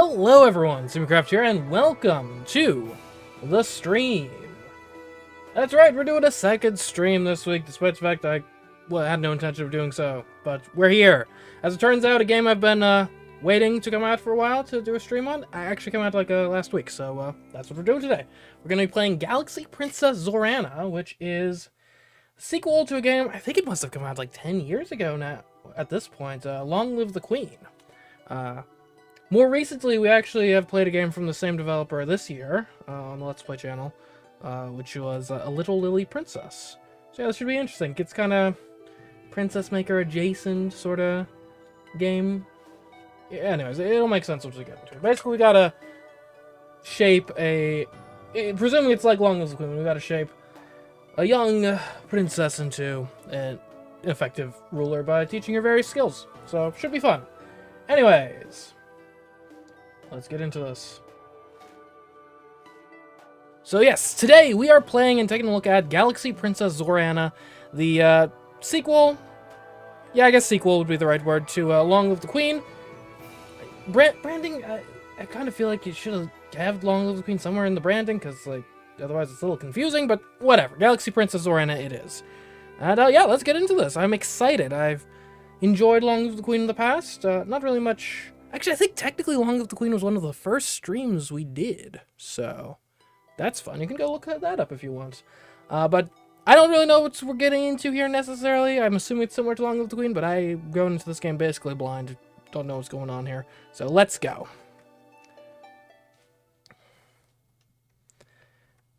Hello everyone, Simcraft here, and welcome to the stream. That's right, we're doing a second stream this week, despite the fact I had no intention of doing so, but we're here. As it turns out, a game I've been waiting to come out for a while to do a stream on, I actually came out like last week, so that's what we're doing today. We're going to be playing Galaxy Princess Zorana, which is a sequel to a game, I think it must have come out like 10 years ago now, at this point, Long Live the Queen. More recently, we actually have played a game from the same developer this year on the Let's Play channel, which was A Little Lily Princess. So yeah, this should be interesting. It's kind of Princess Maker adjacent sort of game. Yeah, anyways, it'll make sense once we get into it. Basically, we gotta shape presuming it's like Long Live the Queen, we gotta shape a young princess into an effective ruler by teaching her various skills. So, should be fun. Anyways, let's get into this. So yes, today we are playing and taking a look at Galaxy Princess Zorana, the sequel. Yeah, I guess sequel would be the right word to Long Live the Queen. Branding, I kind of feel like you should have Long Live the Queen somewhere in the branding, because like otherwise it's a little confusing. But whatever, Galaxy Princess Zorana it is. And yeah, let's get into this. I'm excited. I've enjoyed Long Live the Queen in the past. Not really much. Actually, I think technically Long Live the Queen was one of the first streams we did, so that's fun. You can go look that up if you want. But I don't really know what we're getting into here necessarily. I'm assuming it's similar to Long Live the Queen, but I'm going into this game basically blind. Don't know what's going on here. So let's go.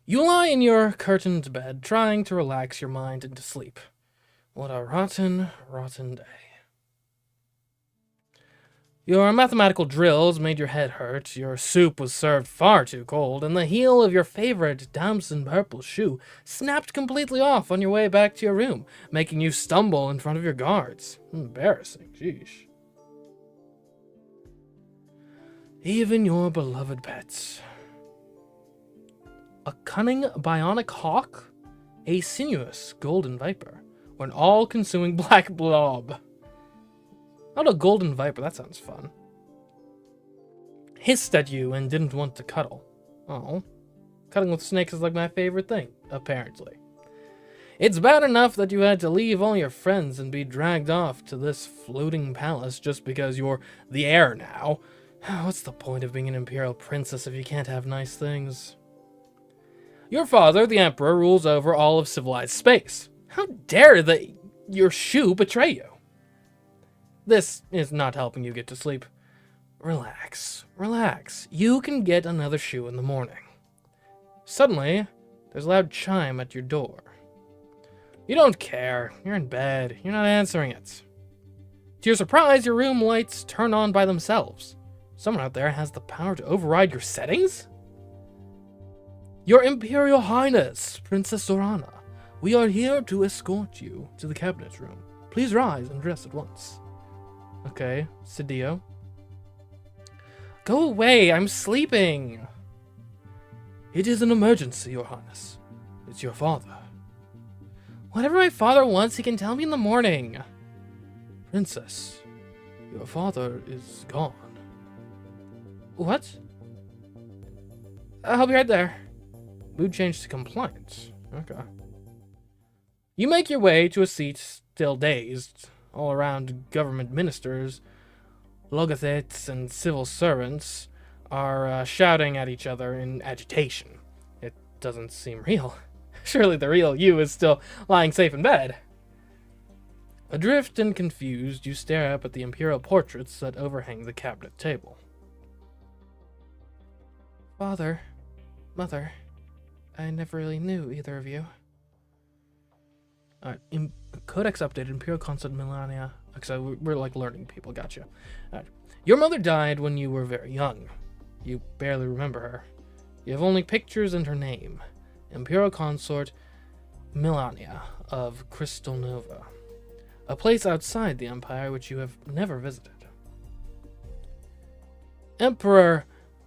You lie in your curtained bed, trying to relax your mind into sleep. What a rotten, rotten day. Your mathematical drills made your head hurt, your soup was served far too cold, and the heel of your favorite damson purple shoe snapped completely off on your way back to your room, making you stumble in front of your guards. Embarrassing, sheesh. Even your beloved pets. A cunning bionic hawk, a sinuous golden viper, or an all-consuming black blob. Not a golden viper, that sounds fun. Hissed at you and didn't want to cuddle. Oh, cuddling with snakes is like my favorite thing, apparently. It's bad enough that you had to leave all your friends and be dragged off to this floating palace just because you're the heir now. What's the point of being an Imperial Princess if you can't have nice things? Your father, the Emperor, rules over all of civilized space. How dare your shoe betray you? This is not helping you get to sleep. Relax, relax. You can get another shoe in the morning. Suddenly, there's a loud chime at your door. You don't care. You're in bed. You're not answering it. To your surprise, your room lights turn on by themselves. Someone out there has the power to override your settings? Your Imperial Highness, Princess Zorana, we are here to escort you to the cabinet room. Please rise and dress at once. Okay, Sidio. Go away, I'm sleeping. It is an emergency, Your Highness. It's your father. Whatever my father wants, he can tell me in the morning. Princess, your father is gone. What? I'll be right there. Mood change to compliance. Okay. You make your way to a seat, still dazed. All around, government ministers, logothetes, and civil servants are shouting at each other in agitation. It doesn't seem real. Surely the real you is still lying safe in bed. Adrift and confused, you stare up at the imperial portraits that overhang the cabinet table. Father, Mother, I never really knew either of you. Codex updated, Imperial Consort Millennia. So we're like learning people, gotcha. Your mother died when you were very young. You barely remember her. You have only pictures and her name. Imperial Consort Millennia of Crystal Nova. A place outside the Empire which you have never visited. Emperor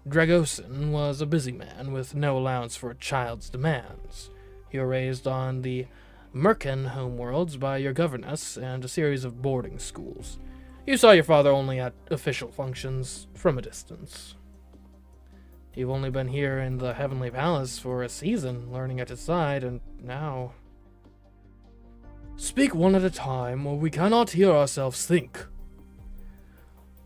Dragosin was a busy man with no allowance for a child's demands. You were raised on the Merkin homeworlds by your governess and a series of boarding schools. You saw your father only at official functions from a distance. You've only been here in the Heavenly Palace for a season, learning at his side, and now... Speak one at a time, or we cannot hear ourselves think.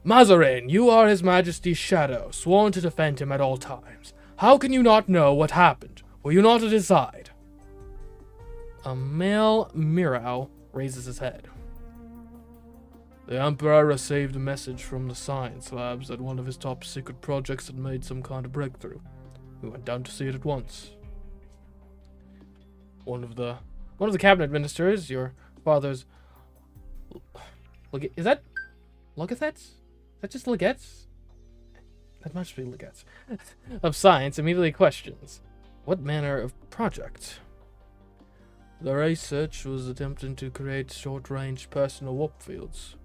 Mazarin, you are His Majesty's shadow, sworn to defend him at all times. How can you not know what happened? Were you not at his side? A male Mirau raises his head. The Emperor received a message from the science labs that one of his top secret projects had made some kind of breakthrough. We went down to see it at once. One of the cabinet ministers, your father's... Is that... Logathets? Is that just Legates? That must be Legates. Of science immediately questions. What manner of project? The research was attempting to create short-range personal warp fields.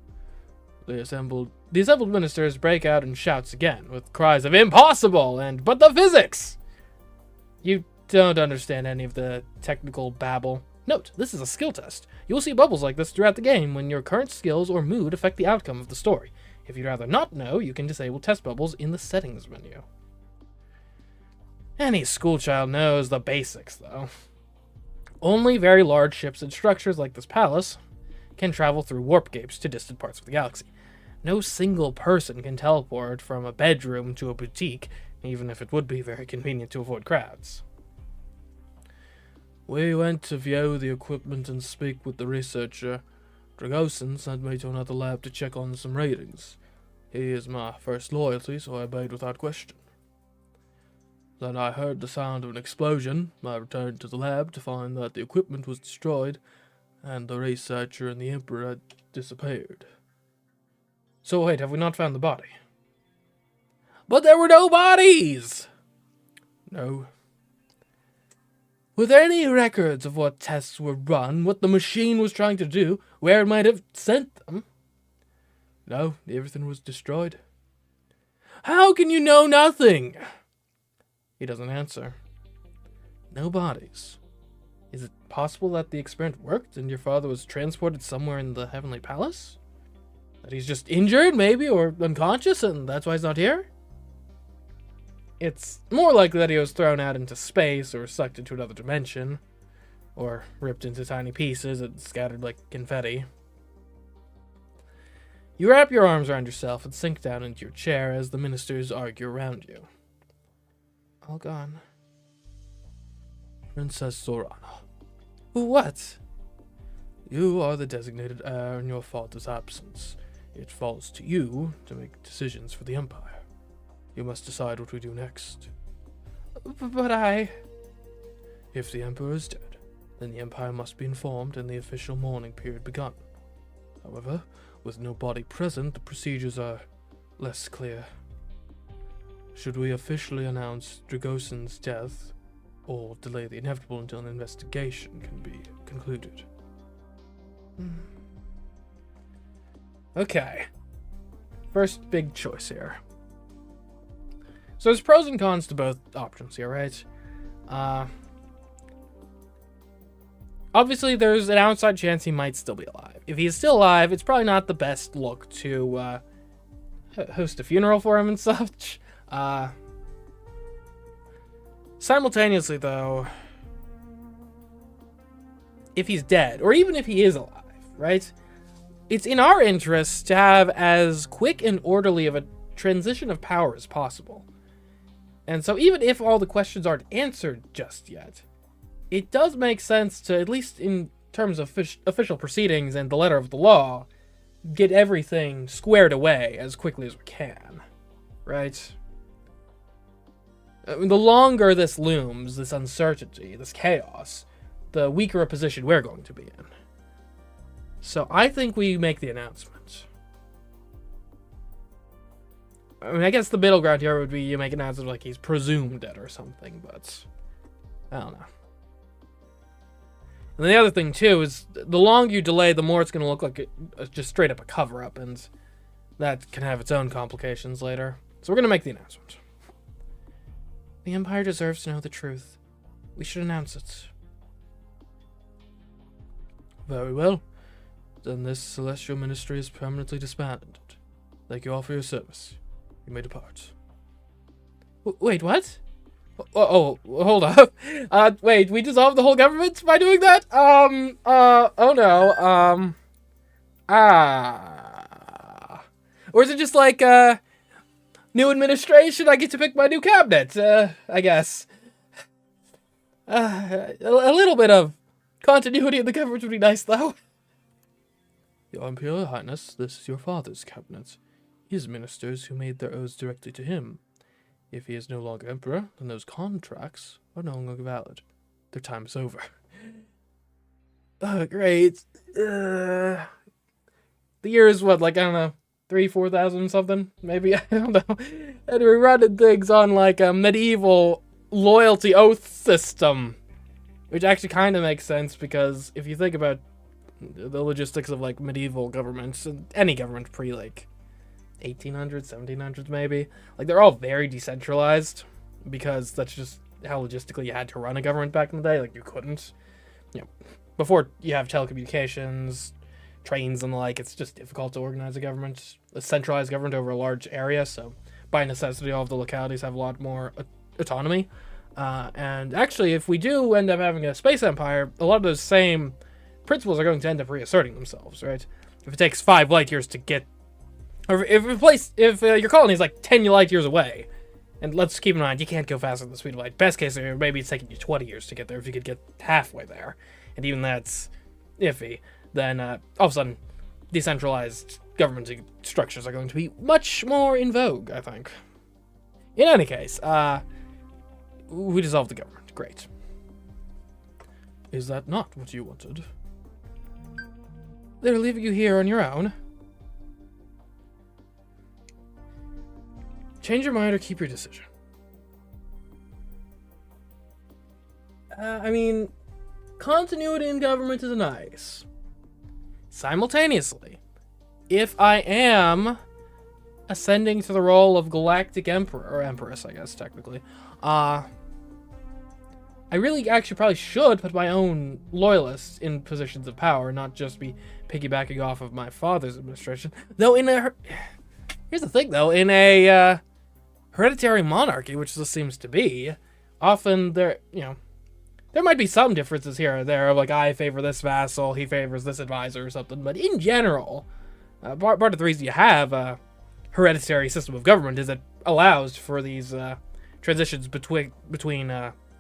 The assembled ministers break out in shouts again, with cries of impossible and but the physics! You don't understand any of the technical babble. Note, this is a skill test. You'll see bubbles like this throughout the game when your current skills or mood affect the outcome of the story. If you'd rather not know, you can disable test bubbles in the settings menu. Any schoolchild knows the basics, though. Only very large ships and structures like this palace can travel through warp gates to distant parts of the galaxy. No single person can teleport from a bedroom to a boutique, even if it would be very convenient to avoid crowds. We went to view the equipment and speak with the researcher. Dragosin sent me to another lab to check on some readings. He is my first loyalty, so I obeyed without question. Then I heard the sound of an explosion. I returned to the lab to find that the equipment was destroyed, and the researcher and the Emperor had disappeared. So wait, have we not found the body? But there were no bodies! No. Were there any records of what tests were run, what the machine was trying to do, where it might have sent them? No, everything was destroyed. How can you know nothing? He doesn't answer. No bodies. Is it possible that the experiment worked and your father was transported somewhere in the Heavenly Palace? That he's just injured, maybe, or unconscious, and that's why he's not here? It's more likely that he was thrown out into space, or sucked into another dimension, or ripped into tiny pieces and scattered like confetti. You wrap your arms around yourself and sink down into your chair as the ministers argue around you. All gone. Princess Zorana. What? You are the designated heir in your father's absence. It falls to you to make decisions for the Empire. You must decide what we do next. But I... If the Emperor is dead, then the Empire must be informed and the official mourning period begun. However, with no body present, the procedures are less clear. Should we officially announce Dragosin's death, or delay the inevitable until an investigation can be concluded? Okay. First big choice here. So there's pros and cons to both options here, right? Obviously, there's an outside chance he might still be alive. If he's still alive, it's probably not the best look to host a funeral for him and such. Simultaneously, though, if he's dead, or even if he is alive, right? It's in our interest to have as quick and orderly of a transition of power as possible. And so even if all the questions aren't answered just yet, it does make sense to, at least in terms of official proceedings and the letter of the law, get everything squared away as quickly as we can, right? I mean, the longer this looms, this uncertainty, this chaos, the weaker a position we're going to be in. So I think we make the announcement. I mean, I guess the middle ground here would be you make an announcement like he's presumed dead or something, but I don't know. And the other thing, too, is the longer you delay, the more it's going to look like just straight up a cover-up, and that can have its own complications later. So we're going to make the announcement. The Empire deserves to know the truth. We should announce it. Very well. Then this celestial ministry is permanently disbanded. Thank you all for your service. You may depart. Wait, what? Hold up. Wait, we dissolved the whole government by doing that? Oh no, or is it just like, new administration, I get to pick my new cabinet, I guess. A little bit of continuity in the government would be nice, though. Your Imperial Highness, this is your father's cabinet. His ministers who made their oaths directly to him. If he is no longer emperor, then those contracts are no longer valid. Their time is over. Great. The year is what, like, I don't know, 4,000 something? Maybe, I don't know. And we're running things on, like, a medieval loyalty oath system. Which actually kind of makes sense, because if you think about the logistics of, like, medieval governments, any government pre, like, 1800s, 1700s maybe, like, they're all very decentralized, because that's just how logistically you had to run a government back in the day. Like, you couldn't, you know, before you have telecommunications, trains and the like, it's just difficult to organize a centralized government over a large area, so by necessity all of the localities have a lot more autonomy. And actually, if we do end up having a space empire, a lot of those same principles are going to end up reasserting themselves, right? If it takes 5 light years to get, or if your colony is like 10 light years away, and let's keep in mind, you can't go faster than the speed of light. Best case scenario, maybe it's taking you 20 years to get there if you could get halfway there. And even that's iffy. Then all of a sudden, decentralized government structures are going to be much more in vogue, I think. In any case, we dissolved the government. Great. Is that not what you wanted? They're leaving you here on your own. Change your mind or keep your decision. I mean, continuity in government is nice. Simultaneously, if I am ascending to the role of Galactic Emperor, or Empress, I guess, technically, I really actually probably should put my own loyalists in positions of power, not just be piggybacking off of my father's administration. Though here's the thing, though, in a hereditary monarchy, which this seems to be, often there might be some differences here or there, like I favor this vassal, he favors this advisor or something, but in general, part of the reason you have a hereditary system of government is it allows for these transitions between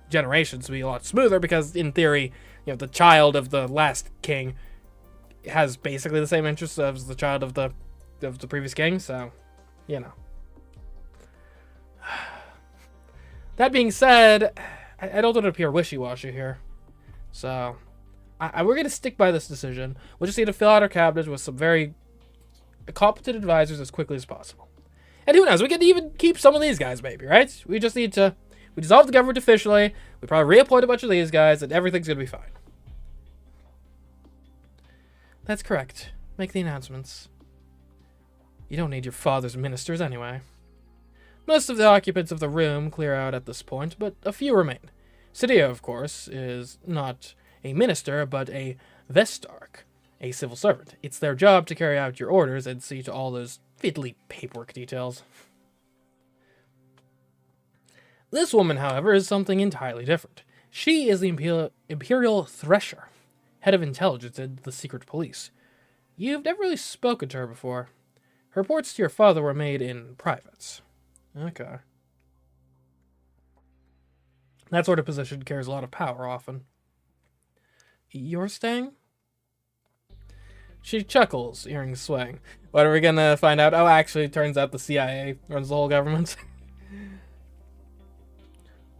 generations to be a lot smoother, because in theory, the child of the last king has basically the same interests as the child of the previous king, so, That being said, I don't want to appear wishy-washy here, so we're going to stick by this decision. We'll just need to fill out our cabinet with some very competent advisors as quickly as possible. And who knows, we can even keep some of these guys, maybe, right? We just need to, we dissolve the government officially, we probably reappoint a bunch of these guys, and everything's going to be fine. That's correct. Make the announcements. You don't need your father's ministers anyway. Most of the occupants of the room clear out at this point, but a few remain. Cydia, of course, is not a minister, but a Vestarch, a civil servant. It's their job to carry out your orders and see to all those fiddly paperwork details. This woman, however, is something entirely different. She is the Imperial Thresher, head of intelligence in the secret police. You've never really spoken to her before. Her reports to your father were made in private. Okay. That sort of position carries a lot of power often. You're staying? She chuckles, earrings swaying. What are we gonna find out? Oh, actually, it turns out the CIA runs the whole government.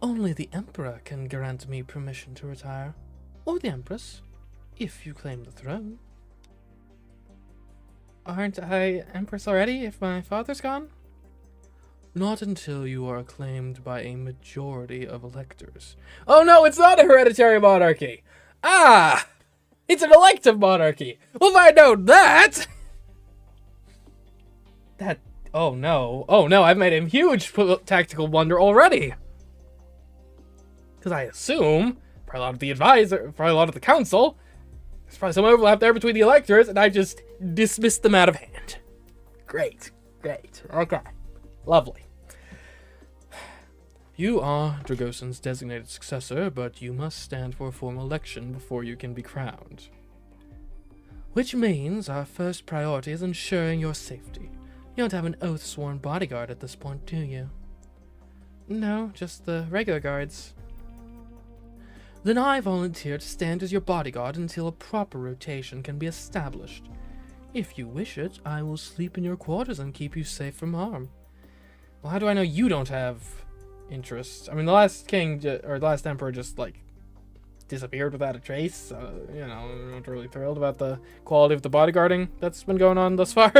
Only the Emperor can grant me permission to retire. Or the Empress, if you claim the throne. Aren't I Empress already, if my father's gone? Not until you are acclaimed by a majority of electors. Oh no, it's not a hereditary monarchy! Ah! It's an elective monarchy! Well, if I'd known that! Oh no, I've made a huge tactical blunder already! Because I assume, probably a lot of the advisor, probably a lot of the council, there's probably some overlap there between the electors, and I just dismissed them out of hand. Great. Okay. Lovely. You are Dragosin's designated successor, but you must stand for a formal election before you can be crowned. Which means our first priority is ensuring your safety. You don't have an oath-sworn bodyguard at this point, do you? No, just the regular guards. Then I volunteer to stand as your bodyguard until a proper rotation can be established. If you wish it, I will sleep in your quarters and keep you safe from harm. Well, how do I know you don't have interests? I mean, the last king, or the last emperor just, like, disappeared without a trace. So, you know, I'm not really thrilled about the quality of the bodyguarding that's been going on thus far.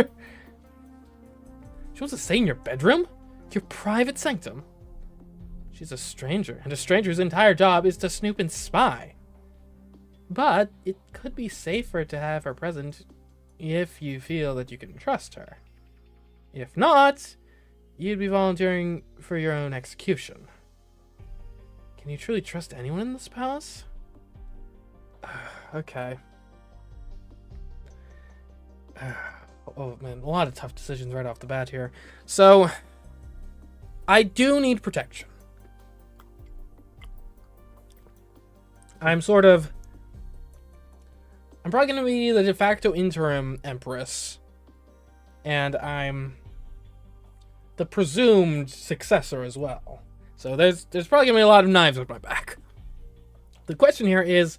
She wants to stay in your bedroom? Your private sanctum? She's a stranger, and a stranger's entire job is to snoop and spy. But it could be safer to have her present if you feel that you can trust her. If not, you'd be volunteering for your own execution. Can you truly trust anyone in this palace? Okay. Oh man, a lot of tough decisions right off the bat here. So, I do need protection. I'm probably going to be the de facto interim empress. And I'm the presumed successor as well. So there's probably going to be a lot of knives at my back. The question here is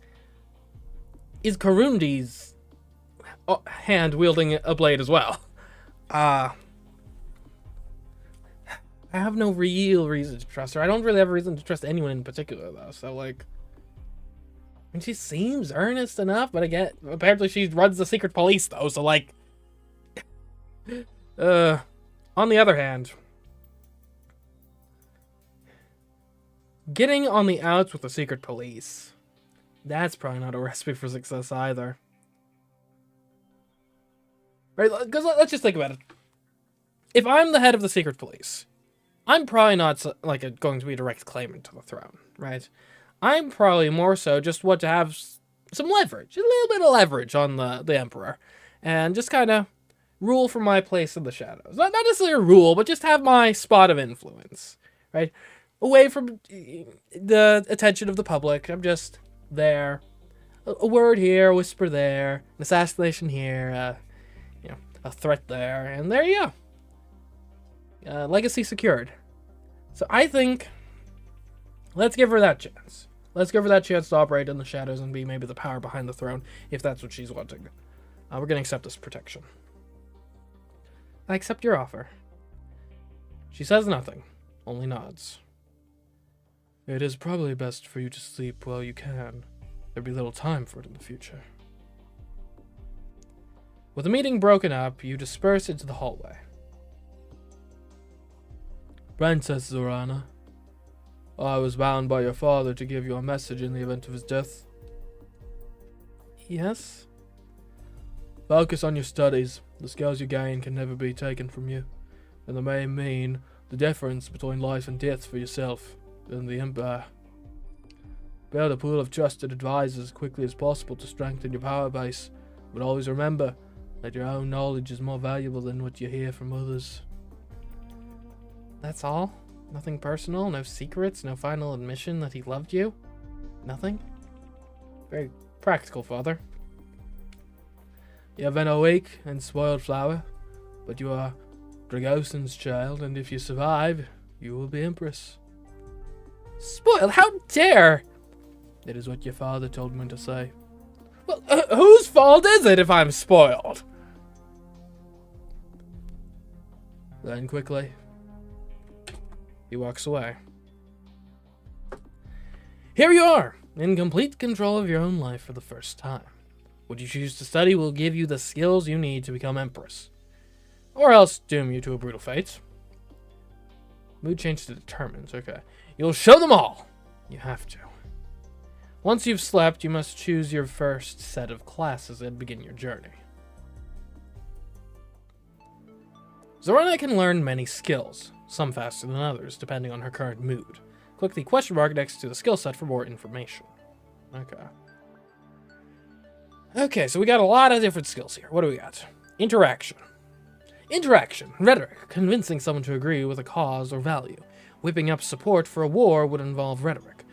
Karundi's hand wielding a blade as well? I have no real reason to trust her. I don't really have a reason to trust anyone in particular, though. So, like, I mean, she seems earnest enough, but again, apparently she runs the secret police, though. So, like, on the other hand, getting on the outs with the secret police, that's probably not a recipe for success either. Right? Because let's just think about it. If I'm the head of the secret police, I'm probably not going to be a direct claimant to the throne, right? I'm probably more so just want to have some leverage, a little bit of leverage on the emperor, and just kind of rule from my place in the shadows. Not necessarily rule, but just have my spot of influence, right? Away from the attention of the public. I'm just there. A word here, a whisper there, an assassination here, a threat there, and there you go. Legacy secured. So I think, let's give her that chance. Let's give her that chance to operate in the shadows and be maybe the power behind the throne, if that's what she's wanting. We're going to accept this protection. I accept your offer. She says nothing, only nods. It is probably best for you to sleep while you can. There'll be little time for it in the future. With the meeting broken up, you disperse into the hallway. Princess Zorana, I was bound by your father to give you a message in the event of his death. Yes? Focus on your studies. The skills you gain can never be taken from you, and they may mean the difference between life and death for yourself and the Empire. Build a pool of trusted advisors as quickly as possible to strengthen your power base, but always remember that your own knowledge is more valuable than what you hear from others. That's all? Nothing personal? No secrets? No final admission that he loved you? Nothing? Very practical, father. You have been a weak and spoiled flower, but you are Dragosin's child, and if you survive, you will be Empress. Spoiled? How dare! It is what your father told me to say. Well, whose fault is it if I'm spoiled? Then quickly, he walks away. Here you are, in complete control of your own life for the first time. What you choose to study will give you the skills you need to become Empress, or else doom you to a brutal fate. Mood change to determined, okay. You'll show them all! You have to. Once you've slept, you must choose your first set of classes and begin your journey. Zorana can learn many skills, some faster than others, depending on her current mood. Click the question mark next to the skill set for more information. Okay, so we got a lot of different skills here. What do we got? Interaction. Interaction, rhetoric, convincing someone to agree with a cause or value. Whipping up support for a war would involve rhetoric.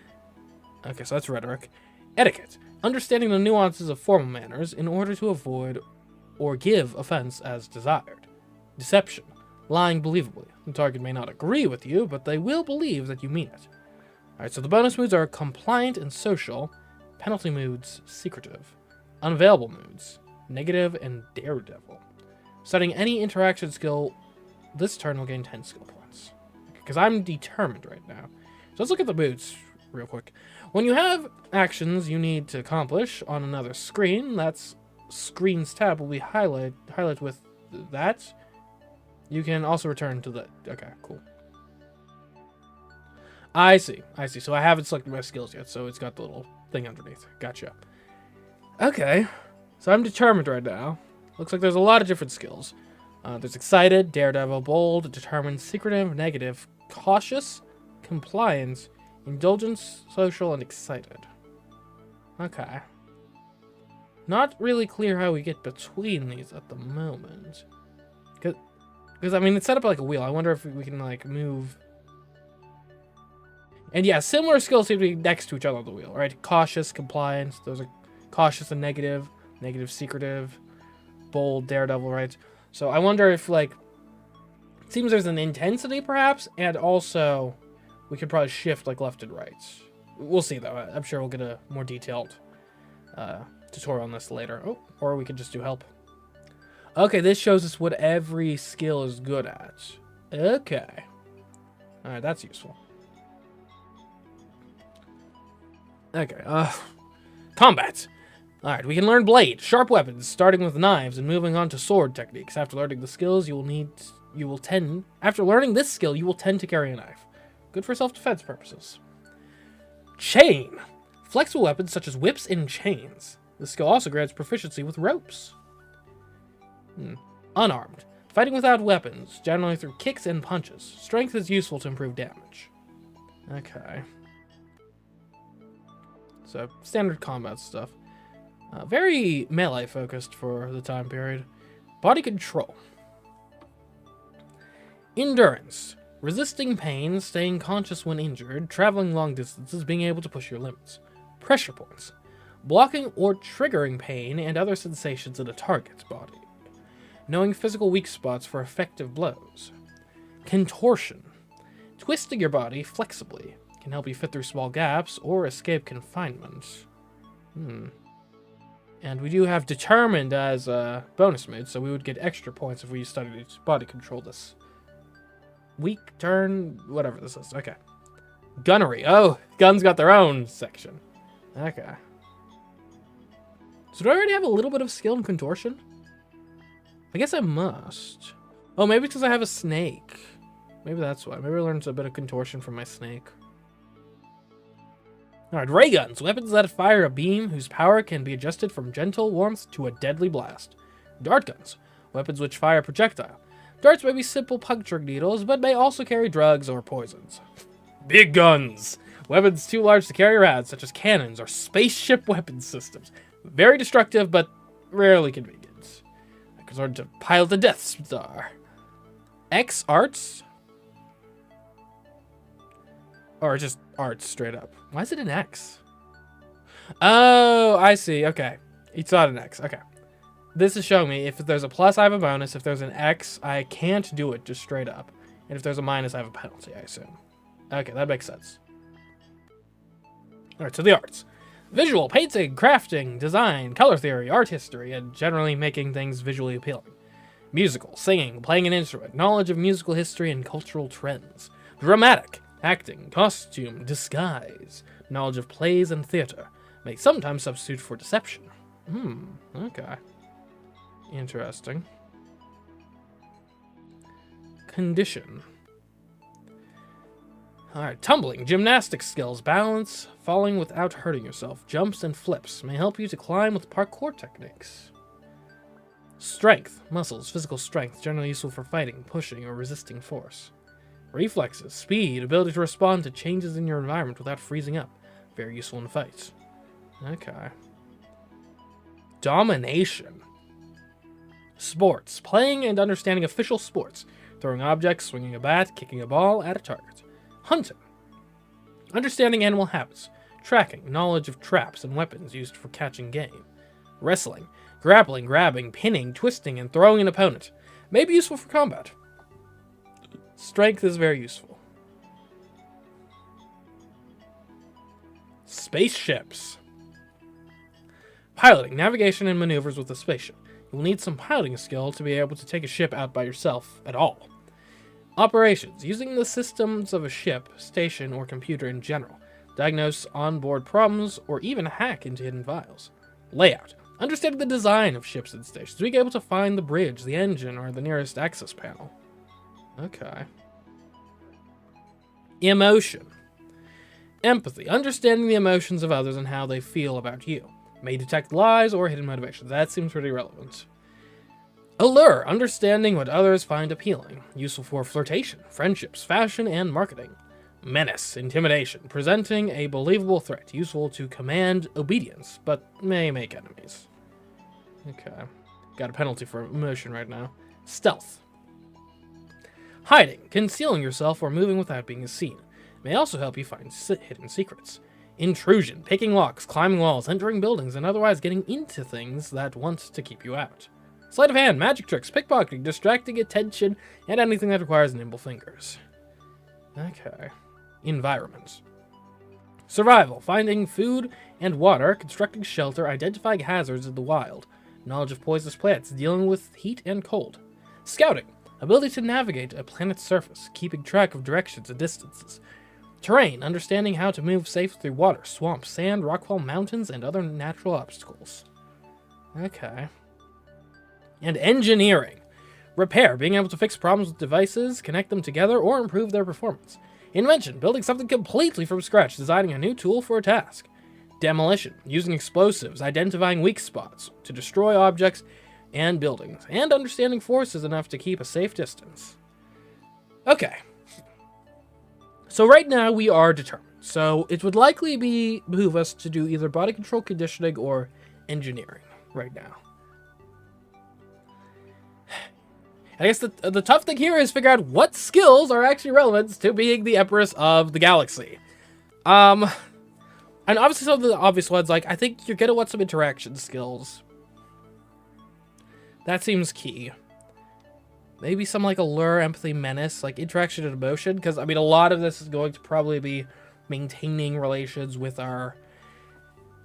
Okay, so that's rhetoric. Etiquette. Understanding the nuances of formal manners in order to avoid or give offense as desired. Deception. Lying believably. The target may not agree with you, but they will believe that you mean it. Alright, so the bonus moods are compliant and social. Penalty moods, secretive. Unavailable moods, negative and daredevil. Setting any interaction skill this turn will gain 10 skill points. Because I'm determined right now. So let's look at the moods real quick. When you have actions you need to accomplish on another screen, that's screen's tab will be highlight with that. You can also return to the... Okay, cool. I see. So I haven't selected my skills yet, so it's got the little thing underneath. Gotcha. Okay. So I'm determined right now. Looks like there's a lot of different skills. There's excited, daredevil, bold, determined, secretive, negative, cautious, compliance, indulgence, social, and excited. Okay. Not really clear how we get between these at the moment. Because, I mean, it's set up like a wheel. I wonder if we can, like, move... And yeah, similar skills seem to be next to each other on the wheel, right? Cautious, compliance, those are cautious and negative, negative, secretive, bold, daredevil, right? So I wonder if, like, it seems there's an intensity, perhaps, and also we could probably shift, like, left and right. We'll see, though. I'm sure we'll get a more detailed tutorial on this later. Oh, or we could just do help. Okay, this shows us what every skill is good at. Okay. Alright, that's useful. Okay, combat. Alright, we can learn blade, sharp weapons, starting with knives and moving on to sword techniques. After learning the skills, after learning this skill, you will tend to carry a knife. Good for self-defense purposes. Chain. Flexible weapons such as whips and chains. This skill also grants proficiency with ropes. Unarmed. Fighting without weapons, generally through kicks and punches. Strength is useful to improve damage. Okay. So, standard combat stuff. Very melee focused for the time period. Body control. Endurance. Resisting pain, staying conscious when injured, traveling long distances, being able to push your limits. Pressure points. Blocking or triggering pain and other sensations in a target's body. Knowing physical weak spots for effective blows. Contortion. Twisting your body flexibly. Can help you fit through small gaps or escape confinement. And we do have determined as a bonus mood, so we would get extra points if we studied body control this week, turn, whatever this is. Okay. Gunnery. Oh, guns got their own section. Okay. So do I already have a little bit of skill in contortion? I guess I must. Oh, maybe because I have a snake. Maybe that's why. Maybe I learned a bit of contortion from my snake. Alright, ray guns. Weapons that fire a beam whose power can be adjusted from gentle warmth to a deadly blast. Dart guns. Weapons which fire a projectile. Darts may be simple puncturing needles, but may also carry drugs or poisons. Big guns. Weapons too large to carry around, such as cannons or spaceship weapon systems. Very destructive, but rarely convenient. I can learn to pilot the Death Star. X arts. Or just arts, straight up. Why is it an X? Oh, I see. Okay. It's not an X. Okay. This is showing me if there's a plus, I have a bonus. If there's an X, I can't do it just straight up. And if there's a minus, I have a penalty, I assume. Okay, that makes sense. Alright, so the arts. Visual, painting, crafting, design, color theory, art history, and generally making things visually appealing. Musical, singing, playing an instrument, knowledge of musical history and cultural trends. Dramatic, acting, costume, disguise, knowledge of plays and theater. May sometimes substitute for deception. Okay. Interesting. Condition. Alright, tumbling, gymnastic skills, balance, falling without hurting yourself, jumps and flips may help you to climb with parkour techniques. Strength, muscles, physical strength, generally useful for fighting, pushing, or resisting force. Reflexes, speed, ability to respond to changes in your environment without freezing up, very useful in fights. Okay. Domination. Sports, playing and understanding official sports, throwing objects, swinging a bat, kicking a ball at a target. Hunting. Understanding animal habits. Tracking. Knowledge of traps and weapons used for catching game. Wrestling. Grappling, grabbing, pinning, twisting, and throwing an opponent. May be useful for combat. Strength is very useful. Spaceships. Piloting, navigation, and maneuvers with a spaceship. You will need some piloting skill to be able to take a ship out by yourself at all. Operations, using the systems of a ship, station, or computer in general. Diagnose onboard problems, or even hack into hidden files. Layout, understanding the design of ships and stations. Being able to find the bridge, the engine, or the nearest access panel. Okay. Emotion. Empathy, understanding the emotions of others and how they feel about you. May detect lies or hidden motivations. That seems pretty relevant. Allure, understanding what others find appealing. Useful for flirtation, friendships, fashion, and marketing. Menace, intimidation, presenting a believable threat. Useful to command obedience, but may make enemies. Okay. Got a penalty for emotion right now. Stealth. Hiding, concealing yourself or moving without being seen. May also help you find hidden secrets. Intrusion, picking locks, climbing walls, entering buildings, and otherwise getting into things that want to keep you out. Sleight of hand, magic tricks, pickpocketing, distracting attention, and anything that requires nimble fingers. Okay. Environment. Survival, finding food and water, constructing shelter, identifying hazards in the wild. Knowledge of poisonous plants, dealing with heat and cold. Scouting, ability to navigate a planet's surface, keeping track of directions and distances. Terrain, understanding how to move safely through water, swamps, sand, rockfall, mountains, and other natural obstacles. Okay. And engineering. Repair, being able to fix problems with devices, connect them together, or improve their performance. Invention, building something completely from scratch, designing a new tool for a task. Demolition, using explosives, identifying weak spots to destroy objects and buildings, and understanding forces enough to keep a safe distance. Okay. So right now we are determined. So it would likely behoove us to do either body control, conditioning, or engineering right now. I guess the tough thing here is figure out what skills are actually relevant to being the Empress of the Galaxy. And obviously some of the obvious ones, like, I think you're gonna want some interaction skills. That seems key. Maybe some, like, allure, empathy, menace, like, interaction and emotion, because, I mean, a lot of this is going to probably be maintaining relations with our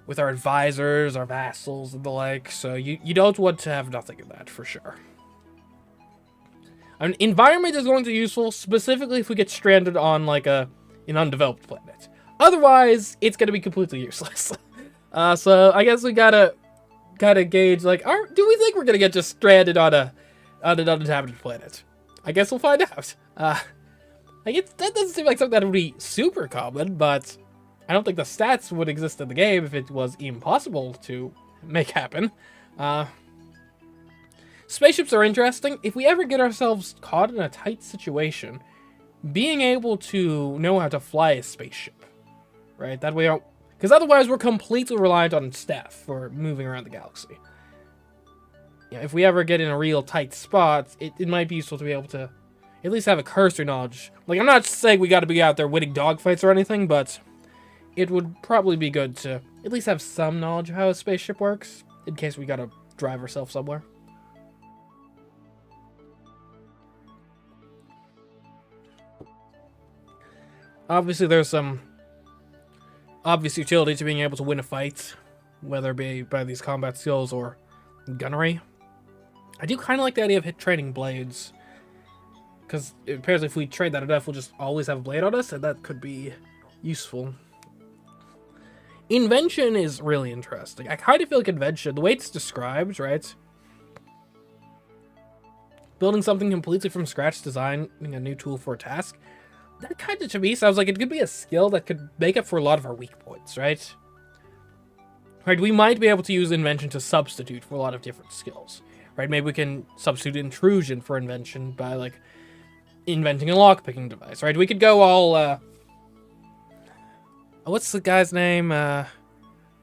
advisors, our vassals, and the like, so you don't want to have nothing of that, for sure. I mean, environment is going to be useful, specifically if we get stranded on, like, an undeveloped planet. Otherwise, it's going to be completely useless. So I guess we gotta gauge, like, do we think we're going to get just stranded on an uninhabited planet? I guess we'll find out. I guess that doesn't seem like something that would be super common, but I don't think the stats would exist in the game if it was impossible to make happen. Spaceships are interesting. If we ever get ourselves caught in a tight situation, being able to know how to fly a spaceship, right? That way, because otherwise we're completely reliant on staff for moving around the galaxy. Yeah, if we ever get in a real tight spot, it might be useful to be able to at least have a cursory knowledge. Like, I'm not saying we got to be out there winning dogfights or anything, but it would probably be good to at least have some knowledge of how a spaceship works in case we got to drive ourselves somewhere. Obviously, there's some obvious utility to being able to win a fight, whether it be by these combat skills or gunnery. I do kind of like the idea of hit training blades, because it appears if we trade that enough, we'll just always have a blade on us, and that could be useful. Invention is really interesting. I kind of feel like invention, the way it's described, right? Building something completely from scratch, designing a new tool for a task. That kind of, to me, sounds like it could be a skill that could make up for a lot of our weak points, right? Right, we might be able to use invention to substitute for a lot of different skills, right? Maybe we can substitute intrusion for invention by, like, inventing a lockpicking device, right? We could go all, what's the guy's name? The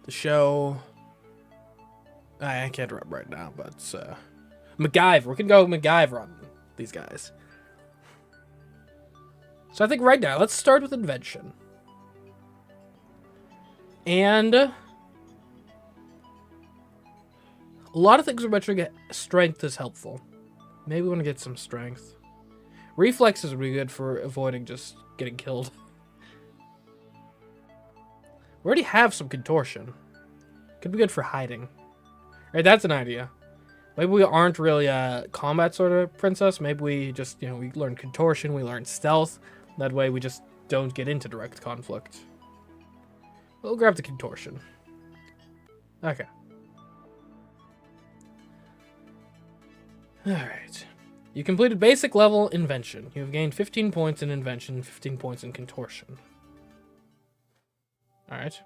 show... I can't remember right now, but, MacGyver. We could go MacGyver on these guys. So I think right now, let's start with invention. And a lot of things are mentioning strength is helpful. Maybe we want to get some strength. Reflexes would be good for avoiding just getting killed. We already have some contortion. Could be good for hiding. Right, that's an idea. Maybe we aren't really a combat sort of princess. Maybe we just, you know, we learn contortion, we learn stealth. That way we just don't get into direct conflict. We'll grab the contortion. Okay. Alright. You completed basic level invention. You have gained 15 points in invention, 15 points in contortion. Alright.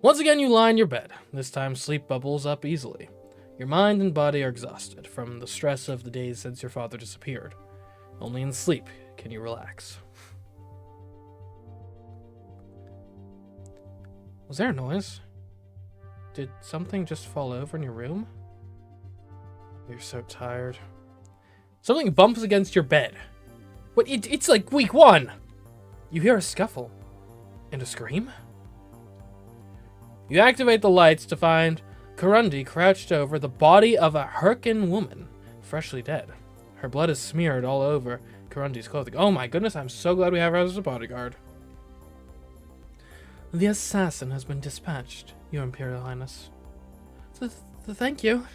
Once again, you lie in your bed. This time, sleep bubbles up easily. Your mind and body are exhausted from the stress of the days since your father disappeared. Only in sleep can you relax. Was there a noise? Did something just fall over in your room? You're so tired. Something bumps against your bed. What? It's like week 1. You hear a scuffle. And a scream? You activate the lights to find Kurundi crouched over the body of a Hyrcan woman, freshly dead. Her blood is smeared all over Kurundi's clothing. Oh my goodness, I'm so glad we have her as a bodyguard. The assassin has been dispatched, Your Imperial Highness. Thank you.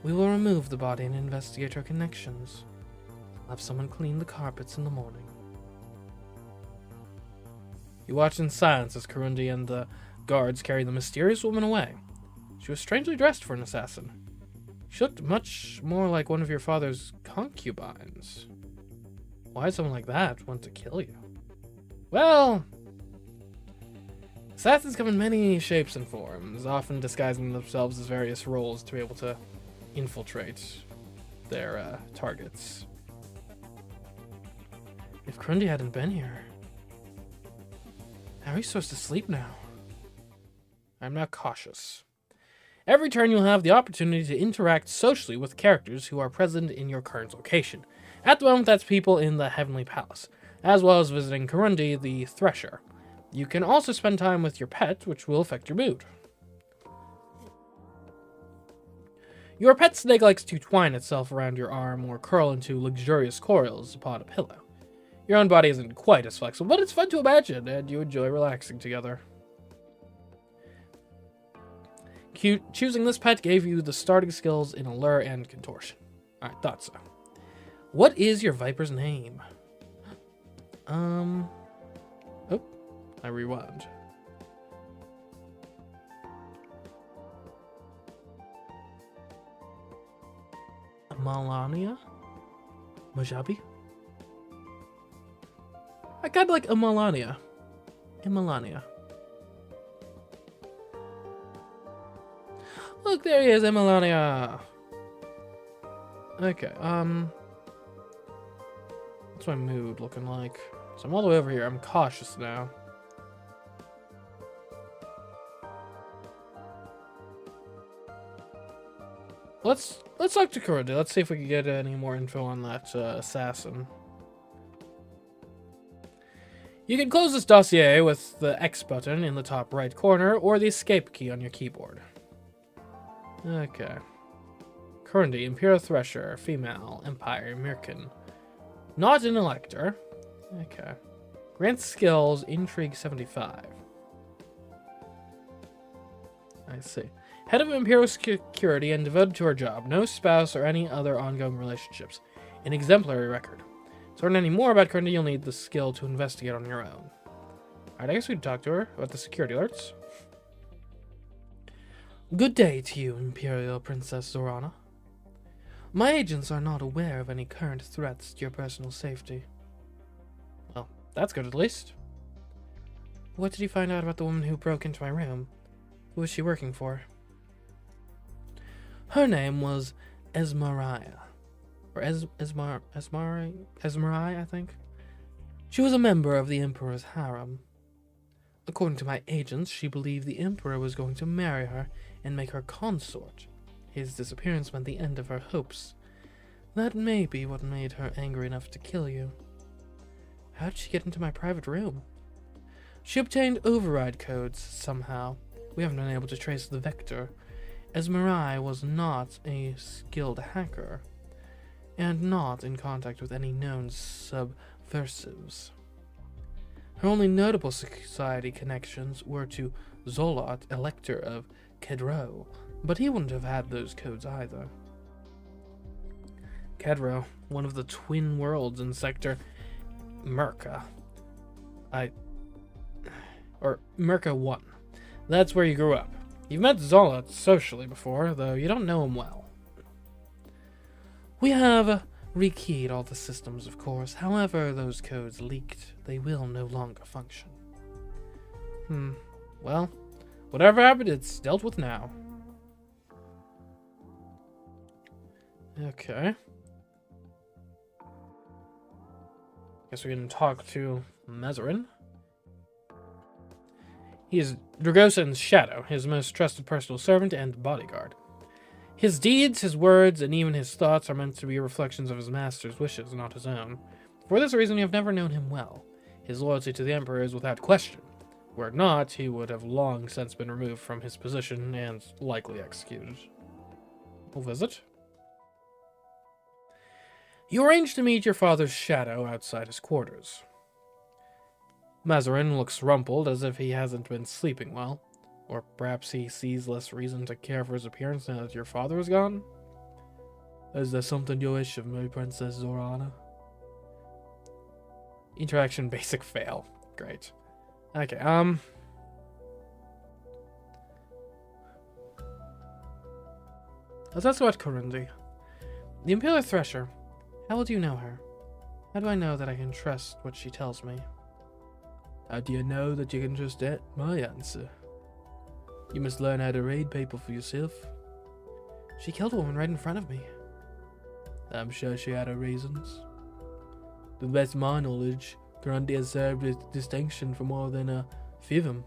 We will remove the body and investigate her connections. I'll have someone clean the carpets in the morning. You watch in silence as Kurundi and the guards carry the mysterious woman away. She was strangely dressed for an assassin. She looked much more like one of your father's concubines. Why someone like that want to kill you? Well, assassins come in many shapes and forms, often disguising themselves as various roles to be able to infiltrate their targets. If Kurundi hadn't been here, how are you supposed to sleep now? I'm now cautious. Every turn you'll have the opportunity to interact socially with characters who are present in your current location. At the moment, that's people in the Heavenly Palace, as well as visiting Kurundi the Thresher. You can also spend time with your pet, which will affect your mood. Your pet snake likes to twine itself around your arm or curl into luxurious coils upon a pillow. Your own body isn't quite as flexible, but it's fun to imagine, and you enjoy relaxing together. Choosing this pet gave you the starting skills in Allure and Contortion. I thought so. What is your Viper's name? Oh, I rewound. Melania? Mojabi? I kind of like Melania. Melania. Look, there he is, Melania. Okay, what's my mood looking like? So I'm all the way over here. I'm cautious now. Let's talk to Kurundi. Let's see if we can get any more info on that assassin. You can close this dossier with the X button in the top right corner or the escape key on your keyboard. Okay. Kurundi, Imperial Thresher, female, Empire, Mirkin. Not an elector. Okay. Grant skills, Intrigue 75. I see. Head of Imperial Security and devoted to her job. No spouse or any other ongoing relationships. An exemplary record. To learn any more about Kurundi, you'll need the skill to investigate on your own. Alright, I guess we can talk to her about the security alerts. Good day to you, Imperial Princess Zorana. My agents are not aware of any current threats to your personal safety. Well, that's good at least. What did you find out about the woman who broke into my room? Who was she working for? Her name was Esmeralda. Or Esmerai, I think. She was a member of the Emperor's harem. According to my agents, she believed the Emperor was going to marry her and make her consort. His disappearance meant the end of her hopes. That may be what made her angry enough to kill you. How did she get into my private room? She obtained override codes somehow. We haven't been able to trace the vector, as Mirai was not a skilled hacker, and not in contact with any known subversives. Her only notable society connections were to Zolot, Elector of Kedro, but he wouldn't have had those codes either. Kedro, one of the twin worlds in Sector Merca. Merca 1. That's where you grew up. You've met Zolot socially before, though you don't know him well. We have rekeyed all the systems, of course. However, those codes leaked. They will no longer function. Well, whatever happened, it's dealt with now. Okay. Guess we can talk to Mazarin. He is Dragosan's shadow, his most trusted personal servant and bodyguard. His deeds, his words, and even his thoughts are meant to be reflections of his master's wishes, not his own. For this reason, you have never known him well. His loyalty to the Emperor is without question. Were it not, he would have long since been removed from his position and likely executed. We'll visit. You arrange to meet your father's shadow outside his quarters. Mazarin looks rumpled, as if he hasn't been sleeping well. Or perhaps he sees less reason to care for his appearance now that your father is gone? Is there something you wish of me, Princess Zorana? Interaction basic fail. Great. Okay, let's ask about Corundi. The Imperial Thresher. How well do you know her? How do I know that I can trust what she tells me? How do you know that you can trust it? My answer. You must learn how to read people for yourself. She killed a woman right in front of me. I'm sure she had her reasons. To the best of my knowledge, Corundi has served with distinction for more than a FIVM.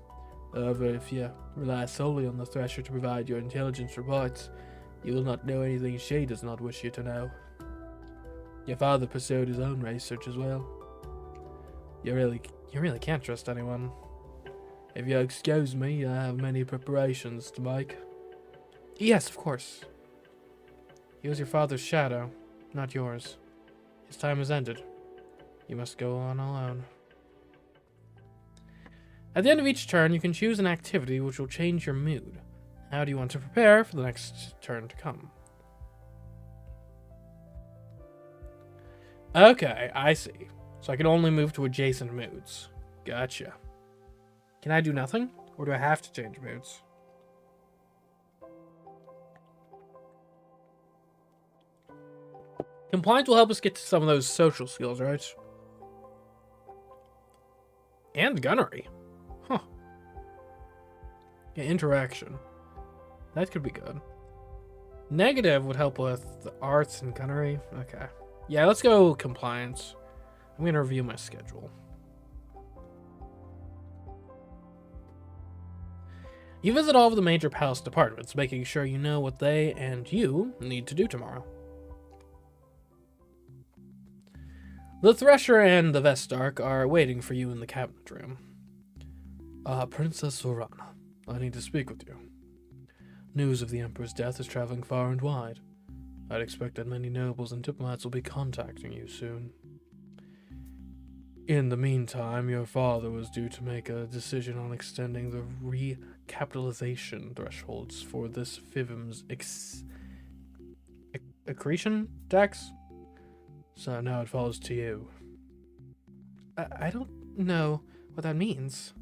However, if you rely solely on the Thresher to provide your intelligence reports, you will not know anything she does not wish you to know. Your father pursued his own research as well. You really can't trust anyone. If you'll excuse me, I have many preparations to make. Yes, of course. He was your father's shadow, not yours. His time has ended. You must go on alone. At the end of each turn, you can choose an activity which will change your mood. How do you want to prepare for the next turn to come? Okay, I see. So I can only move to adjacent moods. Gotcha. Can I do nothing? Or do I have to change moods? Compliance will help us get to some of those social skills, right? And gunnery. Huh. Yeah, interaction. That could be good. Negative would help with the arts and gunnery. Okay. Yeah, let's go compliance. I'm going to review my schedule. You visit all of the major palace departments, making sure you know what they and you need to do tomorrow. The Thresher and the Vestarch are waiting for you in the cabinet room. Princess Zorana, I need to speak with you. News of the Emperor's death is traveling far and wide. I'd expect that many nobles and diplomats will be contacting you soon. In the meantime, your father was due to make a decision on extending the recapitalization thresholds for this FIVM's accretion tax. So now it falls to you. I don't know what that means.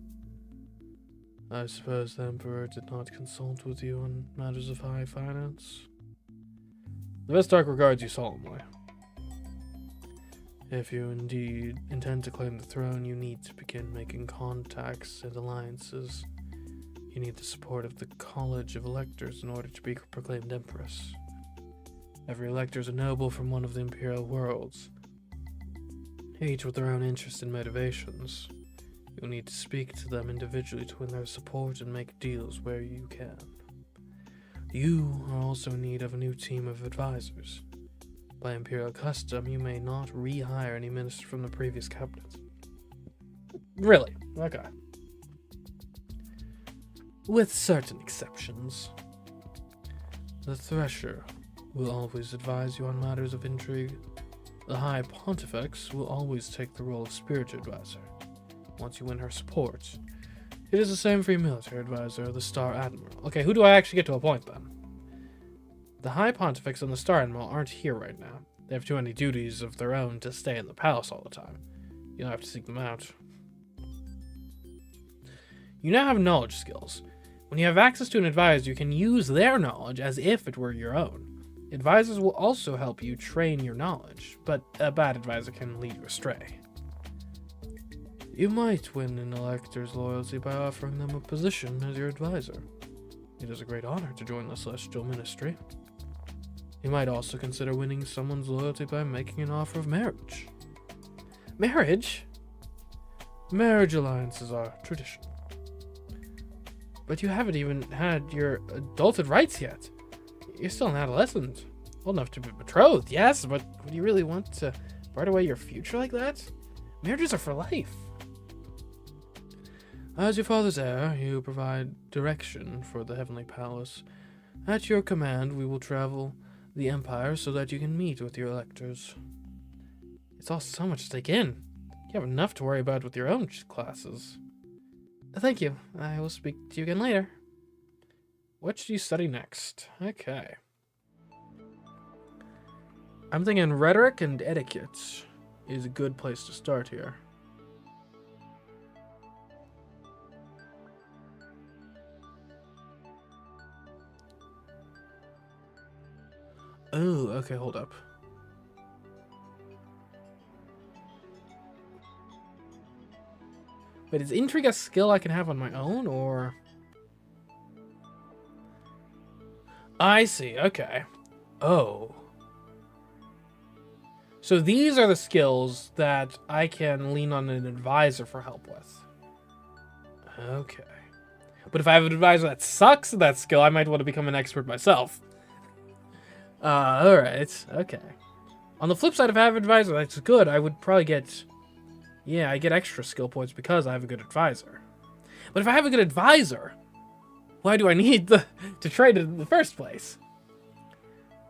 I suppose the Emperor did not consult with you on matters of high finance. The Vestarch regards you solemnly. If you indeed intend to claim the throne, you need to begin making contacts and alliances. You need the support of the College of Electors in order to be proclaimed Empress. Every elector is a noble from one of the Imperial worlds, each with their own interests and motivations. You'll need to speak to them individually to win their support and make deals where you can. You are also in need of a new team of advisors. By Imperial custom, you may not rehire any minister from the previous cabinet. Really? Okay. With certain exceptions. The Thresher will always advise you on matters of intrigue. The High Pontifex will always take the role of spiritual advisor, once you win her support. It is the same for your military advisor, the Star Admiral. Okay, who do I actually get to appoint then? The High Pontifex and the Star Admiral aren't here right now. They have too many duties of their own to stay in the palace all the time. You'll have to seek them out. You now have knowledge skills. When you have access to an advisor, you can use their knowledge as if it were your own. Advisors will also help you train your knowledge, but a bad advisor can lead you astray. You might win an elector's loyalty by offering them a position as your advisor. It is a great honor to join the Celestial Ministry. You might also consider winning someone's loyalty by making an offer of marriage. Marriage? Marriage alliances are traditional. But you haven't even had your adulthood rights yet. You're still an adolescent. Old enough to be betrothed, yes, but would you really want to part away your future like that? Marriages are for life. As your father's heir, you provide direction for the Heavenly Palace. At your command, we will travel the Empire so that you can meet with your electors. It's all so much to take in. You have enough to worry about with your own classes. Thank you. I will speak to you again later. What should you study next? Okay. I'm thinking rhetoric and etiquette is a good place to start here. Oh, okay, hold up. Wait, is intrigue a skill I can have on my own, or... I see, okay. Oh. So these are the skills that I can lean on an advisor for help with. Okay. But if I have an advisor that sucks at that skill, I might want to become an expert myself. Alright, okay. On the flip side, if I have an advisor that's good, I would probably get... Yeah, I get extra skill points because I have a good advisor. But if I have a good advisor, why do I need to trade it in the first place?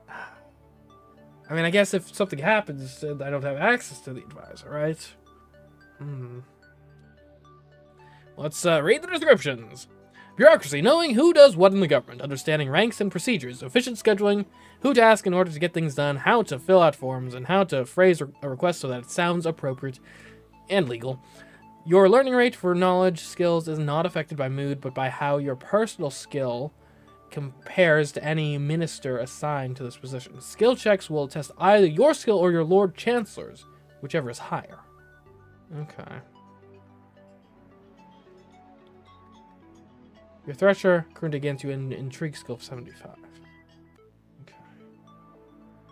I mean, I guess if something happens, I don't have access to the advisor, right? Let's read the descriptions. Bureaucracy, knowing who does what in the government, understanding ranks and procedures, efficient scheduling, who to ask in order to get things done, how to fill out forms, and how to phrase a request so that it sounds appropriate and legal. Your learning rate for knowledge skills is not affected by mood, but by how your personal skill compares to any minister assigned to this position. Skill checks will test either your skill or your Lord Chancellor's, whichever is higher. Okay. Your Thresher currently against you in Intrigue skill of 75. Okay.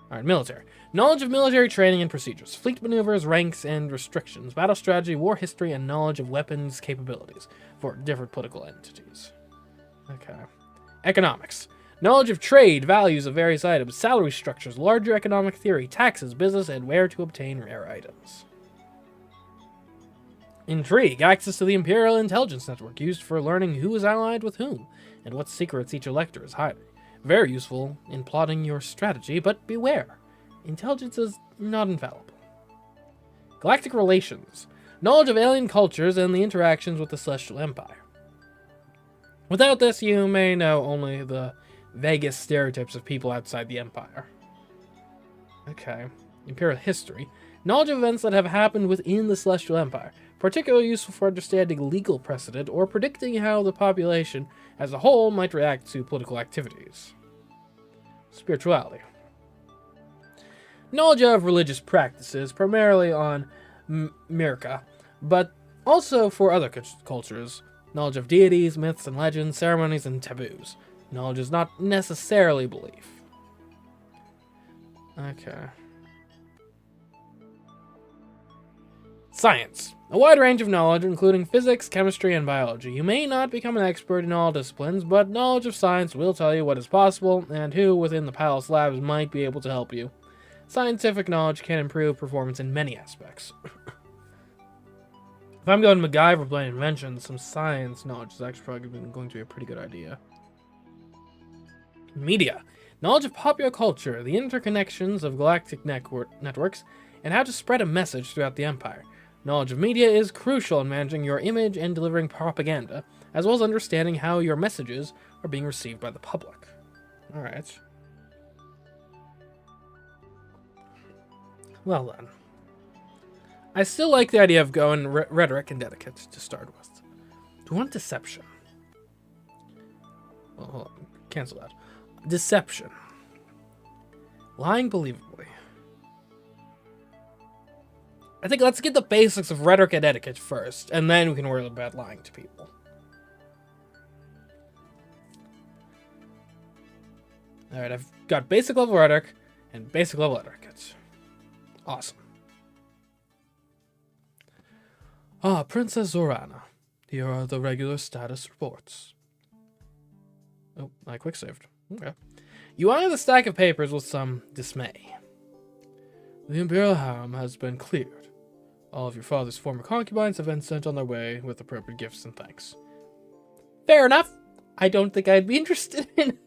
Alright, military. Knowledge of military training and procedures, fleet maneuvers, ranks, and restrictions, battle strategy, war history, and knowledge of weapons capabilities for different political entities. Okay. Economics. Knowledge of trade, values of various items, salary structures, larger economic theory, taxes, business, and where to obtain rare items. Intrigue. Access to the Imperial Intelligence Network, used for learning who is allied with whom, and what secrets each elector is hiding. Very useful in plotting your strategy, but beware. Intelligence is not infallible. Galactic relations. Knowledge of alien cultures and the interactions with the Celestial Empire. Without this, you may know only the vaguest stereotypes of people outside the Empire. Okay. Imperial history. Knowledge of events that have happened within the Celestial Empire, particularly useful for understanding legal precedent or predicting how the population as a whole might react to political activities. Spirituality. Knowledge of religious practices, primarily on Mirka, but also for other cultures. Knowledge of deities, myths and legends, ceremonies, and taboos. Knowledge is not necessarily belief. Okay. Science. A wide range of knowledge, including physics, chemistry, and biology. You may not become an expert in all disciplines, but knowledge of science will tell you what is possible and who within the Palace labs might be able to help you. Scientific knowledge can improve performance in many aspects. If I'm going MacGyver playing inventions, some science knowledge is actually probably going to be a pretty good idea. Media. Knowledge of popular culture, the interconnections of galactic networks, and how to spread a message throughout the Empire. Knowledge of media is crucial in managing your image and delivering propaganda, as well as understanding how your messages are being received by the public. Alright. Well then. I still like the idea of going rhetoric and etiquette to start with. Do you want deception? Well, hold on. Cancel that. Deception. Lying believably. I think let's get the basics of rhetoric and etiquette first, and then we can worry about lying to people. Alright, I've got basic level rhetoric and basic level etiquette. Awesome. Ah, Princess Zorana. Here are the regular status reports. Oh, I quick saved. Okay. You eye the stack of papers with some dismay. The Imperial harem has been cleared. All of your father's former concubines have been sent on their way with appropriate gifts and thanks. Fair enough. I don't think I'd be interested in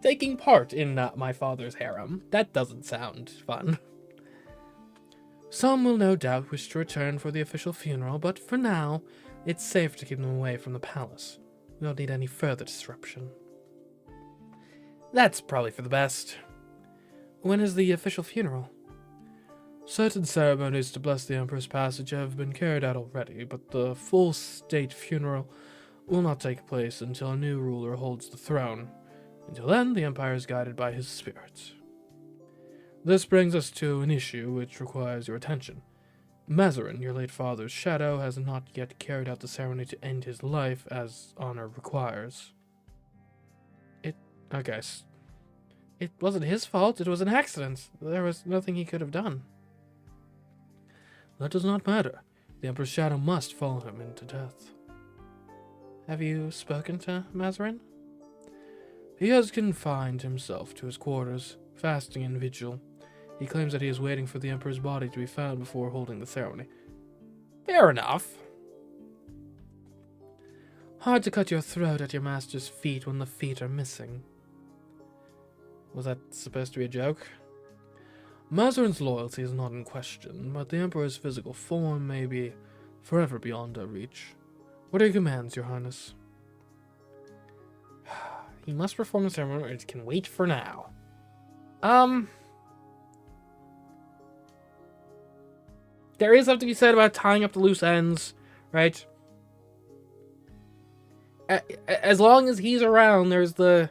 taking part in my father's harem. That doesn't sound fun. Some will no doubt wish to return for the official funeral, but for now, it's safe to keep them away from the palace. We don't need any further disruption. That's probably for the best. When is the official funeral? Certain ceremonies to bless the Emperor's passage have been carried out already, but the full state funeral will not take place until a new ruler holds the throne. Until then, the Empire is guided by his spirit. This brings us to an issue which requires your attention. Mazarin, your late father's shadow, has not yet carried out the ceremony to end his life as honor requires. Okay, it wasn't his fault, it was an accident. There was nothing he could have done. That does not matter. The Emperor's shadow must follow him into death. Have you spoken to Mazarin? He has confined himself to his quarters, fasting in vigil. He claims that he is waiting for the Emperor's body to be found before holding the ceremony. Fair enough. Hard to cut your throat at your master's feet when the feet are missing. Was that supposed to be a joke? Mazarin's loyalty is not in question, but the Emperor's physical form may be forever beyond our reach. What are your commands, your highness? He must perform the ceremony, or it can wait for now. There is something to be said about tying up the loose ends, right? As long as he's around, there's the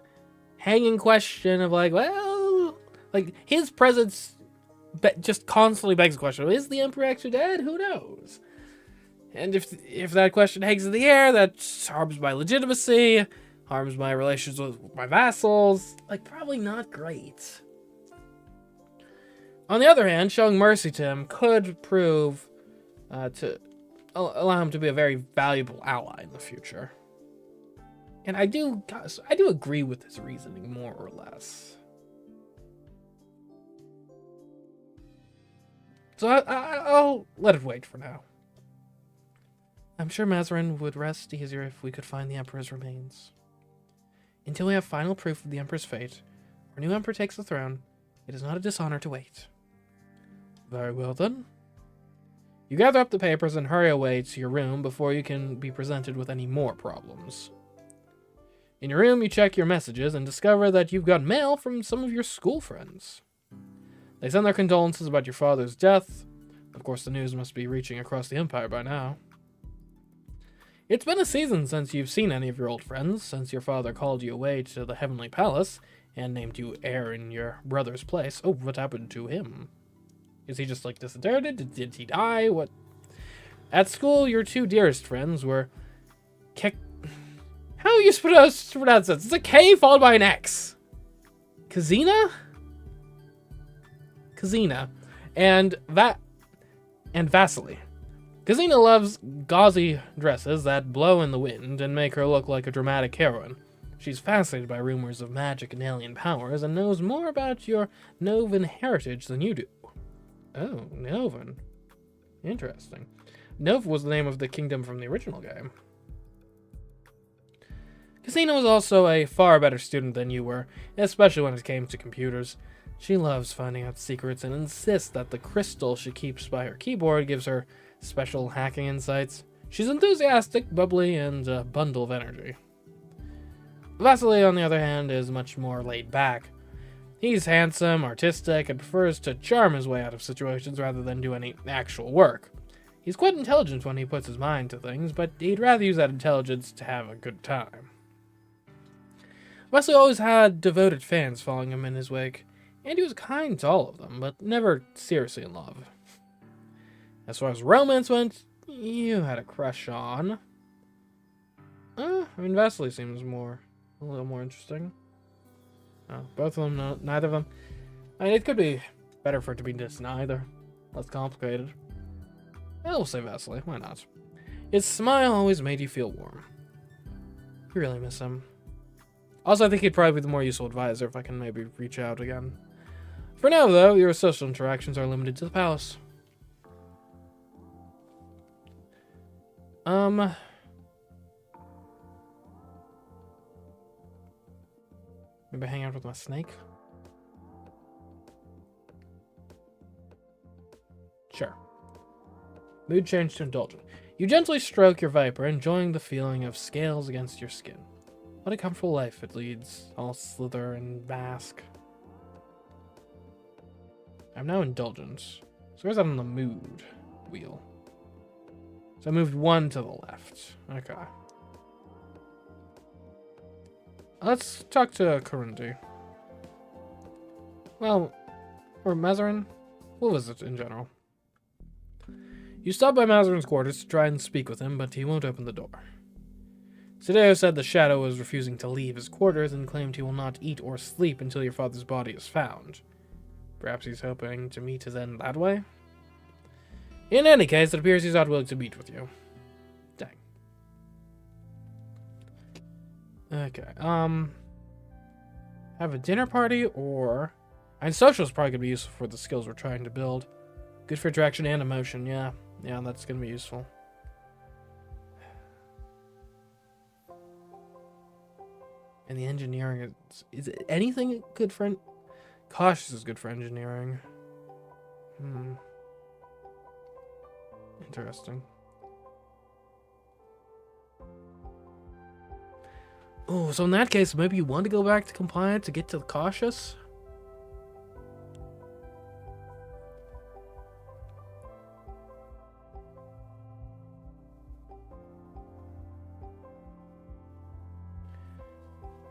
hanging question of like, well, like his presence just constantly begs the question: is the Emperor actually dead? Who knows? And if that question hangs in the air, that harms my legitimacy, harms my relations with my vassals. Like, probably not great. On the other hand, showing mercy to him could prove to allow him to be a very valuable ally in the future. And I do agree with his reasoning, more or less. So I'll let it wait for now. I'm sure Mazarin would rest easier if we could find the Emperor's remains. Until we have final proof of the Emperor's fate, or new Emperor takes the throne, it is not a dishonor to wait. Very well then. You gather up the papers and hurry away to your room before you can be presented with any more problems. In your room, you check your messages and discover that you've got mail from some of your school friends. They send their condolences about your father's death. Of course, the news must be reaching across the Empire by now. It's been a season since you've seen any of your old friends, since your father called you away to the Heavenly Palace and named you heir in your brother's place. Oh, what happened to him? Is he just, like, disinherited? Did he die? What? At school, your two dearest friends were... How are you supposed to pronounce this? It's a K followed by an X. Kazina? Kazina. And Vasily. Kazina loves gauzy dresses that blow in the wind and make her look like a dramatic heroine. She's fascinated by rumors of magic and alien powers and knows more about your Novan heritage than you do. Oh, Novan. Interesting. Nova was the name of the kingdom from the original game. Casina was also a far better student than you were, especially when it came to computers. She loves finding out secrets and insists that the crystal she keeps by her keyboard gives her special hacking insights. She's enthusiastic, bubbly, and a bundle of energy. Vasily, on the other hand, is much more laid back. He's handsome, artistic, and prefers to charm his way out of situations rather than do any actual work. He's quite intelligent when he puts his mind to things, but he'd rather use that intelligence to have a good time. Wesley always had devoted fans following him in his wake, and he was kind to all of them, but never seriously in love. As far as romance went, you had a crush on... Wesley seems a little more interesting. Both of them, no, neither of them. I mean, it could be better for it to be just neither. Less complicated. We'll say Wesley, why not? His smile always made you feel warm. You really miss him. Also, I think he'd probably be the more useful advisor if I can maybe reach out again. For now, though, your social interactions are limited to the palace. Maybe hang out with my snake? Sure. Mood change to indulgent. You gently stroke your viper, enjoying the feeling of scales against your skin. What a comfortable life it leads, all slither and bask. I'm now indulgent. So where's that on the mood wheel? So I moved one to the left. Okay. Let's talk to Corinthi. Well, or Mazarin. What was it in general? You stop by Mazarin's quarters to try and speak with him, but he won't open the door. Sadeo said the Shadow was refusing to leave his quarters and claimed he will not eat or sleep until your father's body is found. Perhaps he's hoping to meet his end that way? In any case, it appears he's not willing to meet with you. Dang. Okay, have a dinner party or... And social is probably going to be useful for the skills we're trying to build. Good for interaction and emotion, yeah. Yeah, that's going to be useful. And the engineering is it anything good for... Cautious is good for engineering. Interesting. Oh, so in that case, maybe you want to go back to compliant to get to the cautious?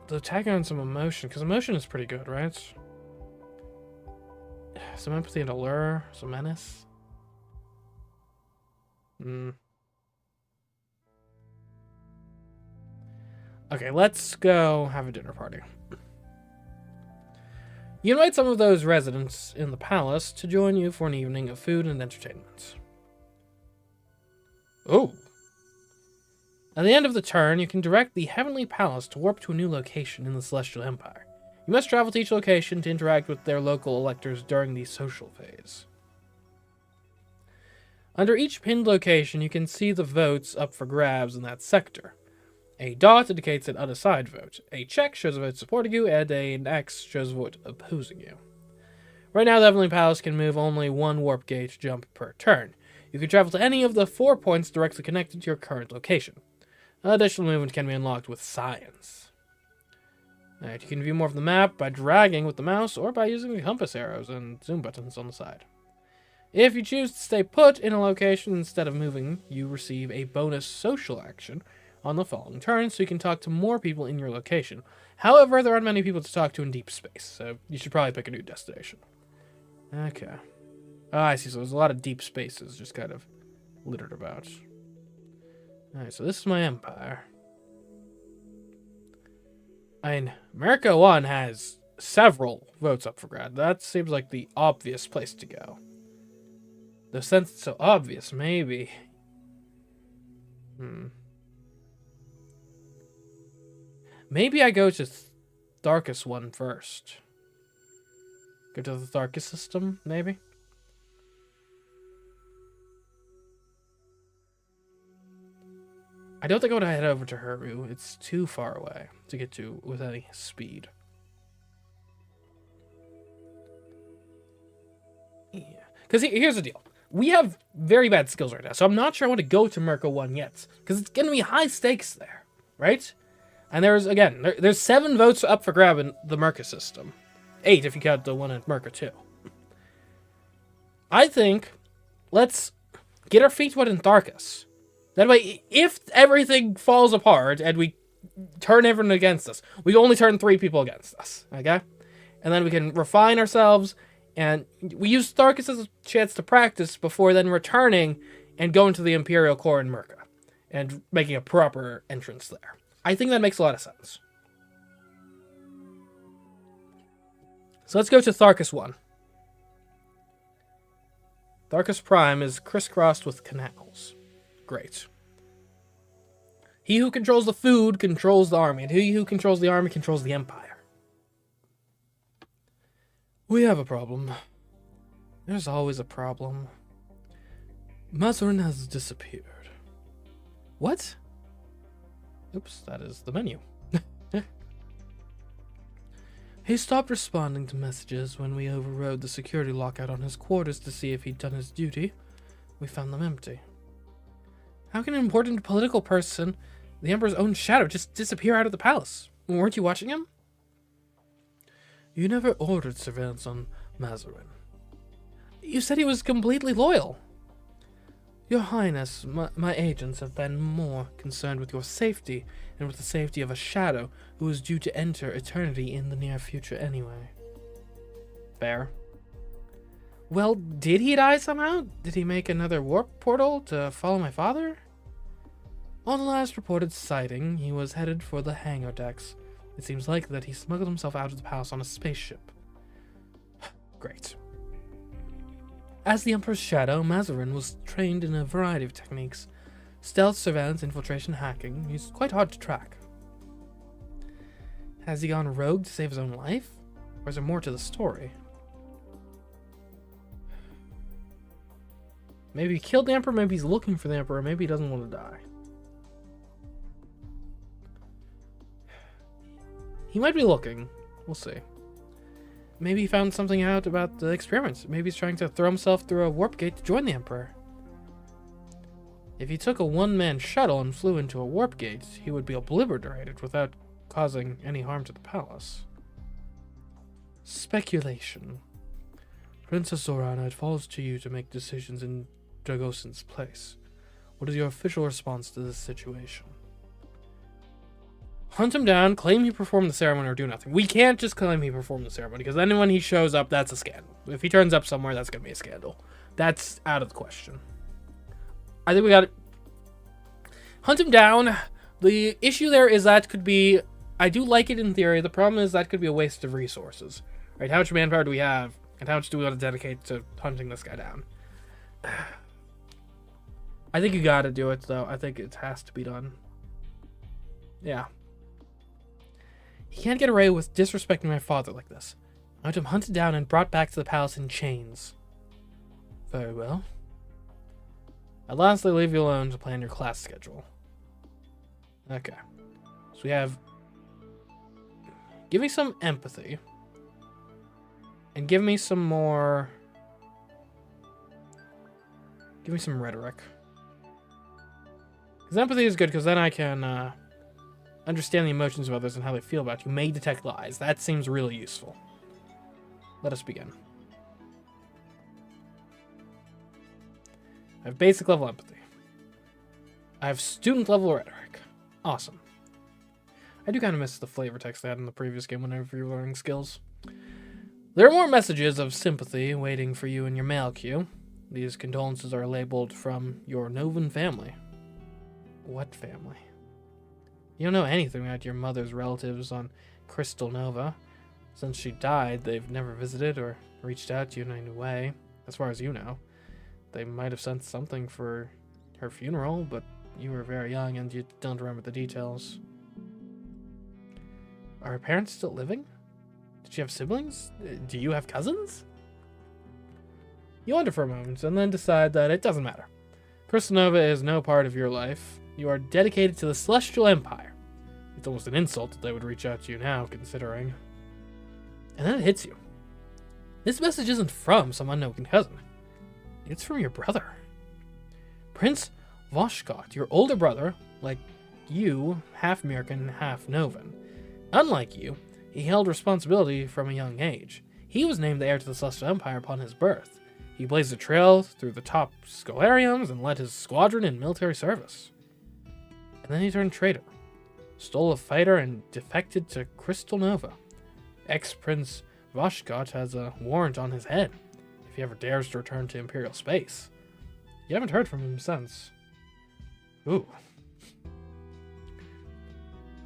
The tag on some emotion, because emotion is pretty good, right? Some empathy and allure, some menace. Okay, let's go have a dinner party. You invite some of those residents in the palace to join you for an evening of food and entertainment. Oh. At the end of the turn, you can direct the Heavenly Palace to warp to a new location in the Celestial Empire. You must travel to each location to interact with their local electors during the social phase. Under each pinned location, you can see the votes up for grabs in that sector. A dot indicates an unassigned vote. A check shows a vote supporting you, and an X shows a vote opposing you. Right now, the Heavenly Palace can move only one warp gate jump per turn. You can travel to any of the 4 points directly connected to your current location. Additional movement can be unlocked with science. Alright, you can view more of the map by dragging with the mouse or by using the compass arrows and zoom buttons on the side. If you choose to stay put in a location instead of moving, you receive a bonus social action on the following turn, so you can talk to more people in your location. However, there aren't many people to talk to in deep space, so you should probably pick a new destination. Okay. Oh, I see, so there's a lot of deep spaces just kind of littered about. Alright, so this is my empire. I mean, America 1 has several votes up for grab. That seems like the obvious place to go. The sense it's so obvious, maybe. Maybe I go to Tharkus 1 first. Go to the Tharkus system, maybe? I don't think I would head over to Huru. It's too far away to get to with any speed. Yeah. Because here's the deal. We have very bad skills right now, so I'm not sure I want to go to Merca 1 yet. Because it's going to be high stakes there, right? And there's 7 votes up for grab in the Merca system. 8 if you count the one in Merca 2. I think let's get our feet wet in Tharkas. That way, if everything falls apart and we turn everyone against us, we only turn 3 people against us, okay? And then we can refine ourselves, and we use Tharkas as a chance to practice before then returning and going to the Imperial Core in Merca and making a proper entrance there. I think that makes a lot of sense. So let's go to Tharkas 1. Tharkas Prime is crisscrossed with canals. Great. He who controls the food controls the army, and he who controls the army controls the empire. We have a problem. There's always a problem. Mazarin has disappeared. What? Oops, that is the menu. He stopped responding to messages when we overrode the security lockout on his quarters to see if he'd done his duty. We found them empty. How can an important political person, the Emperor's own shadow, just disappear out of the palace? Weren't you watching him? You never ordered surveillance on Mazarin. You said he was completely loyal. Your Highness, my agents have been more concerned with your safety and with the safety of a shadow who is due to enter eternity in the near future anyway. Fair. Well, did he die somehow? Did he make another warp portal to follow my father? On the last reported sighting, he was headed for the hangar decks. It seems likely that he smuggled himself out of the palace on a spaceship. Great. As the Emperor's shadow, Mazarin was trained in a variety of techniques. Stealth, surveillance, infiltration, hacking. He's quite hard to track. Has he gone rogue to save his own life? Or is there more to the story? Maybe he killed the Emperor, maybe he's looking for the Emperor, maybe he doesn't want to die. He might be looking. We'll see. Maybe he found something out about the experiments. Maybe he's trying to throw himself through a warp gate to join the Emperor. If he took a one-man shuttle and flew into a warp gate, he would be obliterated without causing any harm to the palace. Speculation. Princess Zorana, it falls to you to make decisions in Dragosin's place. What is your official response to this situation? Hunt him down, claim he performed the ceremony, or do nothing. We can't just claim he performed the ceremony, because then when he shows up, that's a scandal. If he turns up somewhere, that's going to be a scandal. That's out of the question. I think we got it. Hunt him down. The issue there is that could be... I do like it in theory. The problem is that could be a waste of resources. Right? How much manpower do we have, and how much do we want to dedicate to hunting this guy down? I think you got to do it, though. I think it has to be done. Yeah. He can't get away with disrespecting my father like this. I want him hunted down and brought back to the palace in chains. Very well. I'll lastly leave you alone to plan your class schedule. Okay. So we have... Give me some empathy. And give me some more... Give me some rhetoric. Because empathy is good, because then I can... understand the emotions of others and how they feel about you. May detect lies. That seems really useful. Let us begin. I have basic level empathy. I have student level rhetoric. Awesome. I do kind of miss the flavor text I had in the previous game whenever you were learning skills. There are more messages of sympathy waiting for you in your mail queue. These condolences are labeled from your Novan family. What family? You don't know anything about your mother's relatives on Crystal Nova. Since she died, they've never visited or reached out to you in any way, as far as you know. They might have sent something for her funeral, but you were very young and you don't remember the details. Are her parents still living? Did she have siblings? Do you have cousins? You wonder for a moment, and then decide that it doesn't matter. Crystal Nova is no part of your life. You are dedicated to the Celestial Empire. It's almost an insult that they would reach out to you now, considering. And then it hits you. This message isn't from some unknown cousin. It's from your brother. Prince Voshkot, your older brother, like you, half American, half Novan. Unlike you, he held responsibility from a young age. He was named the heir to the Celestial Empire upon his birth. He blazed a trail through the top scholariums and led his squadron in military service. And then he turned traitor, stole a fighter, and defected to Crystal Nova. Ex-Prince Voshkot has a warrant on his head if he ever dares to return to Imperial space. You haven't heard from him since. Ooh.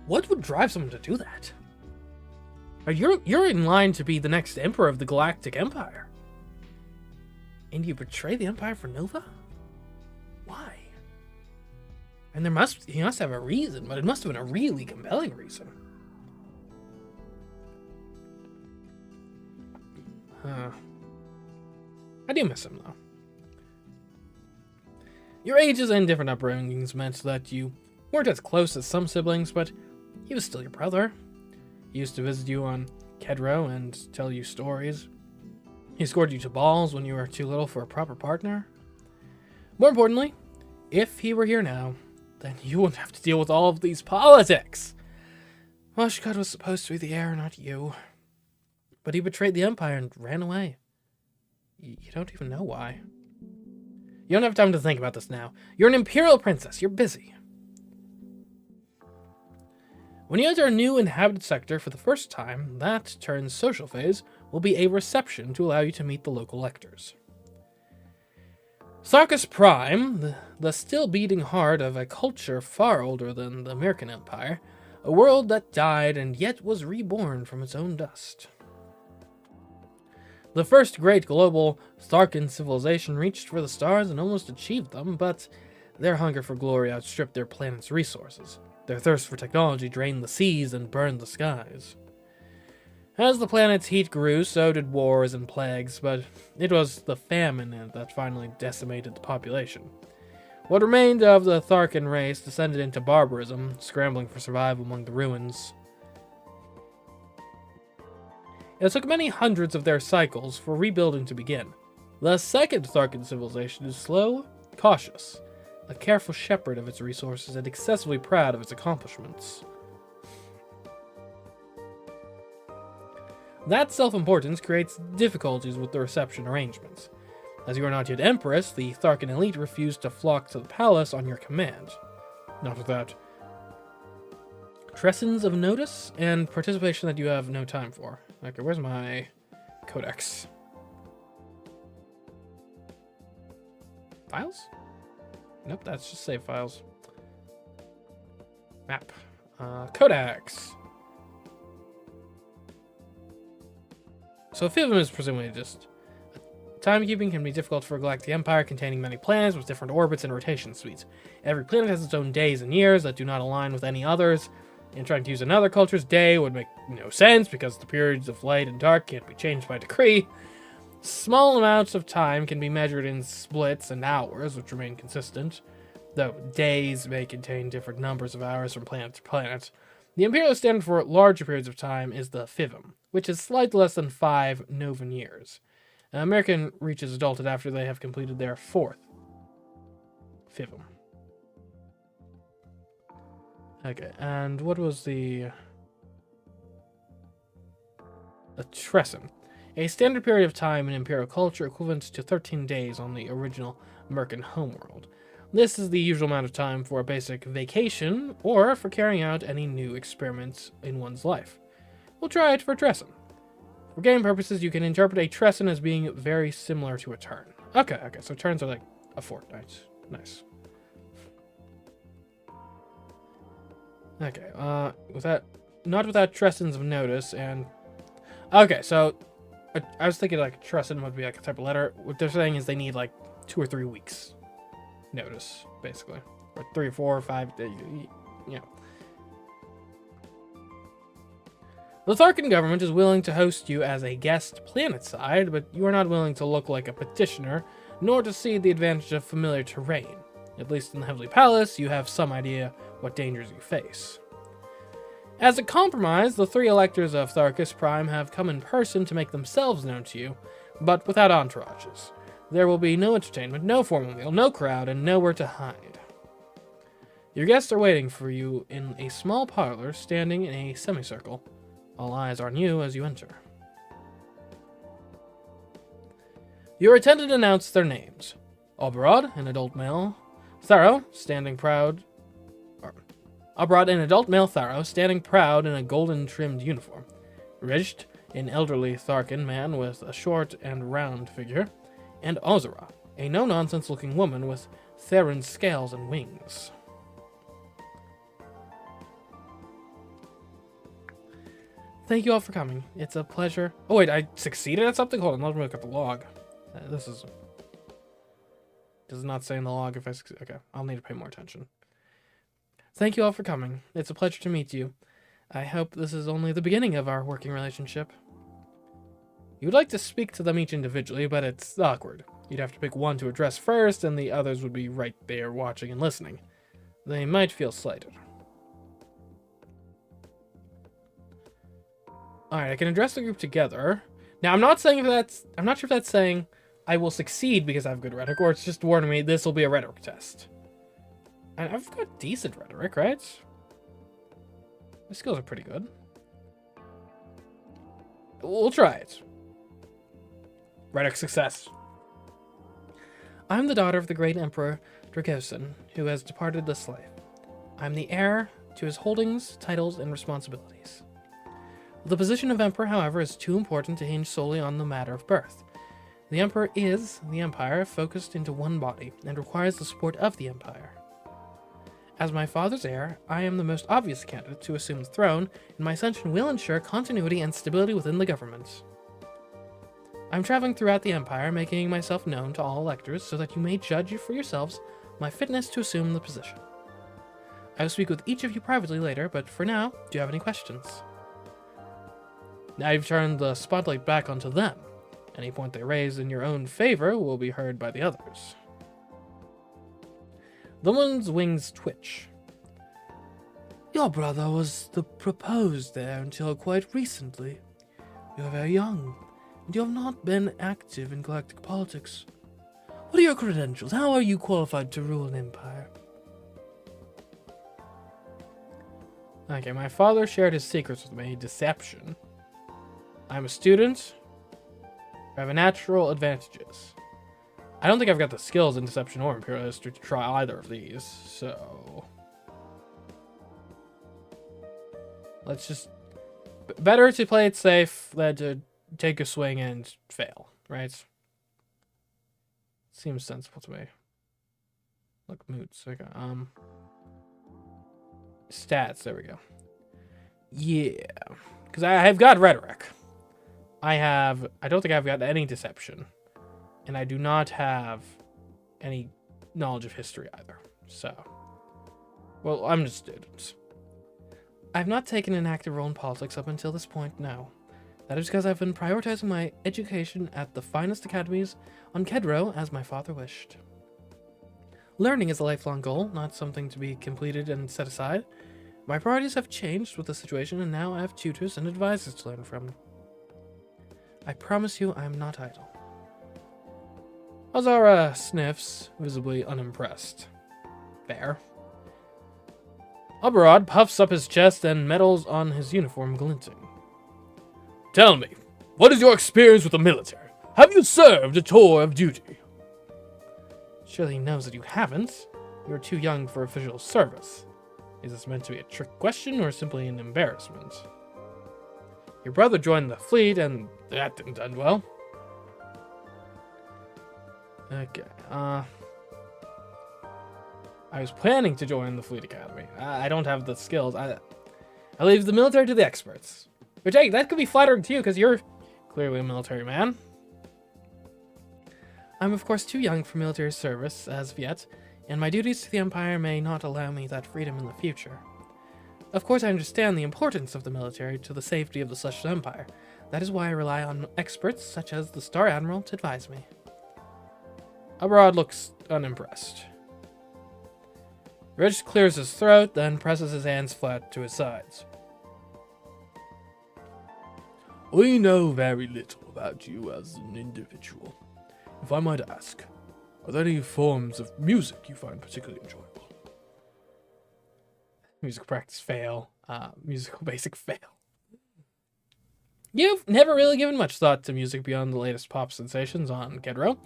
What would drive someone to do that? You're in line to be the next emperor of the Galactic Empire. And you betray the Empire for Nova? Why? And he must have a reason, but it must have been a really compelling reason. I do miss him, though. Your ages and different upbringings meant that you weren't as close as some siblings, but he was still your brother. He used to visit you on Kedro and tell you stories. He escorted you to balls when you were too little for a proper partner. More importantly, if he were here now, then you wouldn't have to deal with all of these politics. Voshkot was supposed to be the heir, not you. But he betrayed the Empire and ran away. You don't even know why. You don't have time to think about this now. You're an Imperial Princess. You're busy. When you enter a new inhabited sector for the first time, that turn's social phase will be a reception to allow you to meet the local electors. Sarkis Prime, the still beating heart of a culture far older than the American Empire, a world that died and yet was reborn from its own dust. The first great global Tharkan civilization reached for the stars and almost achieved them, but their hunger for glory outstripped their planet's resources. Their thirst for technology drained the seas and burned the skies. As the planet's heat grew, so did wars and plagues, but it was the famine that finally decimated the population. What remained of the Tharkan race descended into barbarism, scrambling for survival among the ruins. It took many hundreds of their cycles for rebuilding to begin. The second Tharkan civilization is slow, cautious, a careful shepherd of its resources and excessively proud of its accomplishments. That self-importance creates difficulties with the reception arrangements. As you are not yet Empress, the Tharkan elite refuse to flock to the palace on your command. Not without Tressons of notice and participation that you have no time for. Okay, where's my codex? Files? Nope, that's just save files. Map. Codex. So FIVM is presumably just... Timekeeping can be difficult for a galactic empire containing many planets with different orbits and rotation speeds. Every planet has its own days and years that do not align with any others, and trying to use another culture's day would make no sense because the periods of light and dark can't be changed by decree. Small amounts of time can be measured in splits and hours, which remain consistent, though days may contain different numbers of hours from planet to planet. The Imperial standard for larger periods of time is the FIVM, which is slightly less than 5 Novan years. American reaches adulthood after they have completed their 4th FIVM. Okay, and what was the Tresson? A standard period of time in Imperial culture equivalent to 13 days on the original Mercan homeworld. This is the usual amount of time for a basic vacation or for carrying out any new experiments in one's life. We'll try it for Tresson. For game purposes, you can interpret a Tresson as being very similar to a turn. Okay, so turns are like a fortnight. Nice. Okay, not without Tressons of notice, and... Okay, so, I was thinking like Tresson would be like a type of letter. What they're saying is they need like 2 or 3 weeks notice, basically. Or 3 or 4 or 5, yeah. The Tharkan government is willing to host you as a guest planetside, but you are not willing to look like a petitioner, nor to see the advantage of familiar terrain. At least in the Heavenly Palace, you have some idea what dangers you face. As a compromise, the 3 electors of Tharkus Prime have come in person to make themselves known to you, but without entourages. There will be no entertainment, no formal meal, no crowd, and nowhere to hide. Your guests are waiting for you in a small parlor, standing in a semicircle. All eyes are on you as you enter. Your attendant announced their names. Oberod, an adult male. Tharo, Oberod, an adult male Tharo, standing proud in a golden-trimmed uniform. Rijt, an elderly Tharkan man with a short and round figure. And Ozara, a no-nonsense-looking woman with Theron scales and wings. Thank you all for coming. It's a pleasure. Oh wait, I succeeded at something? Hold on, let me look at the log. Does not say in the log if I succeed. Okay, I'll need to pay more attention. Thank you all for coming. It's a pleasure to meet you. I hope this is only the beginning of our working relationship. You would like to speak to them each individually, but it's awkward. You'd have to pick one to address first, and the others would be right there watching and listening. They might feel slighted. Alright, I can address the group together. Now, I'm not sure if that's saying I will succeed because I have good rhetoric, or it's just warning me this will be a rhetoric test. And I've got decent rhetoric, right? My skills are pretty good. We'll try it. Rhetoric success. I'm the daughter of the great Emperor Dragosin, who has departed this life. I'm the heir to his holdings, titles, and responsibilities. The position of Emperor, however, is too important to hinge solely on the matter of birth. The Emperor is the Empire focused into one body, and requires the support of the Empire. As my father's heir, I am the most obvious candidate to assume the throne, and my ascension will ensure continuity and stability within the government. I'm traveling throughout the Empire, making myself known to all electors, so that you may judge for yourselves my fitness to assume the position. I will speak with each of you privately later, but for now, do you have any questions? Now you've turned the spotlight back onto them. Any point they raise in your own favor will be heard by the others. The woman's wings twitch. Your brother was the proposed heir until quite recently. You are very young, and you have not been active in galactic politics. What are your credentials? How are you qualified to rule an empire? Okay, my father shared his secrets with me. Deception. I'm a student. I have natural advantages. I don't think I've got the skills in Deception or Imperial History to try either of these, so... Let's just... Better to play it safe than to take a swing and fail, right? Seems sensible to me. Look, moods. Okay, stats, there we go. Yeah. Because I have got Rhetoric. I don't think I've got any Deception. And I do not have any knowledge of history either. So, well, I'm just students. I've not taken an active role in politics up until this point, no. That is because I've been prioritizing my education at the finest academies on Kedro as my father wished. Learning is a lifelong goal, not something to be completed and set aside. My priorities have changed with the situation, and now I have tutors and advisors to learn from. I promise you I am not idle. Azara sniffs, visibly unimpressed. Fair. Oberod puffs up his chest and metals on his uniform glinting. Tell me, what is your experience with the military? Have you served a tour of duty? Surely he knows that you haven't. You're too young for official service. Is this meant to be a trick question or simply an embarrassment? Your brother joined the fleet and that didn't end well. Okay, I was planning to join the Fleet Academy. I don't have the skills. I leave the military to the experts. Which, hey, that could be flattering to you, because you're clearly a military man. I'm, of course, too young for military service as of yet, and my duties to the Empire may not allow me that freedom in the future. Of course, I understand the importance of the military to the safety of the Celestial Empire. That is why I rely on experts, such as the Star Admiral, to advise me. Oberod looks unimpressed. Rich clears his throat, then presses his hands flat to his sides. We know very little about you as an individual. If I might ask, are there any forms of music you find particularly enjoyable? Music practice fail. Musical basic fail. You've never really given much thought to music beyond the latest pop sensations on Kedro.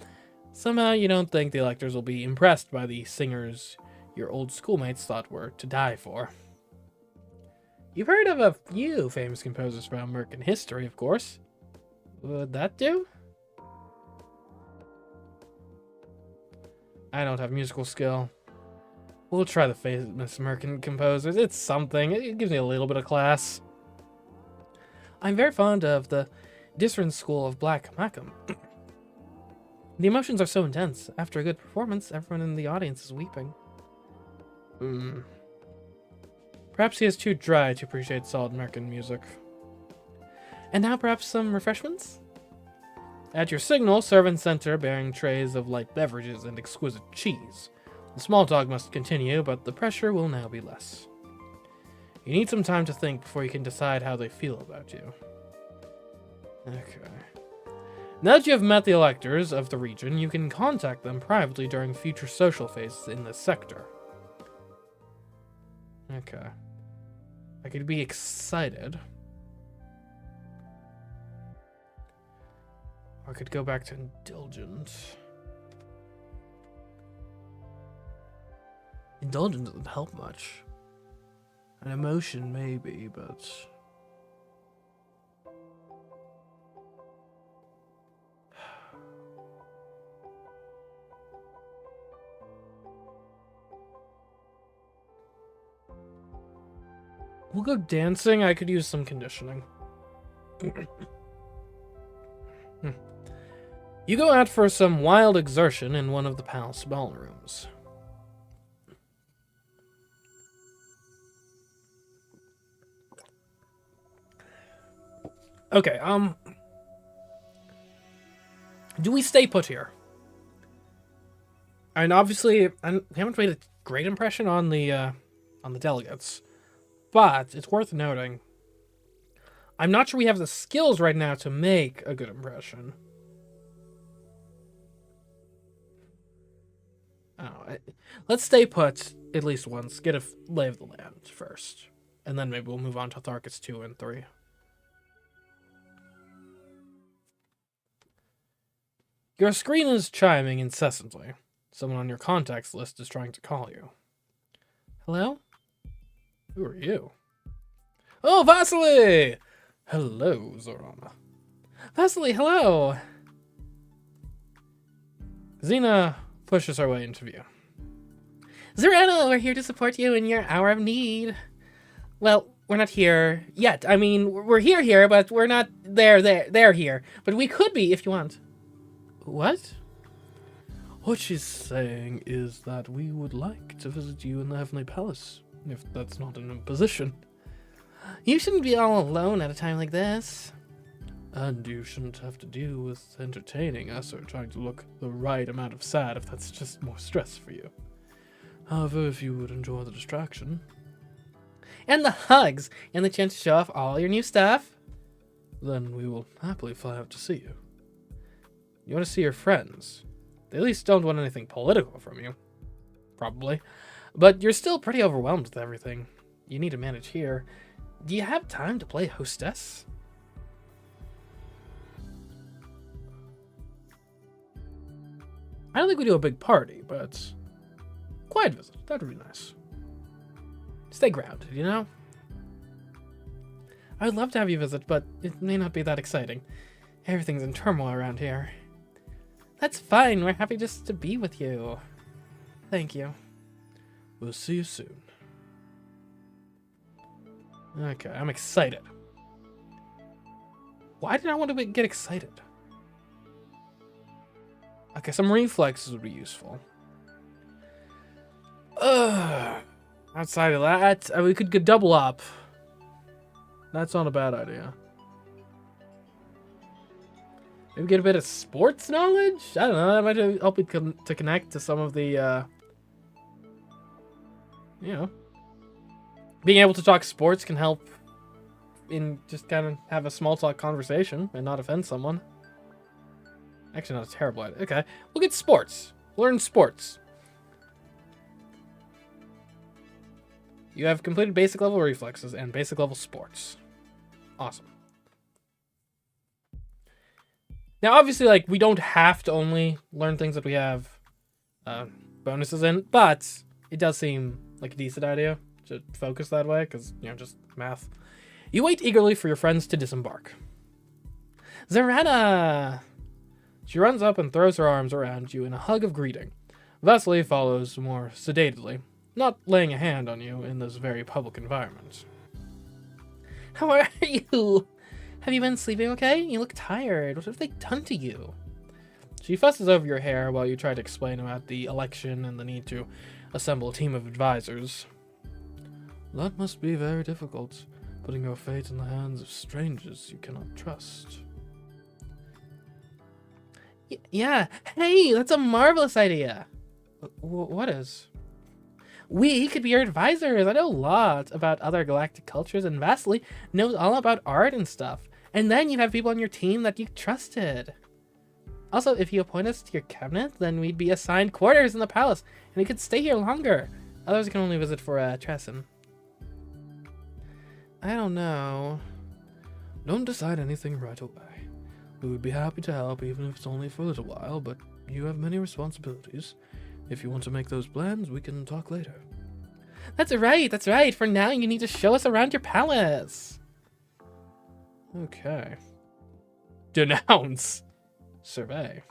Somehow you don't think the electors will be impressed by the singers your old schoolmates thought were to die for. You've heard of a few famous composers from American history, of course. Would that do? I don't have musical skill. We'll try the famous American composers. It's something. It gives me a little bit of class. I'm very fond of the Disrin School of Black Macam. The emotions are so intense. After a good performance, everyone in the audience is weeping. Perhaps he is too dry to appreciate solid American music. And now perhaps some refreshments? At your signal, servants enter bearing trays of light beverages and exquisite cheese. The small talk must continue, but the pressure will now be less. You need some time to think before you can decide how they feel about you. Okay. Now that you have met the electors of the region, you can contact them privately during future social phases in this sector. Okay. I could be excited. Or I could go back to indulgent. Indulgent doesn't help much. An emotion, maybe, but... We'll go dancing. I could use some conditioning. You go out for some wild exertion in one of the palace ballrooms. Okay, do we stay put here? And obviously, we haven't made a great impression on the delegates. But it's worth noting, I'm not sure we have the skills right now to make a good impression. Let's stay put at least once, get a lay of the land first. And then maybe we'll move on to Tharkis 2 and 3. Your screen is chiming incessantly. Someone on your contacts list is trying to call you. Hello? Who are you? Oh, Vasily! Hello, Zorana. Vasily, hello! Xena pushes her way into view. Zorana, we're here to support you in your hour of need. Well, we're not here yet. I mean, we're here, but we're not there here. But we could be if you want. What? What she's saying is that we would like to visit you in the Heavenly Palace. If that's not an imposition. You shouldn't be all alone at a time like this. And you shouldn't have to deal with entertaining us or trying to look the right amount of sad if that's just more stress for you. However, if you would enjoy the distraction. And the hugs, and the chance to show off all your new stuff. Then we will happily fly out to see you. You want to see your friends. They at least don't want anything political from you. Probably. But you're still pretty overwhelmed with everything. You need to manage here. Do you have time to play hostess? I don't think we do a big party, but quiet visit. That would be nice. Stay grounded, you know? I'd love to have you visit, but it may not be that exciting. Everything's in turmoil around here. That's fine. We're happy just to be with you. Thank you. We'll see you soon. Okay, I'm excited. Why did I want to get excited? Okay, some reflexes would be useful. Outside of that, we could get double up. That's not a bad idea. Maybe get a bit of sports knowledge? I don't know, that might help you to connect to some of the you know, being able to talk sports can help in just kind of have a small talk conversation and not offend someone. Actually, not a terrible idea. Okay, we'll get sports. Learn sports. You have completed basic level reflexes and basic level sports. Awesome. Now, obviously, like, we don't have to only learn things that we have bonuses in, but it does seem like a decent idea to focus that way, because, you know, just math. You wait eagerly for your friends to disembark. Zorana! She runs up and throws her arms around you in a hug of greeting. Vasily follows more sedately, not laying a hand on you in this very public environment. How are you? Have you been sleeping okay? You look tired. What have they done to you? She fusses over your hair while you try to explain about the election and the need to assemble a team of advisors. That must be very difficult, putting your fate in the hands of strangers you cannot trust. Yeah, hey, that's a marvelous idea. What is? We could be your advisors. I know a lot about other galactic cultures, and Vasily knows all about art and stuff. And then you'd have people on your team that you trusted. Also, if you appoint us to your cabinet, then we'd be assigned quarters in the palace, and we could stay here longer. Others can only visit for a Tresson. I don't know. Don't decide anything right away. We would be happy to help, even if it's only for a little while, but you have many responsibilities. If you want to make those plans, we can talk later. That's right, that's right. For now, you need to show us around your palace. Okay. Denounce. Survey.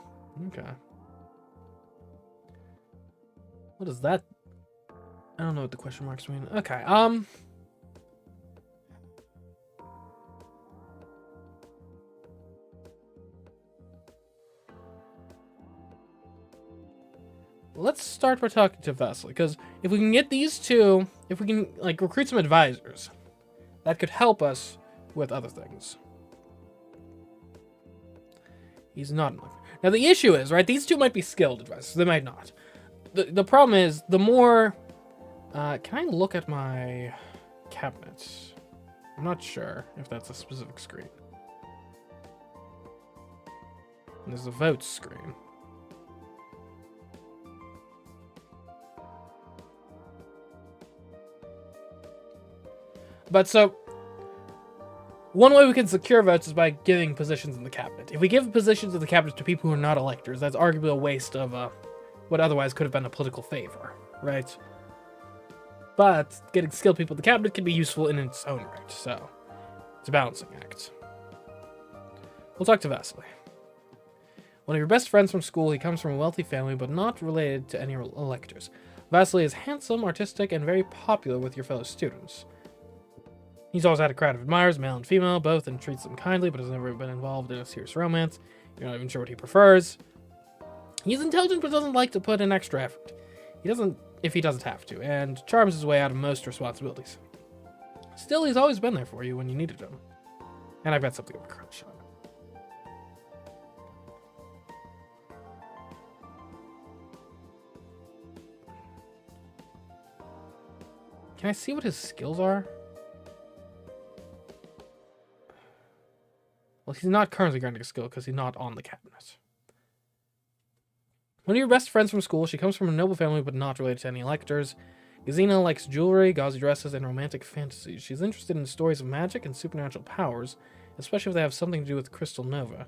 Okay. What is that? I don't know what the question marks mean. Okay, let's start by talking to Vasily, because if we can get these two, if we can, like, recruit some advisors, that could help us with other things. He's not. Now, the issue is, right, these two might be skilled advisors. They might not. The problem is, the more... can I look at my cabinets? I'm not sure if that's a specific screen. And there's a vote screen. But so, one way we can secure votes is by giving positions in the cabinet. If we give positions in the cabinet to people who are not electors, that's arguably a waste of what otherwise could have been a political favor, right? But getting skilled people in the cabinet can be useful in its own right, so it's a balancing act. We'll talk to Vasily. One of your best friends from school, he comes from a wealthy family, but not related to any electors. Vasily is handsome, artistic, and very popular with your fellow students. He's always had a crowd of admirers, male and female, both, and treats them kindly, but has never been involved in a serious romance. You're not even sure what he prefers. He's intelligent, but doesn't like to put in extra effort. He doesn't, if he doesn't have to, and charms his way out of most responsibilities. Still, he's always been there for you when you needed him. And I've got something of a crush on him. Can I see what his skills are? Well, he's not currently granting a skill because he's not on the cabinet. One of your best friends from school, she comes from a noble family but not related to any electors. Gazina likes jewelry, gauzy dresses, and romantic fantasies. She's interested in stories of magic and supernatural powers, especially if they have something to do with Crystal Nova.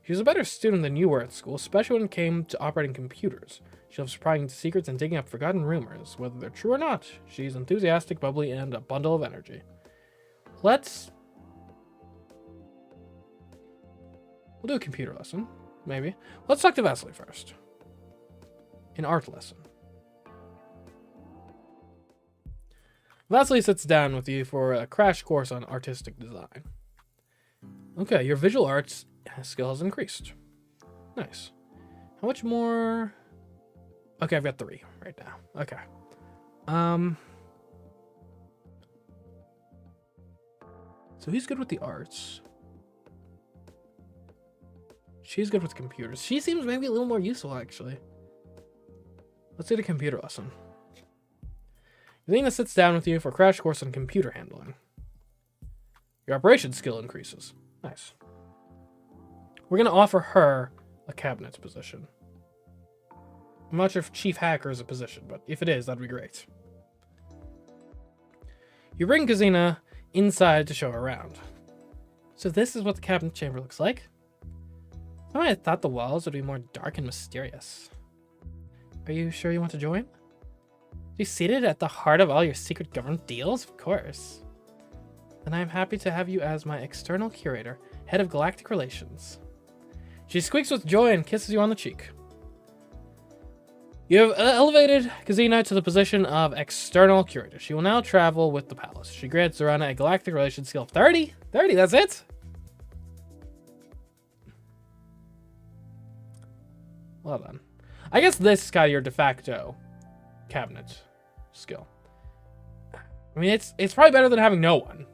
She was a better student than you were at school, especially when it came to operating computers. She loves prying into secrets and digging up forgotten rumors. Whether they're true or not, she's enthusiastic, bubbly, and a bundle of energy. We'll do a computer lesson, maybe. Let's talk to Vasily first. An art lesson. Vasily sits down with you for a crash course on artistic design. Okay, your visual arts skill has increased. Nice. How much more? Okay, I've got 3 right now. Okay. So he's good with the arts. She's good with computers. She seems maybe a little more useful, actually. Let's do the computer lesson. Kazina sits down with you for a crash course on computer handling. Your operations skill increases. Nice. We're going to offer her a cabinet position. I'm not sure if Chief Hacker is a position, but if it is, that'd be great. You bring Kazina inside to show her around. So this is what the cabinet chamber looks like. I might have thought the walls would be more dark and mysterious. Are you sure you want to join? Are you seated at the heart of all your secret government deals? Of course. Then I'm happy to have you as my external curator, head of galactic relations. She squeaks with joy and kisses you on the cheek. You have elevated Kazina to the position of external curator. She will now travel with the palace. She grants Zorana a galactic relations skill of 30. 30, that's it? Well done. I guess this is kind of your de facto cabinet skill. I mean, it's probably better than having no one.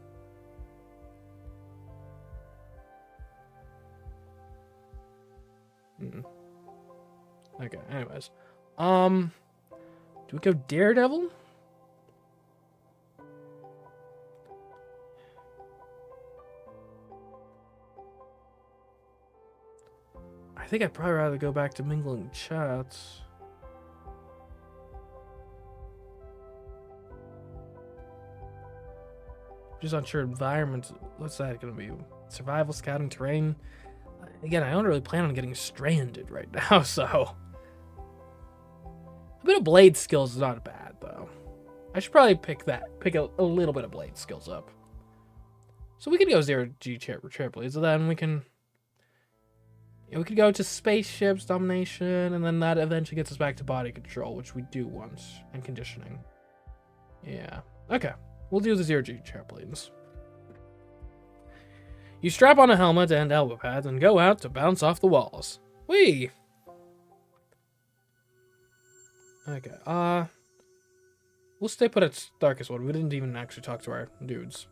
Okay, anyways. Do we go Daredevil? I think I'd probably rather go back to mingling chats. Just unsure environment. What's that gonna be? Survival, scouting, terrain. Again, I don't really plan on getting stranded right now, so a bit of blade skills is not bad though. I should probably pick a little bit of blade skills up. So we could go 0G Tripoli, so then we can could go to spaceships, domination, and then that eventually gets us back to body control, which we do want, and conditioning. Yeah. Okay. We'll do the 0G chairplanes. You strap on a helmet and elbow pads and go out to bounce off the walls. Whee! Okay, we'll stay put at Darkest One. We didn't even actually talk to our dudes.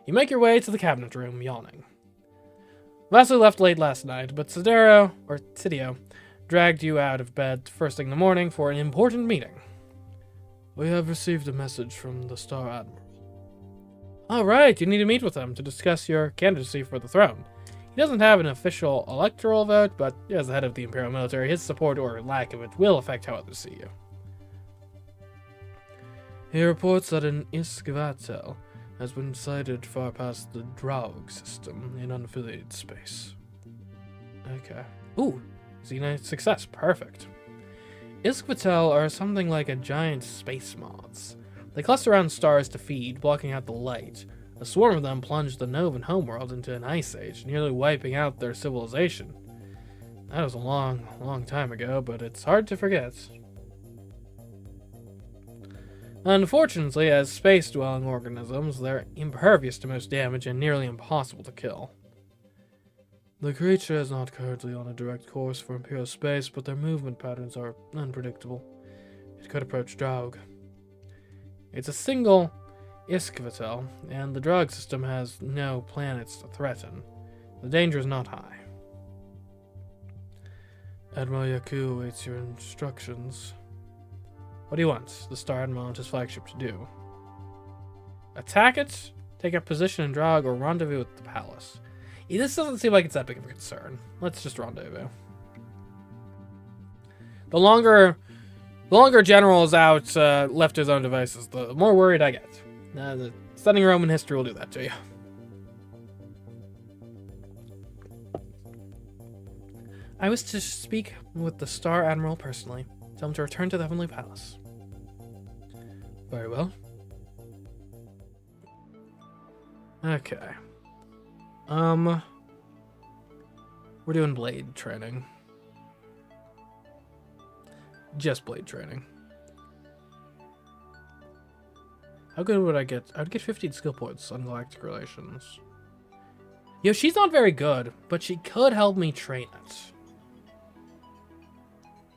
You make your way to the cabinet room, yawning. Vasily left late last night, but Sidio, dragged you out of bed first thing in the morning for an important meeting. We have received a message from the Star Admiral. All right, you need to meet with him to discuss your candidacy for the throne. He doesn't have an official electoral vote, but as the head of the Imperial military, his support or lack of it will affect how others see you. He reports that an Iskvatel has been sighted far past the Draug system in unaffiliated space. Okay. Ooh, Xenite success. Perfect. Iskvatel are something like a giant space moths. They cluster around stars to feed, blocking out the light. A swarm of them plunged the Novan homeworld into an ice age, nearly wiping out their civilization. That was a long, long time ago, but it's hard to forget. Unfortunately, as space-dwelling organisms, they're impervious to most damage and nearly impossible to kill. The creature is not currently on a direct course for Imperial space, but their movement patterns are unpredictable. It could approach Draug. It's a single Iskvatel, and the Draug system has no planets to threaten. The danger is not high. Admiral Yaku awaits your instructions. What do you want the Star Admiral and his flagship to do? Attack it, take up position in Draug, or rendezvous with the palace? This doesn't seem like it's that big of a concern. Let's just rendezvous. The longer General is out, left to his own devices, the more worried I get. The studying Roman history will do that to you. I was to speak with the Star Admiral personally. Tell him to return to the Heavenly Palace. Very well. Okay. We're doing blade training. Just blade training. How good would I get? I would get 15 skill points on Galactic Relations. Yo, she's not very good, but she could help me train it.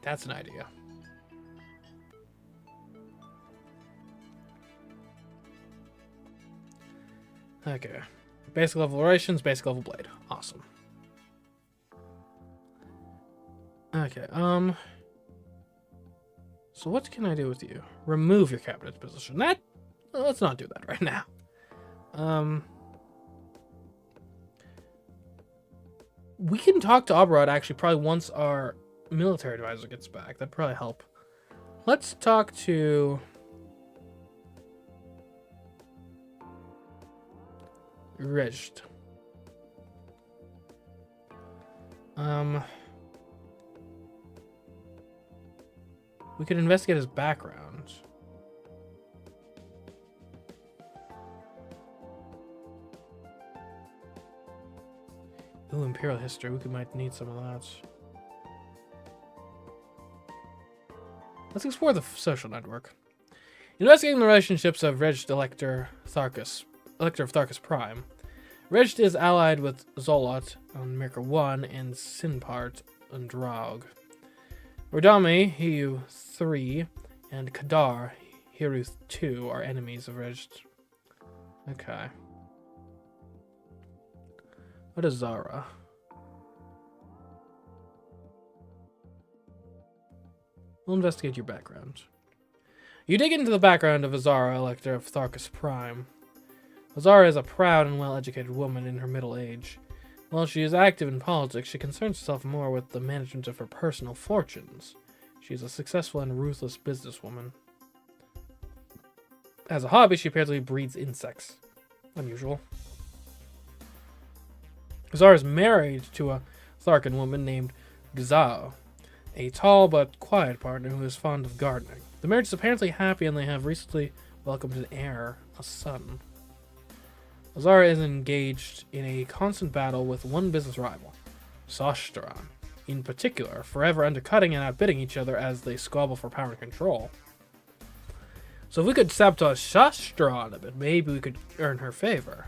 That's an idea. Okay. Basic level relations, basic level blade. Awesome. Okay, So what can I do with you? Remove your cabinet position. Well, let's not do that right now. We can talk to Aberod actually probably once our military advisor gets back. That'd probably help. Let's talk to Rejd. We could investigate his background. Ooh, Imperial history. We might need some of that. Let's explore the social network. Investigating the relationships of Rejd Elector of Tharkus Prime. Rejd is allied with Zolot on Mirka 1 and Sinpart on Draug. Rodami, Hiu 3, and Kadar, Hiru 2 are enemies of Rejd. Okay. What is Zara? We'll investigate your background. You dig into the background of Azara, Elector of Tharkus Prime. Azara is a proud and well-educated woman in her middle age. While she is active in politics, she concerns herself more with the management of her personal fortunes. She is a successful and ruthless businesswoman. As a hobby, she apparently breeds insects. Unusual. Azara is married to a Tharkan woman named Gzao, a tall but quiet partner who is fond of gardening. The marriage is apparently happy and they have recently welcomed an heir, a son. Azara is engaged in a constant battle with one business rival, Sashtaran, in particular, forever undercutting and outbidding each other as they squabble for power and control. So if we could sabotage Sashtaran a bit, maybe we could earn her favor.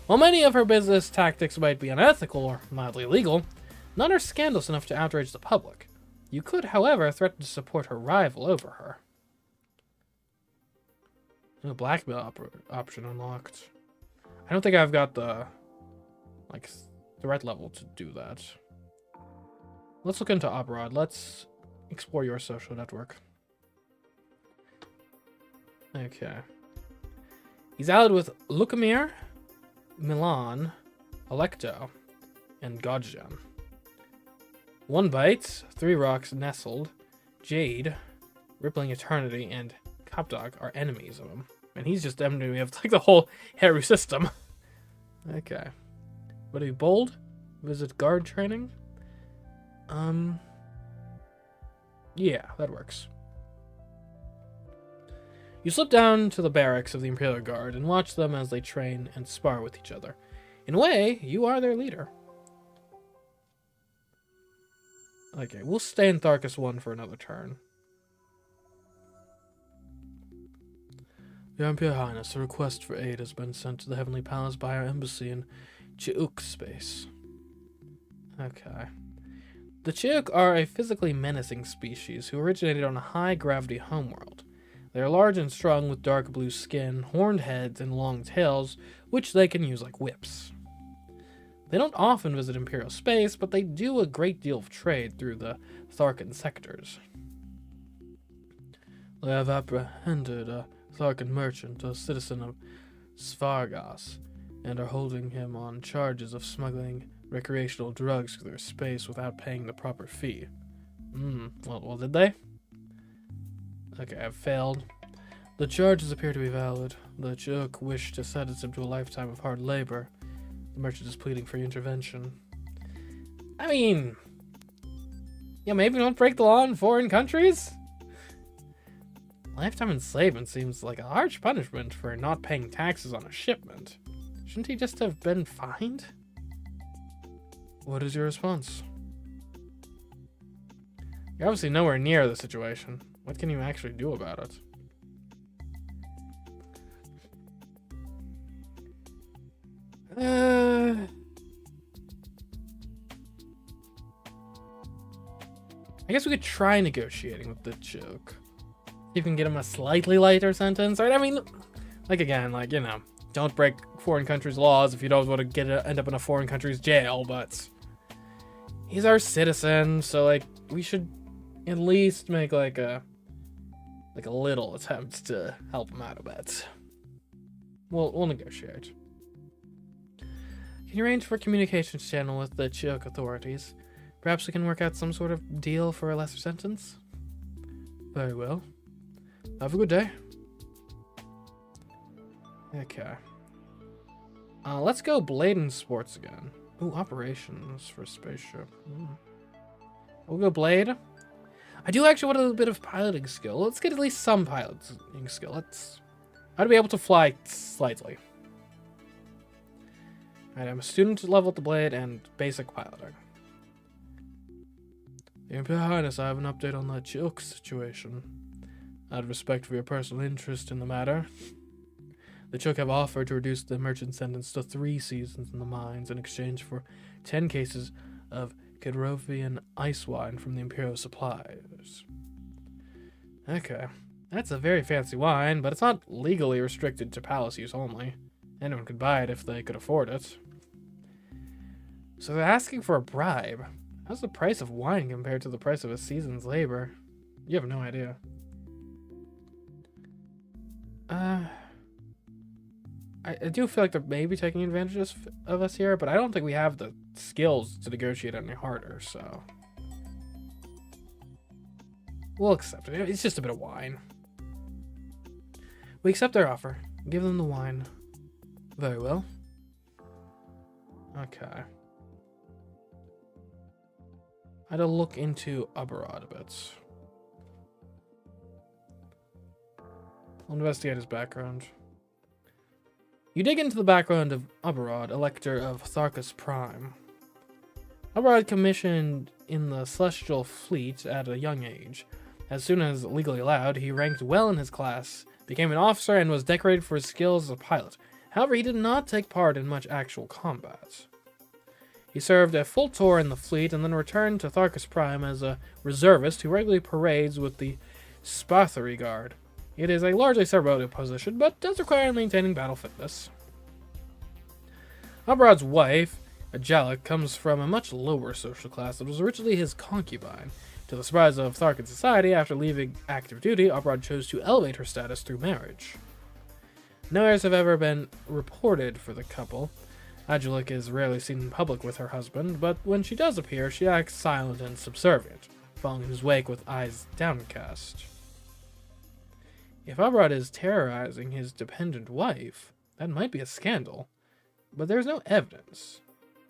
While many of her business tactics might be unethical or mildly illegal, none are scandalous enough to outrage the public. You could, however, threaten to support her rival over her. A blackmail option unlocked. I don't think I've got the threat level to do that. Let's look into Aberod. Let's explore your social network. Okay. He's allied with Lukamir, Milan, Electo, and Godjan. One Bite, 3 Rocks Nestled, Jade, Rippling Eternity, and Kapdog are enemies of him. And he's just enemy of the whole Heru system. Okay. What are you, bold? Visit guard training? Yeah, that works. You slip down to the barracks of the Imperial Guard and watch them as they train and spar with each other. In a way, you are their leader. Okay, we'll stay in Tharkus 1 for another turn. Your Imperial Highness, a request for aid has been sent to the Heavenly Palace by our embassy in Chi'uk space. Okay. The Chi'uk are a physically menacing species who originated on a high-gravity homeworld. They are large and strong with dark blue skin, horned heads, and long tails, which they can use like whips. They don't often visit Imperial space, but they do a great deal of trade through the Tharkan sectors. They have apprehended a Tharkan merchant, a citizen of Svargas, and are holding him on charges of smuggling recreational drugs through their space without paying the proper fee. Well, did they? Okay, I've failed. The charges appear to be valid. The Chuk wish to sentence him to a lifetime of hard labor. The merchant is pleading for intervention. I mean, yeah, maybe don't break the law in foreign countries? Lifetime enslavement seems like a harsh punishment for not paying taxes on a shipment. Shouldn't he just have been fined? What is your response? You're obviously nowhere near the situation. What can you actually do about it? I guess we could try negotiating with the joke. You can get him a slightly lighter sentence, right? I mean, like again, like, you know, don't break foreign countries' laws if you don't want to end up in a foreign country's jail, but he's our citizen, so like we should at least make like a like a little attempt to help him out a bit. We'll negotiate. Can you arrange for a communications channel with the Chioke authorities? Perhaps we can work out some sort of deal for a lesser sentence? Very well. Have a good day. Okay. Let's go Blade Sports again. Ooh, operations for spaceship. We'll go Blade. I do actually want a little bit of piloting skill. Let's get at least some piloting skill. I'd be able to fly slightly. Alright, I'm a student level at the Blade and basic piloting. Your Imperial Highness, I have an update on the Chioke situation. Out of respect for your personal interest in the matter, the Chioke have offered to reduce the merchant sentence to 3 seasons in the mines in exchange for 10 cases of Kedrovian ice wine from the Imperial suppliers. Okay, that's a very fancy wine, but it's not legally restricted to palace use only. Anyone could buy it if they could afford it. So they're asking for a bribe. How's the price of wine compared to the price of a season's labor? You have no idea. I do feel like they're maybe taking advantage of us here, but I don't think we have the skills to negotiate any harder, so... We'll accept it. It's just a bit of wine. We accept their offer. Give them the wine. Very well. Okay. I had to look into Aberrod a bit. I'll investigate his background. You dig into the background of Aberrod, Elector of Tharkus Prime. Aberrod commissioned in the Celestial Fleet at a young age. As soon as legally allowed, he ranked well in his class, became an officer, and was decorated for his skills as a pilot. However, he did not take part in much actual combat. He served a full tour in the fleet and then returned to Tharkus Prime as a reservist who regularly parades with the Spathery Guard. It is a largely ceremonial position, but does require maintaining battle fitness. Aberrod's wife, Ajalik, comes from a much lower social class that was originally his concubine. To the surprise of Tharkan society, after leaving active duty, Aberrod chose to elevate her status through marriage. No heirs have ever been reported for the couple. Ajalik is rarely seen in public with her husband, but when she does appear, she acts silent and subservient, following in his wake with eyes downcast. If Aberrod is terrorizing his dependent wife, that might be a scandal, but there's no evidence.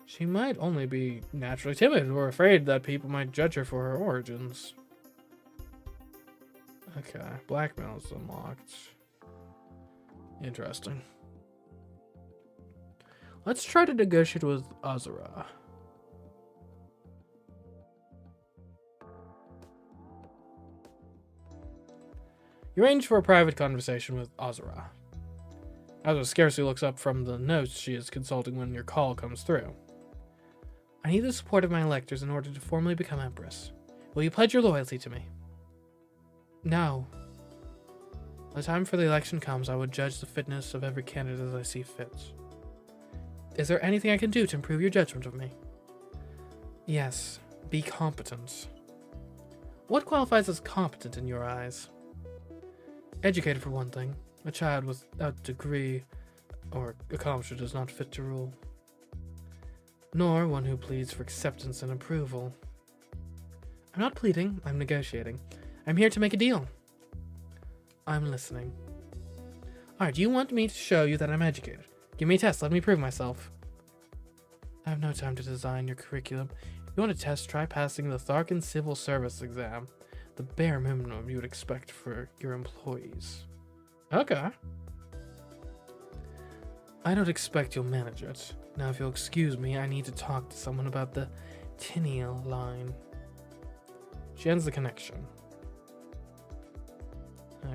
She might only be naturally timid or afraid that people might judge her for her origins. Okay, blackmail is unlocked. Interesting. Let's try to negotiate with Azura. You arrange for a private conversation with Azura. Azura scarcely looks up from the notes she is consulting when your call comes through. I need the support of my electors in order to formally become Empress. Will you pledge your loyalty to me? No. When the time for the election comes, I will judge the fitness of every candidate as I see fit. Is there anything I can do to improve your judgment of me? Yes. Be competent. What qualifies as competent in your eyes? Educated, for one thing. A child without degree or accomplishment is not fit to rule. Nor one who pleads for acceptance and approval. I'm not pleading, I'm negotiating. I'm here to make a deal. I'm listening. Alright, do you want me to show you that I'm educated? Give me a test, let me prove myself. I have no time to design your curriculum. If you want a test, try passing the Tharkan Civil Service exam. The bare minimum you would expect for your employees. Okay. I don't expect you'll manage it. Now, if you'll excuse me, I need to talk to someone about the Tiniel line. She ends the connection.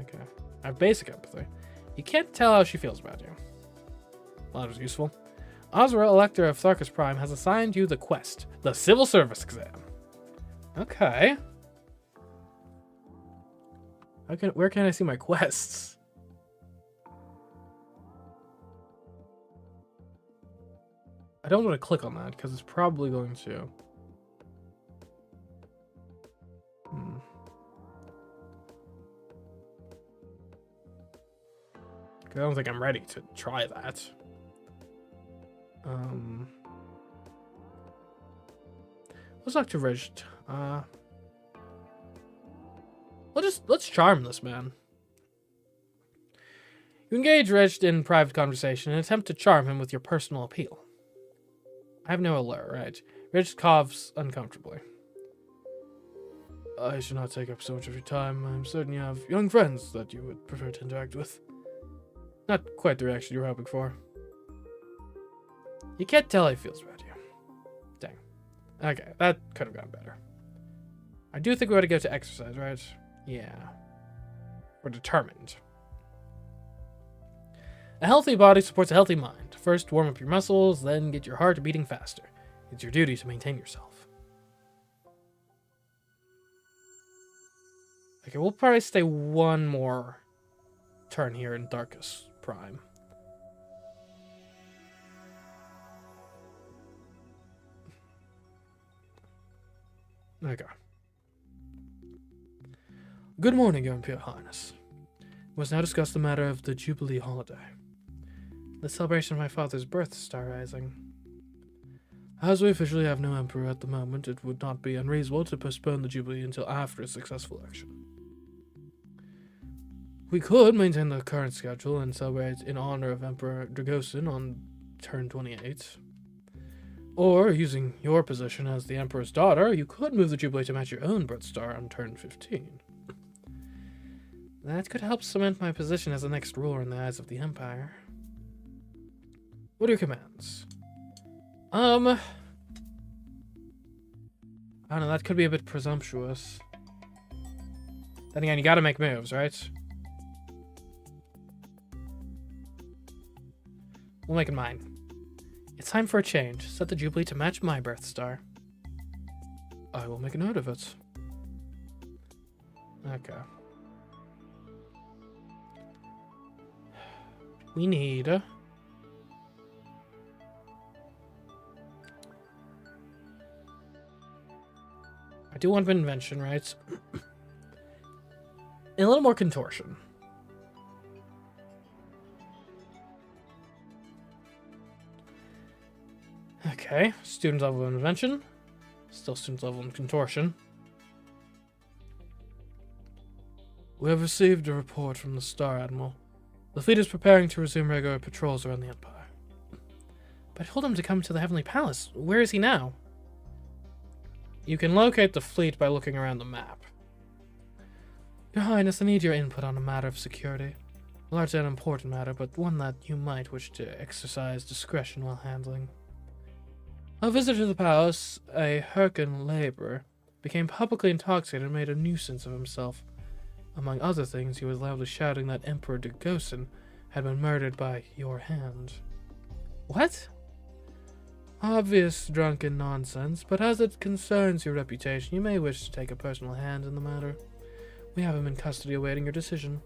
Okay. I have basic empathy. You can't tell how she feels about you. Well, that was useful. Azura, Elector of Tharkus Prime, has assigned you the quest, the Civil Service exam. Okay. Where can I see my quests? I don't want to click on that because it's probably going to. 'Cause I don't think I'm ready to try that. Let's talk to Ridged. Let's charm this man. You engage Ridged in private conversation and attempt to charm him with your personal appeal. I have no allure, right? Ridged coughs uncomfortably. I should not take up so much of your time. I'm certain you have young friends that you would prefer to interact with. Not quite the reaction you were hoping for. You can't tell how he feels about you. Dang. Okay, that could have gone better. I do think we ought to go to exercise, right? Yeah. We're determined. A healthy body supports a healthy mind. First, warm up your muscles, then get your heart beating faster. It's your duty to maintain yourself. Okay, we'll probably stay one more turn here in Darkest Prime. Okay. Good morning, Your Imperial Highness. We must now discuss the matter of the Jubilee holiday. The celebration of my father's birth star rising. As we officially have no emperor at the moment, it would not be unreasonable to postpone the Jubilee until after a successful election. We could maintain the current schedule and celebrate in honor of Emperor Dragosin on turn 28. Or, using your position as the Emperor's daughter, you could move the Jubilee to match your own birth star on turn 15. That could help cement my position as the next ruler in the eyes of the Empire. What are your commands? I don't know, that could be a bit presumptuous. Then again, you gotta make moves, right? We'll make it mine. It's time for a change. Set the Jubilee to match my birth star. I will make a note of it. Okay. We need... I do want an invention, right? And a little more contortion. Okay, student level of invention. Still student level in contortion. We have received a report from the Star Admiral. The fleet is preparing to resume regular patrols around the Empire. But I told him to come to the Heavenly Palace. Where is he now? You can locate the fleet by looking around the map. Your Highness, I need your input on a matter of security. A large and important matter, but one that you might wish to exercise discretion while handling. A visitor to the palace, a Hyrcan laborer, became publicly intoxicated and made a nuisance of himself. Among other things, he was loudly shouting that Emperor Dragosin had been murdered by your hand. What? Obvious drunken nonsense, but as it concerns your reputation, you may wish to take a personal hand in the matter. We have him in custody awaiting your decision.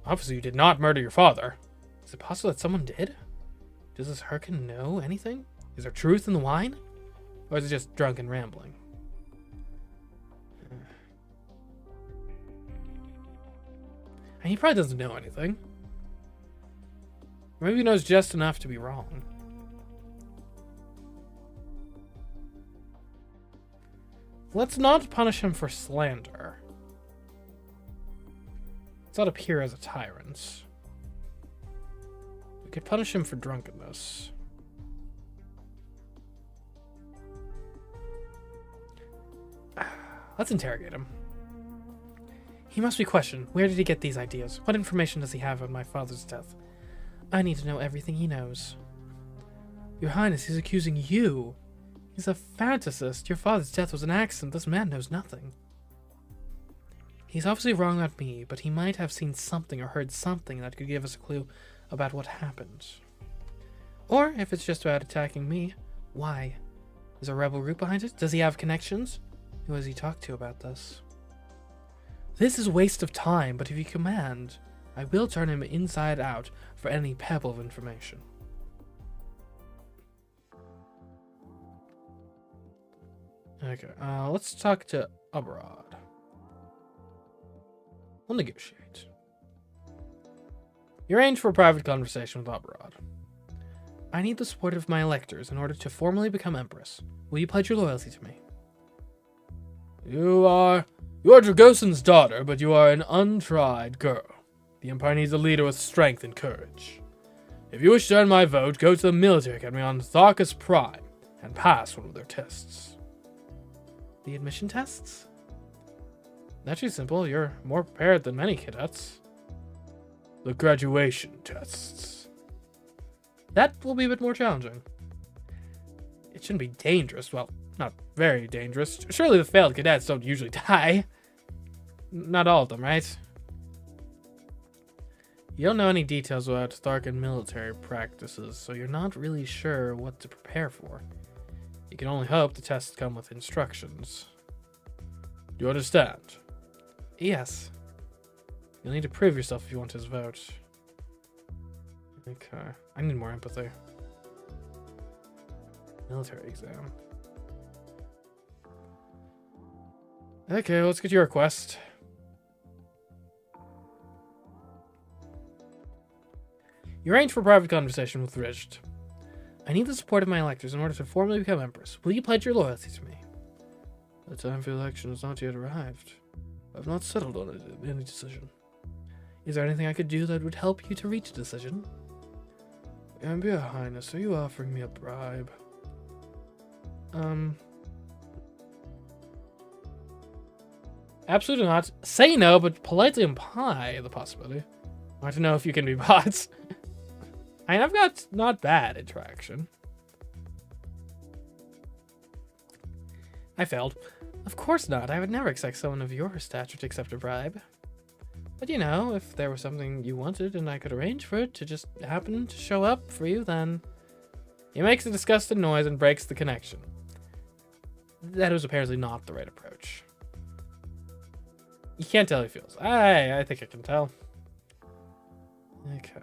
Obviously, you did not murder your father. Is it possible that someone did? Does this Hyrcan know anything? Is there truth in the wine? Or is it just drunken rambling? And he probably doesn't know anything. Maybe he knows just enough to be wrong. Let's not punish him for slander. Let's not appear as a tyrant. We could punish him for drunkenness. Let's interrogate him. He must be questioned. Where did he get these ideas? What information does he have on my father's death? I need to know everything he knows. Your Highness, he's accusing you. He's a fantasist. Your father's death was an accident. This man knows nothing. He's obviously wrong about me, but he might have seen something or heard something that could give us a clue about what happened. Or, if it's just about attacking me, why? Is a rebel group behind it? Does he have connections? Who has he talked to about this? This is a waste of time, but if you command, I will turn him inside out for any pebble of information. Okay, let's talk to Abroad. We'll negotiate. You arrange for a private conversation with Aberrod. I need the support of my electors in order to formally become Empress. Will you pledge your loyalty to me? You are Dragosin's daughter, but you are an untried girl. The Empire needs a leader with strength and courage. If you wish to earn my vote, go to the military academy on Tharkus Prime and pass one of their tests. The admission tests? That's actually simple. You're more prepared than many cadets. The graduation tests. That will be a bit more challenging. It shouldn't be dangerous. Well, not very dangerous. Surely the failed cadets don't usually die. Not all of them, right? You don't know any details about Tharkan military practices, so you're not really sure what to prepare for. You can only hope the tests come with instructions. Do you understand? Yes. You'll need to prove yourself if you want his vote. Okay. I need more empathy. Military exam. Okay, let's get to your request. You arrange for a private conversation with Rizht. I need the support of my electors in order to formally become Empress. Will you pledge your loyalty to me? The time for the election has not yet arrived. I have not settled on any decision. Is there anything I could do that would help you to reach a decision? Your Highness, are you offering me a bribe? Absolutely not. Say no, but politely imply the possibility. I want to know if you can be bought. I mean, I've got not bad interaction. I failed. Of course not. I would never expect someone of your stature to accept a bribe. But you know, if there was something you wanted and I could arrange for it to just happen to show up for you, then... He makes a disgusted noise and breaks the connection. That was apparently not the right approach. You can't tell how he feels. I think I can tell. Okay.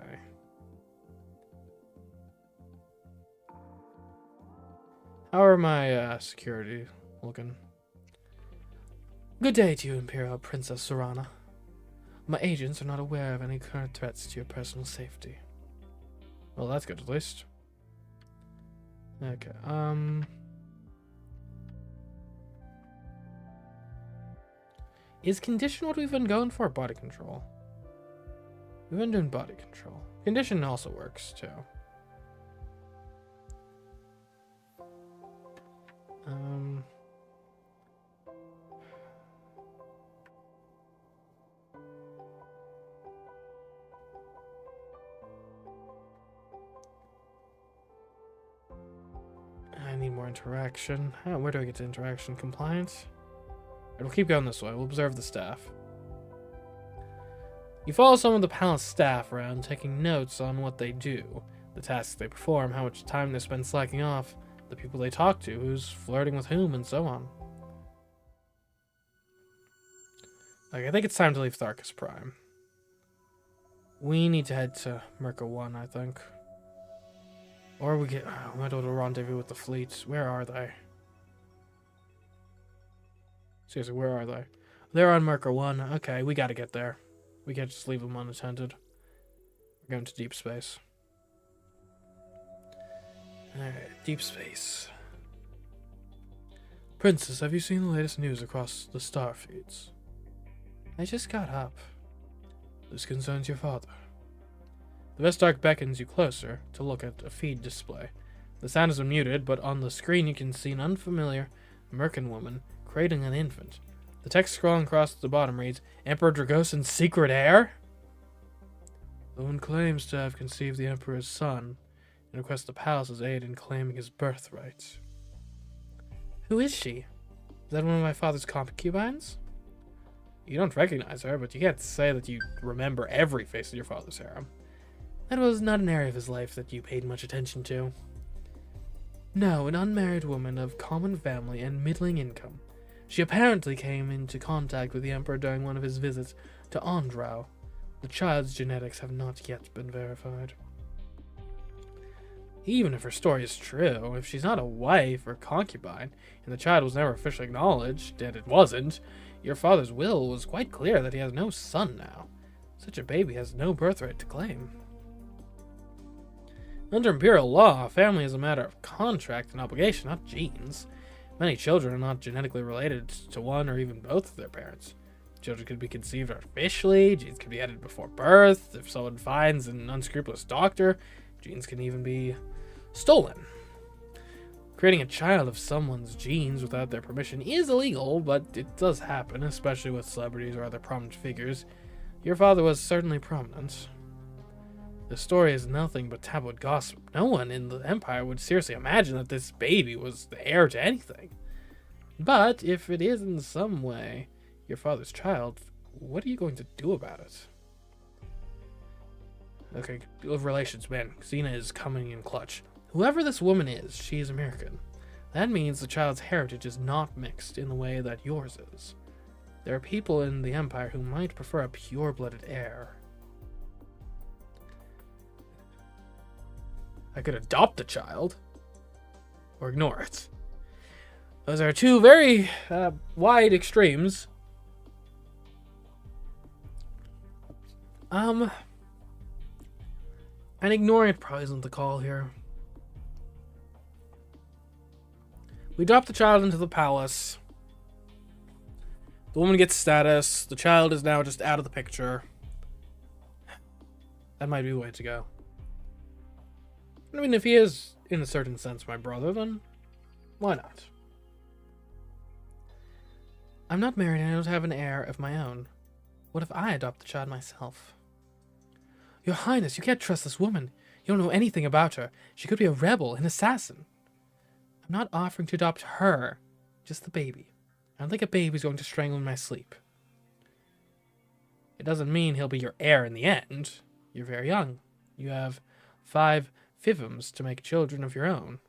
How are my security looking? Good day to you, Imperial Princess Zorana. My agents are not aware of any current threats to your personal safety. Well, that's good at least. Okay, is condition what we've been going for? Body control. We've been doing body control. Condition also works, too. I need more interaction. Where do I get to interaction? Compliance? We'll keep going this way. We'll observe the staff. You follow some of the palace staff around, taking notes on what they do, the tasks they perform, how much time they spend slacking off, the people they talk to, who's flirting with whom, and so on. Okay, I think it's time to leave Tharkus Prime. We need to head to Merca 1, I think. Or we might go to rendezvous with the fleet. Where are they? Seriously, where are they? They're on Merca 1. Okay, we gotta get there. We can't just leave them unattended. We're going to deep space. Alright, deep space. Princess, have you seen the latest news across the star feeds? I just got up. This concerns your father. The Vestarch beckons you closer to look at a feed display. The sound is muted, but on the screen you can see an unfamiliar Mercan woman cradling an infant. The text scrolling across the bottom reads, Emperor Dragosin's secret heir? The woman claims to have conceived the Emperor's son and requests the palace's aid in claiming his birthright. Who is she? Is that one of my father's concubines? You don't recognize her, but you can't say that you remember every face of your father's harem. That was not an area of his life that you paid much attention to. No, an unmarried woman of common family and middling income. She apparently came into contact with the Emperor during one of his visits to Andrau. The child's genetics have not yet been verified. Even if her story is true, if she's not a wife or concubine, and the child was never officially acknowledged, and it wasn't, your father's will was quite clear that he has no son now. Such a baby has no birthright to claim. Under Imperial law, family is a matter of contract and obligation, not genes. Many children are not genetically related to one or even both of their parents. Children could be conceived artificially, genes can be added before birth. If someone finds an unscrupulous doctor, genes can even be stolen. Creating a child of someone's genes without their permission is illegal, but it does happen, especially with celebrities or other prominent figures. Your father was certainly prominent. The story is nothing but tabloid gossip. No one in the Empire would seriously imagine that this baby was the heir to anything. But if it is in some way your father's child, what are you going to do about it? Okay, relations, man. Xena is coming in clutch. Whoever this woman is, she is American. That means the child's heritage is not mixed in the way that yours is. There are people in the Empire who might prefer a pure-blooded heir. I could adopt the child, or ignore it. Those are two very wide extremes. And ignoring it probably isn't the call here. We drop the child into the palace. The woman gets status. The child is now just out of the picture. That might be the way to go. I mean, if he is, in a certain sense, my brother, then why not? I'm not married and I don't have an heir of my own. What if I adopt the child myself? Your Highness, you can't trust this woman. You don't know anything about her. She could be a rebel, an assassin. I'm not offering to adopt her, just the baby. I don't think a baby's going to strangle in my sleep. It doesn't mean he'll be your heir in the end. You're very young. You have 5 fivums to make children of your own.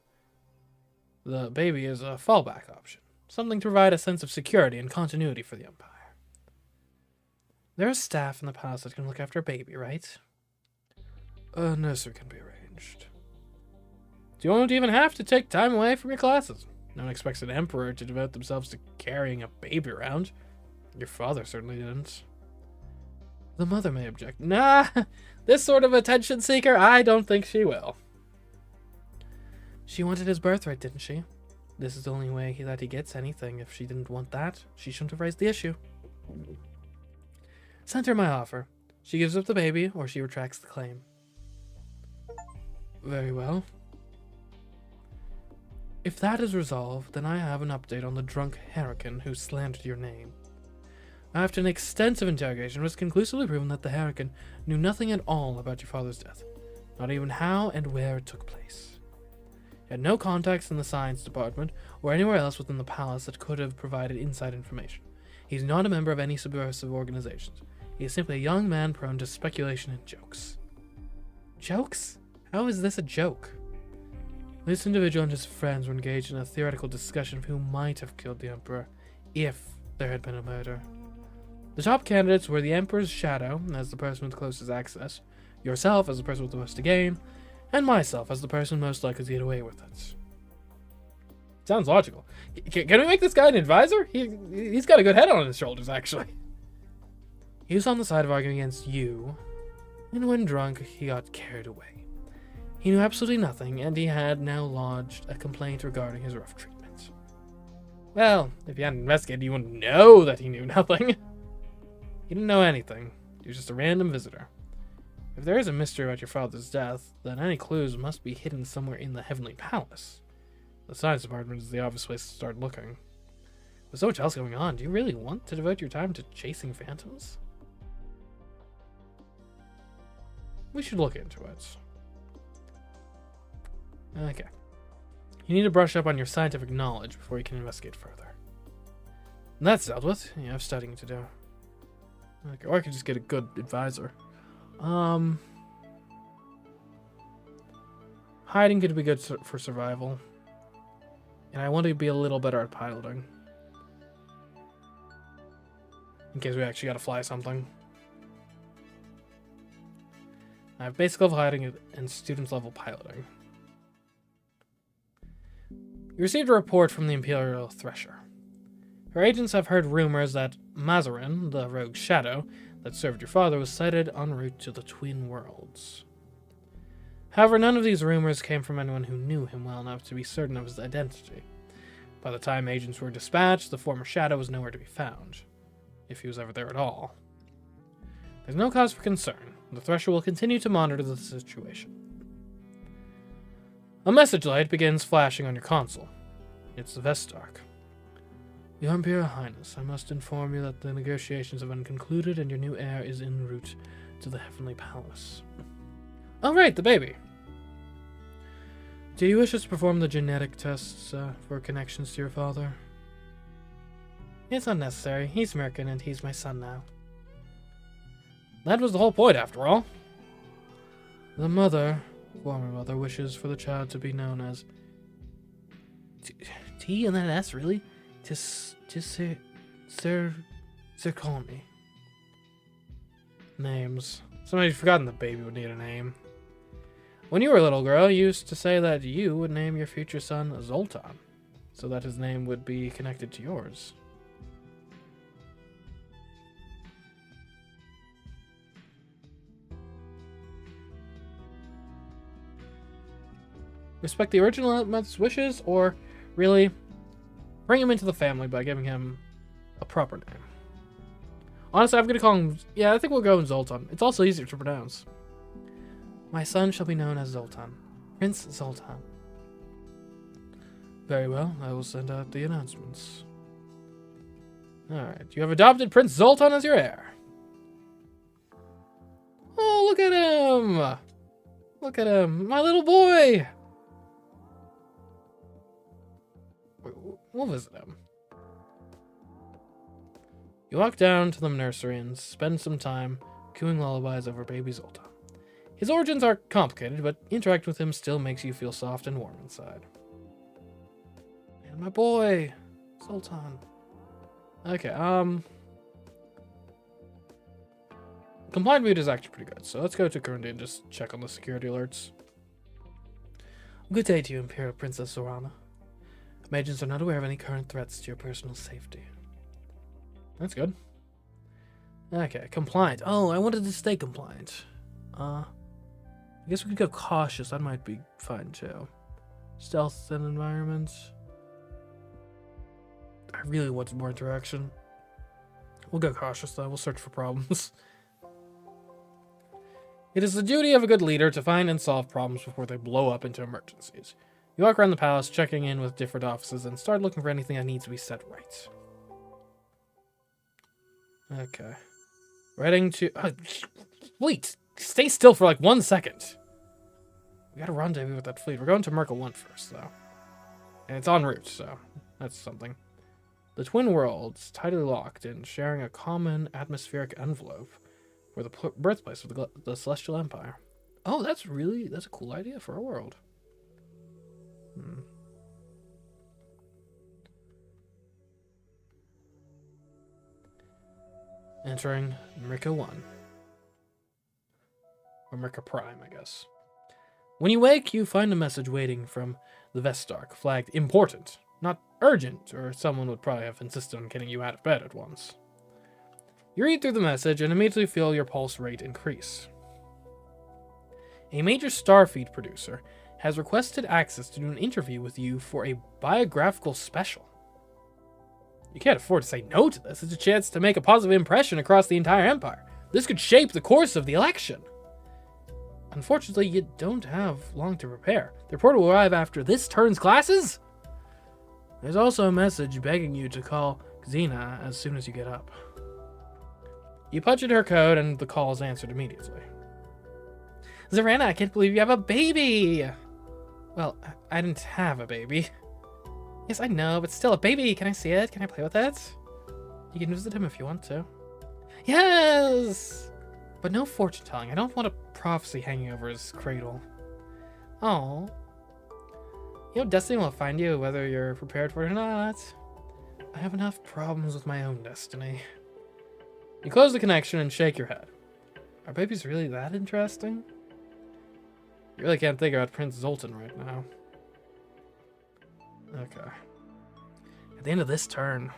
The baby is a fallback option, something to provide a sense of security and continuity for the Empire. There's staff in the palace that can look after a baby, right? A nursery can be arranged. You won't even have to take time away from your classes. No one expects an emperor to devote themselves to carrying a baby around. Your father certainly didn't. The mother may object. Nah, this sort of attention seeker, I don't think she will. She wanted his birthright, didn't she? This is the only way that he gets anything. If she didn't want that, she shouldn't have raised the issue. Send her my offer. She gives up the baby, or she retracts the claim. Very well. If that is resolved, then I have an update on the drunk Hurricane who slandered your name. After an extensive interrogation, it was conclusively proven that the Hurricane knew nothing at all about your father's death, not even how and where it took place. He had no contacts in the science department or anywhere else within the palace that could have provided inside information. He is not a member of any subversive organizations. He is simply a young man prone to speculation and jokes. Jokes? How is this a joke? This individual and his friends were engaged in a theoretical discussion of who might have killed the Emperor, if there had been a murder. The top candidates were the Emperor's shadow, as the person with the closest access, yourself as the person with the most to gain, and myself as the person most likely to get away with it. Sounds logical. Can we make this guy an advisor? He's got a good head on his shoulders, actually. He was on the side of arguing against you, and when drunk, he got carried away. He knew absolutely nothing, and he had now lodged a complaint regarding his rough treatment. Well, if he hadn't investigated, you wouldn't know that he knew nothing. He didn't know anything. He was just a random visitor. If there is a mystery about your father's death, then any clues must be hidden somewhere in the Heavenly Palace. The science department is the obvious place to start looking. With so much else going on, do you really want to devote your time to chasing phantoms? We should look into it. Okay. You need to brush up on your scientific knowledge before you can investigate further. And that's dealt with. You have studying to do. Okay, or I could just get a good advisor. Hiding could be good for survival. And I want to be a little better at piloting. In case we actually gotta fly something. I have basic level hiding and student level piloting. You received a report from the Imperial Thresher. Her agents have heard rumors that Mazarin, the rogue shadow, that served your father was sighted en route to the Twin Worlds. However, none of these rumors came from anyone who knew him well enough to be certain of his identity. By the time agents were dispatched, the former Shadow was nowhere to be found, if he was ever there at all. There's no cause for concern. The Thresher will continue to monitor the situation. A message light begins flashing on your console. It's the Vestark. Your Imperial Highness, I must inform you that the negotiations have been concluded and your new heir is en route to the Heavenly Palace. Oh right, the baby. Do you wish us to perform the genetic tests for connections to your father? It's unnecessary. He's American and he's my son now. That was the whole point, after all. The former mother, wishes for the child to be known as... T and then S, really? Sir call me. Names. Somebody's forgotten the baby would need a name. When you were a little girl, you used to say that you would name your future son Zoltan, so that his name would be connected to yours. Respect the original mother's wishes, or really bring him into the family by giving him a proper name. Honestly, I'm going to call him... Yeah, I think we'll go with Zoltan. It's also easier to pronounce. My son shall be known as Zoltan. Prince Zoltan. Very well, I will send out the announcements. Alright, you have adopted Prince Zoltan as your heir. Oh, look at him! Look at him, my little boy! We'll visit him. You walk down to the nursery and spend some time cooing lullabies over baby Zoltan. His origins are complicated, but interacting with him still makes you feel soft and warm inside. And my boy, Zoltan. Okay, compliant mood is actually pretty good, so let's go to Kurundi and just check on the security alerts. Good day to you, Imperial Princess Zorana. Agents are not aware of any current threats to your personal safety. That's good. Okay, compliant. Oh, I wanted to stay compliant. I guess we could go cautious. That might be fine too. Stealth and environment. I really want more interaction. We'll go cautious though. We'll search for problems. It is the duty of a good leader to find and solve problems before they blow up into emergencies. You walk around the palace, checking in with different offices, and start looking for anything that needs to be set right. Okay. Heading to... wait! Stay still for like 1 second. We gotta rendezvous with that fleet. We're going to Merkle 1 first, though. And it's en route, so that's something. The Twin Worlds, tightly locked and sharing a common atmospheric envelope, were the birthplace of the Celestial Empire. Oh, that's a cool idea for a world. Entering Merca 1. Or Merca Prime, I guess. When you wake, you find a message waiting from the Vestark, flagged important, not urgent, or someone would probably have insisted on getting you out of bed at once. You read through the message and immediately feel your pulse rate increase. A major starfeed producer has requested access to do an interview with you for a biographical special. You can't afford to say no to this. It's a chance to make a positive impression across the entire empire. This could shape the course of the election. Unfortunately, you don't have long to prepare. The report will arrive after this turn's classes. There's also a message begging you to call Xena as soon as you get up. You punch in her code and the call is answered immediately. Zorana, I can't believe you have a baby! Well, I didn't have a baby. Yes, I know, but still a baby. Can I see it? Can I play with it? You can visit him if you want to. Yes! But no fortune telling. I don't want a prophecy hanging over his cradle. Oh. You know, destiny will find you whether you're prepared for it or not. I have enough problems with my own destiny. You close the connection and shake your head. Are babies really that interesting? You really can't think about Prince Zoltan right now. Okay. At the end of this turn.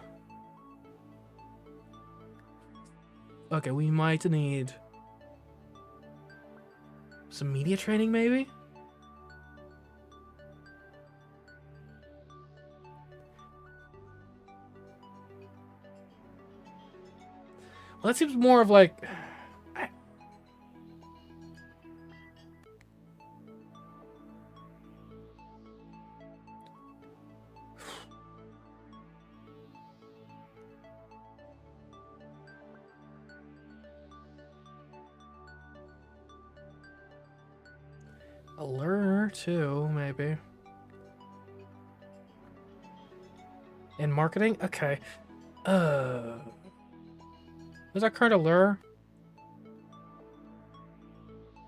Okay, we might need some media training, maybe? Well, that seems more of like... Allure, too, maybe. In marketing? Okay. What's our current allure?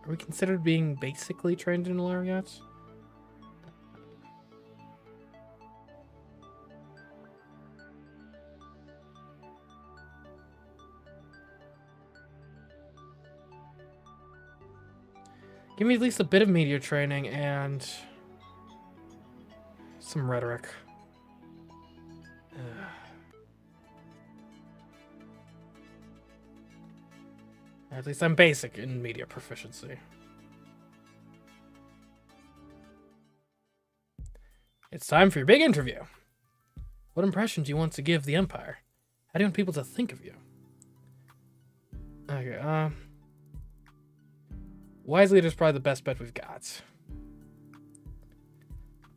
Are we considered being basically trained in allure yet? Give me at least a bit of media training and some rhetoric. At least I'm basic in media proficiency. It's time for your big interview. What impression do you want to give the Empire? How do you want people to think of you? Okay, wise leader is probably the best bet we've got.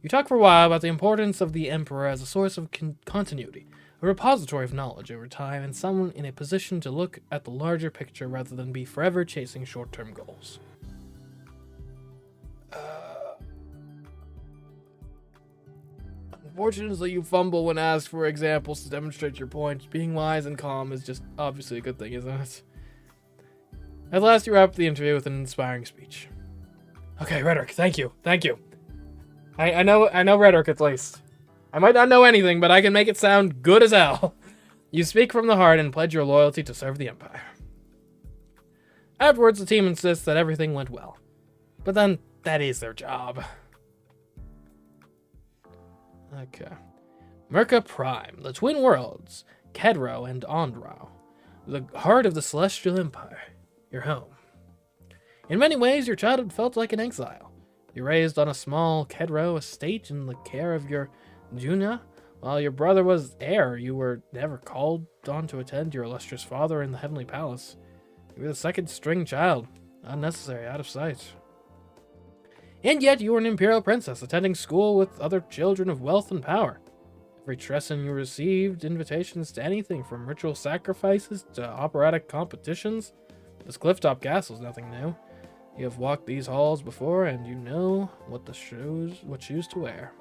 You talk for a while about the importance of the Emperor as a source of continuity, a repository of knowledge over time, and someone in a position to look at the larger picture rather than be forever chasing short-term goals. Unfortunately, you fumble when asked for examples to demonstrate your point. Being wise and calm is just obviously a good thing, isn't it? At last, you wrap up the interview with an inspiring speech. Okay, rhetoric. Thank you. Thank you. I know rhetoric at least. I might not know anything, but I can make it sound good as hell. You speak from the heart and pledge your loyalty to serve the Empire. Afterwards, the team insists that everything went well. But then, that is their job. Okay. Merca Prime, the Twin Worlds, Kedro and Ondro, the heart of the Celestial Empire, your home. In many ways, your childhood felt like an exile. You were raised on a small Kedro estate in the care of your Juna. While your brother was heir, you were never called on to attend your illustrious father in the Heavenly Palace. You were the second-string child, unnecessary, out of sight. And yet you were an Imperial Princess, attending school with other children of wealth and power. Every Tresson you received invitations to anything from ritual sacrifices to operatic competitions. This clifftop castle is nothing new. You have walked these halls before, and you know what shoes to wear.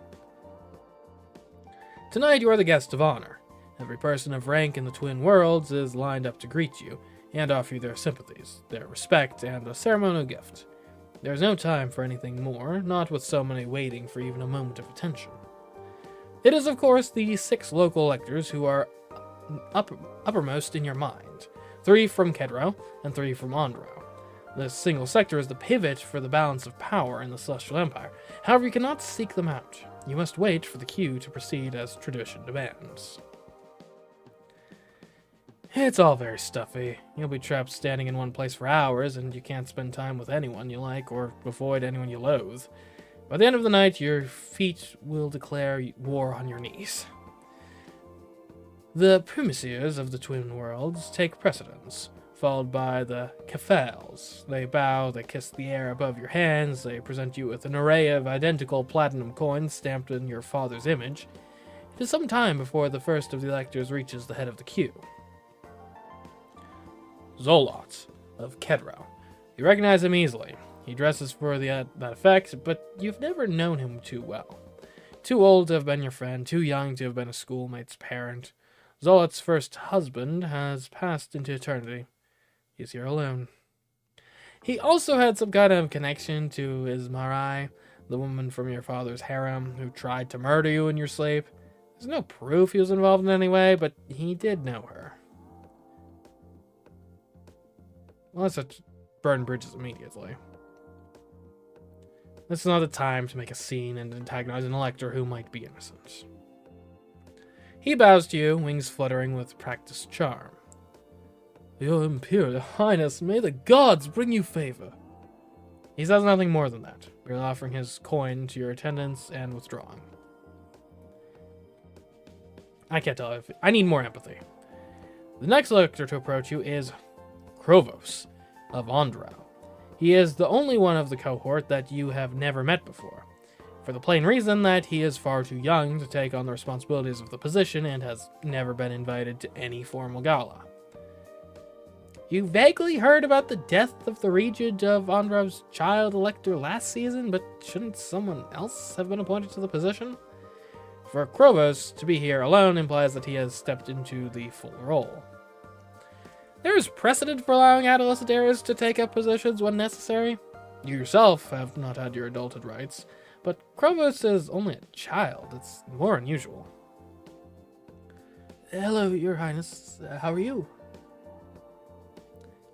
Tonight you are the guest of honor. Every person of rank in the Twin Worlds is lined up to greet you and offer you their sympathies, their respect, and a ceremonial gift. There is no time for anything more, not with so many waiting for even a moment of attention. It is, of course, the 6 local electors who are uppermost in your mind. 3 from Kedro and 3 from Ondro. This single sector is the pivot for the balance of power in the Celestial Empire. However, you cannot seek them out. You must wait for the cue to proceed as tradition demands. It's all very stuffy. You'll be trapped standing in one place for hours, and you can't spend time with anyone you like or avoid anyone you loathe. By the end of the night, your feet will declare war on your knees. The Primisiers of the Twin Worlds take precedence, followed by the Kefals. They bow, they kiss the air above your hands, they present you with an array of identical platinum coins stamped in your father's image. It is some time before the first of the electors reaches the head of the queue. Zolot of Kedro. You recognize him easily. He dresses for that effect, but you've never known him too well. Too old to have been your friend, too young to have been a schoolmate's parent. Zolot's first husband has passed into eternity. He's here alone. He also had some kind of connection to Ismarai, the woman from your father's harem who tried to murder you in your sleep. There's no proof he was involved in any way, but he did know her. Well, let's just burn bridges immediately. This is not the time to make a scene and antagonize an elector who might be innocent. He bows to you, wings fluttering with practiced charm. Your Imperial Highness, may the gods bring you favor. He says nothing more than that, merely offering his coin to your attendants and withdrawing. I can't tell if I need more empathy. The next elector to approach you is Krovos of Ondrau. He is the only one of the cohort that you have never met before, for the plain reason that he is far too young to take on the responsibilities of the position and has never been invited to any formal gala. You vaguely heard about the death of the regent of Ondrau's child elector last season, but shouldn't someone else have been appointed to the position? For Krovos to be here alone implies that he has stepped into the full role. There is precedent for allowing adolescent heirs to take up positions when necessary. You yourself have not had your adulthood rights, but Krovos is only a child. It's more unusual. Hello, Your Highness. How are you?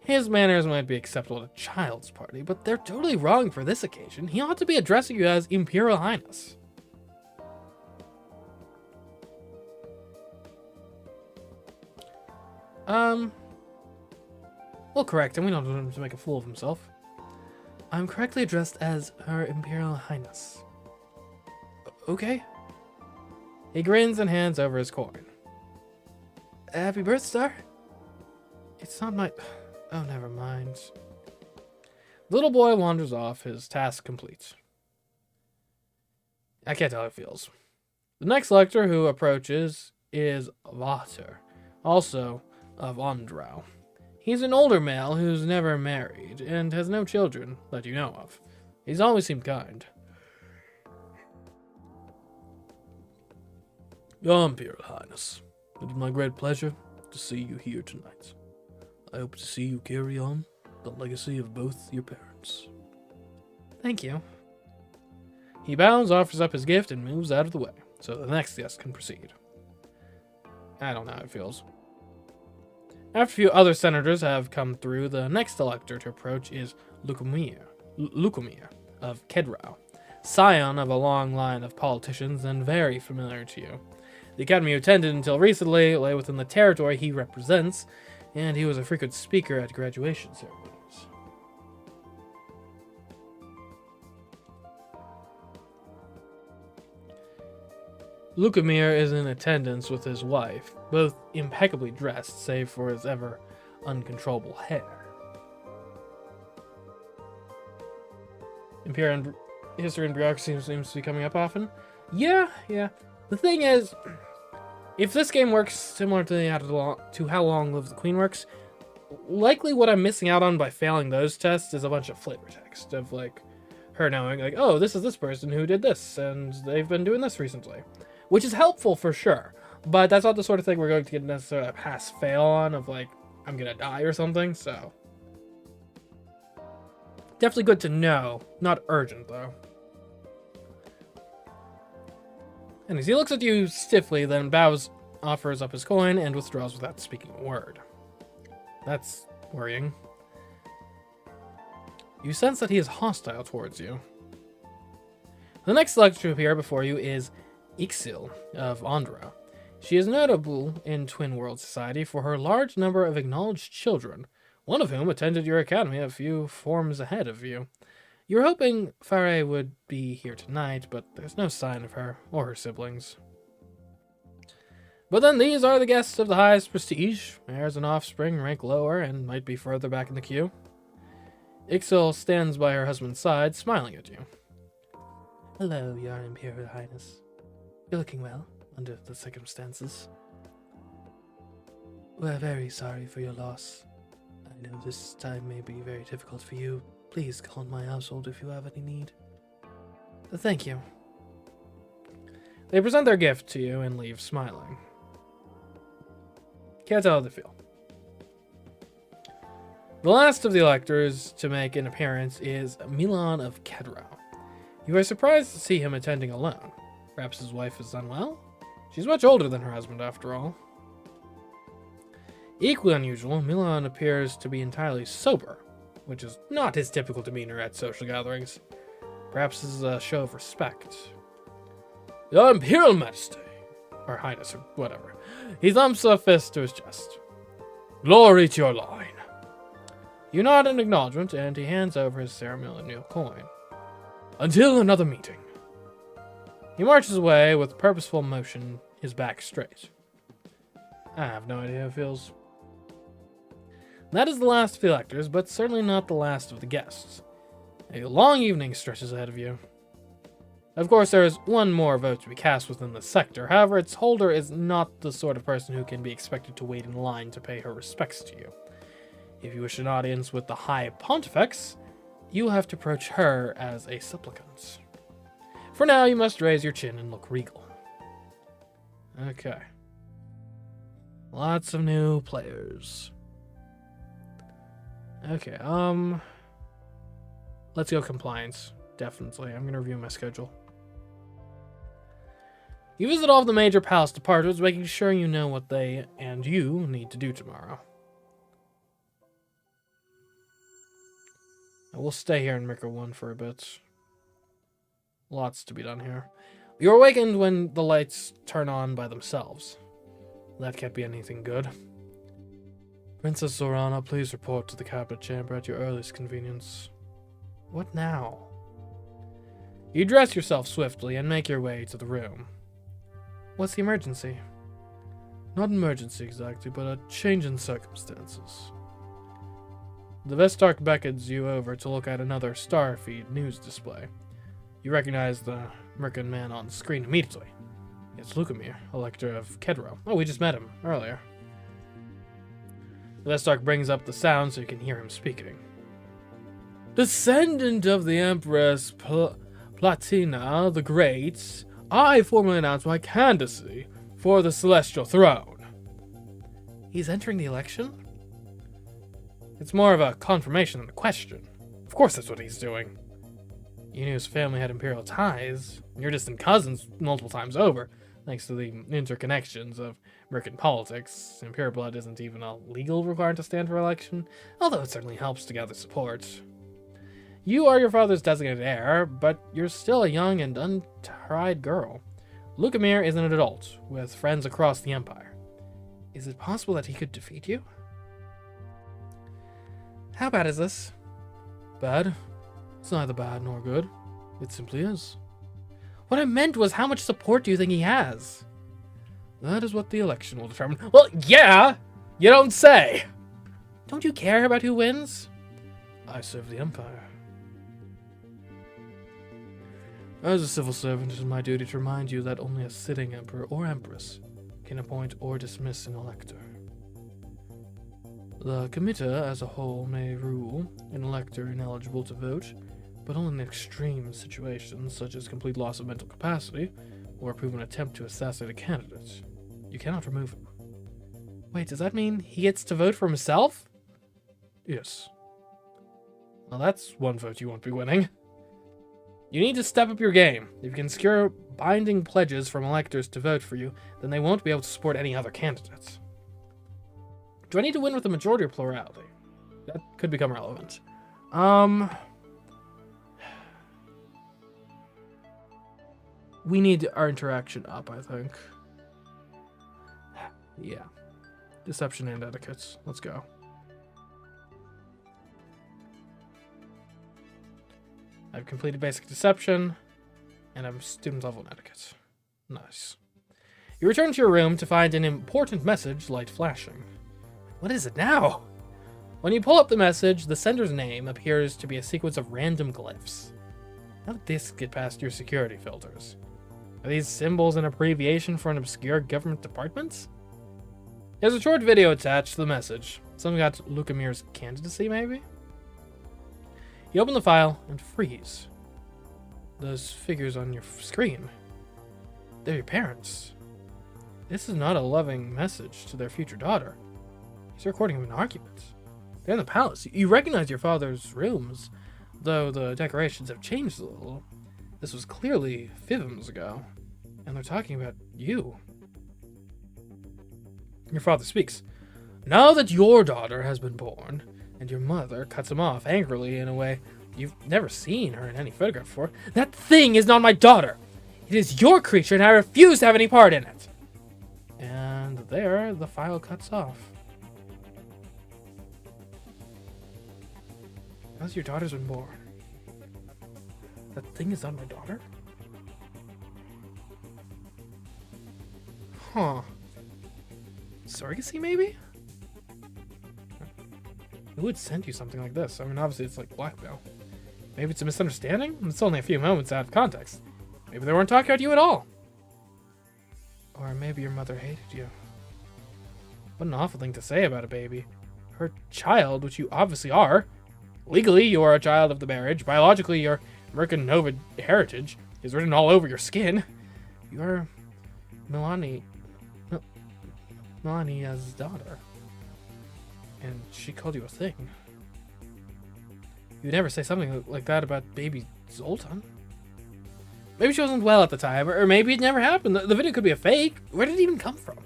His manners might be acceptable at a child's party, but they're totally wrong for this occasion. He ought to be addressing you as Imperial Highness. We'll correct him. We don't want him to make a fool of himself. I'm correctly addressed as Her Imperial Highness. Okay. He grins and hands over his coin. Happy birth, Star? It's not my... Oh, never mind. The little boy wanders off, his task complete. I can't tell how it feels. The next lector who approaches is Vater, also of Ondrau. He's an older male who's never married and has no children that you know of. He's always seemed kind. Your Imperial Highness, it is my great pleasure to see you here tonight. I hope to see you carry on the legacy of both your parents. Thank you. He bows, offers up his gift, and moves out of the way, so the next guest can proceed. I don't know how it feels. After a few other senators have come through, the next elector to approach is Lukomir of Kedrau, scion of a long line of politicians and very familiar to you. The academy you attended until recently lay within the territory he represents, and he was a frequent speaker at graduation ceremonies. Lukomir is in attendance with his wife, both impeccably dressed, save for his ever uncontrollable hair. Imperial history and bureaucracy seems to be coming up often. Yeah. The thing is, if this game works similar to How Long Lives the Queen works, likely what I'm missing out on by failing those tests is a bunch of flavor text of, like, her knowing, like, oh, this is this person who did this, and they've been doing this recently. Which is helpful for sure, but that's not the sort of thing we're going to get necessarily a pass-fail on of, like, I'm gonna die or something, so. Definitely good to know. Not urgent, though. Anyways, he looks at you stiffly, then bows, offers up his coin, and withdraws without speaking a word. That's worrying. You sense that he is hostile towards you. The next lecturer to appear before you is Ixil of Ondrau. She is notable in Twin World society for her large number of acknowledged children, one of whom attended your academy a few forms ahead of you. You were hoping Faye would be here tonight, but there's no sign of her or her siblings. But then these are the guests of the highest prestige. Heirs and offspring rank lower and might be further back in the queue. Ixil stands by her husband's side, smiling at you. Hello, Your Imperial Highness. You're looking well, under the circumstances. We're very sorry for your loss. I know this time may be very difficult for you. Please call on my household if you have any need. Thank you. They present their gift to you and leave smiling. Can't tell how they feel. The last of the electors to make an appearance is Milan of Kedrau. You are surprised to see him attending alone. Perhaps his wife is unwell? She's much older than her husband, after all. Equally unusual, Milan appears to be entirely sober, which is not his typical demeanor at social gatherings. Perhaps this is a show of respect. Your Imperial Majesty, or Highness, or whatever. He thumps a fist to his chest. Glory to your line. You nod in acknowledgement, and he hands over his ceremonial coin. Until another meeting. He marches away with purposeful motion, his back straight. I have no idea how it feels. That is the last of the electors, but certainly not the last of the guests. A long evening stretches ahead of you. Of course, there is one more vote to be cast within the sector. However, its holder is not the sort of person who can be expected to wait in line to pay her respects to you. If you wish an audience with the High Pontifex, you will have to approach her as a supplicant. For now, you must raise your chin and look regal. Okay. Lots of new players. Okay, let's go compliance. Definitely. I'm going to review my schedule. You visit all of the major palace departments, making sure you know what they and you need to do tomorrow. I will stay here in Micro 1 for a bit. Lots to be done here. You're awakened when the lights turn on by themselves. That can't be anything good. Princess Zorana, please report to the cabinet chamber at your earliest convenience. What now? You dress yourself swiftly and make your way to the room. What's the emergency? Not an emergency exactly, but a change in circumstances. The Vestarch beckons you over to look at another Starfeed news display. You recognize the Merkin man on screen immediately. It's Lukamir, Elector of Kedro. Oh, we just met him earlier. The Vestarch brings up the sound so you can hear him speaking. Descendant of the Empress Platina the Great, I formally announce my candidacy for the Celestial Throne. He's entering the election? It's more of a confirmation than a question. Of course that's what he's doing. You knew his family had Imperial ties. You're distant cousins multiple times over, thanks to the interconnections of Merkin politics. Imperial blood isn't even a legal requirement to stand for election, although it certainly helps to gather support. You are your father's designated heir, but you're still a young and untried girl. Lukamir is an adult, with friends across the Empire. Is it possible that he could defeat you? How bad is this? Bad? It's neither bad nor good. It simply is. What I meant was, how much support do you think he has? That is what the election will determine. Well, yeah! You don't say! Don't you care about who wins? I serve the Empire. As a civil servant, it is my duty to remind you that only a sitting emperor or empress can appoint or dismiss an elector. The Comitia as a whole may rule an elector ineligible to vote, but only in extreme situations such as complete loss of mental capacity or a proven attempt to assassinate a candidate. You cannot remove him. Wait, does that mean he gets to vote for himself? Yes. Well, that's one vote you won't be winning. You need to step up your game. If you can secure binding pledges from electors to vote for you, then they won't be able to support any other candidates. Do I need to win with a majority or plurality? That could become relevant. We need our interaction up, I think. Yeah. Deception and etiquette. Let's go. I've completed basic deception, and I'm student level in etiquette. Nice. You return to your room to find an important message light flashing. What is it now? When you pull up the message, the sender's name appears to be a sequence of random glyphs. How did this get past your security filters? Are these symbols an abbreviation for an obscure government department? There's a short video attached to the message. Something about Lukamir's candidacy, maybe? You open the file and freeze. Those figures on your screen, they're your parents. This is not a loving message to their future daughter. He's recording an argument. They're in the palace. You recognize your father's rooms, though the decorations have changed a little. This was clearly Fivms ago, and they're talking about you. Your father speaks. Now that your daughter has been born, and your mother cuts him off angrily in a way you've never seen her in any photograph before, that thing is not my daughter. It is your creature, and I refuse to have any part in it. And there, the file cuts off. As your daughter's been born. That thing is not my daughter? Huh. Surrogacy, maybe? Who would send you something like this? I mean, obviously it's like blackmail. Maybe it's a misunderstanding? It's only a few moments out of context. Maybe they weren't talking about you at all. Or maybe your mother hated you. What an awful thing to say about a baby. Her child, which you obviously are. Legally, you are a child of the marriage. Biologically, your American Nova heritage is written all over your skin. You are Melania's daughter. And she called you a thing. You'd never say something like that about baby Zoltan. Maybe she wasn't well at the time, or maybe it never happened. The video could be a fake. Where did it even come from?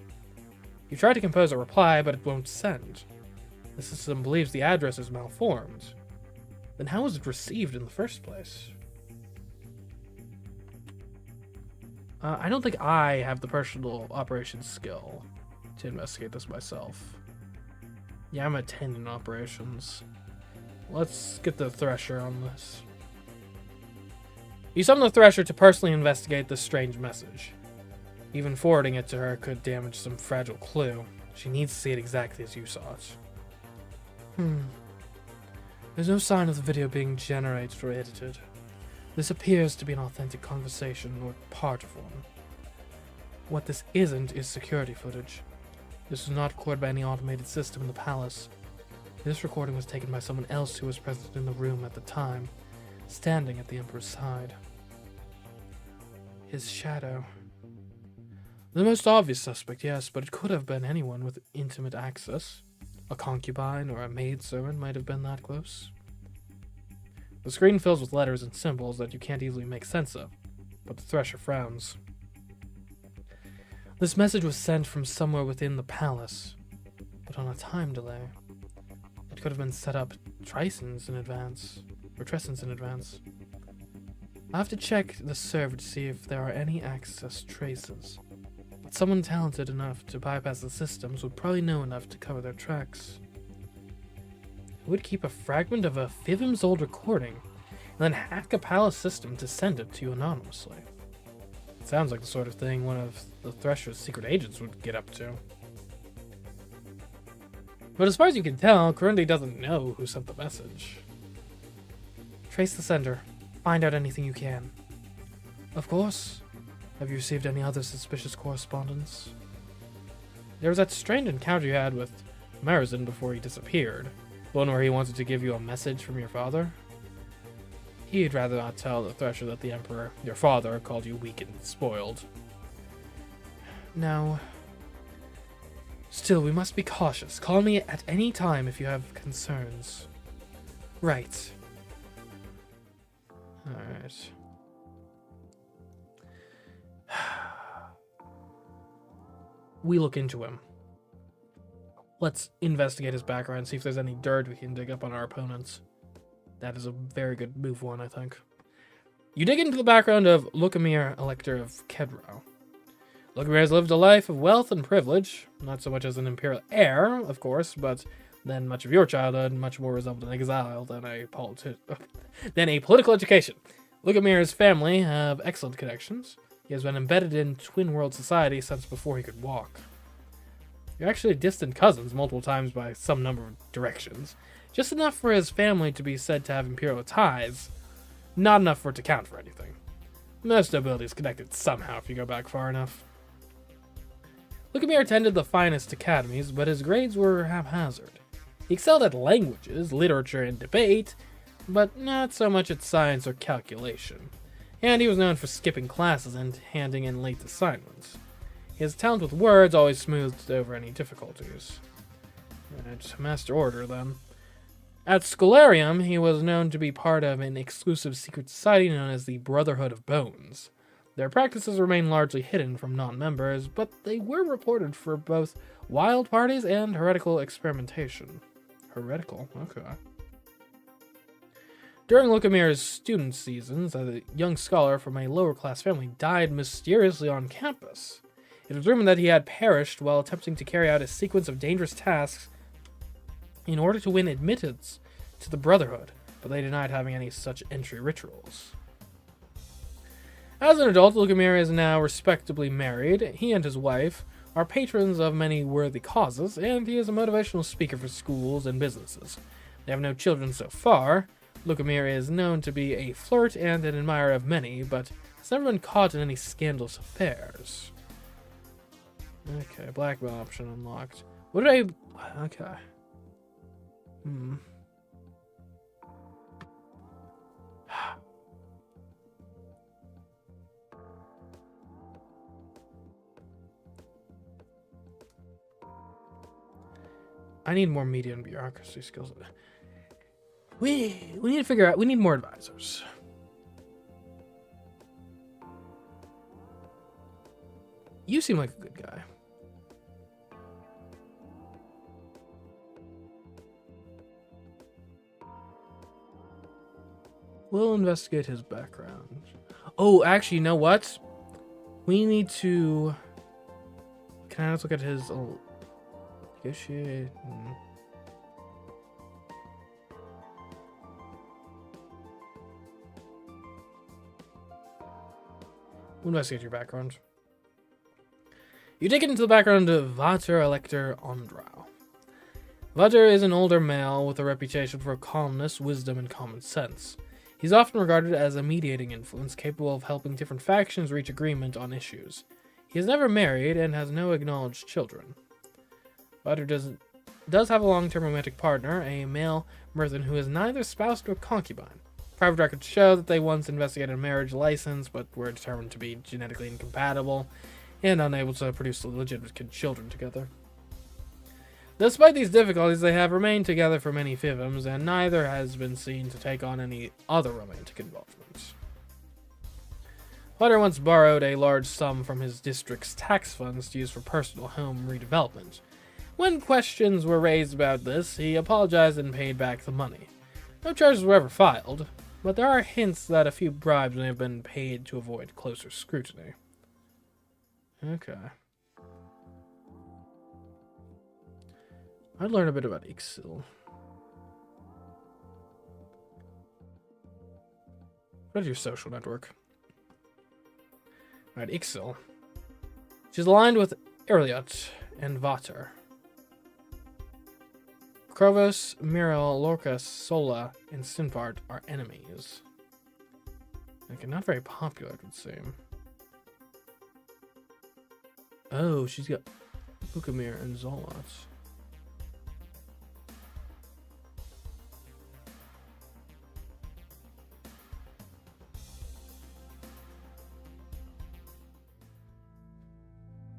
You tried to compose a reply, but it won't send. The system believes the address is malformed. Then how was it received in the first place? I don't think I have the personal operations skill to investigate this myself. Yeah, I'm a 10 in operations. Let's get the Thresher on this. You summon the Thresher to personally investigate this strange message. Even forwarding it to her could damage some fragile clue. She needs to see it exactly as you saw it. There's no sign of the video being generated or edited. This appears to be an authentic conversation or part of one. What this isn't is security footage. This was not recorded by any automated system in the palace. This recording was taken by someone else who was present in the room at the time, standing at the Emperor's side. His shadow. The most obvious suspect, yes, but it could have been anyone with intimate access. A concubine or a maidservant might have been that close. The screen fills with letters and symbols that you can't easily make sense of, but the Thresher frowns. This message was sent from somewhere within the palace, but on a time delay. It could have been set up trescents in advance. I have to check the server to see if there are any access traces. But someone talented enough to bypass the systems would probably know enough to cover their tracks. Who would keep a fragment of a Fivim's old recording and then hack a palace system to send it to you anonymously? It sounds like the sort of thing one of the Thresher's secret agents would get up to. But as far as you can tell, Corundi doesn't know who sent the message. Trace the sender. Find out anything you can. Of course. Have you received any other suspicious correspondence? There was that strange encounter you had with Marizin before he disappeared. The one where he wanted to give you a message from your father. He'd rather not tell the Thresher that the Emperor, your father, called you weak and spoiled. No. Still, we must be cautious. Call me at any time if you have concerns. Right. Alright. We look into him. Let's investigate his background, see if there's any dirt we can dig up on our opponents. That is a very good move one, I think. You dig into the background of Lukamir, Elector of Kedro. Lukamir has lived a life of wealth and privilege, not so much as an imperial heir, of course, but then much of your childhood much more resembled an exile than a political education. Lukamir's family have excellent connections. He has been embedded in Twin World society since before he could walk. You're actually distant cousins multiple times by some number of directions. Just enough for his family to be said to have imperial ties. Not enough for it to count for anything. Most nobility is connected somehow if you go back far enough. Lukamir attended the finest academies, but his grades were haphazard. He excelled at languages, literature, and debate, but not so much at science or calculation. And he was known for skipping classes and handing in late assignments. His talent with words always smoothed over any difficulties. At Master Order, then. At Scholarium, he was known to be part of an exclusive secret society known as the Brotherhood of Bones. Their practices remain largely hidden from non-members, but they were reported for both wild parties and heretical experimentation. Heretical? Okay. During Lukamir's student seasons, a young scholar from a lower-class family died mysteriously on campus. It was rumored that he had perished while attempting to carry out a sequence of dangerous tasks in order to win admittance to the Brotherhood, but they denied having any such entry rituals. As an adult, Lukamir is now respectably married. He and his wife are patrons of many worthy causes, and he is a motivational speaker for schools and businesses. They have no children so far. Lukamir is known to be a flirt and an admirer of many, but has never been caught in any scandalous affairs. Okay, blackmail option unlocked. What did I... Okay. I need more media and bureaucracy skills. We need to figure out... We need more advisors. You seem like a good guy. We'll investigate his background. Oh, actually, you know what? We need to... Can I just look at his... Negotiate... We'll investigate your background. You take it into the background of Vater Elector Ondrau. Vater is an older male with a reputation for calmness, wisdom, and common sense. He's often regarded as a mediating influence capable of helping different factions reach agreement on issues. He is never married and has no acknowledged children. Vater does have a long-term romantic partner, a male Myrthan who is neither spouse nor concubine. Private records show that they once investigated a marriage license, but were determined to be genetically incompatible and unable to produce legitimate children together. Despite these difficulties, they have remained together for many Fivms, and neither has been seen to take on any other romantic involvements. Vater once borrowed a large sum from his district's tax funds to use for personal home redevelopment. When questions were raised about this, he apologized and paid back the money. No charges were ever filed, but there are hints that a few bribes may have been paid to avoid closer scrutiny. Okay. I'd learn a bit about Ixil. What is your social network? Alright, Ixil. She's aligned with Erliot and Vater. Krovos, Miriel, Lorcas, Sola, and Sinpart are enemies. Okay, not very popular, it would seem. Oh, she's got Lukamir and Zolot.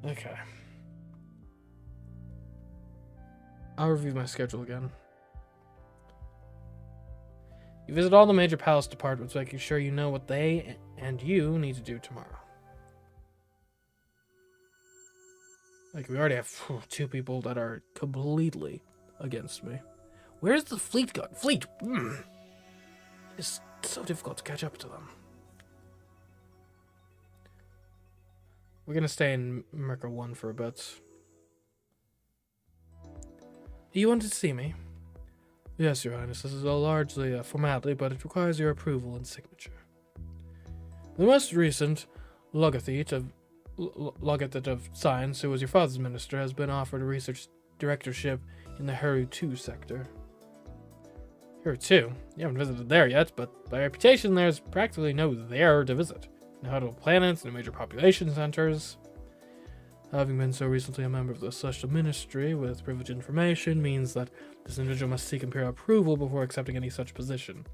Okay. I'll review my schedule again. You visit all the major palace departments, making sure you know what they and you need to do tomorrow. Like, we already have 2 people that are completely against me. Where's the fleet gone? Fleet! It's so difficult to catch up to them. We're gonna stay in Merca 1 for a bit. You wanted to see me? Yes, Your Highness. This is largely a formality, but it requires your approval and signature. The most recent Logathete of Science, who was your father's minister, has been offered a research directorship in the Heru 2 sector. Heru 2? You haven't visited there yet, but by reputation there's practically no there to visit. No habitable planets, no major population centers. Having been so recently a member of the Celestial Ministry with privileged information means that this individual must seek Imperial approval before accepting any such position.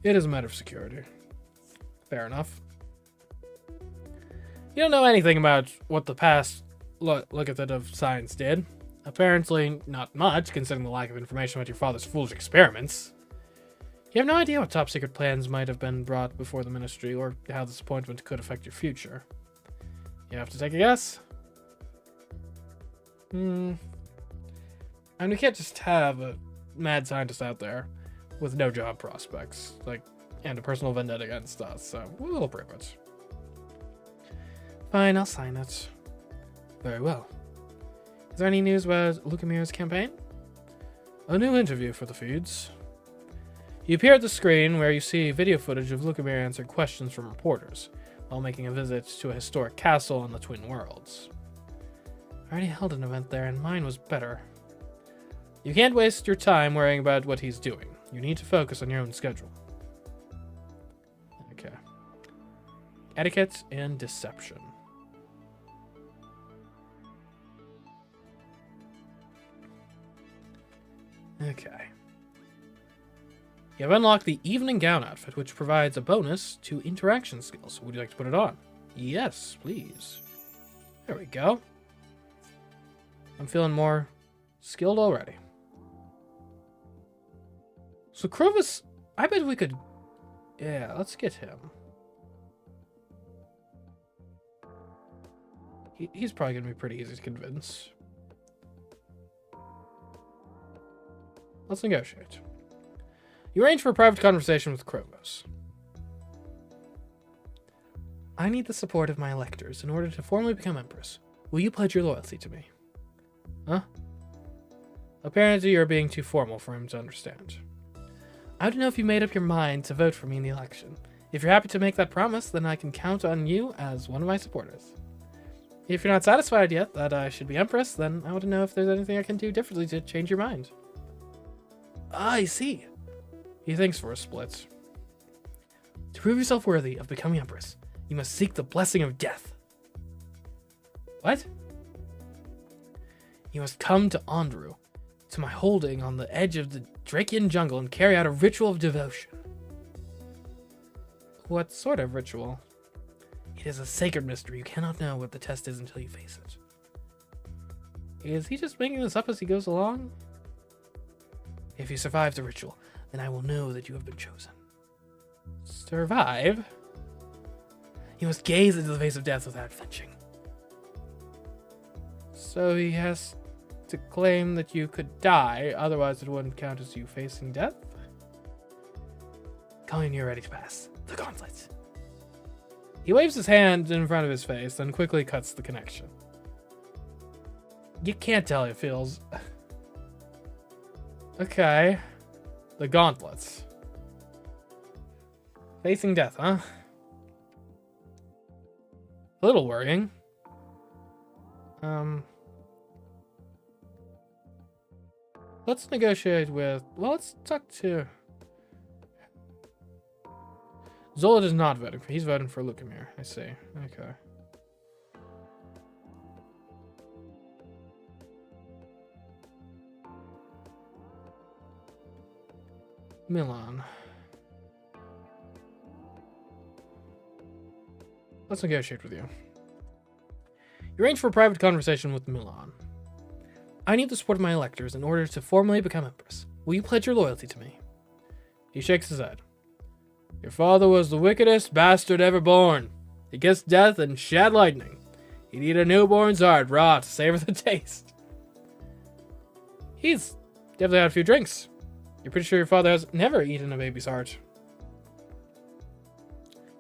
It is a matter of security. Fair enough. You don't know anything about what the past Logathete of Science did. Apparently not much, considering the lack of information about your father's foolish experiments. You have no idea what top secret plans might have been brought before the Ministry, or how this appointment could affect your future. You have to take a guess? And we can't just have a mad scientist out there with no job prospects, and a personal vendetta against us, so we'll approve it. Fine, I'll sign it. Very well. Is there any news about Lukamir's campaign? A new interview for the feeds. You appear at the screen where you see video footage of Lukemir answering questions from reporters while making a visit to a historic castle in the Twin Worlds. I already held an event there and mine was better. You can't waste your time worrying about what he's doing. You need to focus on your own schedule. Okay. Etiquette and deception. Okay. You have unlocked the Evening Gown outfit, which provides a bonus to interaction skills. Would you like to put it on? Yes, please. There we go. I'm feeling more skilled already. So Krovis, I bet we could... Yeah, let's get him. He's probably going to be pretty easy to convince. Let's negotiate. You arrange for a private conversation with Krovis. I need the support of my electors in order to formally become Empress. Will you pledge your loyalty to me? Huh? Apparently you're being too formal for him to understand. I don't know if you made up your mind to vote for me in the election. If you're happy to make that promise, then I can count on you as one of my supporters. If you're not satisfied yet that I should be Empress, then I want to know if there's anything I can do differently to change your mind. Ah, I see. He thinks for a split. To prove yourself worthy of becoming Empress, you must seek the blessing of death. What? You must come to Andru, to my holding on the edge of the Drakian jungle, and carry out a ritual of devotion. What sort of ritual? It is a sacred mystery. You cannot know what the test is until you face it. Is he just making this up as he goes along? If you survive the ritual, then I will know that you have been chosen. Survive? You must gaze into the face of death without flinching. So he has to claim that you could die, otherwise it wouldn't count as you facing death? Call me when you're ready to pass the gauntlet. He waves his hand in front of his face, then quickly cuts the connection. You can't tell how it feels. Okay. The gauntlets. Facing death, huh? A little worrying. Let's negotiate with... Well, let's talk to... Zola is not voting for... He's voting for Lukemir. I see. Okay. Milan. Let's negotiate with you. You arrange for a private conversation with Milan. I need the support of my electors in order to formally become Empress. Will you pledge your loyalty to me? He shakes his head. Your father was the wickedest bastard ever born. He kissed death and shed lightning. He'd eat a newborn's heart raw to savor the taste. He's definitely had a few drinks. You're pretty sure your father has never eaten a baby's heart.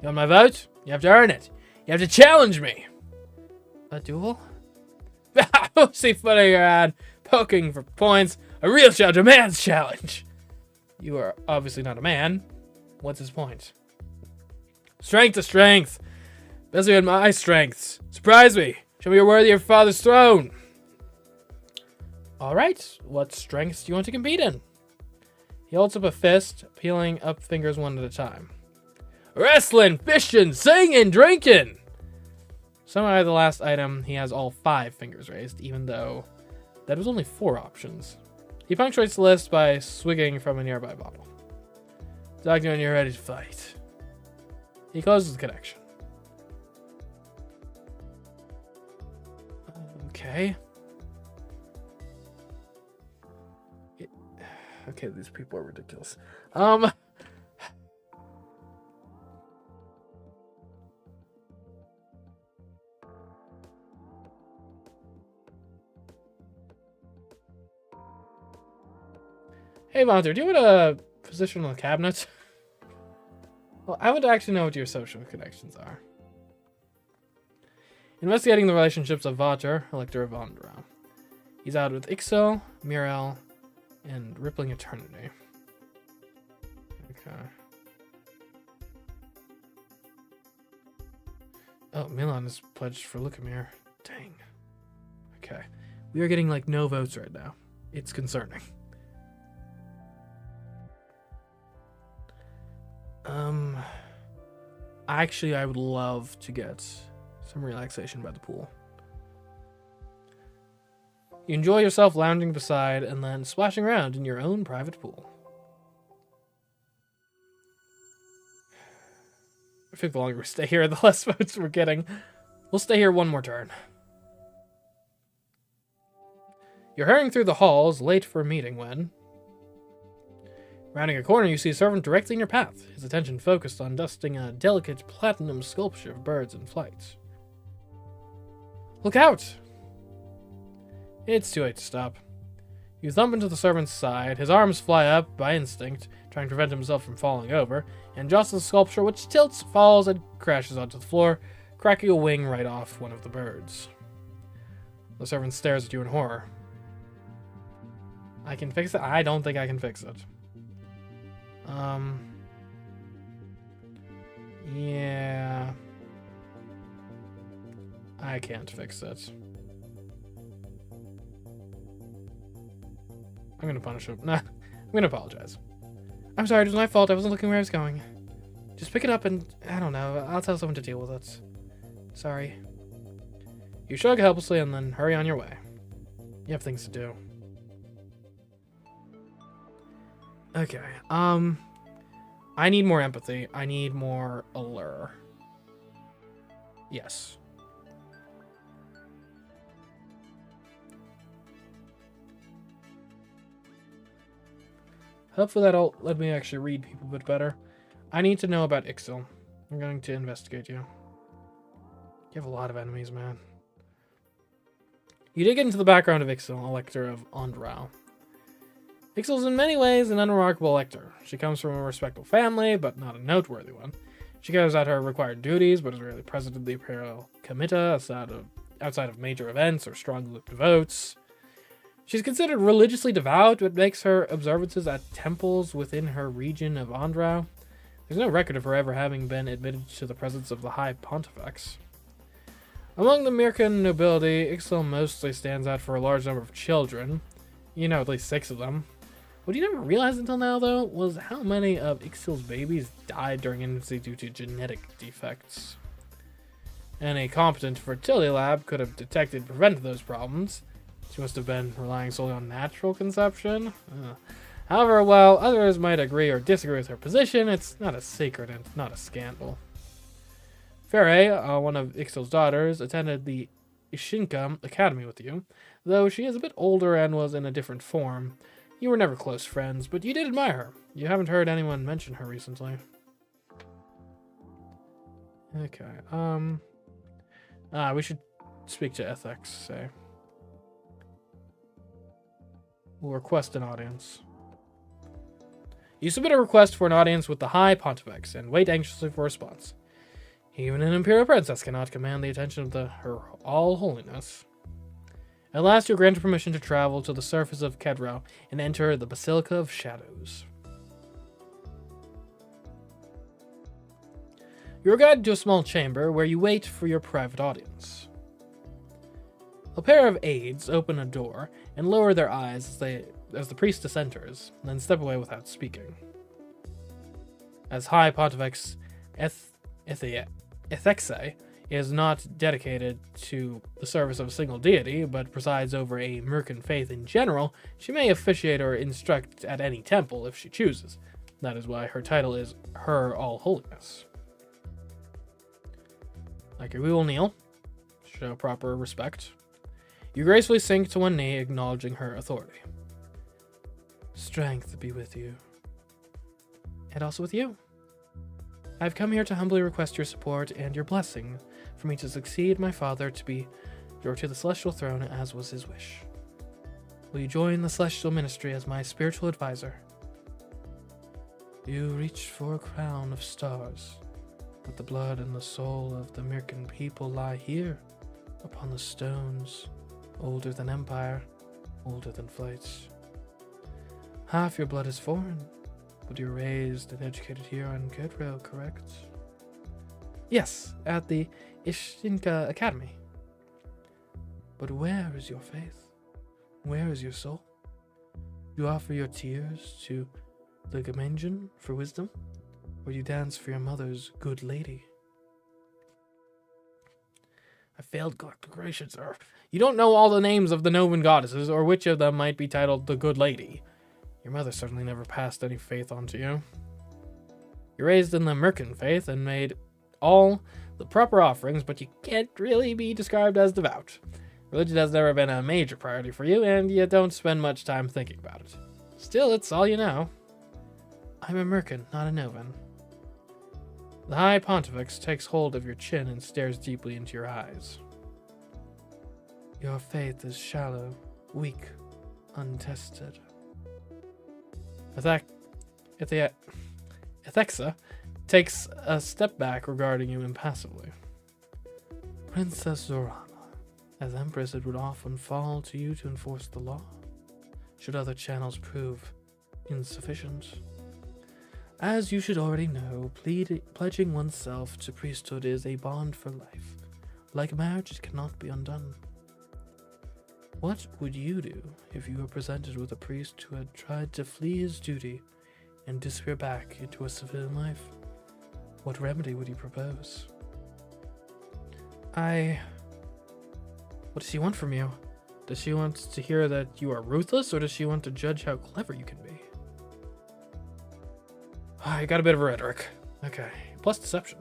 You want my vote? You have to earn it. You have to challenge me. A duel? See foot of your ad, poking for points. A real challenge, a man's challenge. You are obviously not a man. What's his point? Strength to strength. Best in my strengths. Surprise me. Show me you're worthy of your father's throne. Alright, what strengths do you want to compete in? He holds up a fist, peeling up fingers one at a time. Wrestling, fishing, singing, drinking. Somehow the last item, he has all 5 fingers raised, even though that was only 4 options. He punctuates the list by swigging from a nearby bottle. Talk to me when you're ready to fight. He closes the connection. Okay. Okay, these people are ridiculous. Hey, Vonter, do you want a position on the cabinet? Well, I would actually know what your social connections are. Investigating the relationships of Vonter, Elector of Vondra. He's out with Ixo, Mirel, and Rippling Eternity. Okay. Oh, Milan is pledged for Lukemir. Dang. Okay. We are getting like no votes right now. It's concerning. Actually, I would love to get some relaxation by the pool. You enjoy yourself lounging beside and then splashing around in your own private pool. I think the longer we stay here, the less votes we're getting. We'll stay here one more turn. You're hurrying through the halls, late for a meeting when... Rounding a corner, you see a servant directly in your path, his attention focused on dusting a delicate platinum sculpture of birds in flight. Look out! It's too late to stop. You thump into the servant's side, his arms fly up by instinct, trying to prevent himself from falling over, and jostles the sculpture, which tilts, falls, and crashes onto the floor, cracking a wing right off one of the birds. The servant stares at you in horror. I can fix it? I don't think I can fix it. Yeah. I can't fix it. I'm gonna punish him. Nah, I'm gonna apologize. I'm sorry, it was my fault. I wasn't looking where I was going. Just pick it up and, I don't know, I'll tell someone to deal with it. Sorry. You shrug helplessly and then hurry on your way. You have things to do. Okay, I need more empathy. I need more allure. Yes. Hopefully that'll let me actually read people a bit better. I need to know about Ixil. I'm going to investigate you. You have a lot of enemies, man. You dig into the background of Ixil, Elector of Andrau. Ixil is in many ways an unremarkable elector. She comes from a respectable family, but not a noteworthy one. She carries out her required duties, but is rarely present in the Imperial Comita outside of major events or strong looped votes. She's considered religiously devout, but makes her observances at temples within her region of Andrau. There's no record of her ever having been admitted to the presence of the High Pontifex. Among the Mirkan nobility, Ixil mostly stands out for a large number of children. You know, at least 6 of them. What you never realized until now, though, was how many of Ixil's babies died during infancy due to genetic defects. Any competent fertility lab could have detected and prevented those problems. She must have been relying solely on natural conception. However, while others might agree or disagree with her position, it's not a secret and not a scandal. Ferre, one of Ixil's daughters, attended the Ishinka Academy with you, though she is a bit older and was in a different form. You were never close friends, but you did admire her. You haven't heard anyone mention her recently. Okay, we should speak to Ethics, say. We'll request an audience. You submit a request for an audience with the High Pontifex and wait anxiously for a response. Even an Imperial Princess cannot command the attention of her All-Holiness. At last, you're granted permission to travel to the surface of Kedrau and enter the Basilica of Shadows. You're guided to a small chamber where you wait for your private audience. A pair of aides open a door and lower their eyes as the priestess enters, then step away without speaking. As High Pontifex Ethexae is not dedicated to the service of a single deity, but presides over a Mercan faith in general, she may officiate or instruct at any temple if she chooses. That is why her title is Her All-Holiness. Like, we will kneel, show proper respect. You gracefully sink to one knee, acknowledging her authority. Strength be with you. And also with you. I've come here to humbly request your support and your blessing for me to succeed my father to the celestial throne as was his wish. Will you join the celestial ministry as my spiritual advisor? You reached for a crown of stars, but the blood and the soul of the Mirkan people lie here, upon the stones, older than empire, older than flights. Half your blood is foreign, But you were raised and educated here on Goodrill, correct? Yes, at the Ishinka Academy. But where is your faith? Where is your soul? You offer your tears to the Gamenjan for wisdom? Or you dance for your mother's good lady? I failed declaration, sir. You don't know all the names of the Novan goddesses, or which of them might be titled the good lady. Your mother certainly never passed any faith on to you. You're raised in the Merkin faith and made all the proper offerings, but you can't really be described as devout. Religion has never been a major priority for you, and you don't spend much time thinking about it. Still, it's all you know. I'm a Merkin, not a Novan. The High Pontifex takes hold of your chin and stares deeply into your eyes. Your faith is shallow, weak, untested. Ethexa takes a step back, regarding you impassively. Princess Zorana, as Empress, it would often fall to you to enforce the law, should other channels prove insufficient. As you should already know, pledging oneself to priesthood is a bond for life. Like marriage, it cannot be undone. What would you do if you were presented with a priest who had tried to flee his duty and disappear back into a civilian life? What remedy would you propose? What does she want from you? Does she want to hear that you are ruthless, or does she want to judge how clever you can be? I got a bit of rhetoric. Okay. Plus deception.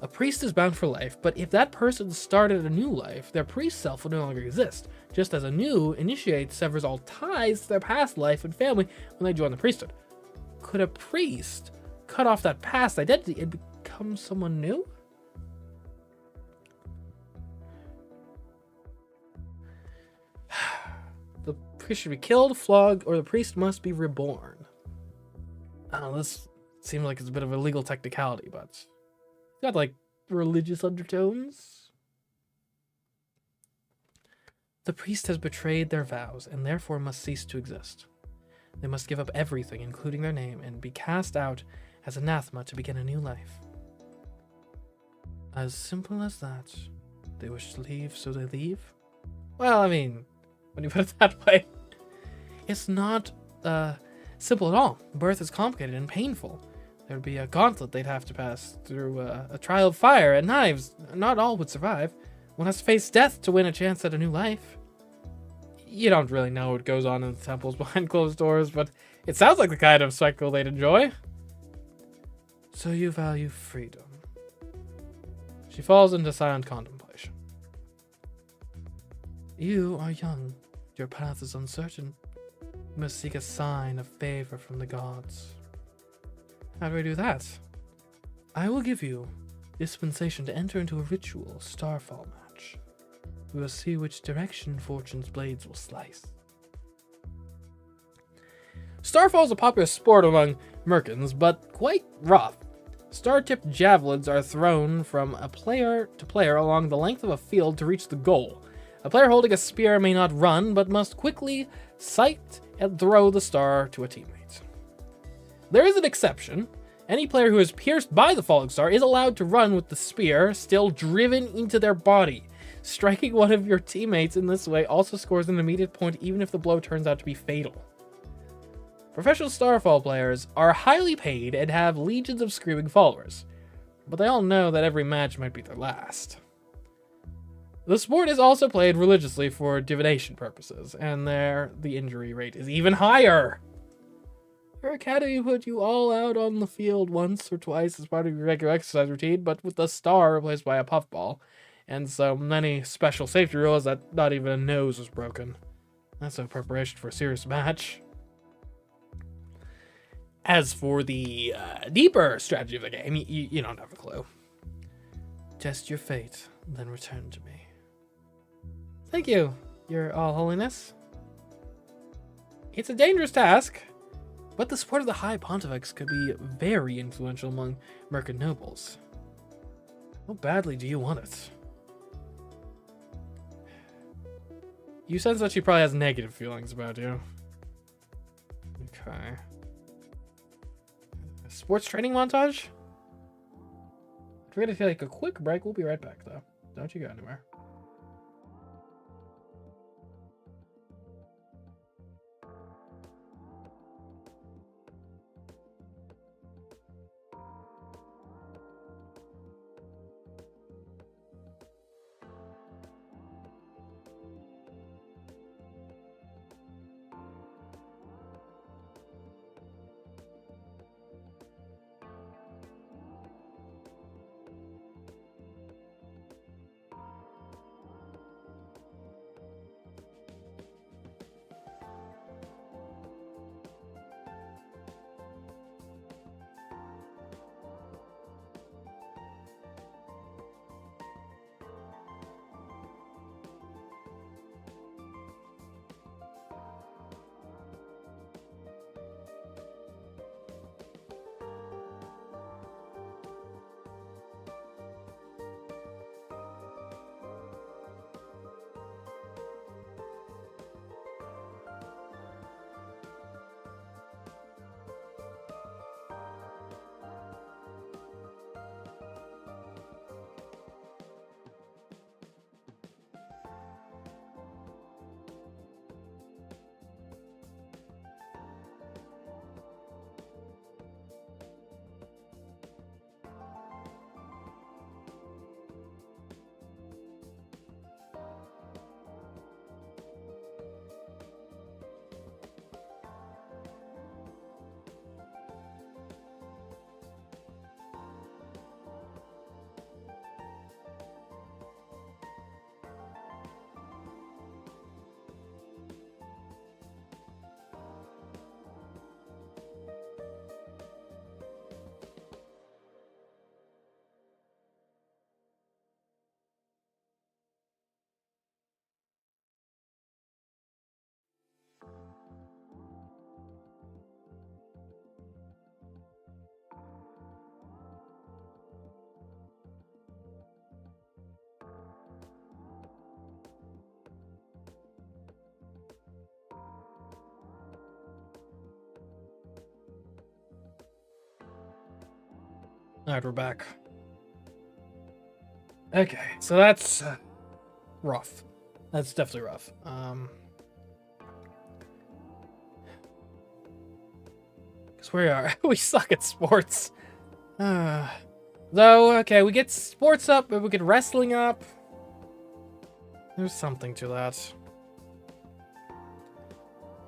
A priest is bound for life, but if that person started a new life, their priest self will no longer exist, just as a new initiate severs all ties to their past life and family when they join the priesthood. Could a priest cut off that past identity and become someone new? The priest should be killed, flogged, or the priest must be reborn. Oh, this seems like it's a bit of a legal technicality, but it's got like religious undertones. The priest has betrayed their vows and therefore must cease to exist. They must give up everything, including their name, and be cast out as anathema to begin a new life. As simple as that. They wish to leave, so they leave? Well, I mean, when you put it that way, it's not simple at all. Birth is complicated and painful. There would be a gauntlet they'd have to pass through, a trial of fire and knives. Not all would survive. One has to face death to win a chance at a new life. You don't really know what goes on in the temples behind closed doors, but it sounds like the kind of spectacle they'd enjoy. So you value freedom. She falls into silent contemplation. You are young. Your path is uncertain. You must seek a sign of favor from the gods. How do I do that? I will give you dispensation to enter into a ritual starfall match. We will see which direction fortune's blades will slice. Starfall is a popular sport among Merkins, but quite rough. Star-tipped javelins are thrown from a player to player along the length of a field to reach the goal. A player holding a spear may not run, but must quickly sight and throw the star to a teammate. There is an exception. Any player who is pierced by the falling star is allowed to run with the spear still driven into their body. Striking one of your teammates in this way also scores an immediate point, even if the blow turns out to be fatal. Professional Starfall players are highly paid and have legions of screaming followers, but they all know that every match might be their last. The sport is also played religiously for divination purposes, and there the injury rate is even higher. Your academy put you all out on the field once or twice as part of your regular exercise routine, but with the star replaced by a puffball, and so many special safety rules that not even a nose was broken. That's no preparation for a serious match. As for the deeper strategy of the game, you don't have a clue. Test your fate, then return to me. Thank you, Your All Holiness. It's a dangerous task, but the support of the High Pontifex could be very influential among Merkin nobles. How badly do you want it? You sense that she probably has negative feelings about you. Okay. sports training montage? We're gonna take a quick break. We'll be right back, though. Don't you go anywhere. Alright, we're back. Okay, so that's rough. That's definitely rough. Because we suck at sports. Though, okay, we get sports up, but we get wrestling up. There's something to that.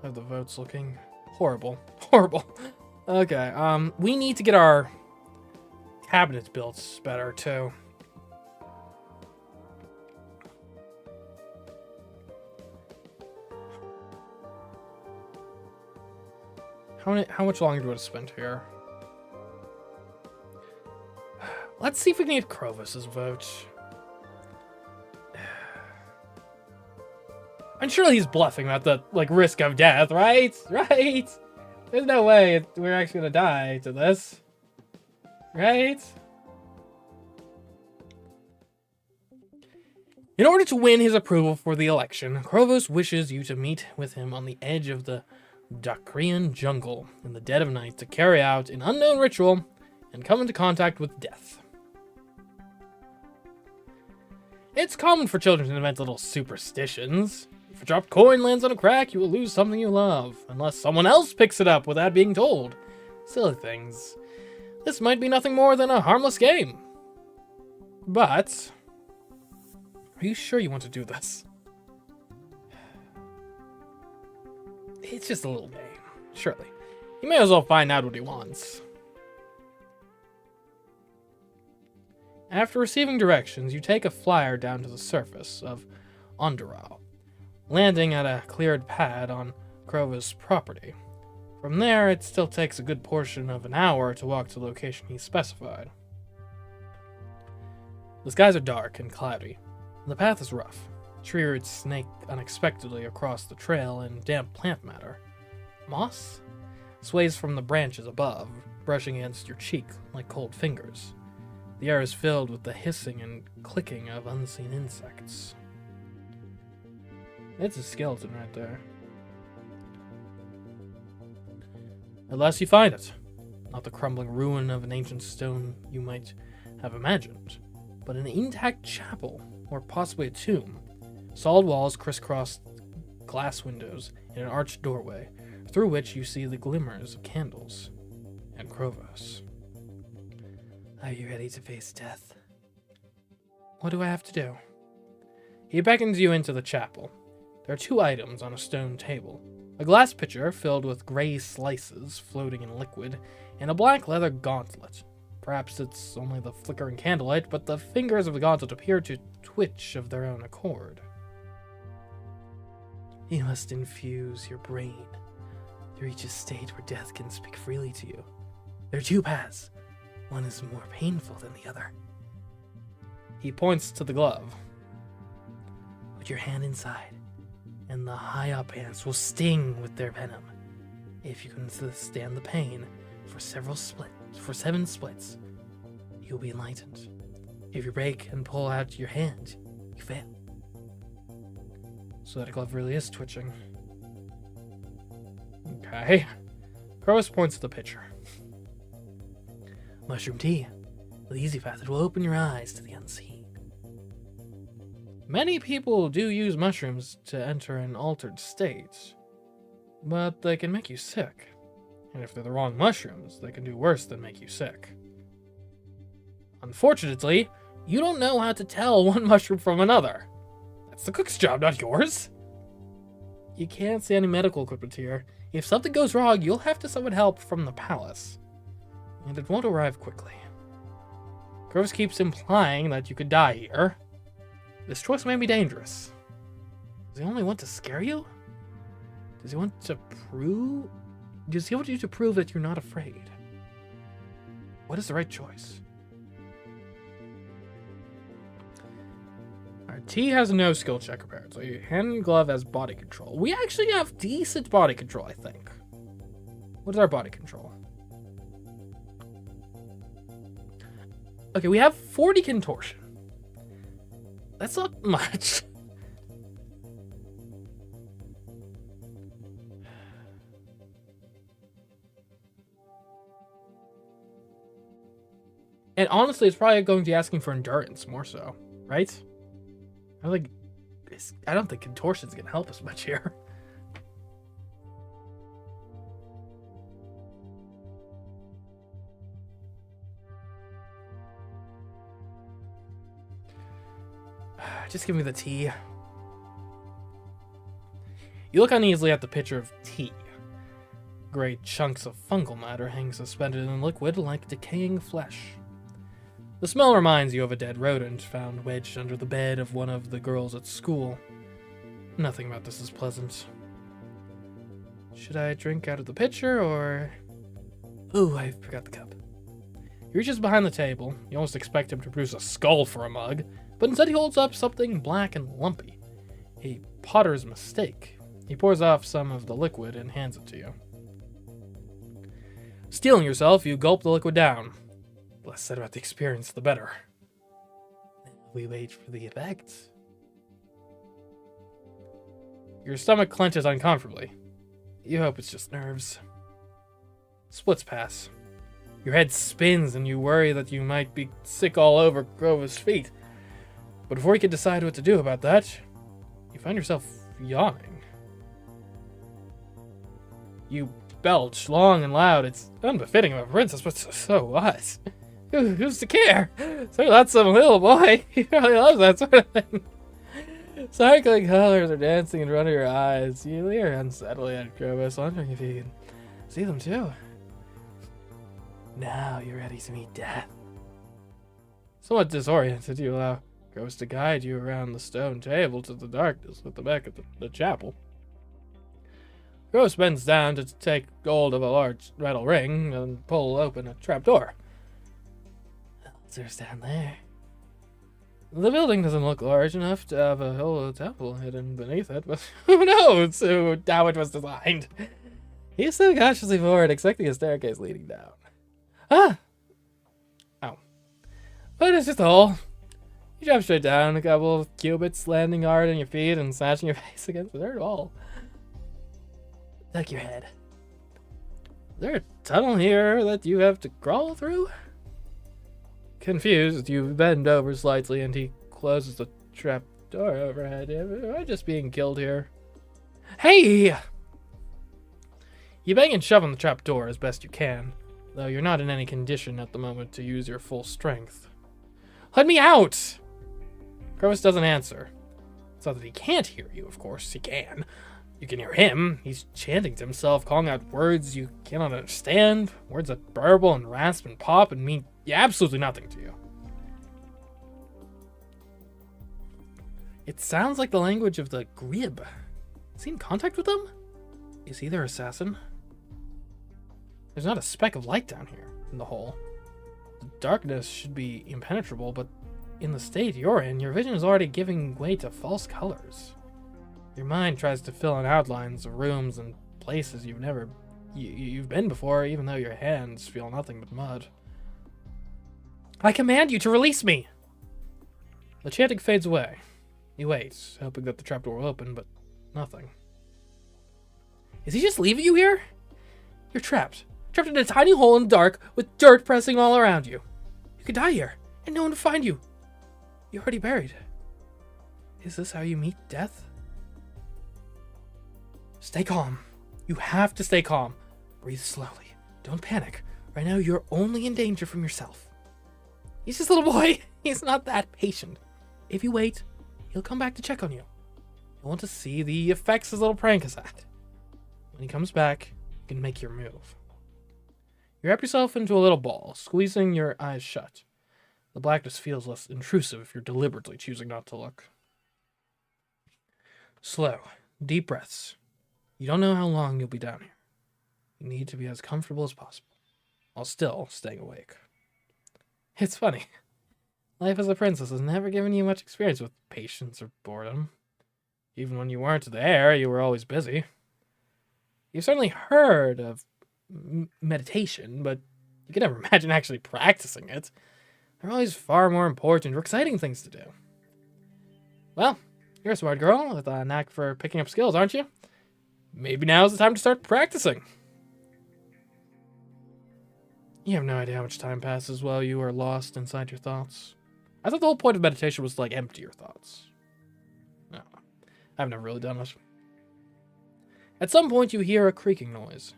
How are the votes looking? Horrible. Horrible. Okay, we need to get our cabinets built better, too. How much longer do I spend here? Let's see if we can get Crovus's vote. I'm sure he's bluffing about the, like, risk of death, right? Right? There's no way we're actually gonna die to this. Right? In order to win his approval for the election, Crovus wishes you to meet with him on the edge of the Dacrian jungle in the dead of night to carry out an unknown ritual and come into contact with death. It's common for children to invent little superstitions. If a dropped coin lands on a crack, you will lose something you love, unless someone else picks it up without being told. Silly things. This might be nothing more than a harmless game. But, are you sure you want to do this? It's just a little game, surely. You may as well find out what he wants. After receiving directions, you take a flyer down to the surface of Onderau, landing at a cleared pad on Crovus' property. From there, it still takes a good portion of an hour to walk to the location he specified. The skies are dark and cloudy, and the path is rough. Tree roots snake unexpectedly across the trail in damp plant matter. Moss sways from the branches above, brushing against your cheek like cold fingers. The air is filled with the hissing and clicking of unseen insects. It's a skeleton right there. Unless you find it. Not the crumbling ruin of an ancient stone you might have imagined, but an intact chapel, or possibly a tomb. Solid walls crisscross glass windows and an arched doorway, through which you see the glimmers of candles and Krovos. Are you ready to face death? What do I have to do? He beckons you into the chapel. There are 2 items on a stone table. A glass pitcher filled with gray slices floating in liquid, and a black leather gauntlet. Perhaps it's only the flickering candlelight, but the fingers of the gauntlet appear to twitch of their own accord. You must infuse your brain to reach a state where death can speak freely to you. There are 2 paths. One is more painful than the other. He points to the glove. Put your hand inside, and the high-up ants will sting with their venom. If you can withstand the pain for 7 splits, you'll be enlightened. If you break and pull out your hand, you fail. So that glove really is twitching. Okay. Krovos points to the pitcher. Mushroom tea. The easy path that will open your eyes to the unseen. Many people do use mushrooms to enter an altered state, but they can make you sick. And if they're the wrong mushrooms, they can do worse than make you sick. Unfortunately, you don't know how to tell one mushroom from another. That's the cook's job, not yours. You can't see any medical equipment here. If something goes wrong, you'll have to summon help from the palace. And it won't arrive quickly. Krovos keeps implying that you could die here. This choice may be dangerous. Does he only want to scare you? Does he want you to prove that you're not afraid? What is the right choice? Alright, T has no skill check apparently. Hand and glove has body control. We actually have decent body control, I think. What is our body control? Okay, we have 40 contortion. That's not much. And honestly, it's probably going to be asking for endurance more so, right? I don't think contortion's gonna help us much here. Just give me the tea. You look uneasily at the pitcher of tea. Great chunks of fungal matter hang suspended in the liquid like decaying flesh. The smell reminds you of a dead rodent found wedged under the bed of one of the girls at school. Nothing about this is pleasant. Should I drink out of the pitcher, or... Ooh, I forgot the cup. He reaches behind the table. You almost expect him to produce a skull for a mug, but instead he holds up something black and lumpy. A potter's mistake. He pours off some of the liquid and hands it to you. Steeling yourself, you gulp the liquid down. The less said about the experience, the better. We wait for the effect. Your stomach clenches uncomfortably. You hope it's just nerves. Splits pass. Your head spins and you worry that you might be sick all over Krovos' feet. But before you can decide what to do about that, you find yourself yawning. You belch long and loud. It's unbefitting of a princess, but so what? Who's to care? So that's some little boy. He probably loves that sort of thing. Sparkling colors are dancing in front of your eyes. You leer unsteadily at Krovos, wondering if you can see them too. Now you're ready to meet death. Somewhat disoriented, you allow Krovos to guide you around the stone table to the darkness at the back of the chapel. Krovos bends down to take hold of a large metal ring and pull open a trapdoor. There's down there. The building doesn't look large enough to have a whole temple hidden beneath it, but who knows how it was designed. You step cautiously forward, expecting a staircase leading down. Ah! Oh. But it's just a hole. You jump straight down, a couple of cubits, landing hard on your feet and smashing your face against the dirt wall. Duck your head. Is there a tunnel here that you have to crawl through? Confused, you bend over slightly and he closes the trap door overhead. Am I just being killed here? Hey! You bang and shove on the trap door as best you can, though you're not in any condition at the moment to use your full strength. Let me out! Crovis doesn't answer. It's not that he can't hear you, of course, he can. You can hear him. He's chanting to himself, calling out words you cannot understand, words that burble and rasp and pop and mean absolutely nothing to you. It sounds like the language of the Grib. Is he in contact with them? Is he their assassin? There's not a speck of light down here in the hole. The darkness should be impenetrable, but in the state you're in, your vision is already giving way to false colors. Your mind tries to fill in outlines of rooms and places you've been before, even though your hands feel nothing but mud. I command you to release me! The chanting fades away. You wait, hoping that the trapdoor will open, but nothing. Is he just leaving you here? You're trapped. Trapped in a tiny hole in the dark with dirt pressing all around you. You could die here, and no one to find you. You're already buried. Is this how you meet death? Stay calm. You have to stay calm. Breathe slowly. Don't panic. Right now, you're only in danger from yourself. He's just a little boy. He's not that patient. If you wait, he'll come back to check on you. You'll want to see the effects his little prank is at. When he comes back, you can make your move. You wrap yourself into a little ball, squeezing your eyes shut. The blackness feels less intrusive if you're deliberately choosing not to look. Slow, deep breaths. You don't know how long you'll be down here. You need to be as comfortable as possible, while still staying awake. It's funny. Life as a princess has never given you much experience with patience or boredom. Even when you weren't there, you were always busy. You've certainly heard of meditation, but you could never imagine actually practicing it. There are always far more important or exciting things to do. Well, you're a smart girl with a knack for picking up skills, aren't you? Maybe now's the time to start practicing. You have no idea how much time passes while you are lost inside your thoughts. I thought the whole point of meditation was to, like, empty your thoughts. No, I've never really done it. At some point you hear a creaking noise,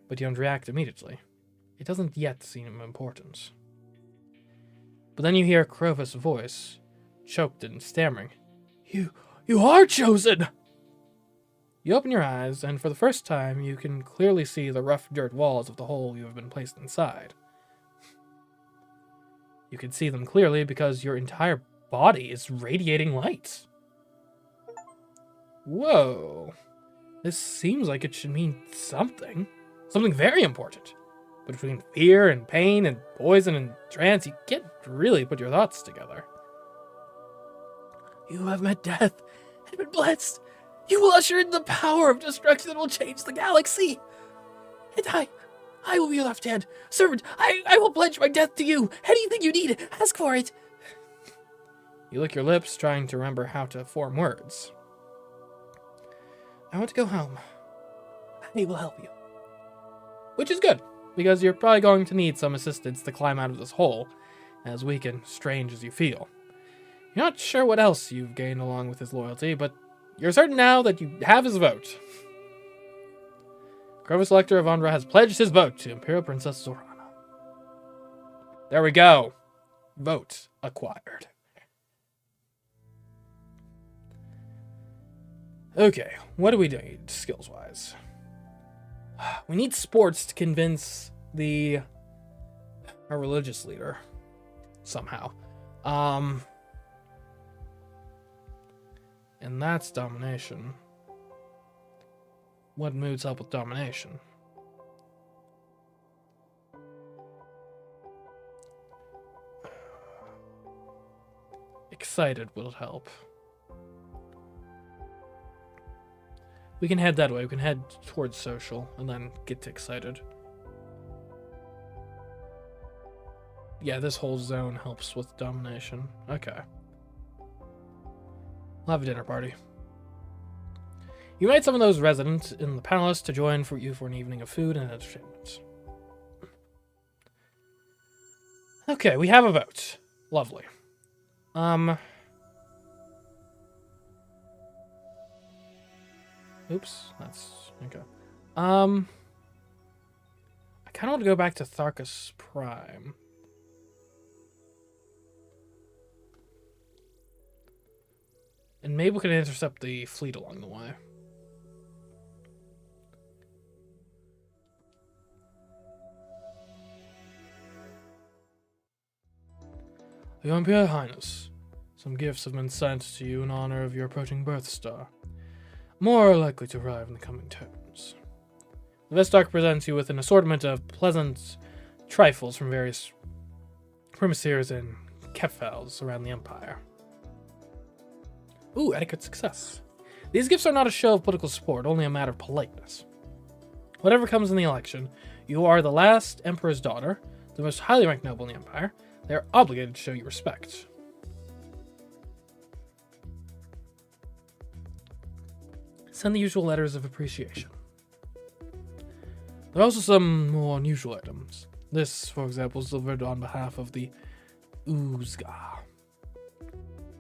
but you don't react immediately. It doesn't yet seem important. But then you hear Crovis' voice, choked and stammering. You are chosen! You open your eyes, and for the first time, you can clearly see the rough dirt walls of the hole you have been placed inside. You can see them clearly because your entire body is radiating light. Whoa. This seems like it should mean something. Something very important. But between fear and pain and poison and trance, you can't really put your thoughts together. You have met death and been blessed. You will usher in the power of destruction that will change the galaxy. And I will be your left hand. Servant, I will pledge my death to you. Anything you need, ask for it. You lick your lips, trying to remember how to form words. I want to go home. I will help you. Which is good, because you're probably going to need some assistance to climb out of this hole, as weak and strange as you feel. You're not sure what else you've gained along with his loyalty, but you're certain now that you have his vote. Crovis Lecter of Andra has pledged his vote to Imperial Princess Zorana. There we go. Vote acquired. Okay, what do we need skills-wise? We need sports to convince our religious leader somehow. And that's domination. What moods help with domination? Excited will help. We can head that way. We can head towards social and then get to excited. Yeah, this whole zone helps with domination. Okay. We'll have a dinner party. You might summon those residents in the palace to join you for an evening of food and entertainment. Okay, we have a vote. Lovely. Oops, that's okay. I kind of want to go back to Tharkus Prime. And maybe we can intercept the fleet along the way. Your Imperial Highness, some gifts have been sent to you in honor of your approaching birth star. More are likely to arrive in the coming terms. The Vestarch presents you with an assortment of pleasant trifles from various premiers and kefals around the Empire. Ooh, etiquette success. These gifts are not a show of political support, only a matter of politeness. Whatever comes in the election, you are the last Emperor's daughter, the most highly ranked noble in the Empire. They are obligated to show you respect. Send the usual letters of appreciation. There are also some more unusual items. This, for example, is delivered on behalf of the Oozga.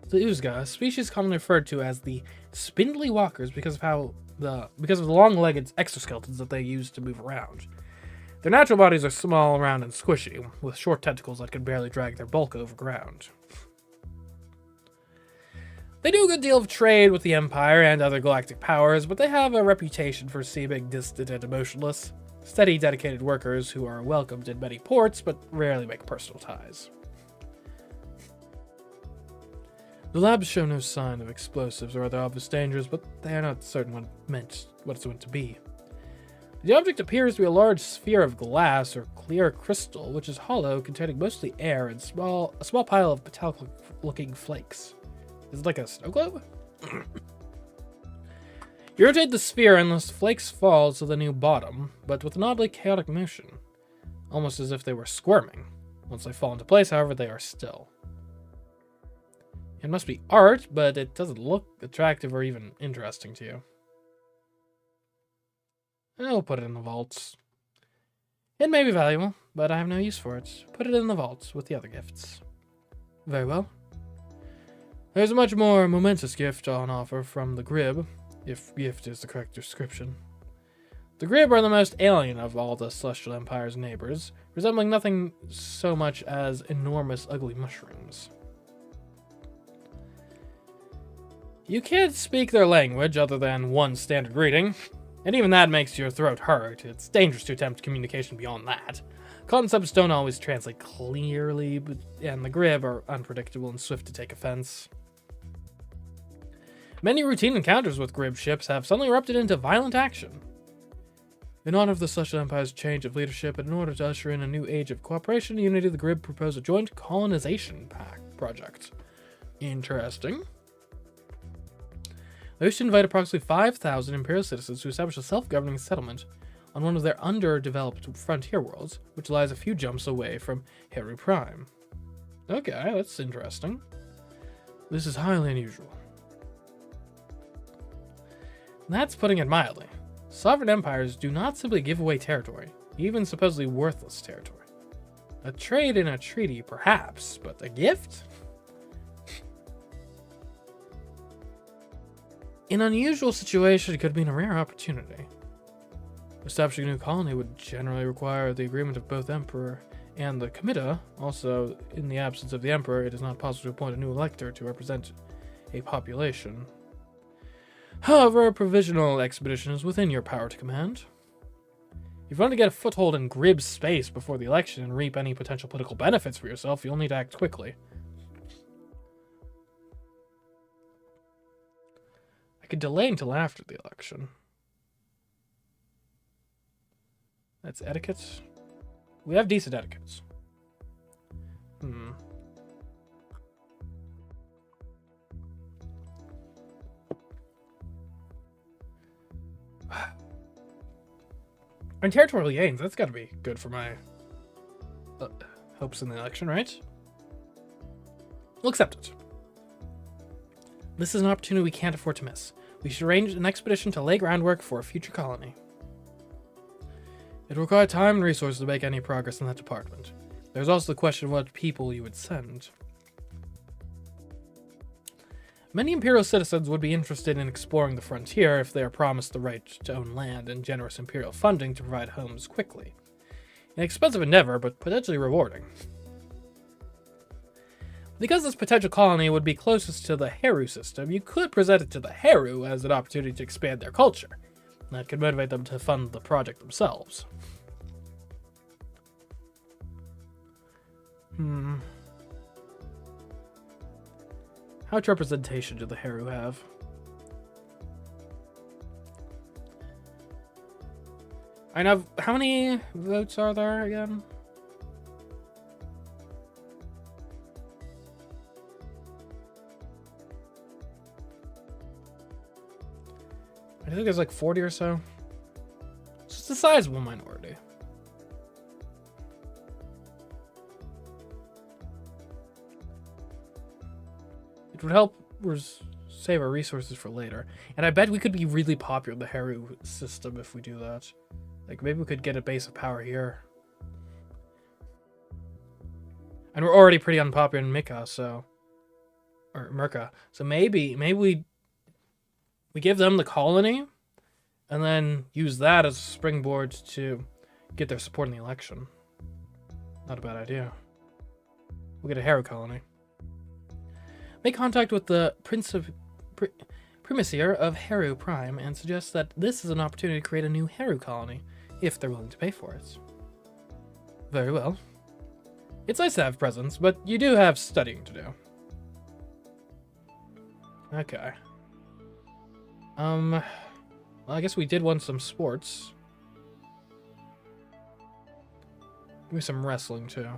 The Oozga, a species commonly referred to as the spindly walkers because of the long-legged exoskeletons that they use to move around. Their natural bodies are small, round, and squishy, with short tentacles that can barely drag their bulk over ground. They do a good deal of trade with the Empire and other galactic powers, but they have a reputation for seeming distant and emotionless. Steady, dedicated workers who are welcomed in many ports, but rarely make personal ties. The labs show no sign of explosives or other obvious dangers, but they are not certain what it's meant to be. The object appears to be a large sphere of glass or clear crystal, which is hollow, containing mostly air and a small pile of metallic-looking flakes. Is it like a snow globe? You rotate the sphere and the flakes fall to the new bottom, but with an oddly chaotic motion, almost as if they were squirming. Once they fall into place, however, they are still. It must be art, but it doesn't look attractive or even interesting to you. I'll put it in the vaults. It may be valuable, but I have no use for it. Put it in the vaults with the other gifts. Very well. There's a much more momentous gift on offer from the Grib, if gift is the correct description. The Grib are the most alien of all the Celestial Empire's neighbors, resembling nothing so much as enormous ugly mushrooms. You can't speak their language other than one standard greeting, and even that makes your throat hurt. It's dangerous to attempt communication beyond that. Concepts don't always translate clearly, and the Grib are unpredictable and swift to take offense. Many routine encounters with Grib ships have suddenly erupted into violent action. In honor of the Celestial Empire's change of leadership and in order to usher in a new age of cooperation and unity, the Grib propose a joint colonization project. Interesting. They wish to invite approximately 5,000 Imperial citizens to establish a self-governing settlement on one of their underdeveloped frontier worlds, which lies a few jumps away from Harry Prime. Okay, that's interesting. This is highly unusual. That's putting it mildly. Sovereign empires do not simply give away territory, even supposedly worthless territory. A trade in a treaty, perhaps, but a gift? An unusual situation could mean a rare opportunity. Establishing a new colony would generally require the agreement of both Emperor and the Comitia. Also, in the absence of the Emperor, it is not possible to appoint a new elector to represent a population. However, a provisional expedition is within your power to command. If you want to get a foothold in Grib's space before the election and reap any potential political benefits for yourself, you'll need to act quickly. I could delay until after the election. That's etiquette. We have decent etiquettes. And territorial gains, that's got to be good for my hopes in the election, right? We'll accept it. This is an opportunity we can't afford to miss. We should arrange an expedition to lay groundwork for a future colony. It will require time and resources to make any progress in that department. There's also the question of what people you would send. Many Imperial citizens would be interested in exploring the frontier if they are promised the right to own land and generous Imperial funding to provide homes quickly. An expensive endeavor, but potentially rewarding. Because this potential colony would be closest to the Heru system, you could present it to the Heru as an opportunity to expand their culture. That could motivate them to fund the project themselves. How much representation do the Heru have? I know. How many votes are there again? I think there's like 40 or so. It's just a sizable minority. It would help save our resources for later. And I bet we could be really popular in the Heru system if we do that. Like, maybe we could get a base of power here. And we're already pretty unpopular in Mika, so... Or Merca. So maybe we give them the colony, and then use that as a springboard to get their support in the election. Not a bad idea. We'll get a Heru colony. Make contact with the Primisier of Heru Prime and suggest that this is an opportunity to create a new Heru colony, if they're willing to pay for it. Very well. It's nice to have presents, but you do have studying to do. Okay. Well, I guess we did want some sports. Give me some wrestling, too.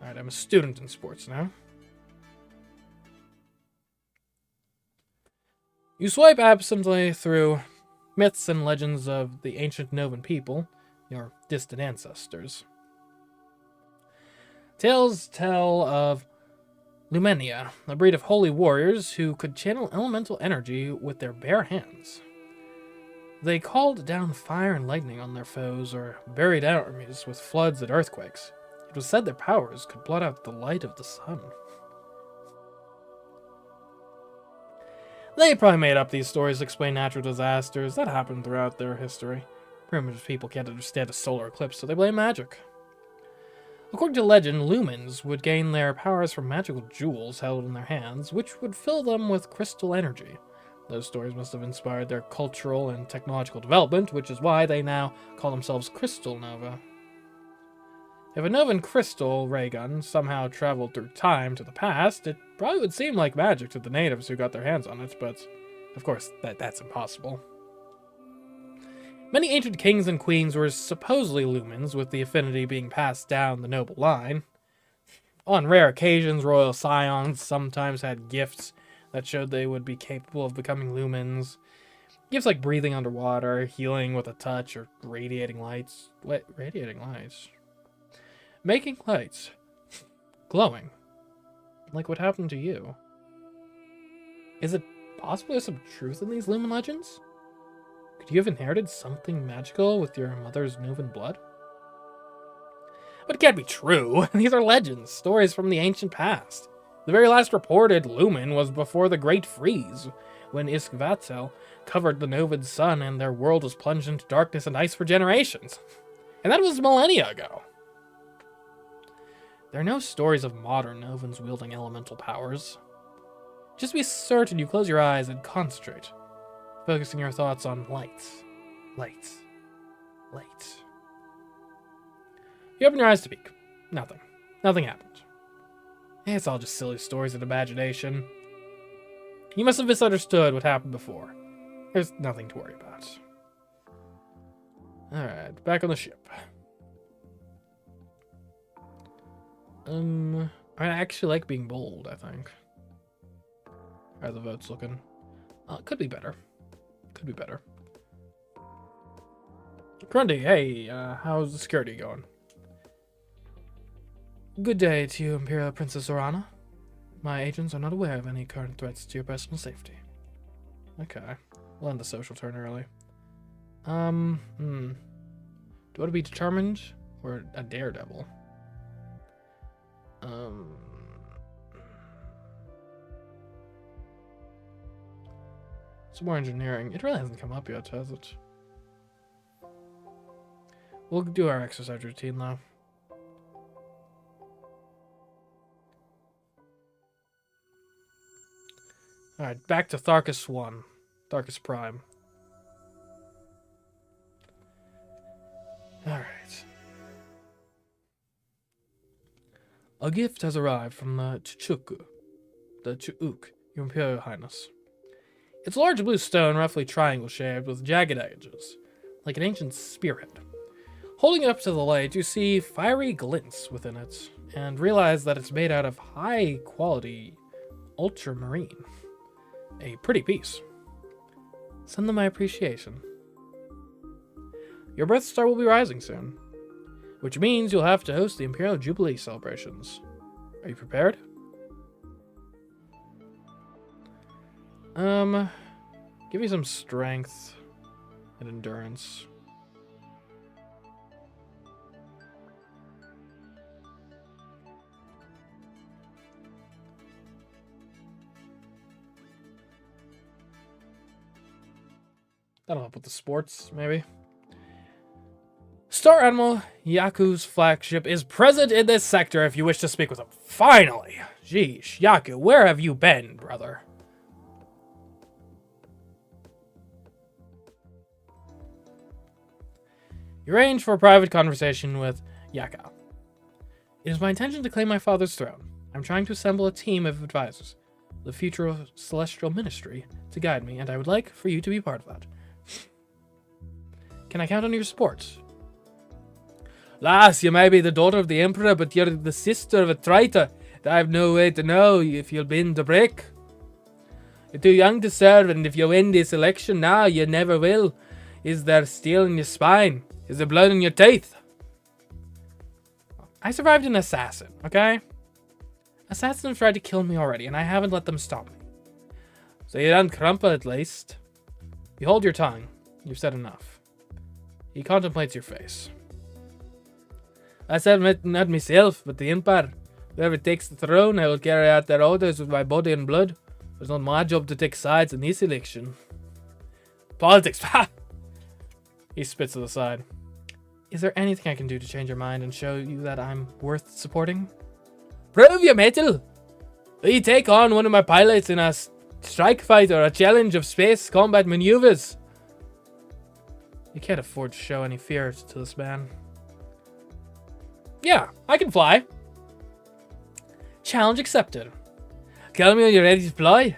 Alright, I'm a student in sports now. You swipe absently through myths and legends of the ancient Novan people, your distant ancestors. Tales tell of Lumenia, a breed of holy warriors who could channel elemental energy with their bare hands. They called down fire and lightning on their foes or buried armies with floods and earthquakes. It was said their powers could blot out the light of the sun. They probably made up these stories to explain natural disasters that happened throughout their history. Primitive people can't understand a solar eclipse, so they blame magic. According to legend, lumens would gain their powers from magical jewels held in their hands, which would fill them with crystal energy. Those stories must have inspired their cultural and technological development, which is why they now call themselves Crystal Nova. If a Novan crystal ray gun somehow traveled through time to the past, it probably would seem like magic to the natives who got their hands on it, but of course that's impossible. Many ancient kings and queens were supposedly lumens, with the affinity being passed down the noble line. On rare occasions, royal scions sometimes had gifts that showed they would be capable of becoming lumens. Gifts like breathing underwater, healing with a touch, or radiating lights. What? Radiating lights? Making lights. Glowing. Like what happened to you. Is it possible there's some truth in these lumen legends? Could you have inherited something magical with your mother's Novan blood? But it can't be true. These are legends, stories from the ancient past. The very last reported lumen was before the Great Freeze, when Iskvatzel covered the Novan sun and their world was plunged into darkness and ice for generations. And that was millennia ago. There are no stories of modern Novans wielding elemental powers. Just be certain you close your eyes and concentrate, focusing your thoughts on light, light, light. You open your eyes to peek. Nothing. Nothing happened. It's all just silly stories and imagination. You must have misunderstood what happened before. There's nothing to worry about. Alright, back on the ship. I actually like being bold, I think. How are the votes looking? Could be better. Could be better. Grundy, hey, how's the security going? Good day to you, Imperial Princess Zorana. My agents are not aware of any current threats to your personal safety. Okay. We'll end the social turn early. Do I want to be determined or a daredevil? Some more engineering. It really hasn't come up yet, has it? We'll do our exercise routine, though. Alright, back to Tharkus 1. Tharkus Prime. Alright. A gift has arrived from the Chuuk, Your Imperial Highness. It's a large blue stone, roughly triangle-shaped, with jagged edges, like an ancient spearhead. Holding it up to the light, you see fiery glints within it, and realize that it's made out of high-quality ultramarine. A pretty piece. Send them my appreciation. Your birth star will be rising soon, which means you'll have to host the Imperial Jubilee celebrations. Are you prepared? Give me some strength and endurance. That'll help with the sports, maybe. Star Admiral Yaku's flagship is present in this sector if you wish to speak with him. Finally! Jeesh, Yaku, where have you been, brother? You arrange for a private conversation with Yaka. It is my intention to claim my father's throne. I'm trying to assemble a team of advisors, the future celestial ministry, to guide me, and I would like for you to be part of that. Can I count on your support? Lass, you may be the daughter of the Emperor, but you're the sister of a traitor. I have no way to know if you'll bend the break. You're too young to serve, and if you win this election now, you never will. Is there steel in your spine? Is there blood in your teeth? I survived an assassin, okay? Assassins have tried to kill me already, and I haven't let them stop me. So you don't crumple, at least. You hold your tongue. You've said enough. He contemplates your face. I said not myself, but the Empire. Whoever takes the throne, I will carry out their orders with my body and blood. It's not my job to take sides in this election. Politics, ha! He spits to the side. Is there anything I can do to change your mind and show you that I'm worth supporting? Prove your mettle! Will you take on one of my pilots in a strike fight or a challenge of space combat maneuvers? You can't afford to show any fear to this man. Yeah, I can fly. Challenge accepted. Tell me when you're ready to fly.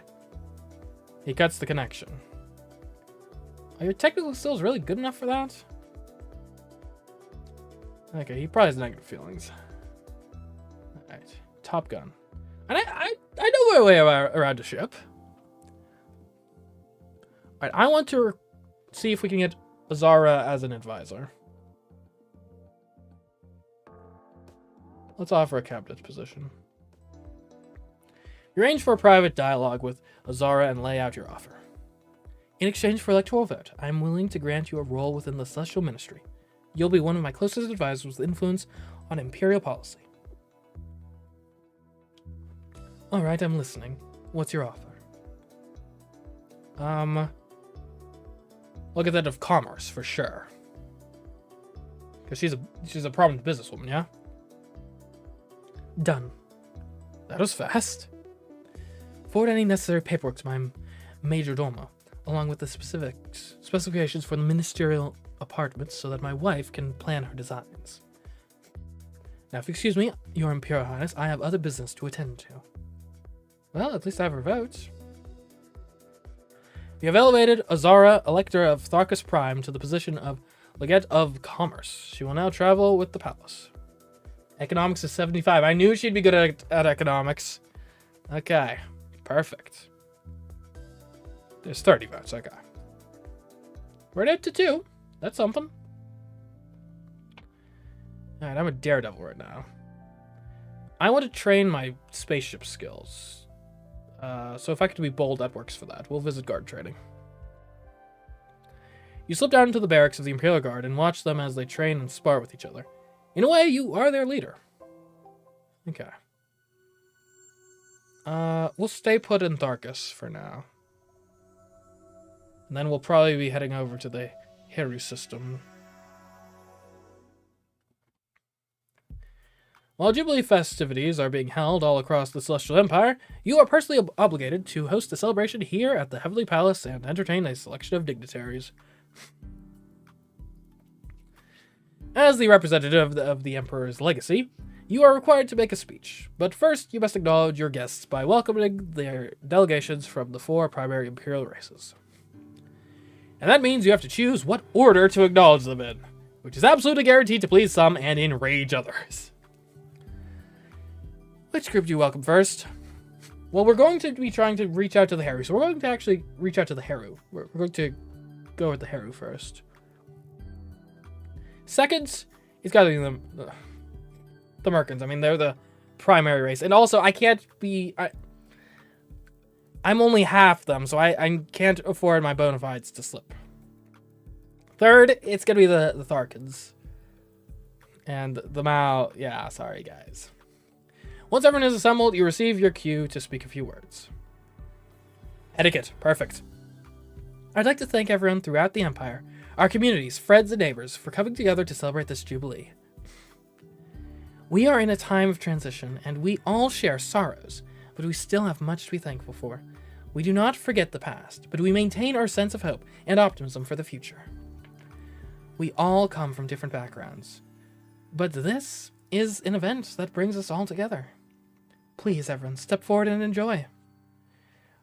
He cuts the connection. Are your technical skills really good enough for that? Okay, he probably has negative feelings. Alright, Top Gun. And I know my way around a ship. Alright, I want to see if we can get Azara as an advisor. Let's offer a cabinet position. You arrange for a private dialogue with Azara and lay out your offer. In exchange for electoral vote, I am willing to grant you a role within the Celestial Ministry. You'll be one of my closest advisors with influence on Imperial policy. Alright, I'm listening. What's your offer? Look at that of commerce, for sure. Because she's a prominent businesswoman, yeah? Done. That was fast. Forward any necessary paperwork to my major domo, along with the specifications for the ministerial apartments so that my wife can plan her designs. Now, if you excuse me, Your Imperial Highness, I have other business to attend to. Well, at least I have her vote. You have elevated Azara, Elector of Tharkus Prime, to the position of Legate of Commerce. She will now travel with the palace. Economics is 75. I knew she'd be good at economics. Okay, perfect. There's 30 votes, okay. We're at 2. That's something. Alright, I'm a daredevil right now. I want to train my spaceship skills. So if I could be bold, that works for that. We'll visit guard training. You slip down into the barracks of the Imperial Guard and watch them as they train and spar with each other. In a way, you are their leader. Okay. We'll stay put in Tharkus for now. And then we'll probably be heading over to the Heru system. While Jubilee festivities are being held all across the Celestial Empire, you are personally obligated to host a celebration here at the Heavenly Palace and entertain a selection of dignitaries. As the representative of the Emperor's legacy, you are required to make a speech, but first you must acknowledge your guests by welcoming their delegations from the 4 primary Imperial races. And that means you have to choose what order to acknowledge them in, which is absolutely guaranteed to please some and enrage others. Which group do you welcome first? Well, we're going to be trying to reach out to the Heru, so we're going to actually reach out to the Heru. We're going to go with the Heru first. Second, it's got to be the Merkins. I mean, they're the primary race. And also, I can't be... I'm only half them, so I can't afford my bona fides to slip. Third, it's going to be the Tharkins. And the Mao... Yeah, sorry, guys. Once everyone is assembled, you receive your cue to speak a few words. Etiquette. Perfect. I'd like to thank everyone throughout the Empire, our communities, friends, and neighbors, for coming together to celebrate this Jubilee. We are in a time of transition, and we all share sorrows, but we still have much to be thankful for. We do not forget the past, but we maintain our sense of hope and optimism for the future. We all come from different backgrounds, but this is an event that brings us all together. Please, everyone, step forward and enjoy.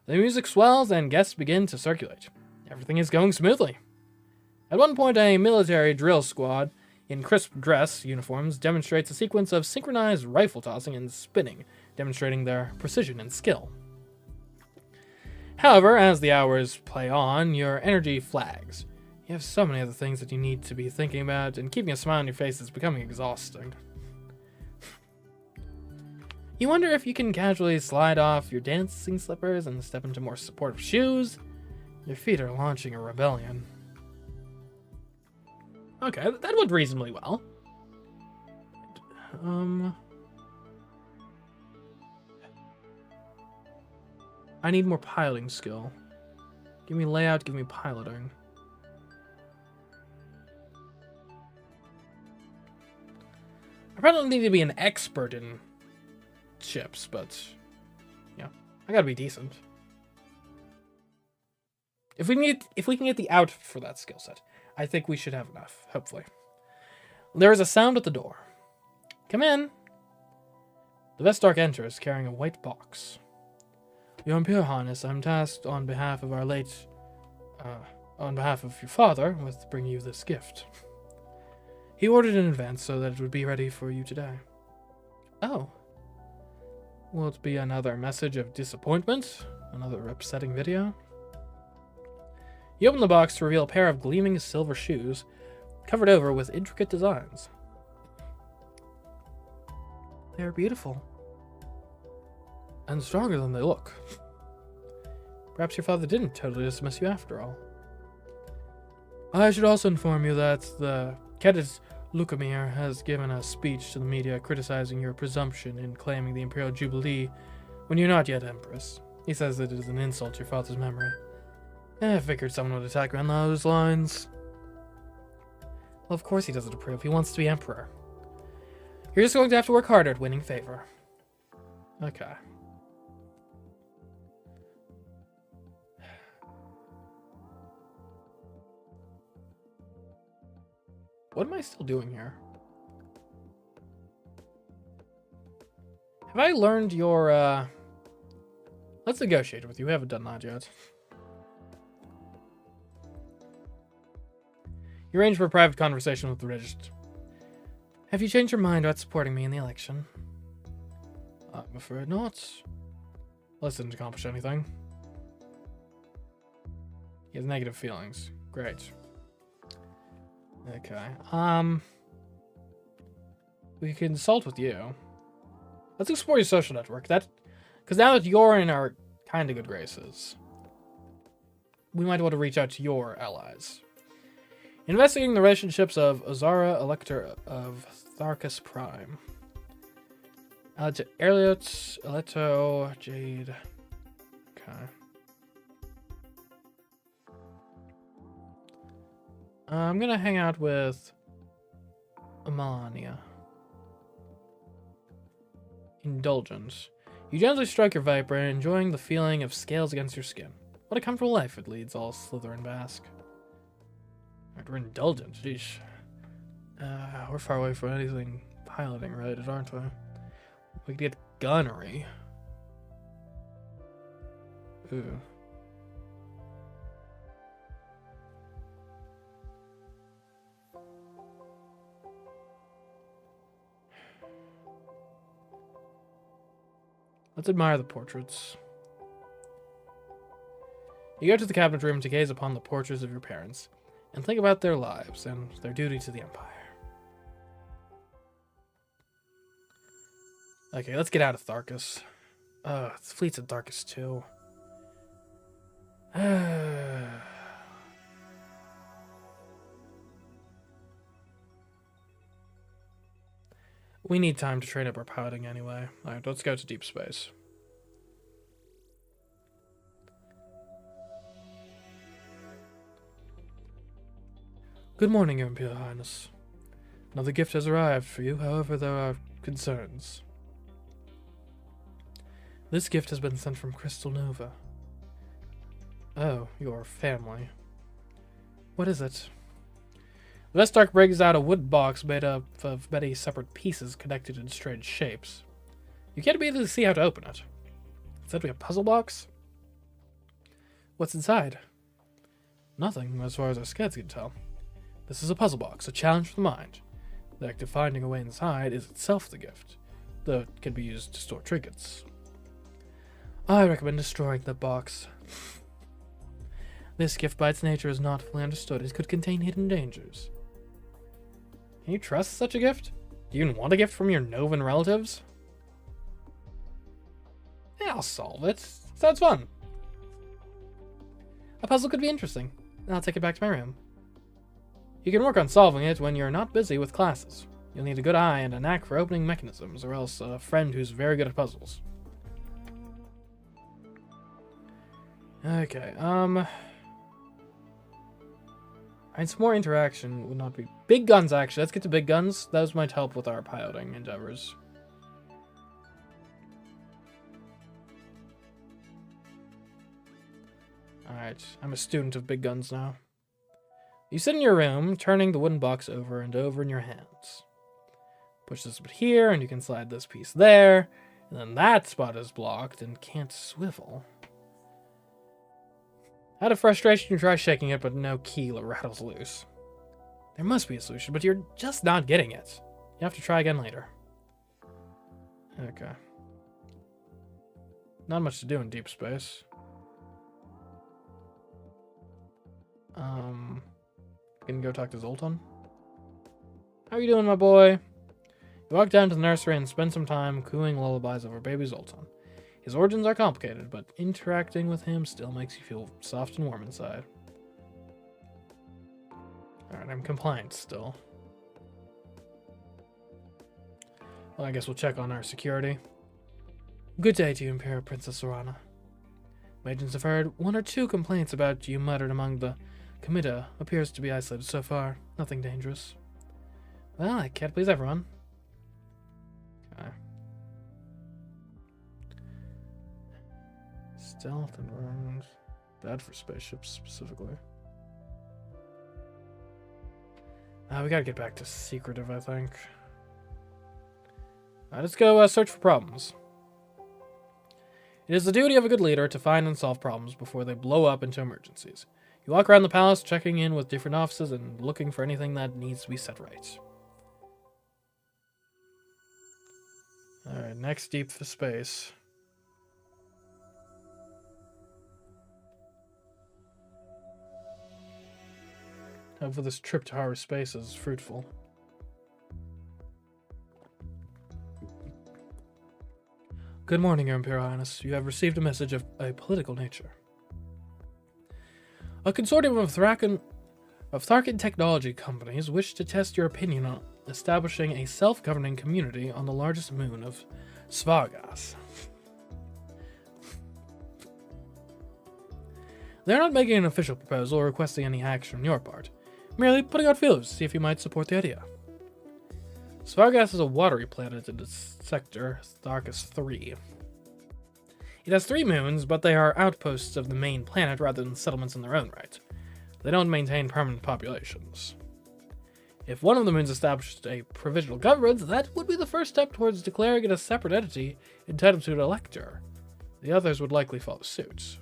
The music swells and guests begin to circulate. Everything is going smoothly. At one point, a military drill squad in crisp dress uniforms demonstrates a sequence of synchronized rifle tossing and spinning, demonstrating their precision and skill. However, as the hours play on, your energy flags. You have so many other things that you need to be thinking about, and keeping a smile on your face is becoming exhausting. You wonder if you can casually slide off your dancing slippers and step into more supportive shoes. Your feet are launching a rebellion. Okay, that went reasonably well. I need more piloting skill. Give me layout, give me piloting. I probably don't need to be an expert in ships, but yeah, I gotta be decent. If we can get the outfit for that skill set, I think we should have enough, hopefully. There is a sound at the door. Come in. The Vestarch enters, carrying a white box. Your Imperial Highness, I'm tasked on behalf of on behalf of your father with bringing you this gift. He ordered in advance so that it would be ready for you today. Oh. Will it be another message of disappointment? Another upsetting video? You open the box to reveal a pair of gleaming silver shoes, covered over with intricate designs. They are beautiful. And stronger than they look. Perhaps your father didn't totally dismiss you after all. I should also inform you that the Cadet Lukamir has given a speech to the media criticizing your presumption in claiming the Imperial Jubilee when you're not yet Empress. He says that it is an insult to your father's memory. I figured someone would attack around those lines. Well, of course he doesn't approve. He wants to be Emperor. You're just going to have to work harder at winning favor. Okay. What am I still doing here? Have I learned your, Let's negotiate with you. We haven't done that yet. You arrange for a private conversation with the Regent. Have you changed your mind about supporting me in the election? I'm afraid not. Well, this didn't accomplish anything. He has negative feelings. Great. Okay. We can consult with you. Let's explore your social network. Because now that you're in our kind of good graces, we might want to reach out to your allies. Investigating the relationships of Azara, Elector of Tharkus Prime. Elliot, Aleto, Jade. Okay. I'm gonna hang out with Amania. Indulgence. You gently strike your viper, enjoying the feeling of scales against your skin. What a comfortable life it leads, all slither and bask. Alright, we're indulgent, jeez. We're far away from anything piloting related, aren't we? We could get gunnery. Ooh. Let's admire the portraits. You go to the cabinet room to gaze upon the portraits of your parents, and think about their lives and their duty to the Empire. Okay, let's get out of Tharkus. It's fleets at Tharkus too. We need time to train up our piloting anyway. Alright, let's go to deep space. Good morning, Your Imperial Highness. Another gift has arrived for you, however there are concerns. This gift has been sent from Crystal Nova. Oh, your family. What is it? The Vestarch brings out a wood box made up of many separate pieces connected in strange shapes. You can't immediately see how to open it. Is that a puzzle box? What's inside? Nothing, as far as our scans can tell. This is a puzzle box, a challenge for the mind. The act of finding a way inside is itself the gift, though it can be used to store trinkets. I recommend destroying the box. This gift by its nature is not fully understood. It could contain hidden dangers. Can you trust such a gift? Do you even want a gift from your Novan relatives? Yeah, I'll solve it. Sounds fun. A puzzle could be interesting. I'll take it back to my room. You can work on solving it when you're not busy with classes. You'll need a good eye and a knack for opening mechanisms, or else a friend who's very good at puzzles. Okay, and some more interaction would not be... Big guns, actually. Let's get to big guns. Those might help with our piloting endeavors. Alright, I'm a student of big guns now. You sit in your room, turning the wooden box over and over in your hands. Push this bit here, and you can slide this piece there. And then that spot is blocked and can't swivel. Out of frustration, you try shaking it, but no key rattles loose. There must be a solution, but you're just not getting it. You have to try again later. Okay. Not much to do in deep space. Gonna go talk to Zoltan. How are you doing, my boy? You walk down to the nursery and spend some time cooing lullabies over baby Zoltan. His origins are complicated, but interacting with him still makes you feel soft and warm inside. Alright, I'm compliant still. Well, I guess we'll check on our security. Good day to you, Imperial Princess Zorana. My agents have heard one or two complaints about you muttered among the Comida. Appears to be isolated so far. Nothing dangerous. Well, I can't please everyone. Okay. Stealth and runs. Bad for spaceships, specifically. We gotta get back to secretive, I think. Let's go search for problems. It is the duty of a good leader to find and solve problems before they blow up into emergencies. You walk around the palace, checking in with different offices and looking for anything that needs to be set right. Alright, next deep for space. Hopefully this trip to outer space is fruitful. Good morning, Your Imperial Highness. You have received a message of a political nature. A consortium of Tharkan technology companies wish to test your opinion on establishing a self-governing community on the largest moon of Svargas. They're not making an official proposal or requesting any action on your part, merely putting out feelers to see if you might support the idea. Svargas is a watery planet in its sector, Tharkas 3. It has 3 moons, but they are outposts of the main planet rather than settlements in their own right. They don't maintain permanent populations. If one of the moons established a provisional government, that would be the first step towards declaring it a separate entity entitled to an elector. The others would likely follow suit.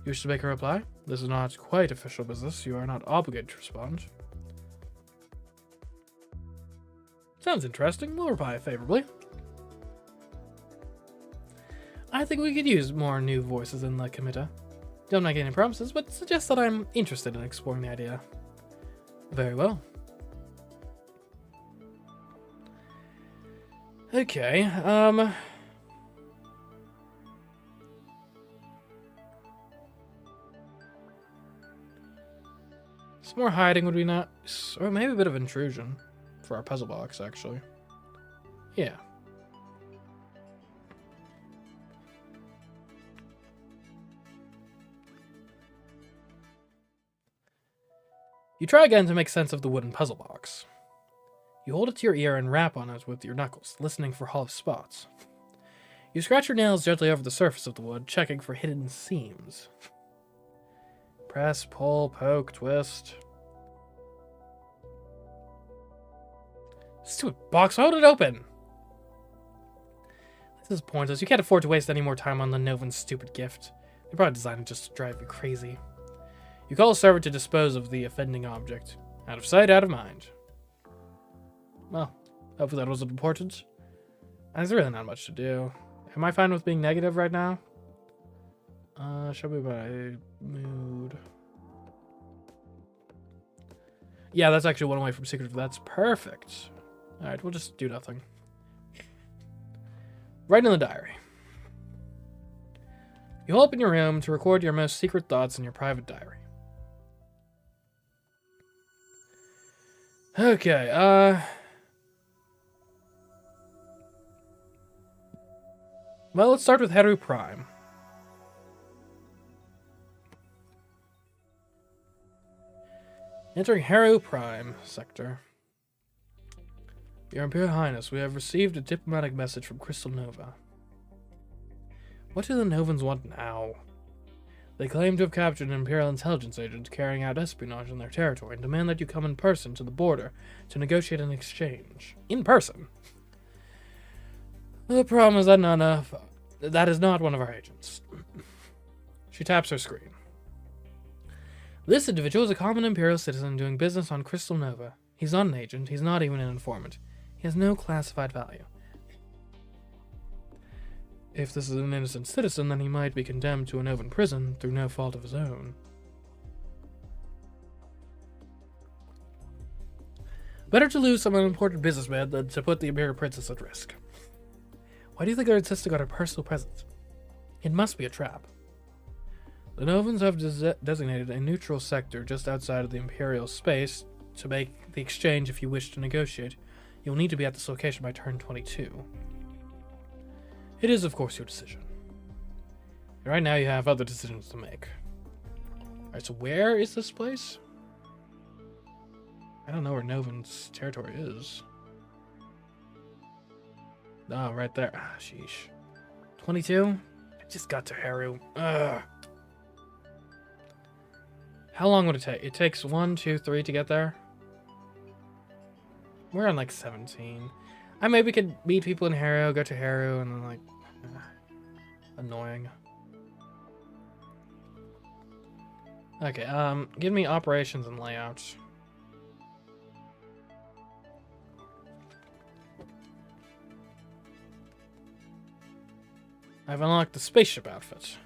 You wish to make a reply? This is not quite official business. You are not obligated to respond. Sounds interesting. We'll reply favorably. I think we could use more new voices in the committee. Don't make any promises, but suggest that I'm interested in exploring the idea. Very well. Okay, some more hiding would be nice, or maybe a bit of intrusion for our puzzle box, actually. Yeah. You try again to make sense of the wooden puzzle box. You hold it to your ear and rap on it with your knuckles, listening for hollow spots. You scratch your nails gently over the surface of the wood, checking for hidden seams. Press, pull, poke, twist. Stupid box, hold it open! This is pointless. You can't afford to waste any more time on the Novan's stupid gift. They probably designed it just to drive you crazy. You call a servant to dispose of the offending object. Out of sight, out of mind. Well, hopefully that wasn't important. There's really not much to do. Am I fine with being negative right now? Show me my mood. Yeah, that's actually one away from secret. That's perfect. Alright, we'll just do nothing. Write in the diary. You hole up in your room to record your most secret thoughts in your private diary. Okay, well, let's start with Heru Prime. Entering Heru Prime sector. Your Imperial Highness, we have received a diplomatic message from Crystal Nova. What do the Novans want now? They claim to have captured an Imperial intelligence agent carrying out espionage on their territory and demand that you come in person to the border to negotiate an exchange. In person? The problem is that that is not one of our agents. She taps her screen. This individual is a common Imperial citizen doing business on Crystal Nova. He's not an agent. He's not even an informant. He has no classified value. If this is an innocent citizen, then he might be condemned to a Novan prison through no fault of his own. Better to lose some unimportant businessman than to put the Imperial Princess at risk. Why do you think they're insisting on her personal presence? It must be a trap. The Novans have designated a neutral sector just outside of the Imperial space to make the exchange if you wish to negotiate. You'll need to be at this location by turn 22. It is, of course, your decision. Right now, you have other decisions to make. Alright, so where is this place? I don't know where Novan's territory is. Oh, right there. Ah, sheesh. 22? I just got to Heru. Ugh. How long would it take? It takes 1, 2, 3 to get there? We're on like 17. I maybe could meet people in Heru, go to Heru, and then like... annoying. Okay, give me operations and layouts. I've unlocked the spaceship outfit.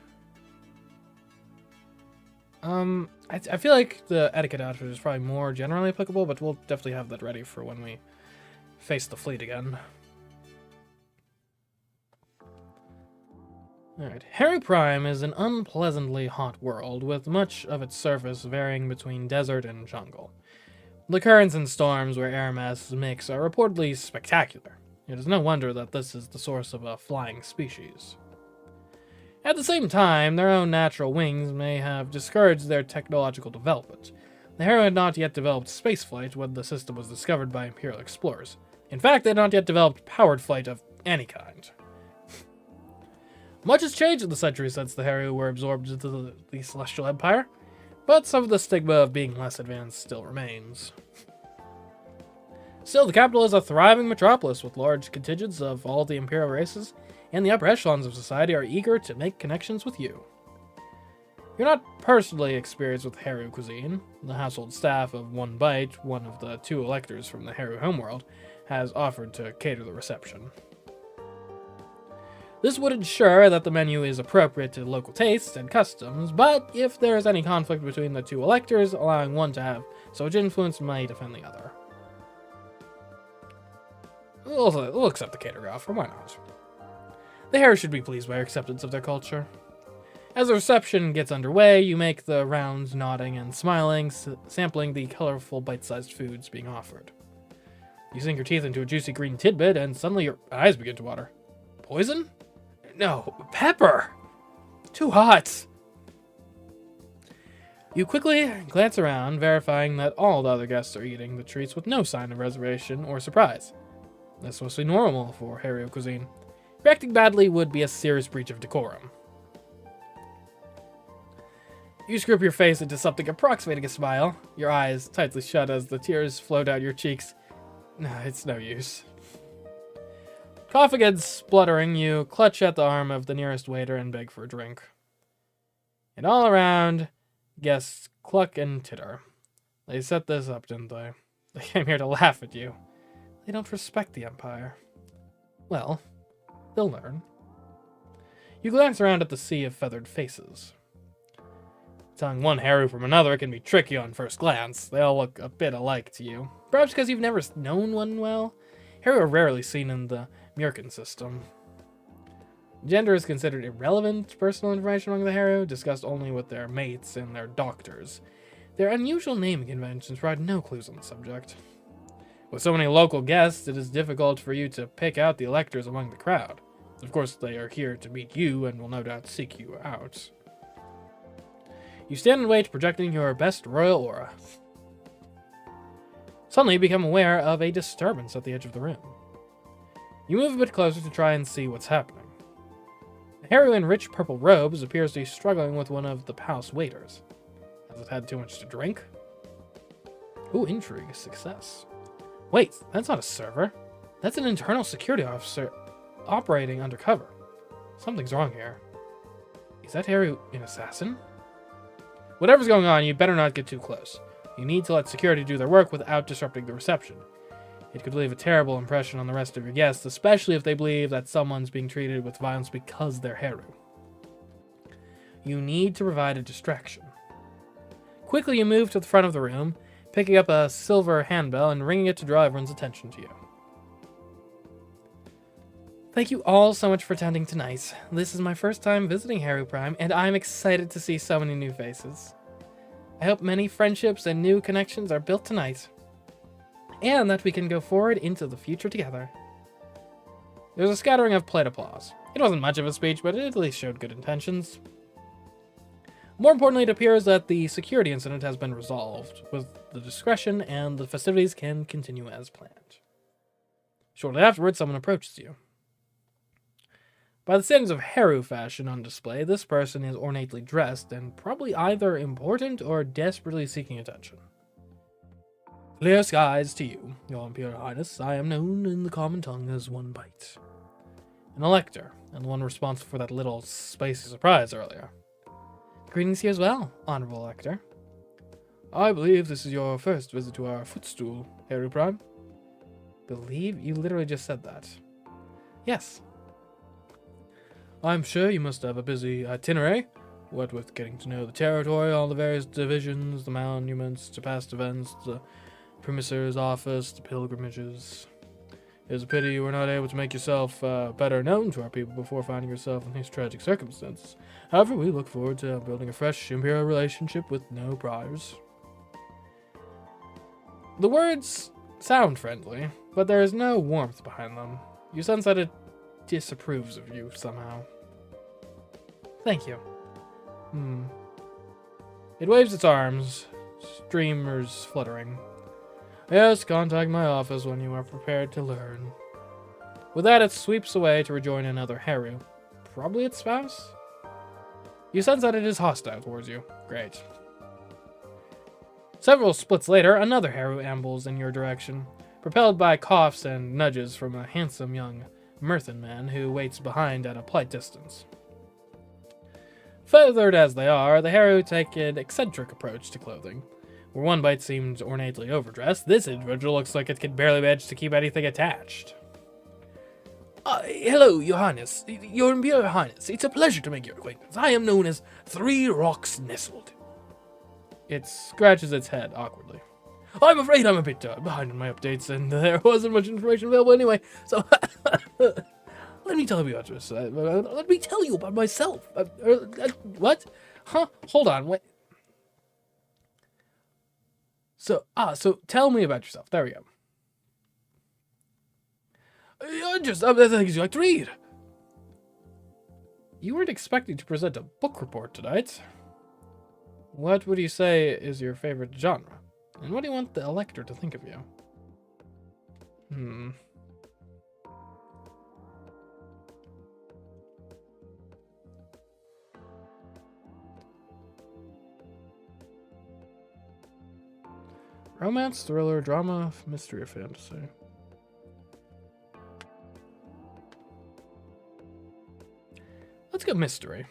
I feel like the etiquette outfit is probably more generally applicable, but we'll definitely have that ready for when we face the fleet again. Alright, Heru Prime is an unpleasantly hot world, with much of its surface varying between desert and jungle. The currents and storms where air masses mix are reportedly spectacular. It is no wonder that this is the source of a flying species. At the same time, their own natural wings may have discouraged their technological development. The Heru had not yet developed spaceflight when the system was discovered by Imperial explorers. In fact, they had not yet developed powered flight of any kind. Much has changed in the centuries since the Heru were absorbed into the Celestial Empire, but some of the stigma of being less advanced still remains. Still, the capital is a thriving metropolis with large contingents of all the Imperial races, and the upper echelons of society are eager to make connections with you. You're not personally experienced with Heru cuisine. The household staff of One Bite, one of the 2 electors from the Heru homeworld, has offered to cater the reception. This would ensure that the menu is appropriate to local tastes and customs, but if there is any conflict between the 2 electors, allowing one to have such influence might offend the other. We'll accept the catering offer, why not? The Heru should be pleased by your acceptance of their culture. As the reception gets underway, you make the rounds, nodding and smiling, sampling the colorful bite-sized foods being offered. You sink your teeth into a juicy green tidbit, and suddenly your eyes begin to water. Poison? No, pepper! Too hot! You quickly glance around, verifying that all the other guests are eating the treats with no sign of reservation or surprise. That's mostly normal for Heru cuisine. Reacting badly would be a serious breach of decorum. You screw up your face into something approximating a smile, your eyes tightly shut as the tears flow down your cheeks. No, it's no use. Coughing and spluttering, you clutch at the arm of the nearest waiter and beg for a drink. And all around, guests cluck and titter. They set this up, didn't they? They came here to laugh at you. They don't respect the Empire. Well, they'll learn. You glance around at the sea of feathered faces. Telling one Heru from another can be tricky on first glance. They all look a bit alike to you. Perhaps because you've never known one well. Heru are rarely seen in the Murkin system. Gender is considered irrelevant personal information among the Heru, discussed only with their mates and their doctors. Their unusual naming conventions provide no clues on the subject. With so many local guests, it is difficult for you to pick out the electors among the crowd. Of course, they are here to meet you and will no doubt seek you out. You stand and wait, projecting your best royal aura. Suddenly, you become aware of a disturbance at the edge of the room. You move a bit closer to try and see what's happening. A Heru in rich purple robes appears to be struggling with one of the palace waiters. Has it had too much to drink? Ooh, intrigue, success. Wait, that's not a server. That's an internal security officer operating undercover. Something's wrong here. Is that Heru an assassin? Whatever's going on, you better not get too close. You need to let security do their work without disrupting the reception. It could leave a terrible impression on the rest of your guests, especially if they believe that someone's being treated with violence because they're Heru. You need to provide a distraction. Quickly, you move to the front of the room, picking up a silver handbell and ringing it to draw everyone's attention to you. Thank you all so much for attending tonight. This is my first time visiting Heru Prime, and I'm excited to see so many new faces. I hope many friendships and new connections are built tonight, and that we can go forward into the future together. There's a scattering of polite applause. It wasn't much of a speech, but it at least showed good intentions. More importantly, it appears that the security incident has been resolved with the discretion, and the festivities can continue as planned. Shortly afterwards, someone approaches you. By the standards of Heru fashion on display, this person is ornately dressed and probably either important or desperately seeking attention. Clear skies to you, Your Imperial Highness. I am known in the common tongue as One Bite. An elector, and the one responsible for that little spicy surprise earlier. Greetings here as well, Honorable Elector. I believe this is your first visit to our footstool, Heru Prime. Believe? You literally just said that. Yes. I'm sure you must have a busy itinerary, what with getting to know the territory, all the various divisions, the monuments to past events, the Premier's office, the pilgrimages. It is a pity you were not able to make yourself better known to our people before finding yourself in these tragic circumstances. However, we look forward to building a fresh Imperial relationship with no priors. The words sound friendly, but there is no warmth behind them. You sense that it disapproves of you somehow. Thank you. It waves its arms, streamers fluttering. Yes, contact my office when you are prepared to learn. With that, it sweeps away to rejoin another Heru. Probably its spouse? You sense that it is hostile towards you. Great. Several splits later, another Heru ambles in your direction, propelled by coughs and nudges from a handsome young Myrthan man who waits behind at a polite distance. Feathered as they are, the Heru take an eccentric approach to clothing. Where one bite seems ornately overdressed, this individual looks like it can barely manage to keep anything attached. Hello, Your Highness. Your Imperial Highness. It's a pleasure to make your acquaintance. I am known as Three Rocks Nestled. It scratches its head awkwardly. I'm afraid I'm a bit behind on my updates, and there wasn't much information available anyway, so let me tell you about this. Let me tell you about myself. What? Huh? Hold on, wait. So tell me about yourself. There we go. The things you like to read. You weren't expecting to present a book report tonight. What would you say is your favorite genre? And what do you want the elector to think of you? Romance, thriller, drama, mystery, or fantasy. Let's go mystery.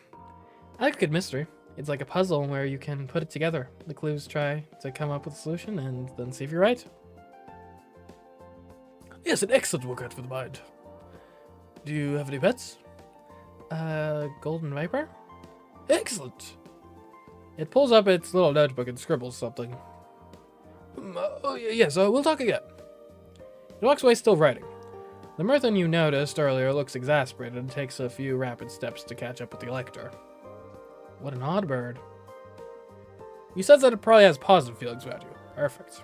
I like a good mystery. It's like a puzzle where you can put it together. The clues try to come up with a solution and then see if you're right. Yes, an excellent workout for the mind. Do you have any pets? Golden Viper? Excellent. It pulls up its little notebook and scribbles something. Yes, we'll talk again. It walks away still writing. The Myrthan you noticed earlier looks exasperated and takes a few rapid steps to catch up with the Elector. What an odd bird. You sense that it probably has positive feelings about you. Perfect.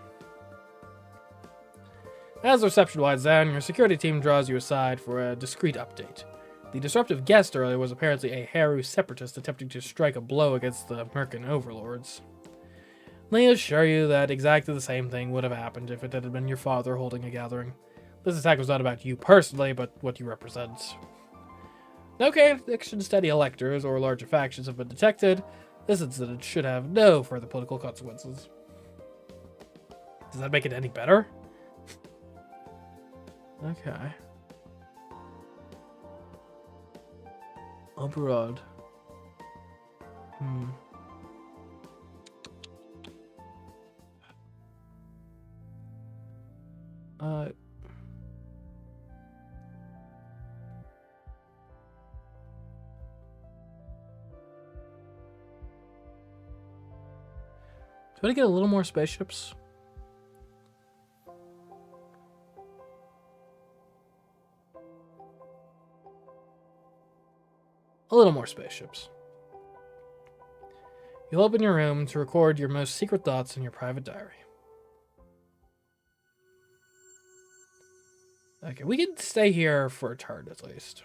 As the reception winds down, your security team draws you aside for a discreet update. The disruptive guest earlier was apparently a Heru separatist attempting to strike a blow against the Merkin overlords. They assure you that exactly the same thing would have happened if it had been your father holding a gathering. This attack was not about you personally, but what you represent. No connections to any electors or larger factions have been detected. This incident should have no further political consequences. Does that make it any better? Okay. Abroad. Do I get a little more spaceships? A little more spaceships. You'll open your room to record your most secret thoughts in your private diary. Okay, we can stay here for a turn at least.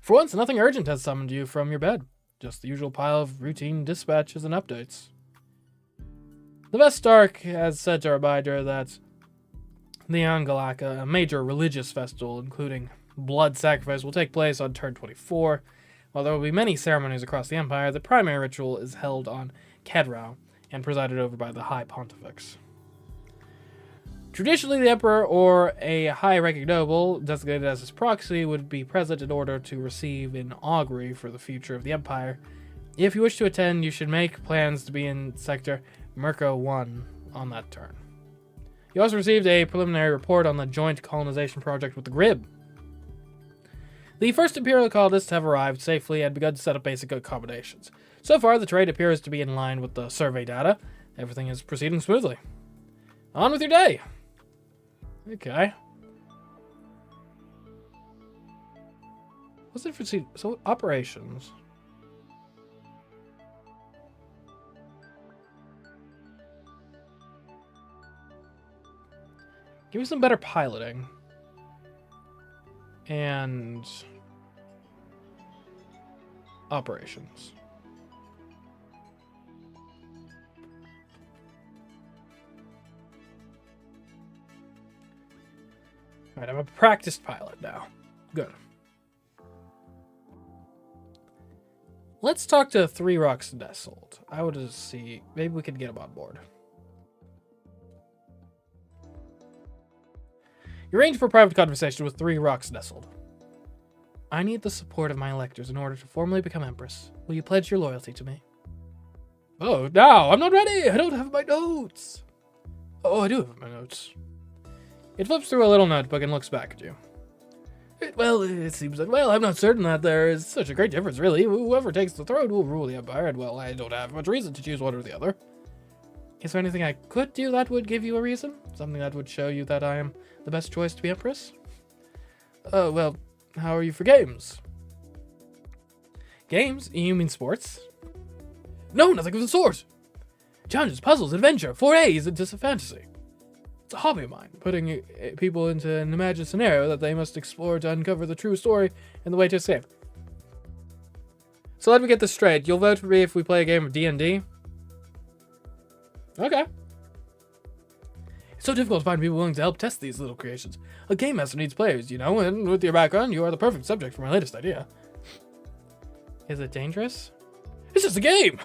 For once, nothing urgent has summoned you from your bed. Just the usual pile of routine dispatches and updates. The Vestark has said to remind her that the Angalaka, a major religious festival including blood sacrifice, will take place on turn 24. While there will be many ceremonies across the Empire, the primary ritual is held on Kedrau and presided over by the High Pontifex. Traditionally, the Emperor or a high-ranking noble, designated as his proxy, would be present in order to receive an augury for the future of the Empire. If you wish to attend, you should make plans to be in Sector Merco 1 on that turn. You also received a preliminary report on the joint colonization project with the Grib. The first Imperial colonists have arrived safely and begun to set up basic accommodations. So far, the trade appears to be in line with the survey data. Everything is proceeding smoothly. On with your day. Okay. What's it for? So operations. Give me some better piloting. And operations. Alright, I'm a practiced pilot now. Good. Let's talk to Three Rocks Nestled. I would just see, maybe we could get him on board. You arrange for a private conversation with Three Rocks Nestled. I need the support of my electors in order to formally become Empress. Will you pledge your loyalty to me? Oh, no, I'm not ready. I don't have my notes. Oh, I do have my notes. It flips through a little notebook and looks back at you. It seems that, I'm not certain that there is such a great difference, really. Whoever takes the throne will rule the Empire, and, I don't have much reason to choose one or the other. Is there anything I could do that would give you a reason? Something that would show you that I am the best choice to be Empress? How are you for games? Games? You mean sports? No, nothing of the sort. Challenges, puzzles, adventure, forays into fantasy. It's a hobby of mine, putting people into an imagined scenario that they must explore to uncover the true story and the way to escape. So let me get this straight. You'll vote for me if we play a game of D&D? Okay. It's so difficult to find people willing to help test these little creations. A game master needs players, and with your background, you are the perfect subject for my latest idea. Is it dangerous? It's just a game!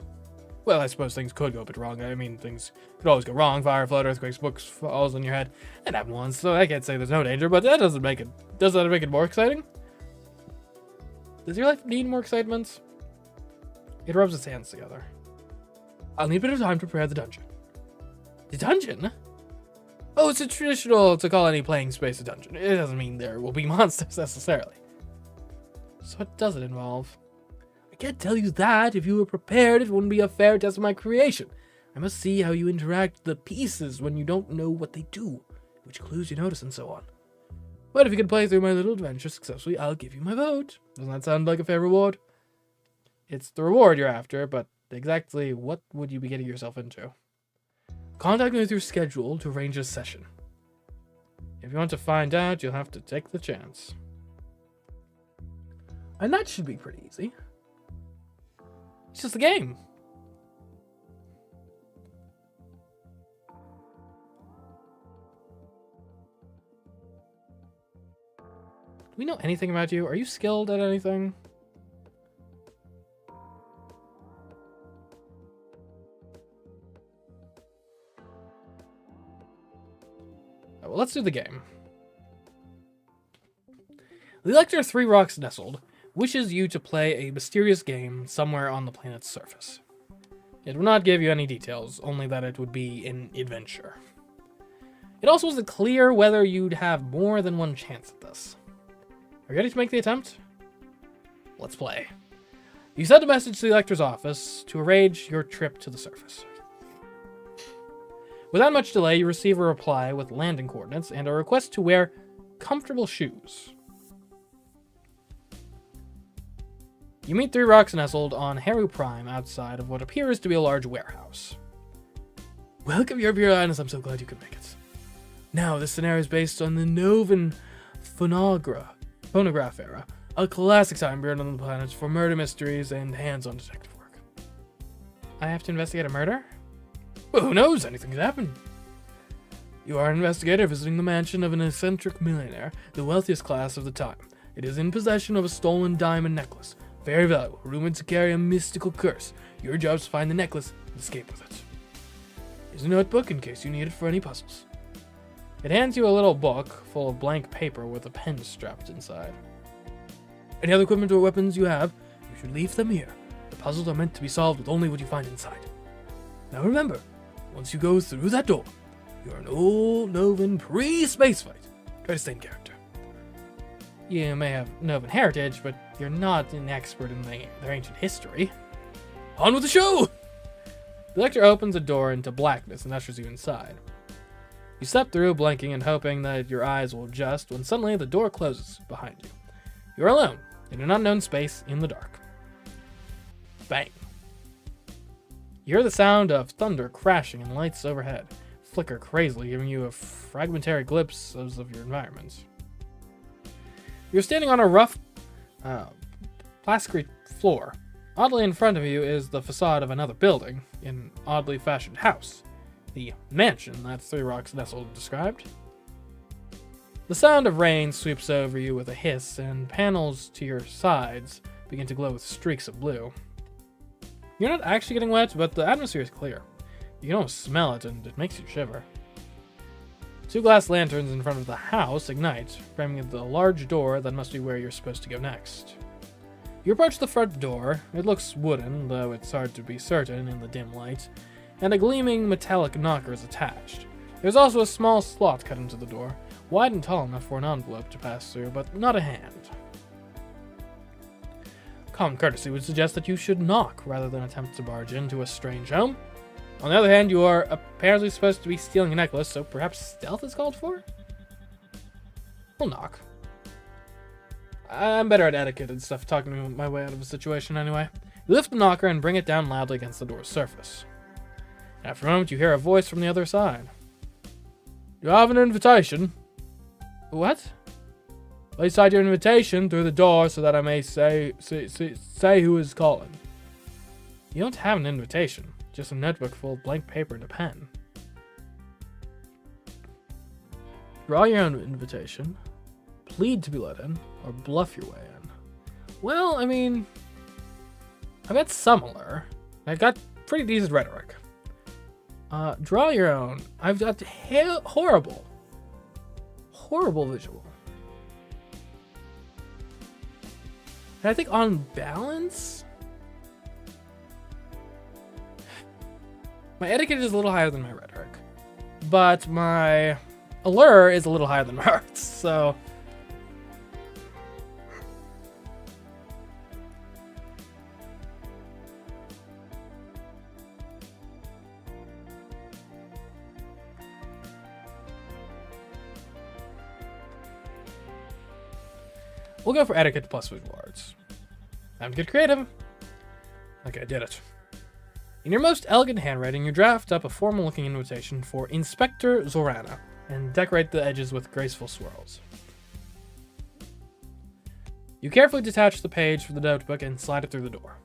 Well, I suppose things could go a bit wrong. I mean, things could always go wrong. Fire, flood, earthquakes, books falls on your head. That happened once, so I can't say there's no danger, but that doesn't make it... Does that make it more exciting? Does your life need more excitement? It rubs its hands together. I'll need a bit of time to prepare the dungeon. The dungeon? Oh, it's a traditional to call any playing space a dungeon. It doesn't mean there will be monsters necessarily. So what does it involve? I can't tell you that. If you were prepared, it wouldn't be a fair test of my creation. I must see how you interact with the pieces when you don't know what they do, which clues you notice, and so on. But if you can play through my little adventure successfully, I'll give you my vote. Doesn't that sound like a fair reward? It's the reward you're after, but exactly what would you be getting yourself into? Contact me with your schedule to arrange a session. If you want to find out, you'll have to take the chance. And that should be pretty easy. It's just a game. Do we know anything about you? Are you skilled at anything? Well, let's do the game. The Elector Three Rocks Nestled wishes you to play a mysterious game somewhere on the planet's surface. It will not give you any details, only that it would be an adventure. It also isn't clear whether you'd have more than one chance at this. Are you ready to make the attempt? Let's play. You send a message to the Elector's office to arrange your trip to the surface. Without much delay, you receive a reply with landing coordinates and a request to wear comfortable shoes. You meet Three Rocks Nestled on Heru Prime outside of what appears to be a large warehouse. Welcome, your Imperial Highness. I'm so glad you could make it. Now, this scenario is based on the Novan phonograph era, a classic time period on the planet for murder mysteries and hands-on detective work. I have to investigate a murder? Well, who knows? Anything could happen. You are an investigator visiting the mansion of an eccentric millionaire, the wealthiest class of the time. It is in possession of a stolen diamond necklace. Very valuable, rumored to carry a mystical curse. Your job is to find the necklace and escape with it. Here's a notebook in case you need it for any puzzles. It hands you a little book full of blank paper with a pen strapped inside. Any other equipment or weapons you have, you should leave them here. The puzzles are meant to be solved with only what you find inside. Now remember, once you go through that door, you're an old Novan pre-space fight. Try to stay in character. You may have Novan heritage, but you're not an expert in their ancient history. On with the show! The lector opens a door into blackness and ushers you inside. You step through, blinking and hoping that your eyes will adjust, when suddenly the door closes behind you. You're alone, in an unknown space, in the dark. Bang. You hear the sound of thunder crashing and lights overhead flicker crazily, giving you a fragmentary glimpse of your environment. You're standing on a rough, plastery floor. Oddly in front of you is the facade of another building, an oddly fashioned house. The mansion that Three Rocks Nestle described. The sound of rain sweeps over you with a hiss, and panels to your sides begin to glow with streaks of blue. You're not actually getting wet, but the atmosphere is clear. You can almost smell it, and it makes you shiver. 2 glass lanterns in front of the house ignite, framing the large door that must be where you're supposed to go next. You approach the front door. It looks wooden, though it's hard to be certain in the dim light, and a gleaming metallic knocker is attached. There's also a small slot cut into the door, wide and tall enough for an envelope to pass through, but not a hand. Common courtesy would suggest that you should knock rather than attempt to barge into a strange home. On the other hand, you are apparently supposed to be stealing a necklace, so perhaps stealth is called for? We'll knock. I'm better at etiquette and stuff, talking my way out of a situation anyway. You lift the knocker and bring it down loudly against the door's surface. After a moment, you hear a voice from the other side. You have an invitation. What? Place hide your invitation through the door so that I may say who is calling. You don't have an invitation, just a notebook full of blank paper and a pen. Draw your own invitation, plead to be let in, or bluff your way in. Well, I mean, I've got similar. I've got pretty decent rhetoric. Draw your own. I've got horrible visual. And I think on balance, my etiquette is a little higher than my rhetoric, but my allure is a little higher than my arts, so. We'll go for etiquette plus visual arts. Time to get creative. Okay, I did it. In your most elegant handwriting, you draft up a formal-looking invitation for Inspector Zorana and decorate the edges with graceful swirls. You carefully detach the page from the notebook and slide it through the door.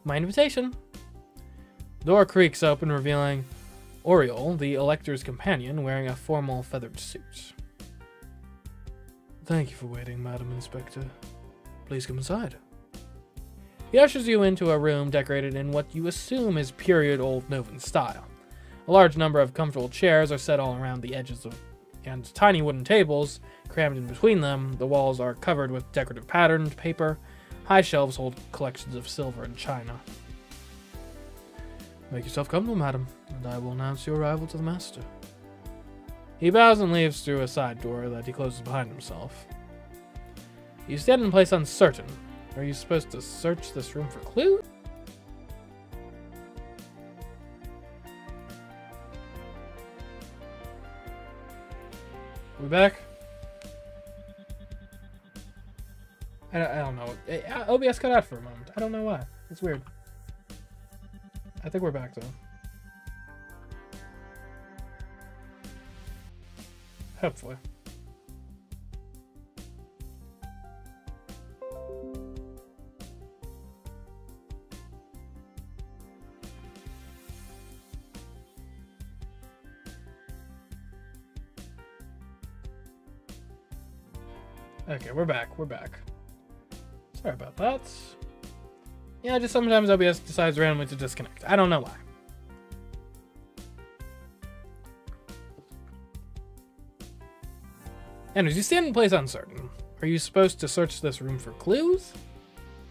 My invitation. The door creaks open, revealing Oriole, the elector's companion, wearing a formal feathered suit. Thank you for waiting, Madam Inspector. Please come inside. He ushers you into a room decorated in what you assume is period Old Novan style. A large number of comfortable chairs are set all around the edges and tiny wooden tables crammed in between them. The walls are covered with decorative patterned paper. High shelves hold collections of silver and china. Make yourself comfortable, madam, and I will announce your arrival to the master. He bows and leaves through a side door that he closes behind himself. You stand in place uncertain. Are you supposed to search this room for clues? We back? I don't know. OBS cut out for a moment. I don't know why. It's weird. I think we're back though. Hopefully. Okay, we're back. Sorry about that. Yeah, just sometimes OBS decides randomly to disconnect. I don't know why. Anyways, you stand in place uncertain. Are you supposed to search this room for clues?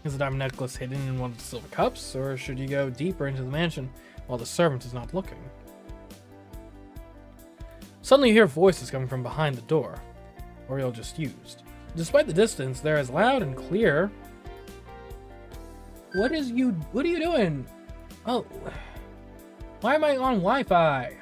Is the diamond necklace hidden in one of the silver cups? Or should you go deeper into the mansion while the servant is not looking? Suddenly you hear voices coming from behind the door. Oriole just used. Despite the distance, they're as loud and clear. What are you doing? Oh. Why am I on Wi-Fi?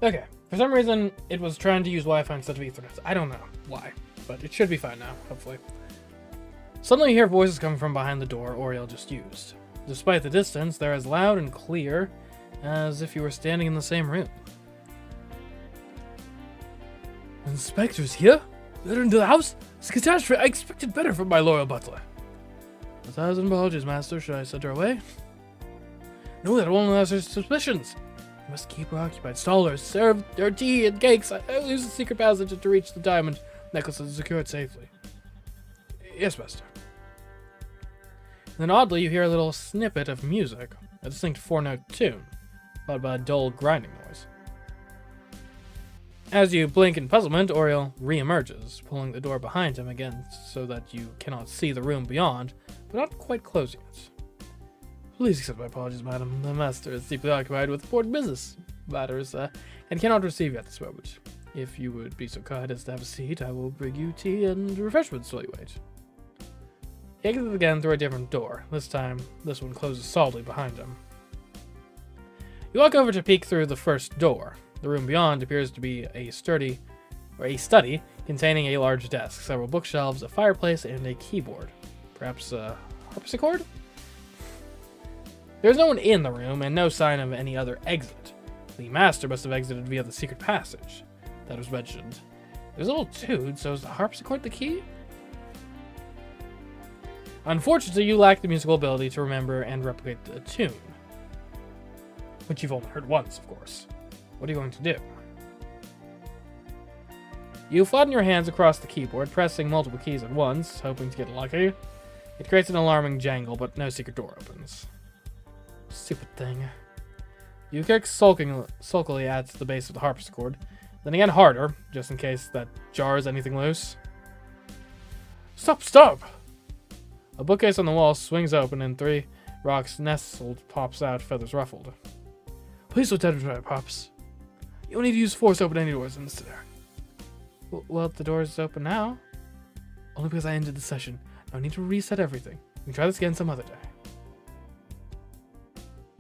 Okay, for some reason, it was trying to use Wi-Fi instead of Ethernet. I don't know why, but it should be fine now, hopefully. Suddenly you hear voices coming from behind the door Oriel just used. Despite the distance, they're as loud and clear as if you were standing in the same room. Inspectors here? They're into the house? It's a catastrophe. I expected better from my loyal butler. 1,000 apologies, Master. Should I send her away? No, that won't allow her suspicions. You must keep her occupied. Stall her, serve her tea and cakes. I'll use the secret passage to reach the diamond necklace and secure it safely. Yes, Master. Then oddly, you hear a little snippet of music, a distinct 4-note tune, followed by a dull grinding noise. As you blink in puzzlement, Oriel re-emerges, pulling the door behind him again so that you cannot see the room beyond, but not quite closing it. Please accept my apologies, madam. The master is deeply occupied with important business matters and cannot receive you at this moment. If you would be so kind as to have a seat, I will bring you tea and refreshments while you wait. He exits again through a different door. This time, this one closes solidly behind him. You walk over to peek through the first door. The room beyond appears to be a study containing a large desk, several bookshelves, a fireplace, and a keyboard. Perhaps a harpsichord? There's no one in the room and no sign of any other exit. The master must have exited via the secret passage that was mentioned. There's a little tune, so is the harpsichord the key? Unfortunately, you lack the musical ability to remember and replicate the tune, which you've only heard once, of course. What are you going to do? You flatten your hands across the keyboard, pressing multiple keys at once, hoping to get lucky. It creates an alarming jangle, but no secret door opens. Stupid thing. You kick sulkily at the base of the harpsichord, then again harder, just in case that jars anything loose. Stop! A bookcase on the wall swings open and 3 rocks nestled pops out, feathers ruffled. Please don't touch my pops. You don't need to use force to open any doors in this there. Well, the door's open now. Only because I ended the session. No need to reset everything. We can try this again some other day.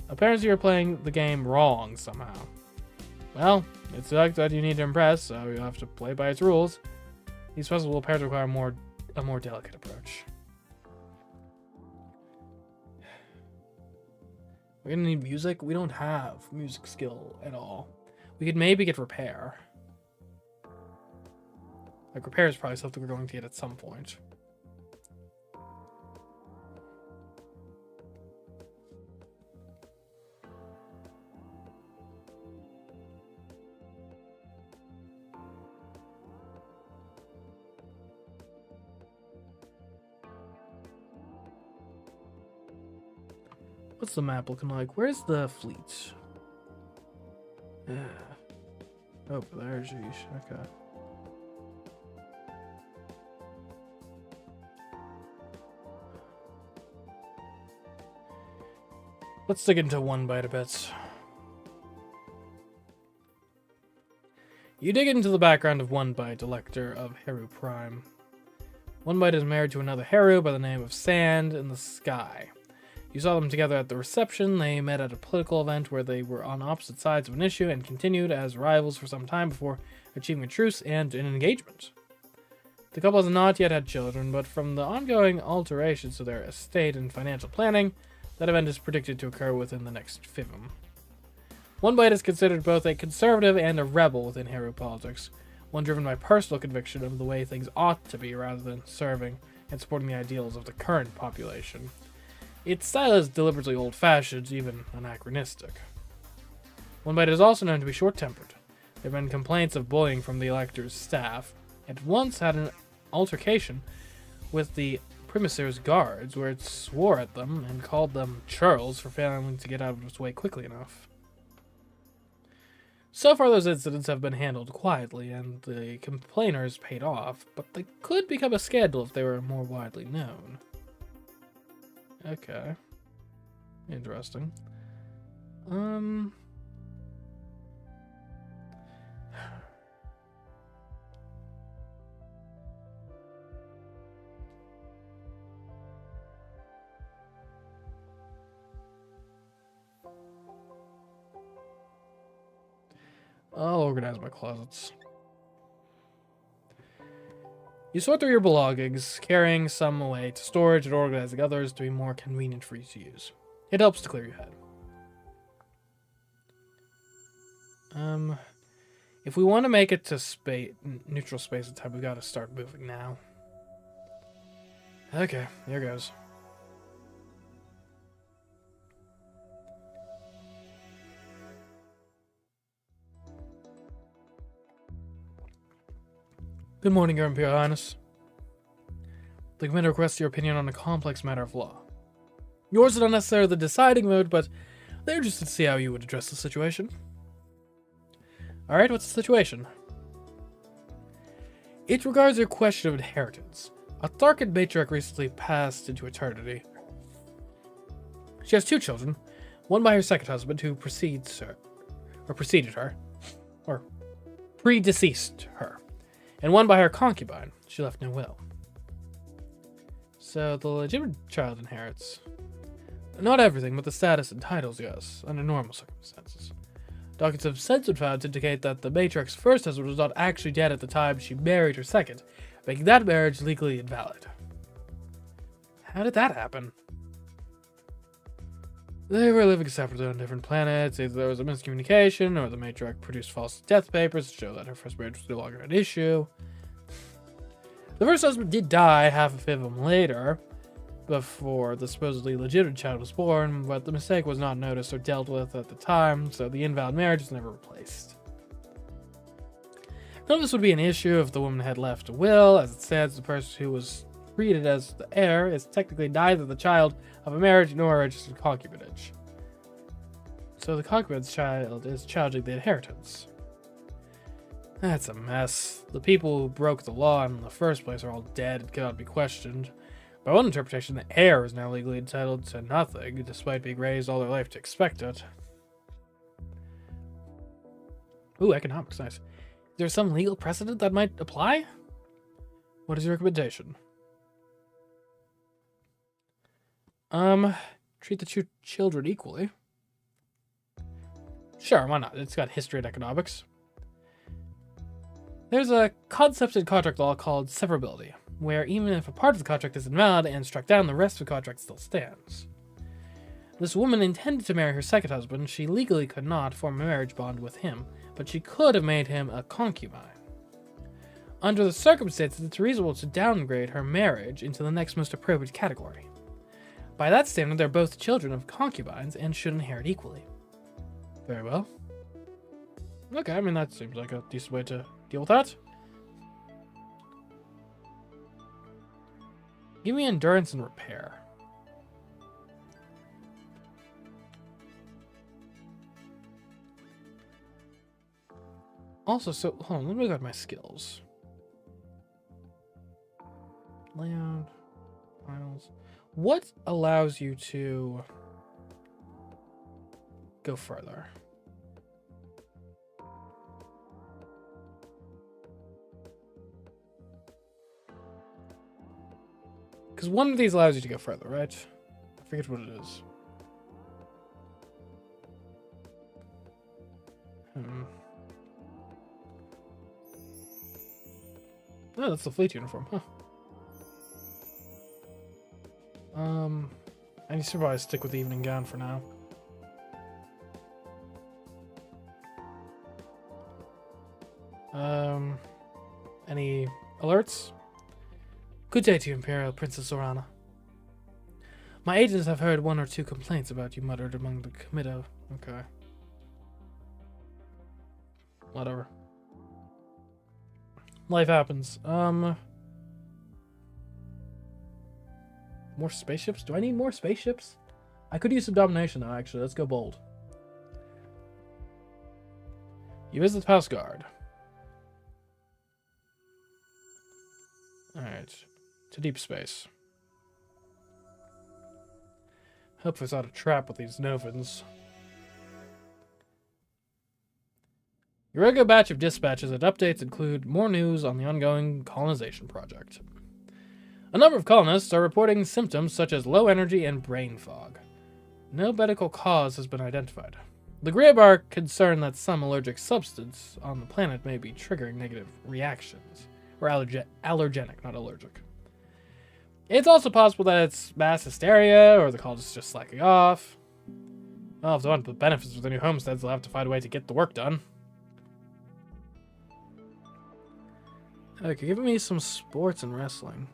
Apparently you're playing the game wrong somehow. Well, it's like that you need to impress, so you'll have to play by its rules. These puzzles will apparently require a more delicate approach. We're gonna need music? We don't have music skill at all. We could maybe get repair. Like, repair is probably something we're going to get at some point. What's the map looking like? Where's the fleet? Yeah. Oh, there's Yeesh. Okay. Let's dig into One Bite a bit. You dig into the background of One Bite, elector of Heru Prime. One Bite is married to another Heru by the name of Sand in the Sky. You saw them together at the reception. They met at a political event where they were on opposite sides of an issue and continued as rivals for some time before achieving a truce and an engagement. The couple has not yet had children, but from the ongoing alterations to their estate and financial planning, that event is predicted to occur within the next FIVM. One Bite is considered both a conservative and a rebel within Heru politics, one driven by personal conviction of the way things ought to be rather than serving and supporting the ideals of the current population. Its style is deliberately old-fashioned, even anachronistic. One Bite is also known to be short-tempered. There have been complaints of bullying from the elector's staff, and once had an altercation with the Primaceur's guards, where it swore at them and called them churls for failing to get out of its way quickly enough. So far, those incidents have been handled quietly, and the complainers paid off, but they could become a scandal if they were more widely known. Okay. Interesting. I'll organize my closets. You sort through your belongings, carrying some away to storage and organizing others to be more convenient for you to use. It helps to clear your head. If we want to make it to neutral space in time, we got to start moving now. Okay, here goes. Good morning, Your Imperial Highness. The commander requests your opinion on a complex matter of law. Yours is not necessarily the deciding vote, but they're interested to see how you would address the situation. Alright, what's the situation? It regards your question of inheritance. A Tharkan matriarch recently passed into eternity. She has 2 children, one by her second husband who predeceased her, and one by her concubine. She left no will. So the legitimate child inherits. Not everything, but the status and titles, yes, under normal circumstances. Documents have since been found to indicate that the matriarch's first husband was not actually dead at the time she married her second, making that marriage legally invalid. How did that happen? They were living separately on different planets. Either there was a miscommunication, or the matriarch produced false death papers to show that her first marriage was no longer an issue. The first husband did die half of him later, before the supposedly legitimate child was born, but the mistake was not noticed or dealt with at the time, so the invalid marriage was never replaced. None of this would be an issue if the woman had left a will. As it stands, the person who was treated as the heir is technically neither the child of a marriage nor a registered concubinage. So the concubine's child is challenging the inheritance. That's a mess. The people who broke the law in the first place are all dead and cannot be questioned. By one interpretation, the heir is now legally entitled to nothing, despite being raised all their life to expect it. Ooh, economics, nice. Is there some legal precedent that might apply? What is your recommendation? Treat the 2 children equally. Sure, why not? It's got history and economics. There's a concept in contract law called severability, where even if a part of the contract is invalid and struck down, the rest of the contract still stands. This woman intended to marry her second husband. She legally could not form a marriage bond with him, but she could have made him a concubine. Under the circumstances, it's reasonable to downgrade her marriage into the next most appropriate category. By that standard, they're both children of concubines and should inherit equally. Very well. Okay, I mean, that seems like a decent way to deal with that. Give me endurance and repair. Also, so hold on, let me look at my skills. Layout, files. What allows you to go further? Because one of these allows you to go further, right? I forget what it is. Oh, that's the fleet uniform, huh? I need to probably stick with the evening gown for now. Any alerts? Good day to you, Imperial Princess Zorana. My agents have heard 1 or 2 complaints about you muttered among the committee. Okay. Whatever. Life happens. More spaceships? Do I need more spaceships? I could use some domination now, actually. Let's go bold. You visit the Palace Guard. Alright. To deep space. Hopefully it's not a trap with these Novans. Your regular batch of dispatches and updates include more news on the ongoing colonization project. A number of colonists are reporting symptoms such as low energy and brain fog. No medical cause has been identified. The Grib are concerned that some allergic substance on the planet may be triggering negative reactions. Or allergenic, not allergic. It's also possible that it's mass hysteria, or the colonists is just slacking off. Well, if they want the benefits of the new homesteads, they'll have to find a way to get the work done. Okay, give me some sports and wrestling.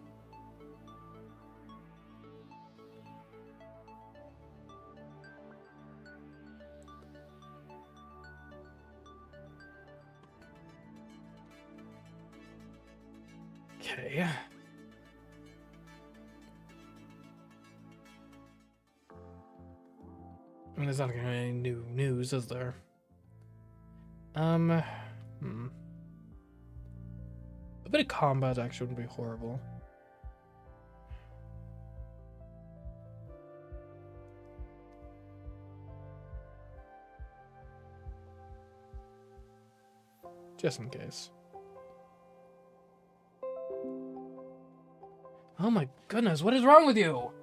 Okay. I mean, there's not gonna be any new news, is there? A bit of combat actually wouldn't be horrible. Just in case. Oh my goodness, what is wrong with you?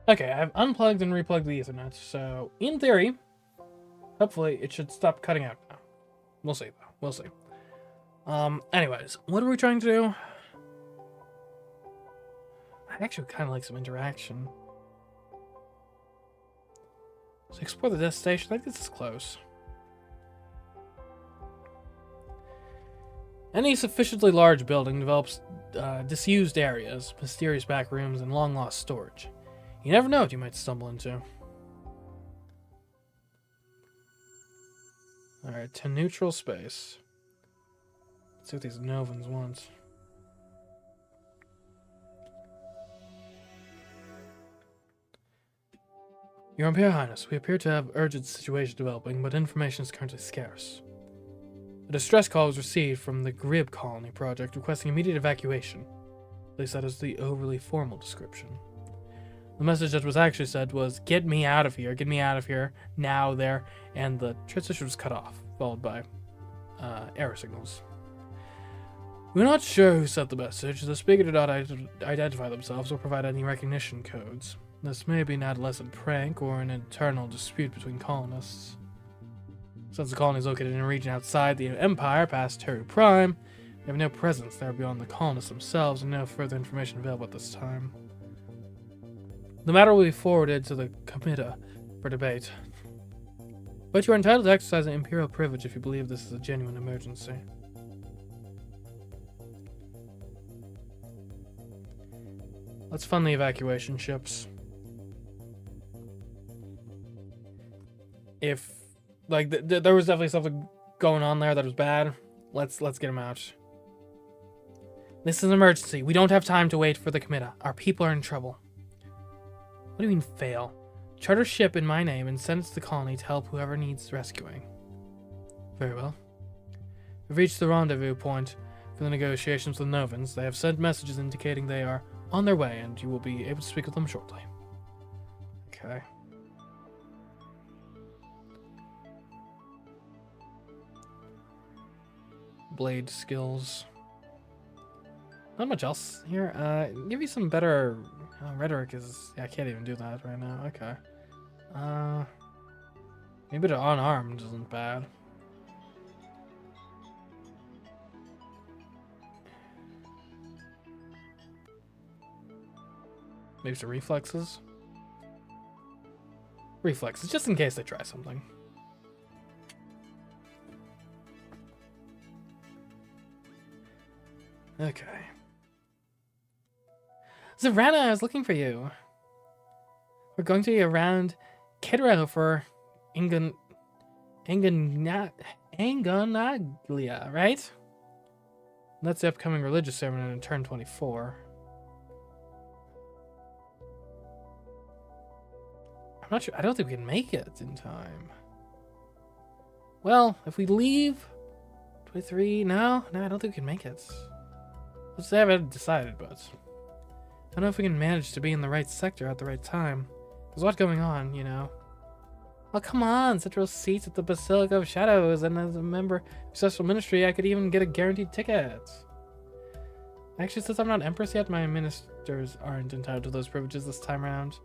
Okay, I've unplugged and replugged the Ethernet, so in theory, hopefully it should stop cutting out now. We'll see, though. We'll see. Anyways, what are we trying to do? I actually kind of like some interaction. So explore the destination. I think this is close. Any sufficiently large building develops disused areas, mysterious back rooms, and long-lost storage. You never know what you might stumble into. Alright, to neutral space. Let's see what these Novans want. Your Imperial Highness, we appear to have urgent situation developing, but information is currently scarce. A distress call was received from the Grib Colony Project requesting immediate evacuation. At least that is the overly formal description. The message that was actually said was, get me out of here, now, there, and the transmission was cut off, followed by error signals. We're not sure who sent the message. The speaker did not identify themselves or provide any recognition codes. This may be an adolescent prank or an internal dispute between colonists. Since the colony is located in a region outside the Empire, past Teru Prime, we have no presence there beyond the colonists themselves and no further information available at this time. The matter will be forwarded to the Committee for debate. But you are entitled to exercise an Imperial privilege if you believe this is a genuine emergency. Let's fund the evacuation ships. If, like, there was definitely something going on there that was bad, let's get them out. This is an emergency. We don't have time to wait for the Committee. Our people are in trouble. What do you mean, fail? Charter ship in my name and send it to the colony to help whoever needs rescuing. Very well. We've reached the rendezvous point for the negotiations with the Novans. They have sent messages indicating they are on their way, and you will be able to speak with them shortly. Okay. Blade skills. Not much else here. Give you some better rhetoric is... Yeah, I can't even do that right now. Okay. Maybe the unarmed isn't bad. Maybe some reflexes. Reflexes, just in case they try something. Okay. Zorana, I was looking for you. We're going to be around Kidro for Anganaglia, right? That's the upcoming religious ceremony in turn 24. I'm not sure. I don't think we can make it in time. Well, if we leave 23, no, I don't think we can make it. Let's say I haven't decided, but I don't know if we can manage to be in the right sector at the right time. There's a lot going on, you know. Oh, come on, central seats at the Basilica of Shadows, and as a member of Ancestral Ministry, I could even get a guaranteed ticket. Actually, since I'm not Empress yet, my ministers aren't entitled to those privileges this time around.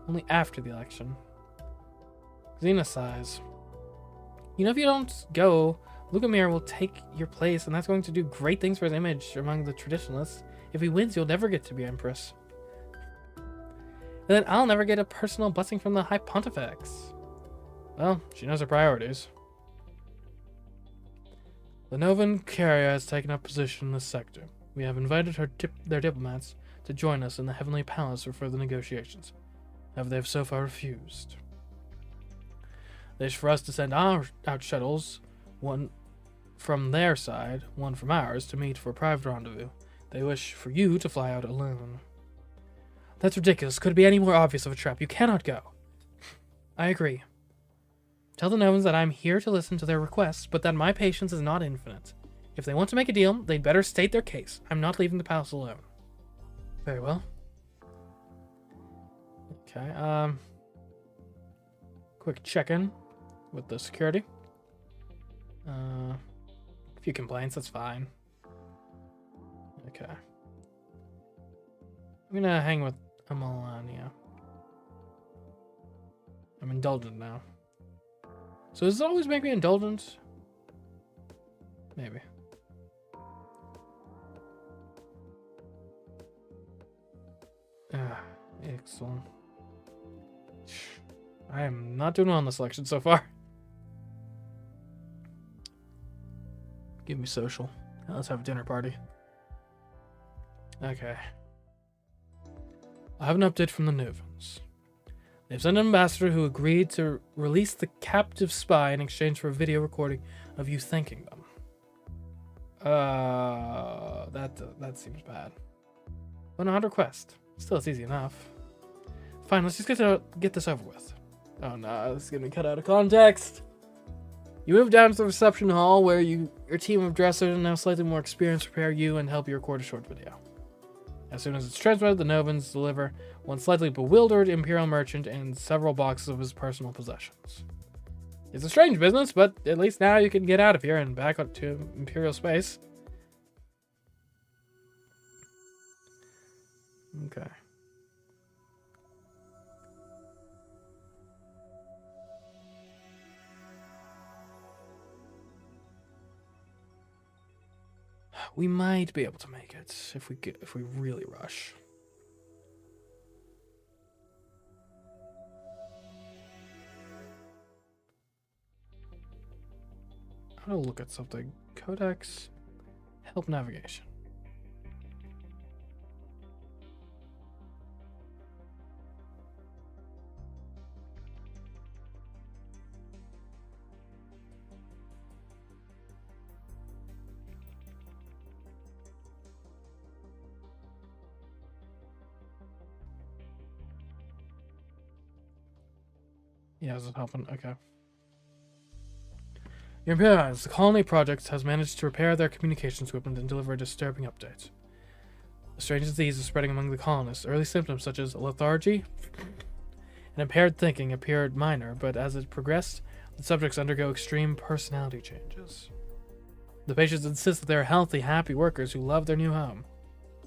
Only after the election. Xena sighs. You know, if you don't go, Lugomir will take your place, and that's going to do great things for his image among the traditionalists. If he wins, you'll never get to be Empress. And then I'll never get a personal blessing from the High Pontifex. Well, she knows her priorities. The Novan carrier has taken up position in this sector. We have invited their diplomats to join us in the Heavenly Palace for further negotiations. However, they have so far refused. They wish for us to send out shuttles, one from their side, one from ours, to meet for a private rendezvous. They wish for you to fly out alone. That's ridiculous. Could it be any more obvious of a trap? You cannot go. I agree. Tell the Novans that I'm here to listen to their requests, but that my patience is not infinite. If they want to make a deal, they'd better state their case. I'm not leaving the palace alone. Very well. Okay, quick check-in with the security. A few complaints, that's fine. Okay. I'm gonna hang with Amalania. I'm indulgent now. So does it always make me indulgent? Maybe. Excellent. I am not doing well on the selection so far. Give me social. Now let's have a dinner party. Okay. I have an update from the Novans. They've sent an ambassador who agreed to release the captive spy in exchange for a video recording of you thanking them. That seems bad. But an odd request. Still, it's easy enough. Fine, let's just get this over with. Oh no, this is gonna be cut out of context. You move down to the reception hall where your team of dressers and now slightly more experienced prepare you and help you record a short video. As soon as it's transmitted, the Novans deliver one slightly bewildered Imperial merchant and several boxes of his personal possessions. It's a strange business, but at least now you can get out of here and back up to Imperial space. Okay. We might be able to make it if we really rush. I'm gonna look at something. Codex, help navigation. Yeah, is it helping? Okay. Your Imperial Highness, the Colony Project has managed to repair their communications equipment and deliver a disturbing update. A strange disease is spreading among the colonists. Early symptoms such as lethargy and impaired thinking appeared minor, but as it progressed, the subjects undergo extreme personality changes. The patients insist that they are healthy, happy workers who love their new home.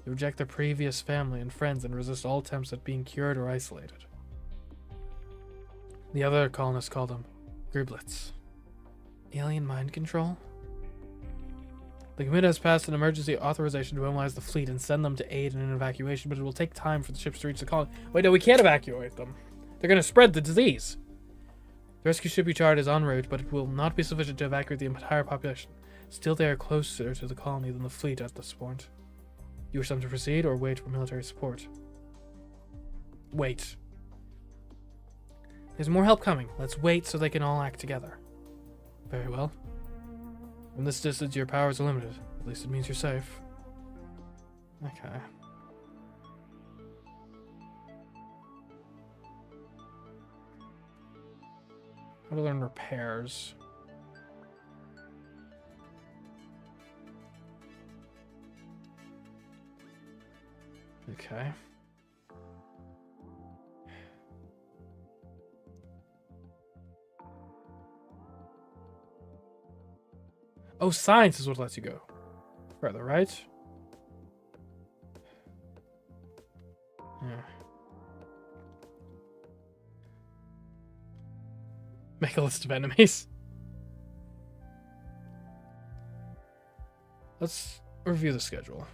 They reject their previous family and friends and resist all attempts at being cured or isolated. The other colonists call them Griblets. Alien mind control? The committee has passed an emergency authorization to mobilize the fleet and send them to aid in an evacuation, but it will take time for the ships to reach the colony. Wait, no, we can't evacuate them. They're going to spread the disease. The rescue ship you chartered is en route, but it will not be sufficient to evacuate the entire population. Still, they are closer to the colony than the fleet at this point. You wish them to proceed or wait for military support? Wait. There's more help coming. Let's wait so they can all act together. Very well. From this distance, your powers are limited. At least it means you're safe. Okay. How to learn repairs. Okay. Oh, science is what lets you go further, right? Yeah. Make a list of enemies. Let's review the schedule.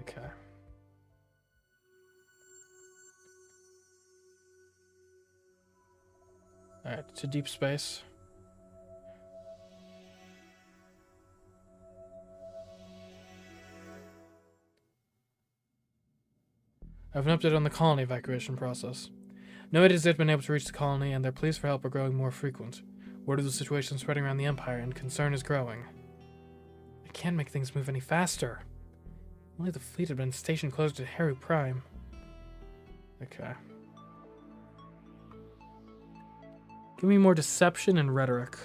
Okay. Alright, to deep space. I have an update on the colony evacuation process. No aid has yet been able to reach the colony, and their pleas for help are growing more frequent. Word of the situation spreading around the Empire, and concern is growing. I can't make things move any faster. Only the fleet had been stationed close to Heru Prime. Okay. Give me more deception and rhetoric.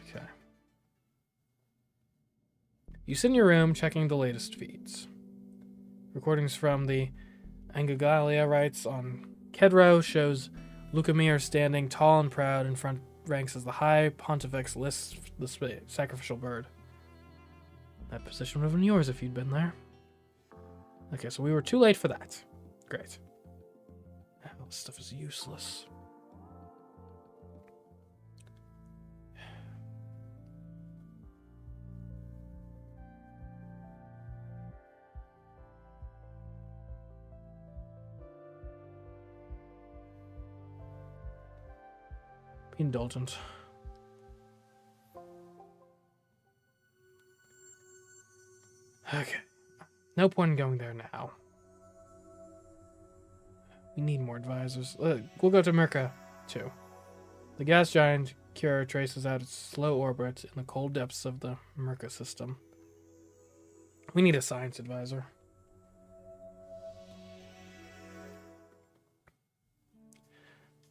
Okay. You sit in your room checking the latest feeds. Recordings from the Angagalia writes on Kedro shows Lucamere standing tall and proud in front ranks as the High Pontifex lists the sacrificial bird. That position would have been yours if you'd been there. Okay, so we were too late for that. Great. All this stuff is useless. Be indulgent. Okay. No point in going there now. We need more advisors. We'll go to Mirka, too. The gas giant Cure traces out its slow orbit in the cold depths of the Mirka system. We need a science advisor.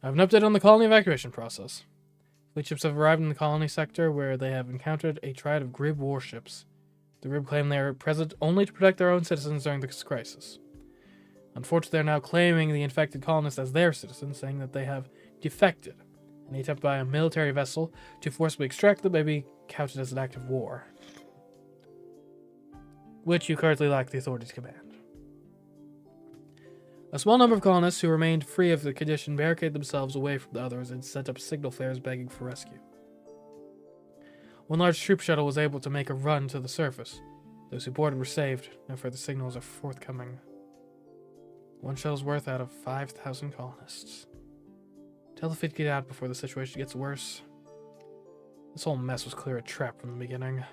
I have an update on the colony evacuation process. Fleet ships have arrived in the colony sector where they have encountered a triad of Grib warships. The Grib claim they are present only to protect their own citizens during this crisis. Unfortunately, they are now claiming the infected colonists as their citizens, saying that they have defected. Any attempt by a military vessel to forcibly extract them may be counted as an act of war, which you currently lack the authority to command. A small number of colonists who remained free of the condition barricade themselves away from the others and set up signal flares begging for rescue. One large troop shuttle was able to make a run to the surface. Those who boarded were saved. No further signals are forthcoming. One shuttle's worth out of 5,000 colonists. Tell the fleet to get out before the situation gets worse. This whole mess was clear a trap from the beginning.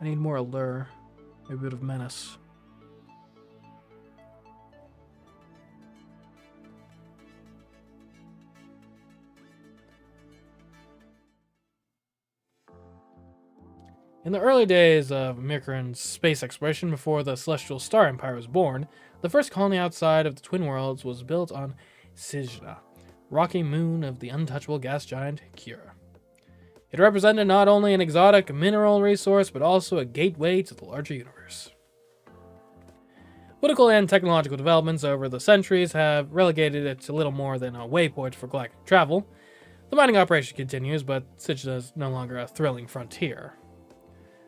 I need more allure. Maybe a bit of menace. In the early days of Mirkaran's space exploration before the Celestial Star Empire was born, the first colony outside of the Twin Worlds was built on Sijna, rocky moon of the untouchable gas giant Kira. It represented not only an exotic mineral resource, but also a gateway to the larger universe. Political and technological developments over the centuries have relegated it to little more than a waypoint for galactic travel. The mining operation continues, but Sijna is no longer a thrilling frontier.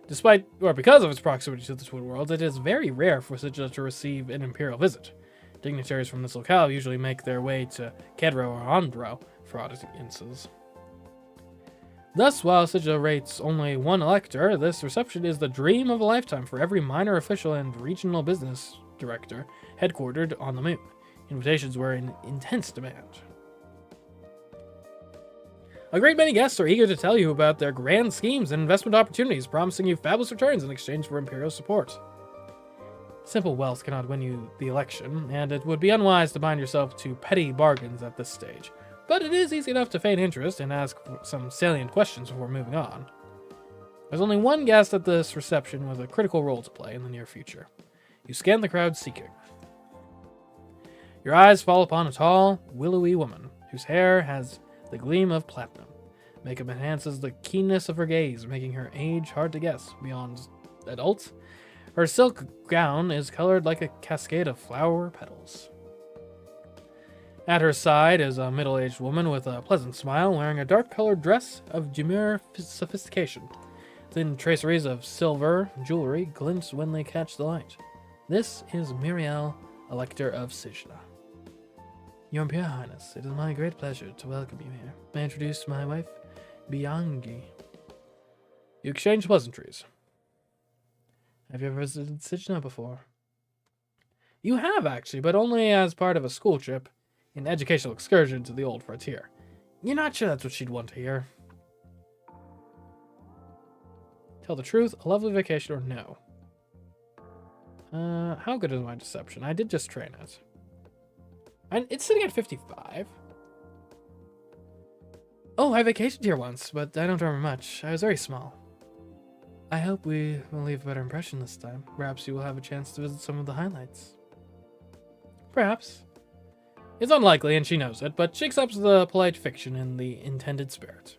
Despite, or because of its proximity to the Twin Worlds, it is very rare for Sijna to receive an Imperial visit. Dignitaries from this locale usually make their way to Kedro or Andro for audiences. Thus, while Sijna rates only one elector, this reception is the dream of a lifetime for every minor official and regional business director headquartered on the moon. Invitations were in intense demand. A great many guests are eager to tell you about their grand schemes and investment opportunities, promising you fabulous returns in exchange for Imperial support. Simple wealth cannot win you the election, and it would be unwise to bind yourself to petty bargains at this stage. But it is easy enough to feign interest and ask some salient questions before moving on. There's only one guest at this reception with a critical role to play in the near future. You scan the crowd seeking. Your eyes fall upon a tall, willowy woman whose hair has the gleam of platinum. Makeup enhances the keenness of her gaze, making her age hard to guess beyond adult. Her silk gown is colored like a cascade of flower petals. At her side is a middle-aged woman with a pleasant smile, wearing a dark-colored dress of demure sophistication. Thin traceries of silver jewelry glint when they catch the light. This is Imperial Elector of Sijna. Your Imperial Highness, it is my great pleasure to welcome you here. May I introduce my wife, Biangi. You exchange pleasantries. Have you ever visited Sijna before? You have, actually, but only as part of a school trip, an educational excursion to the old frontier. You're not sure that's what she'd want to hear. Tell the truth, a lovely vacation or no? How good is my deception? I did just train it. It's sitting at 55. Oh, I vacationed here once, but I don't remember much. I was very small. I hope we will leave a better impression this time. Perhaps you will have a chance to visit some of the highlights. Perhaps. It's unlikely, and she knows it, but she accepts the polite fiction in the intended spirit.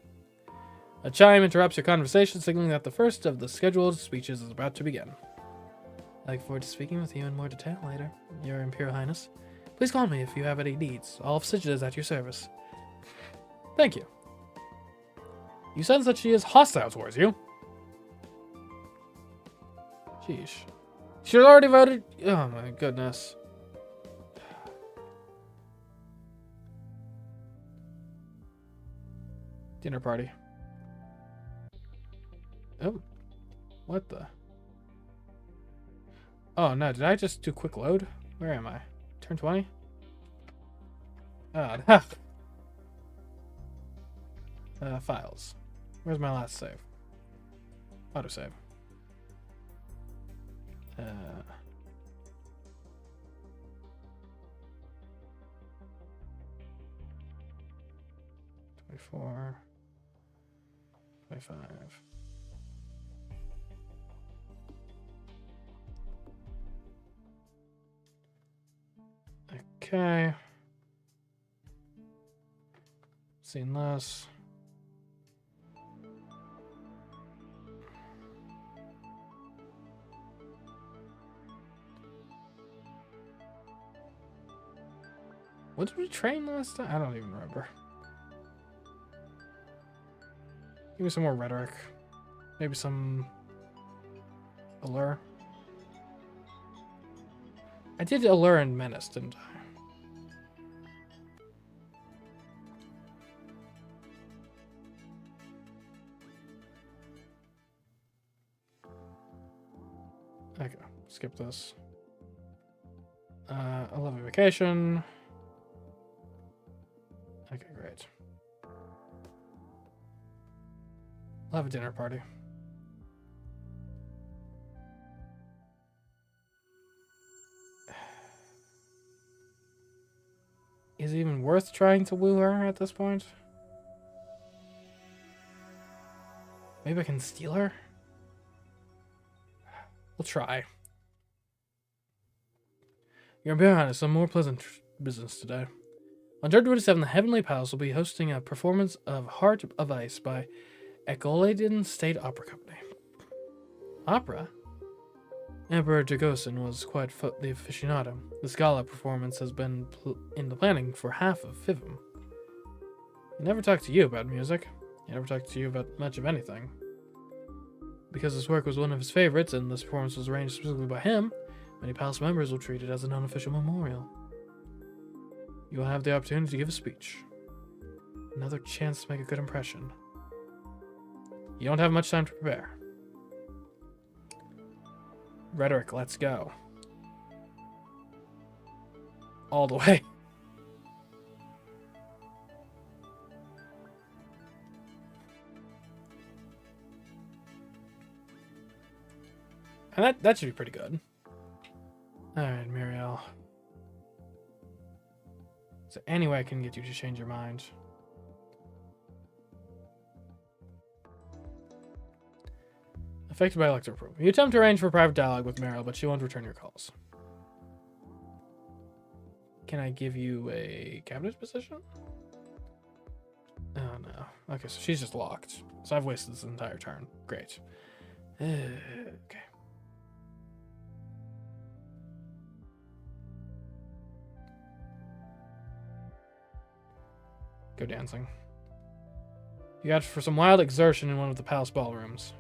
A chime interrupts your conversation, signaling that the first of the scheduled speeches is about to begin. I look forward to speaking with you in more detail later, Your Imperial Highness. Please call me if you have any needs. All of Sijna is at your service. Thank you. You sense that she is hostile towards you. Sheesh. She's already voted. Oh my goodness. Dinner party. Oh. What the? Oh no, did I just do quick load? Where am I? Turn 20? Oh, files. Where's my last save? Autosave. 24. 25. Okay. Seen this. What did we train last time? I don't even remember. Give me some more rhetoric. Maybe some allure. I did allure and menace, didn't I? Okay, skip this. A lovely vacation. Okay, great. I'll have a dinner party. Is it even worth trying to woo her at this point? Maybe I can steal her? We'll try. Your Imperial Highness, some more pleasant business today. On October 27, the Heavenly Palace will be hosting a performance of Heart of Ice by Ecoladian State Opera Company. Opera? Emperor Dragosin was quite the aficionado. This gala performance has been in the planning for half of FIVM. He never talked to you about music. He never talked to you about much of anything. Because this work was one of his favorites, and this performance was arranged specifically by him, many palace members will treat it as an unofficial memorial. You will have the opportunity to give a speech. Another chance to make a good impression. You don't have much time to prepare. Rhetoric, let's go. All the way. And that should be pretty good. Alright, Muriel. Is there any way I can get you to change your mind? Affected by electric approval. You attempt to arrange for a private dialogue with Meryl, but she won't return your calls. Can I give you a cabinet position? Oh, no. Okay, so she's just locked. So I've wasted this entire turn. Great. Okay. Go dancing. You asked for some wild exertion in one of the palace ballrooms.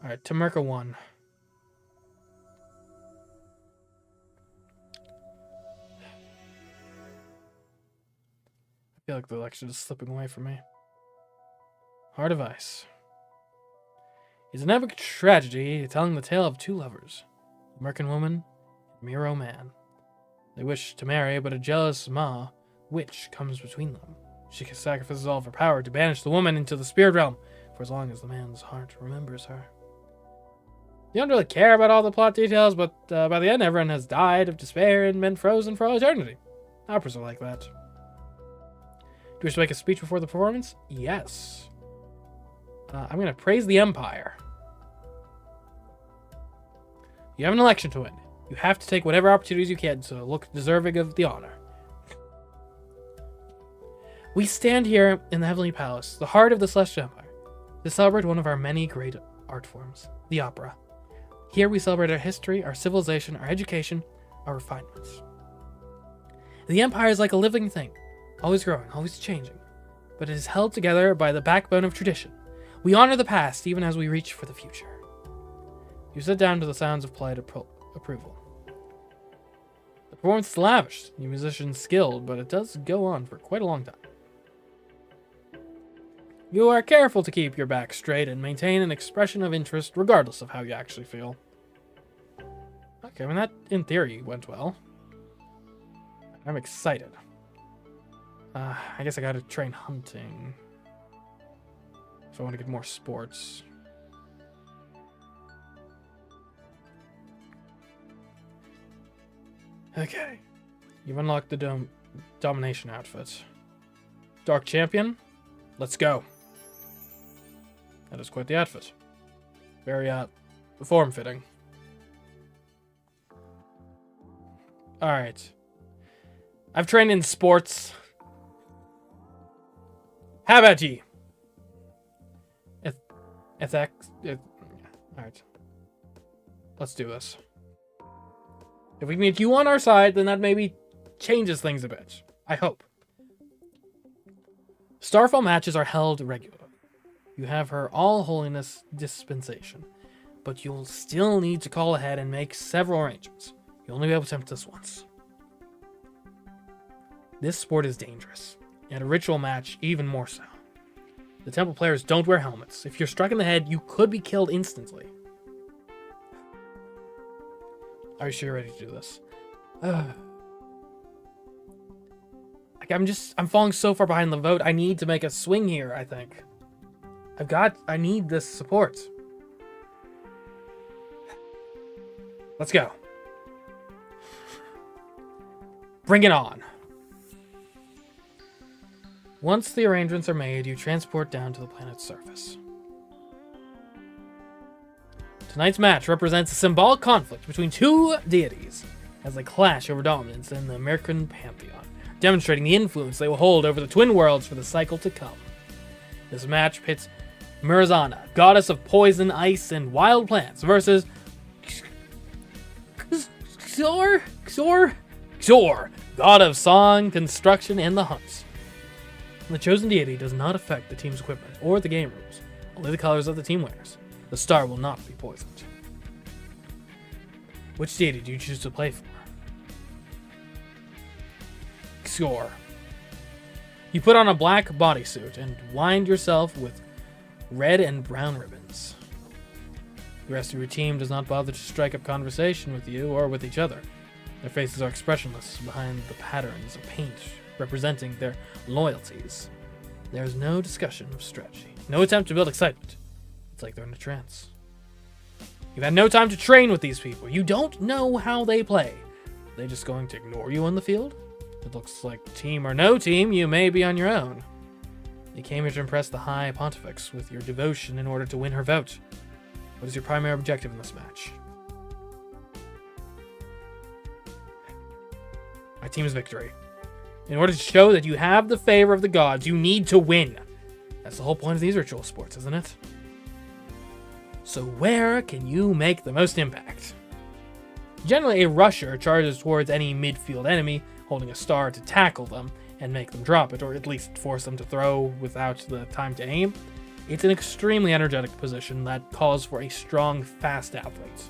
Alright, Tamerka 1. I feel like the election is slipping away from me. Heart of Ice. It's an epic tragedy telling the tale of two lovers, a Merkin woman and Miro man. They wish to marry, but a jealous Ma witch comes between them. She sacrifices all of her power to banish the woman into the spirit realm for as long as the man's heart remembers her. You don't really care about all the plot details, but by the end, everyone has died of despair and been frozen for all eternity. Operas are like that. Do you wish to make a speech before the performance? Yes. I'm going to praise the Empire. You have an election to win. You have to take whatever opportunities you can to look deserving of the honor. We stand here in the Heavenly Palace, the heart of the Celestial Empire, to celebrate one of our many great art forms, the opera. Here we celebrate our history, our civilization, our education, our refinements. The Empire is like a living thing, always growing, always changing, but it is held together by the backbone of tradition. We honor the past even as we reach for the future. You sit down to the sounds of polite approval. The performance is lavish, you musicians skilled, but it does go on for quite a long time. You are careful to keep your back straight and maintain an expression of interest regardless of how you actually feel. Okay, I mean that, in theory, went well. I'm excited. I guess I gotta train hunting. If I want to get more sports. Okay. You've unlocked the domination outfit. Dark Champion, let's go. That is quite the outfit. Very, form-fitting. Alright. I've trained in sports. How about ye? Alright. Let's do this. If we can get you on our side, then that maybe changes things a bit. I hope. Starfall matches are held regularly. You have her All Holiness dispensation, but you'll still need to call ahead and make several arrangements. You'll only be able to attempt this once. This sport is dangerous, and a ritual match even more so. The temple players don't wear helmets. If you're struck in the head, you could be killed instantly. Are you sure you're ready to do this? I'm falling so far behind the vote. I need to make a swing here, I think. I need this support. Let's go. Bring it on. Once the arrangements are made, you transport down to the planet's surface. Tonight's match represents a symbolic conflict between two deities as they clash over dominance in the American pantheon, demonstrating the influence they will hold over the twin worlds for the cycle to come. This match pits Murazana, goddess of poison, ice, and wild plants, versus Xor, god of song, construction, and the hunts. The chosen deity does not affect the team's equipment or the game rules, only the colors of the team wears. The star will not be poisoned. Which deity do you choose to play for? Xor. You put on a black bodysuit and wind yourself with red and brown ribbons. The rest of your team does not bother to strike up conversation with you or with each other. Their faces are expressionless behind the patterns of paint representing their loyalties. There is no discussion of strategy, no attempt to build excitement. It's like they're in a trance. You've had no time to train with these people. You don't know how they play. Are they just going to ignore you on the field? It looks like team or no team, you may be on your own. You came here to impress the High Pontifex with your devotion in order to win her vote. What is your primary objective in this match? My team's victory. In order to show that you have the favor of the gods, you need to win. That's the whole point of these ritual sports, isn't it? So where can you make the most impact? Generally, a rusher charges towards any midfield enemy, holding a star to tackle them and make them drop it, or at least force them to throw without the time to aim. It's an extremely energetic position that calls for a strong, fast athlete.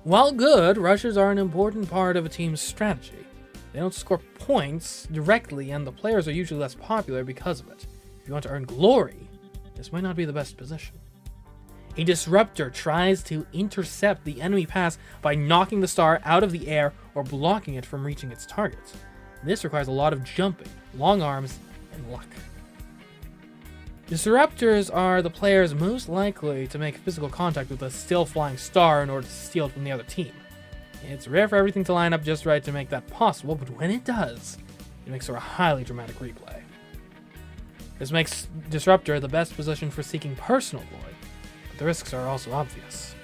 While good, rushers are an important part of a team's strategy. They don't score points directly, and the players are usually less popular because of it. If you want to earn glory, this might not be the best position. A disruptor tries to intercept the enemy pass by knocking the star out of the air or blocking it from reaching its target. This requires a lot of jumping, long arms, and luck. Disruptors are the players most likely to make physical contact with a still flying star in order to steal it from the other team. It's rare for everything to line up just right to make that possible, but when it does, it makes for a highly dramatic replay. This makes Disruptor the best position for seeking personal glory, but the risks are also obvious.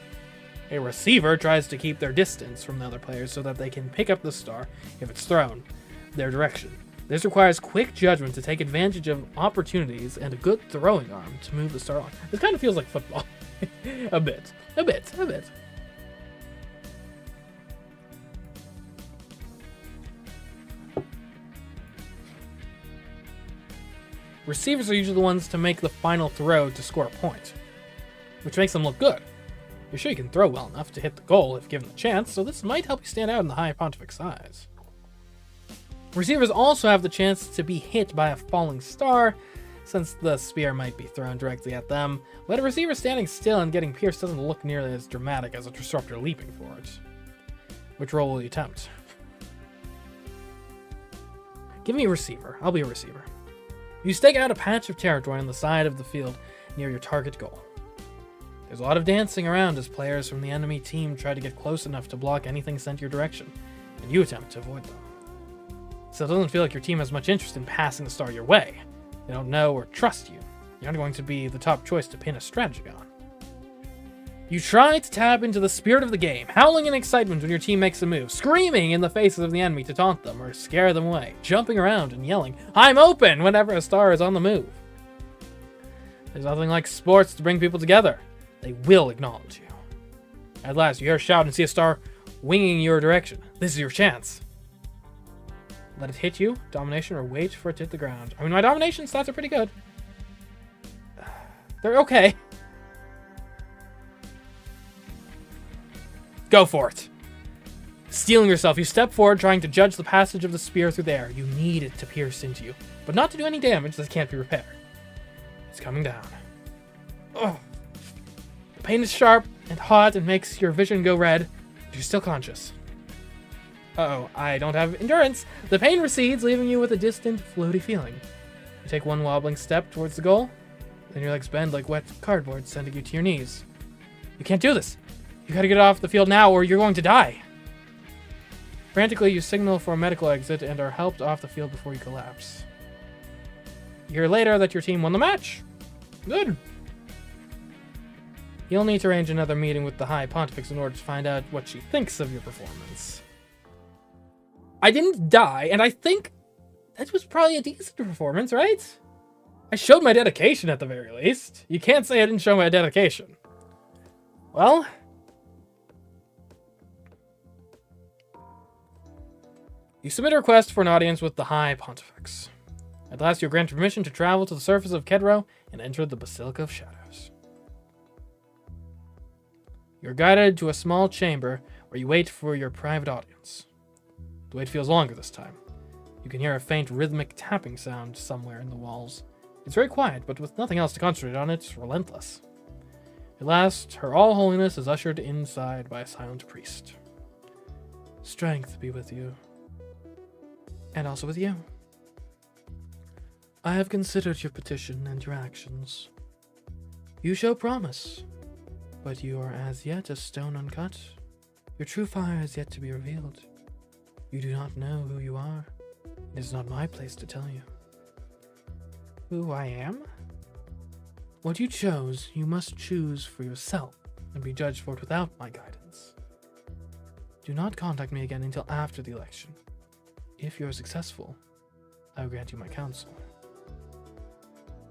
A receiver tries to keep their distance from the other players so that they can pick up the star if it's thrown their direction. This requires quick judgment to take advantage of opportunities and a good throwing arm to move the star on. This kind of feels like football. a bit. Receivers are usually the ones to make the final throw to score a point, which makes them look good. You're sure you can throw well enough to hit the goal if given the chance, so this might help you stand out in the High Pontifex eyes. Receivers also have the chance to be hit by a falling star, since the spear might be thrown directly at them, but a receiver standing still and getting pierced doesn't look nearly as dramatic as a disruptor leaping for it. Which role will you attempt? Give me a receiver. I'll be a receiver. You stake out a patch of territory on the side of the field near your target goal. There's a lot of dancing around as players from the enemy team try to get close enough to block anything sent your direction, and you attempt to avoid them. So it doesn't feel like your team has much interest in passing the star your way. They don't know or trust you. You're not going to be the top choice to pin a strategy on. You try to tap into the spirit of the game, howling in excitement when your team makes a move, screaming in the faces of the enemy to taunt them or scare them away, jumping around and yelling, "I'm open!" whenever a star is on the move. There's nothing like sports to bring people together. They will acknowledge you. At last, you hear a shout and see a star winging your direction. This is your chance. Let it hit you, domination, or wait for it to hit the ground. I mean, my domination stats are pretty good. They're okay. Go for it. Steeling yourself, you step forward trying to judge the passage of the spear through the air. You need it to pierce into you, but not to do any damage that can't be repaired. It's coming down. Oh. The pain is sharp and hot and makes your vision go red, but you're still conscious. Uh-oh, I don't have endurance. The pain recedes, leaving you with a distant, floaty feeling. You take one wobbling step towards the goal, then your legs bend like wet cardboard, sending you to your knees. You can't do this. You gotta get off the field now or you're going to die. Frantically, you signal for a medical exit and are helped off the field before you collapse. You hear later that your team won the match. Good. You'll need to arrange another meeting with the High Pontifex in order to find out what she thinks of your performance. I didn't die, and I think that was probably a decent performance, right? I showed my dedication at the very least. You can't say I didn't show my dedication. Well, you submit a request for an audience with the High Pontifex. At last, you're granted permission to travel to the surface of Kedro and enter the Basilica of Shadows. You're guided to a small chamber where you wait for your private audience. The wait feels longer this time. You can hear a faint rhythmic tapping sound somewhere in the walls. It's very quiet, but with nothing else to concentrate on, it's relentless. At last, Her All Holiness is ushered inside by a silent priest. Strength be with you. And also with you. I have considered your petition and your actions. You show promise, but you are as yet a stone uncut. Your true fire is yet to be revealed. You do not know who you are. It is not my place to tell you. Who I am? What you chose, you must choose for yourself and be judged for it without my guidance. Do not contact me again until after the election. If you are successful, I will grant you my counsel.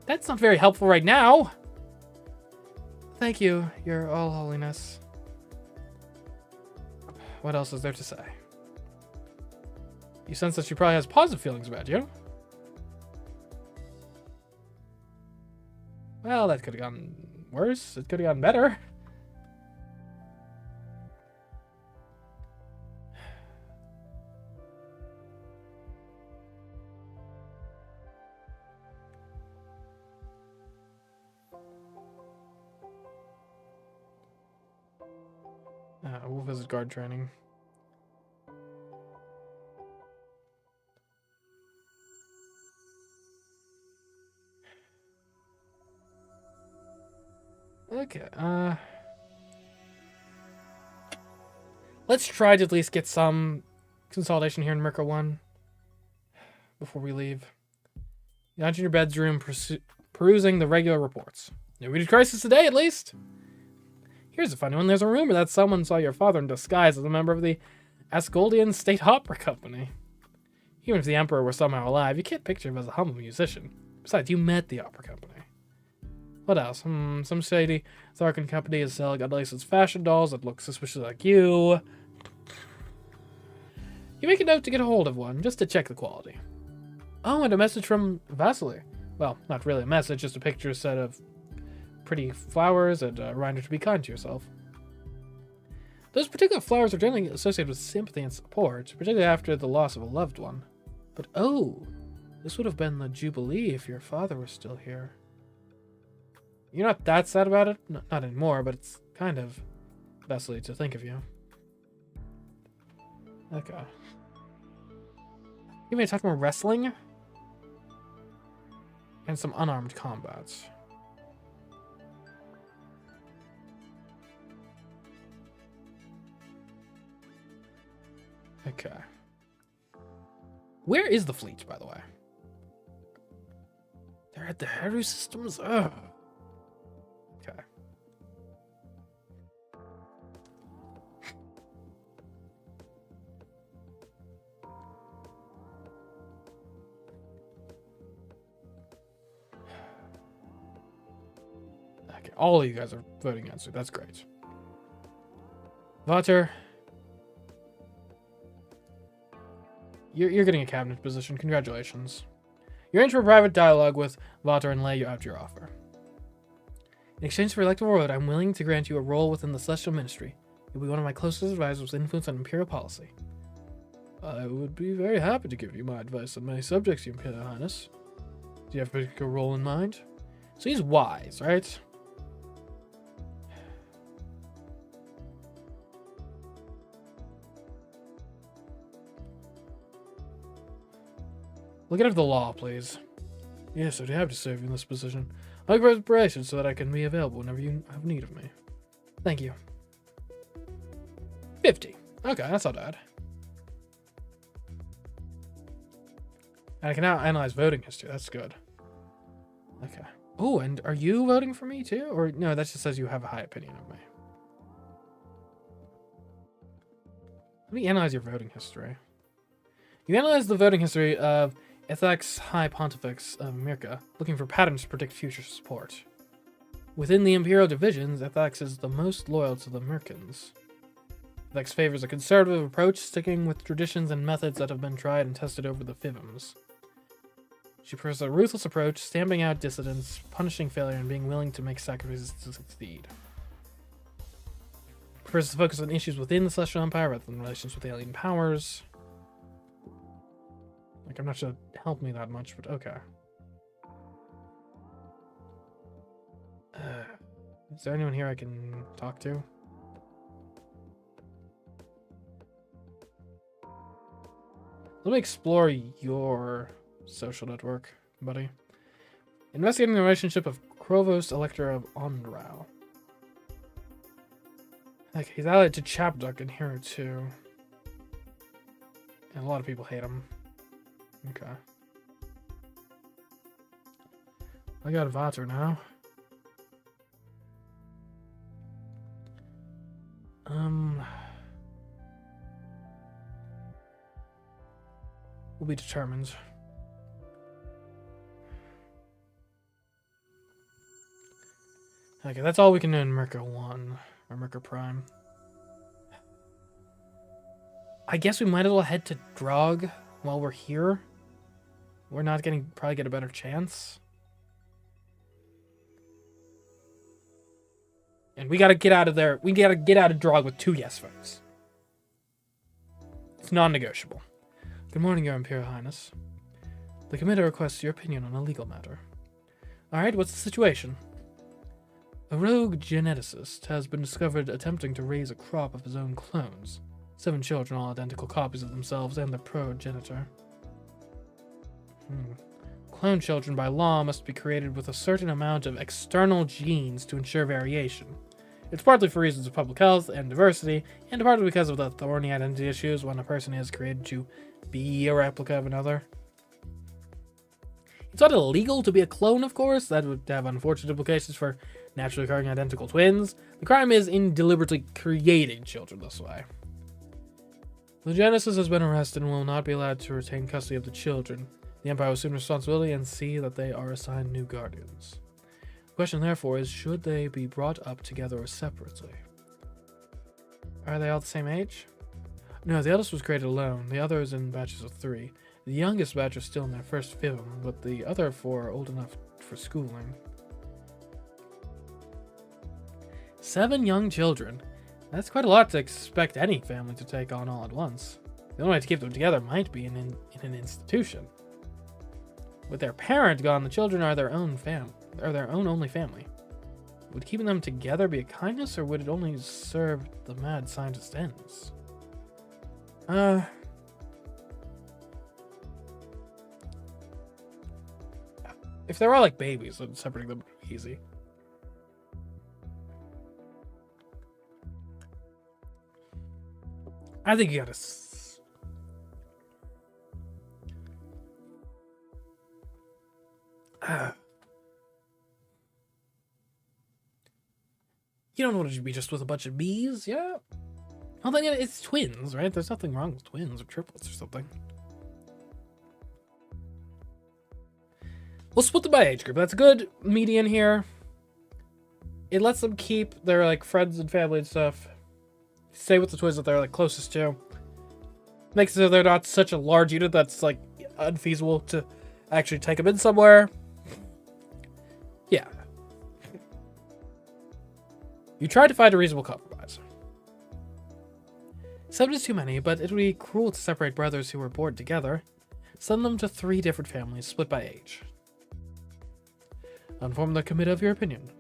That's not very helpful right now. Thank you, Your All Holiness. What else is there to say? You sense that she probably has positive feelings about you. Well, that could have gone worse. It could have gotten better. We'll visit guard training. Okay, let's try to at least get some consolidation here in Mirka 1 before we leave. You're not in your bedroom perusing the regular reports. No read crisis today, at least. Here's a funny one. There's a rumor that someone saw your father in disguise as a member of the Asgoldian State Opera Company. Even if the Emperor were somehow alive, you can't picture him as a humble musician. Besides, you met the opera company. What else? Some shady Tharkan company is selling unlicensed fashion dolls that look suspiciously like you. You make a note to get a hold of one, just to check the quality. Oh, and a message from Vasily. Well, not really a message, just a picture set of pretty flowers and a reminder to be kind to yourself. Those particular flowers are generally associated with sympathy and support, particularly after the loss of a loved one. But oh, this would have been the Jubilee if your father were still here. You're not that sad about it? No, not anymore, but it's kind of Vasily to think of you. Okay. You may talk more wrestling and some unarmed combats. Okay. Where is the fleet, by the way? They're at the Haru systems? Ugh. Okay. Okay, all of you guys are voting against it. That's great. Vater, you're getting a cabinet position. Congratulations. You're in for a private dialogue with Vater and lay out your offer. In exchange for electoral vote, I'm willing to grant you a role within the Celestial Ministry. You'll be one of my closest advisors with influence on Imperial policy. I would be very happy to give you my advice on many subjects, Your Imperial Highness. Do you have a particular role in mind? So he's wise, right? Look at the law, please. Yes, I'd have to serve you in this position. I make preparations so that I can be available whenever you have need of me. Thank you. 50. Okay, that's not bad. And I can now analyze voting history. That's good. Okay. Oh, and are you voting for me too? Or no, that just says you have a high opinion of me. Let me analyze your voting history. You analyze the voting history of Ethek's High Pontifex of Mirka, looking for patterns to predict future support. Within the Imperial divisions, Ethek's is the most loyal to the Mirkans. Ethek's favors a conservative approach, sticking with traditions and methods that have been tried and tested over the Fivims. She prefers a ruthless approach, stamping out dissidents, punishing failure, and being willing to make sacrifices to succeed. Prefers to focus on issues within the Celestial Empire rather than relations with alien powers. Like, I'm not sure it helped me that much, but okay. Is there anyone here I can talk to? Let me explore your social network, buddy. Investigating the relationship of Krovos, Elector of Ondrau. Like, he's allied to Chapduck and Hero 2. And a lot of people hate him. Okay. I got a Vater now. Will be determined. Okay, that's all we can do in Mirka 1, or Mirka Prime. I guess we might as well head to Drog while we're here. We're not getting, probably get a better chance. And we gotta get out of there. We gotta get out of Drog with 2 yes votes. It's non-negotiable. Good morning, Your Imperial Highness. The committee requests your opinion on a legal matter. Alright, what's the situation? A rogue geneticist has been discovered attempting to raise a crop of his own clones. 7 children, all identical copies of themselves and their progenitor. Clone children, by law, must be created with a certain amount of external genes to ensure variation. It's partly for reasons of public health and diversity, and partly because of the thorny identity issues when a person is created to be a replica of another. It's not illegal to be a clone, of course. That would have unfortunate implications for naturally occurring identical twins. The crime is in deliberately creating children this way. The genesis has been arrested and will not be allowed to retain custody of the children. The Empire will assume responsibility and see that they are assigned new guardians. The question, therefore, is should they be brought up together or separately? Are they all the same age? No, the eldest was created alone. The other is in batches of 3. The youngest batch is still in their first film, but the other 4 are old enough for schooling. 7 young children. That's quite a lot to expect any family to take on all at once. The only way to keep them together might be in an institution. With their parent gone, the children are their own only family. Would keeping them together be a kindness, or would it only serve the mad scientist ends? If they were all like babies, then separating them would be easy. I think you gotta. You don't want to be just with a bunch of bees, yeah? Well, then it's twins, right? There's nothing wrong with twins or triplets or something. We'll split them by age group. That's a good median here. It lets them keep their like friends and family and stuff. Stay with the twins that they're like closest to. Makes it so they're not such a large unit that's like unfeasible to actually take them in somewhere. Yeah. You tried to find a reasonable compromise. 7 is too many, but it would be cruel to separate brothers who were born together. Send them to 3 different families, split by age. Inform the committee of your opinion.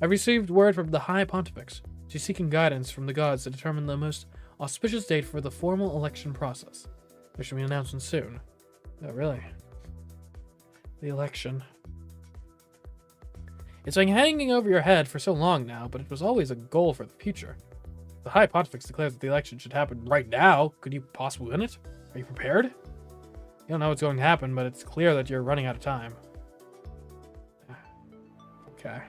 I've received word from the High Pontifex. She's seeking guidance from the gods to determine the most auspicious date for the formal election process. There should be an announcement soon. Oh, really? The election. It's been hanging over your head for so long now, but it was always a goal for the future. The High Pontifex declares that the election should happen right now. Could you possibly win it? Are you prepared? You don't know what's going to happen, but it's clear that you're running out of time. Okay.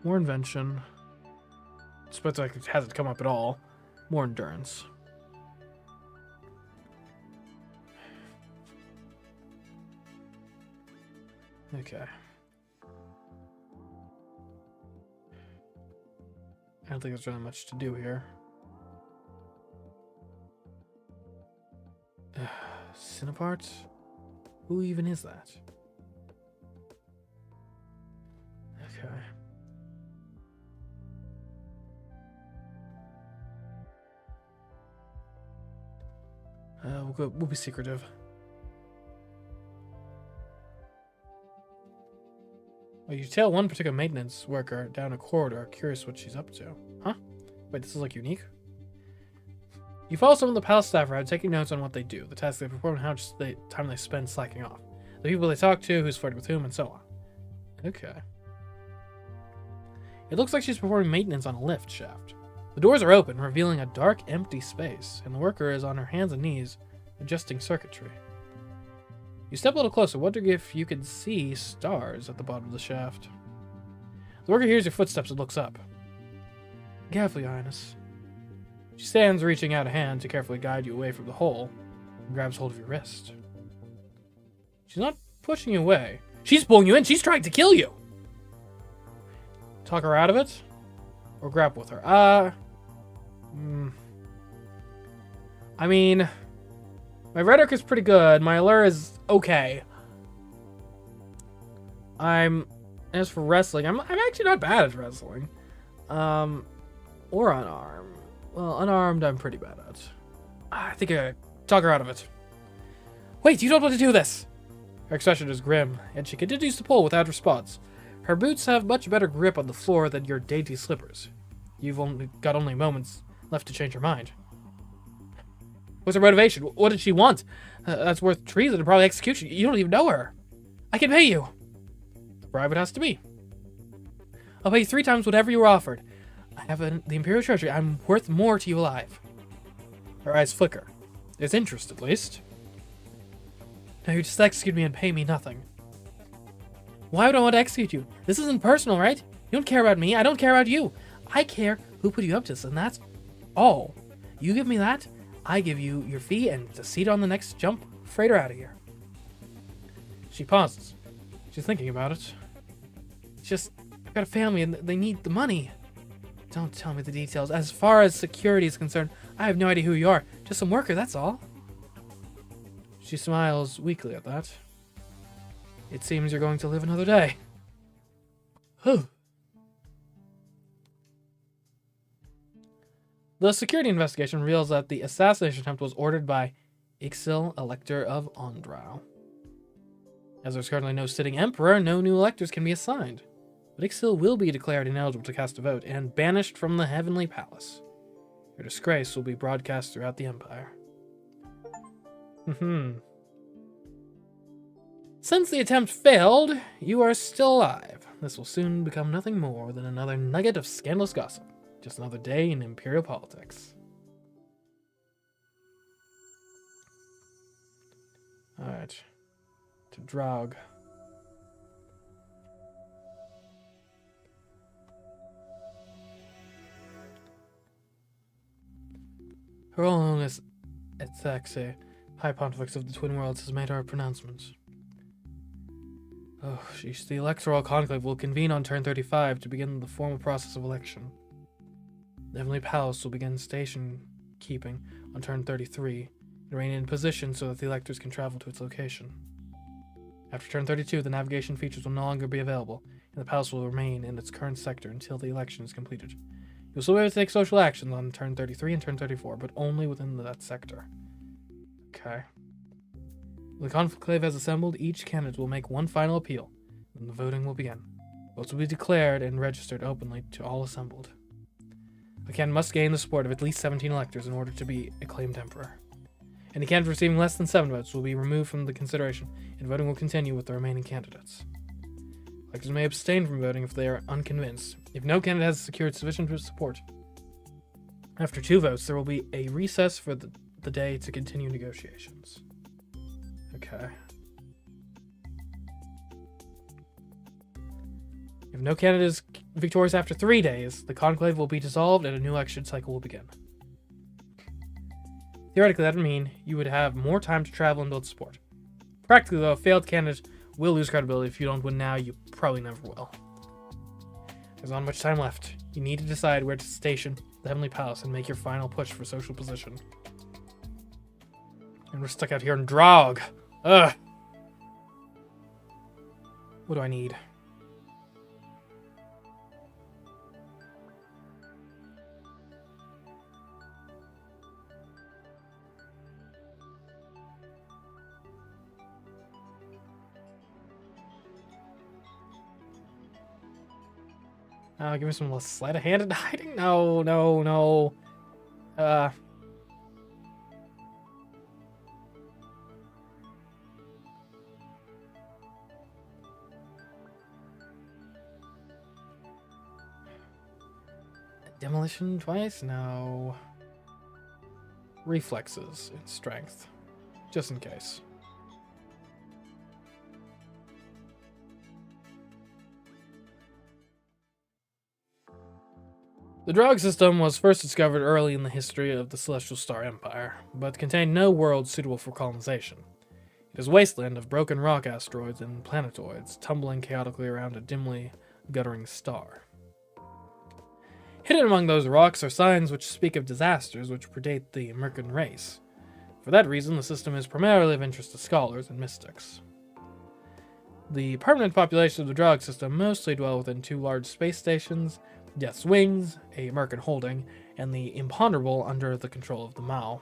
More invention. Despite like it hasn't come up at all. More endurance. Okay. I don't think there's really much to do here. Cinnaparts? Who even is that? Okay. We'll be secretive. Well, you tail one particular maintenance worker down a corridor, curious what she's up to. Huh? Wait, this is like unique? You follow some of the palace staff around, taking notes on what they do, the tasks they perform, and how much time they spend slacking off. The people they talk to, who's flirting with whom, and so on. Okay. It looks like she's performing maintenance on a lift shaft. The doors are open, revealing a dark, empty space, and the worker is on her hands and knees, adjusting circuitry. You step a little closer, wondering if you can see stars at the bottom of the shaft. The worker hears your footsteps and looks up. Carefully, Your Highness. She stands, reaching out a hand to carefully guide you away from the hole, and grabs hold of your wrist. She's not pushing you away. She's pulling you in. She's trying to kill you. Talk her out of it, or grapple with her. I mean, my rhetoric is pretty good. My allure is okay. As for wrestling, I'm actually not bad at wrestling. Or unarmed. Well, unarmed, I'm pretty bad at. I think I talk her out of it. Wait, you don't want to do this! Her expression is grim, and she continues to pull without response. Her boots have much better grip on the floor than your dainty slippers. You've only got moments left to change her mind. What's her motivation? What did she want? That's worth treason and probably execution. You don't even know her. I can pay you. The bribe it has to be. I'll pay you 3 times whatever you were offered. I have the Imperial Treasury. I'm worth more to you alive. Her eyes flicker. There's interest, at least. Now you just execute me and pay me nothing. Why would I want to execute you? This isn't personal, right? You don't care about me. I don't care about you. I care who put you up to this, and that's all. You give me that, I give you your fee and a seat on the next jump freighter out of here. She pauses. She's thinking about it. It's just, I've got a family and they need the money. Don't tell me the details. As far as security is concerned, I have no idea who you are. Just some worker, that's all. She smiles weakly at that. It seems you're going to live another day. The security investigation reveals that the assassination attempt was ordered by Imperial Elector of Ondrau. As there's currently no sitting emperor, no new electors can be assigned. But Ixil will be declared ineligible to cast a vote and banished from the Heavenly Palace. Her disgrace will be broadcast throughout the Empire. Since the attempt failed, you are still alive. This will soon become nothing more than another nugget of scandalous gossip. Just another day in Imperial politics. Alright. To Draug. Her Holiness Ethaxe, High Pontifex of the Twin Worlds, has made her pronouncements. Oh, sheesh. The Electoral Conclave will convene on turn 35 to begin the formal process of election. The Heavenly Palace will begin station keeping on turn 33 and remain in position so that the electors can travel to its location. After turn 32, the navigation features will no longer be available, and the palace will remain in its current sector until the election is completed. You'll still be able to take social actions on turn 33 and turn 34, but only within that sector. Okay. When the conclave has assembled, each candidate will make one final appeal, and the voting will begin. Votes will be declared and registered openly to all assembled. A candidate must gain the support of at least 17 electors in order to be acclaimed emperor. Any candidate receiving less than 7 votes will be removed from the consideration, and voting will continue with the remaining candidates. Electors may abstain from voting if they are unconvinced, if no candidate has secured sufficient support. After 2 votes, there will be a recess for the the day to continue negotiations. Okay. If no candidate is victorious after 3 days, the conclave will be dissolved and a new election cycle will begin. Theoretically, that would mean you would have more time to travel and build support. Practically, though, a failed candidate will lose credibility. If you don't win now, you probably never will. There's not much time left. You need to decide where to station the Heavenly Palace and make your final push for social position. And we're stuck out here in Drog. Ugh. What do I need? Give me some sleight of hand and hiding? No, no, no. Demolition twice? No. Reflexes and strength. Just in case. The Drog system was first discovered early in the history of the Celestial Star Empire, but contained no world suitable for colonization. It is a wasteland of broken rock asteroids and planetoids, tumbling chaotically around a dimly guttering star. Hidden among those rocks are signs which speak of disasters which predate the Mercan race. For that reason, the system is primarily of interest to scholars and mystics. The permanent population of the Drog system mostly dwell within 2 large space stations, Death's Wings, a Mercan holding, and the Imponderable under the control of the Mao.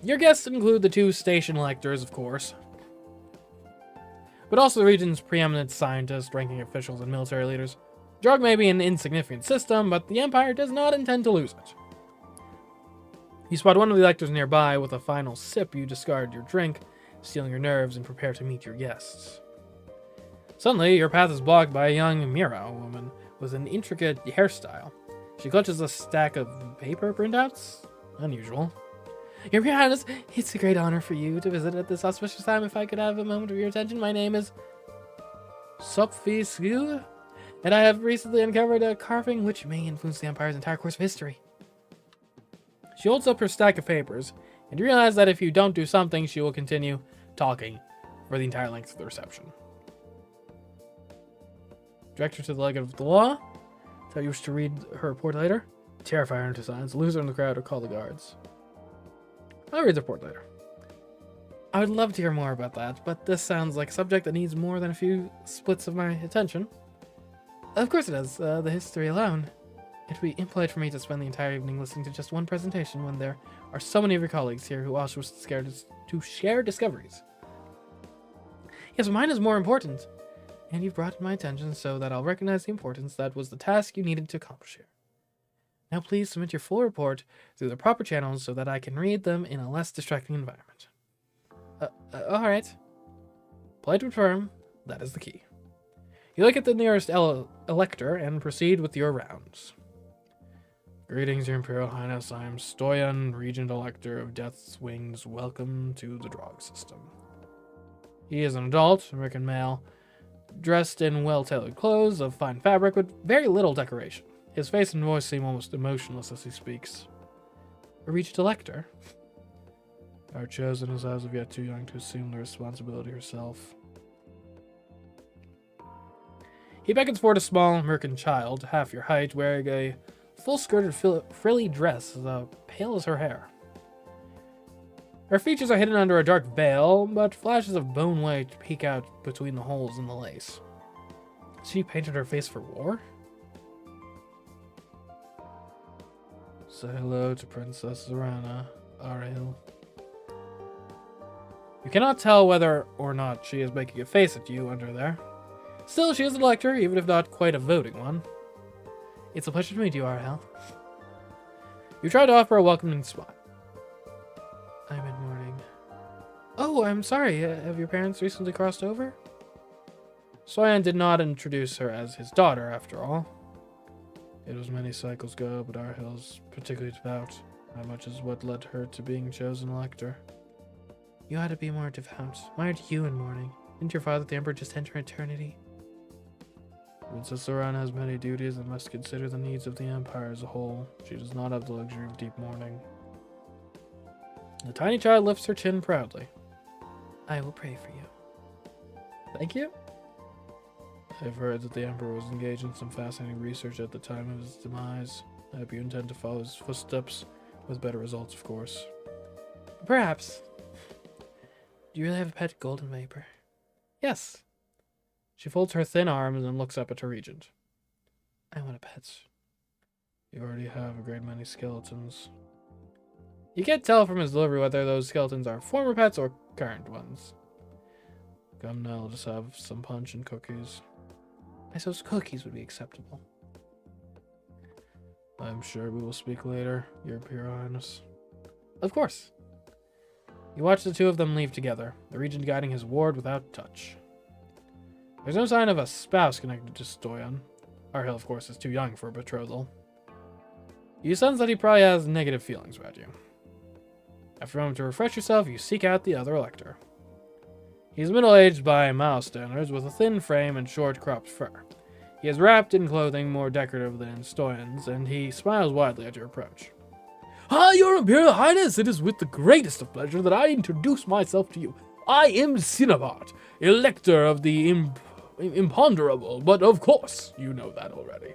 Your guests include the 2 station electors, of course, but also the region's preeminent scientists, ranking officials, and military leaders. Drog may be an insignificant system, but the Empire does not intend to lose it. You spot one of the electors nearby. With a final sip, you discard your drink, stealing your nerves, and prepare to meet your guests. Suddenly, your path is blocked by a young Mira woman with an intricate hairstyle. She clutches a stack of paper printouts. Unusual. Your Highness, it's a great honor for you to visit at this auspicious time. If I could have a moment of your attention, my name is Sophi Sgu, and I have recently uncovered a carving which may influence the Empire's entire course of history. She holds up her stack of papers, and you realize that if you don't do something, she will continue talking for the entire length of the reception. Direct her to the leg of the law. Tell you wish to read her report later. Terrify her into silence. Lose her in the crowd or call the guards. I'll read the report later. I would love to hear more about that, but this sounds like a subject that needs more than a few splits of my attention. Of course it does. The history alone. It would be impolite for me to spend the entire evening listening to just one presentation when there are so many of your colleagues here who also wish to share discoveries. Yes, mine is more important. And you've brought to my attention so that I'll recognize the importance that was the task you needed to accomplish here. Now please submit your full report through the proper channels so that I can read them in a less distracting environment. Alright. Polite but firm, that is the key. You look at the nearest elector and proceed with your rounds. Greetings, Your Imperial Highness. I am Stoyan, Regent Elector of Death's Wings. Welcome to the Drog system. He is an adult, American male, dressed in well-tailored clothes of fine fabric with very little decoration. His face and voice seem almost emotionless as he speaks. A Regent Elector? Our chosen is as of yet too young to assume the responsibility herself. He beckons forward a small Mercan child, half your height, wearing a full-skirted frilly dress as pale as her hair. Her features are hidden under a dark veil, but flashes of bone white peek out between the holes in the lace. She painted her face for war? Say hello to Princess Zorana, Ariel. You cannot tell whether or not she is making a face at you under there. Still, she is an elector, even if not quite a voting one. It's a pleasure to meet you, Ariel. You try to offer a welcoming smile. I'm in mourning. Oh, I'm sorry. Have your parents recently crossed over? Soyan did not introduce her as his daughter, after all. It was many cycles ago, but Arhil's particularly devout. How much is what led her to being chosen elector? You ought to be more devout. Why aren't you in mourning? Didn't your father, the Emperor, just enter eternity? Princess Zorana has many duties and must consider the needs of the Empire as a whole. She does not have the luxury of deep mourning. The tiny child lifts her chin proudly. I will pray for you. Thank you. I've heard that the Emperor was engaged in some fascinating research at the time of his demise. I hope you intend to follow his footsteps, with better results, of course. Perhaps. Do you really have a pet golden vapor? Yes. She folds her thin arms and looks up at her regent. I want a pet. You already have a great many skeletons. You can't tell from his delivery whether those skeletons are former pets or current ones. Come now, I'll just have some punch and cookies. I suppose cookies would be acceptable. I'm sure we will speak later, Your Imperial Highness. Of course. You watch the two of them leave together, the regent guiding his ward without touch. There's no sign of a spouse connected to Stoyan. Arhill, of course, is too young for a betrothal. You sense that he probably has negative feelings about you. After a moment to refresh yourself, you seek out the other elector. He's middle-aged by Mao standards, with a thin frame and short cropped fur. He is wrapped in clothing more decorative than Stoyan's, and he smiles widely at your approach. Ah, Your Imperial Highness, it is with the greatest of pleasure that I introduce myself to you. I am Cinnabot, Elector of the Imponderable, but of course, you know that already.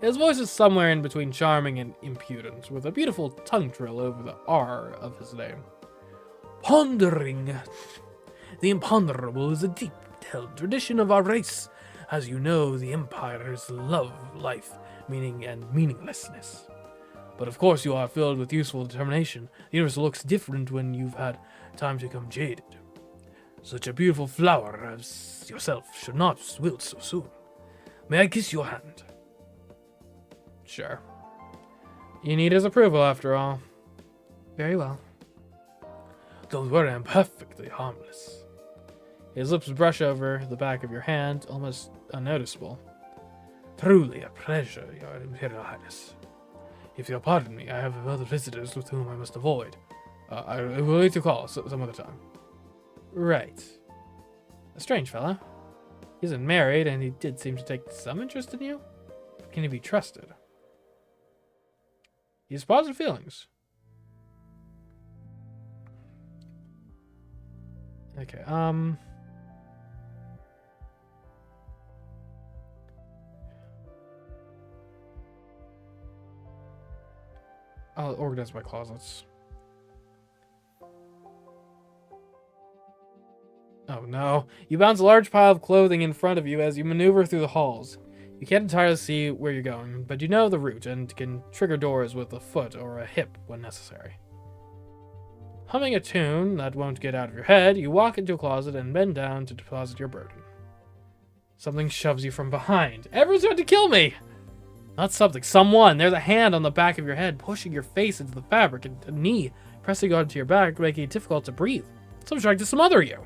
His voice is somewhere in between charming and impudent, with a beautiful tongue trill over the R of his name. Pondering. The Imponderable is a deep-held tradition of our race. As you know, the Empires love life, meaning and meaninglessness. But of course you are filled with useful determination. The universe looks different when you've had time to become jaded. Such a beautiful flower as yourself should not wilt so soon. May I kiss your hand? Sure. You need his approval, after all. Very well. Don't worry, I'm perfectly harmless. His lips brush over the back of your hand, almost unnoticeable. Truly a pleasure, Your Imperial Highness. If you'll pardon me, I have other visitors with whom I must avoid. I will wait to call some other time. Right. A strange fellow. He isn't married, and he did seem to take some interest in you. Can he be trusted? He has positive feelings. Okay, I'll organize my closets. Oh no. You bounce a large pile of clothing in front of you as you maneuver through the halls. You can't entirely see where you're going, but you know the route and can trigger doors with a foot or a hip when necessary. Humming a tune that won't get out of your head, you walk into a closet and bend down to deposit your burden. Something shoves you from behind. Everyone's trying to kill me! Not something, someone. There's a hand on the back of your head, pushing your face into the fabric, and a knee pressing onto your back, making it difficult to breathe. Someone's trying to smother you.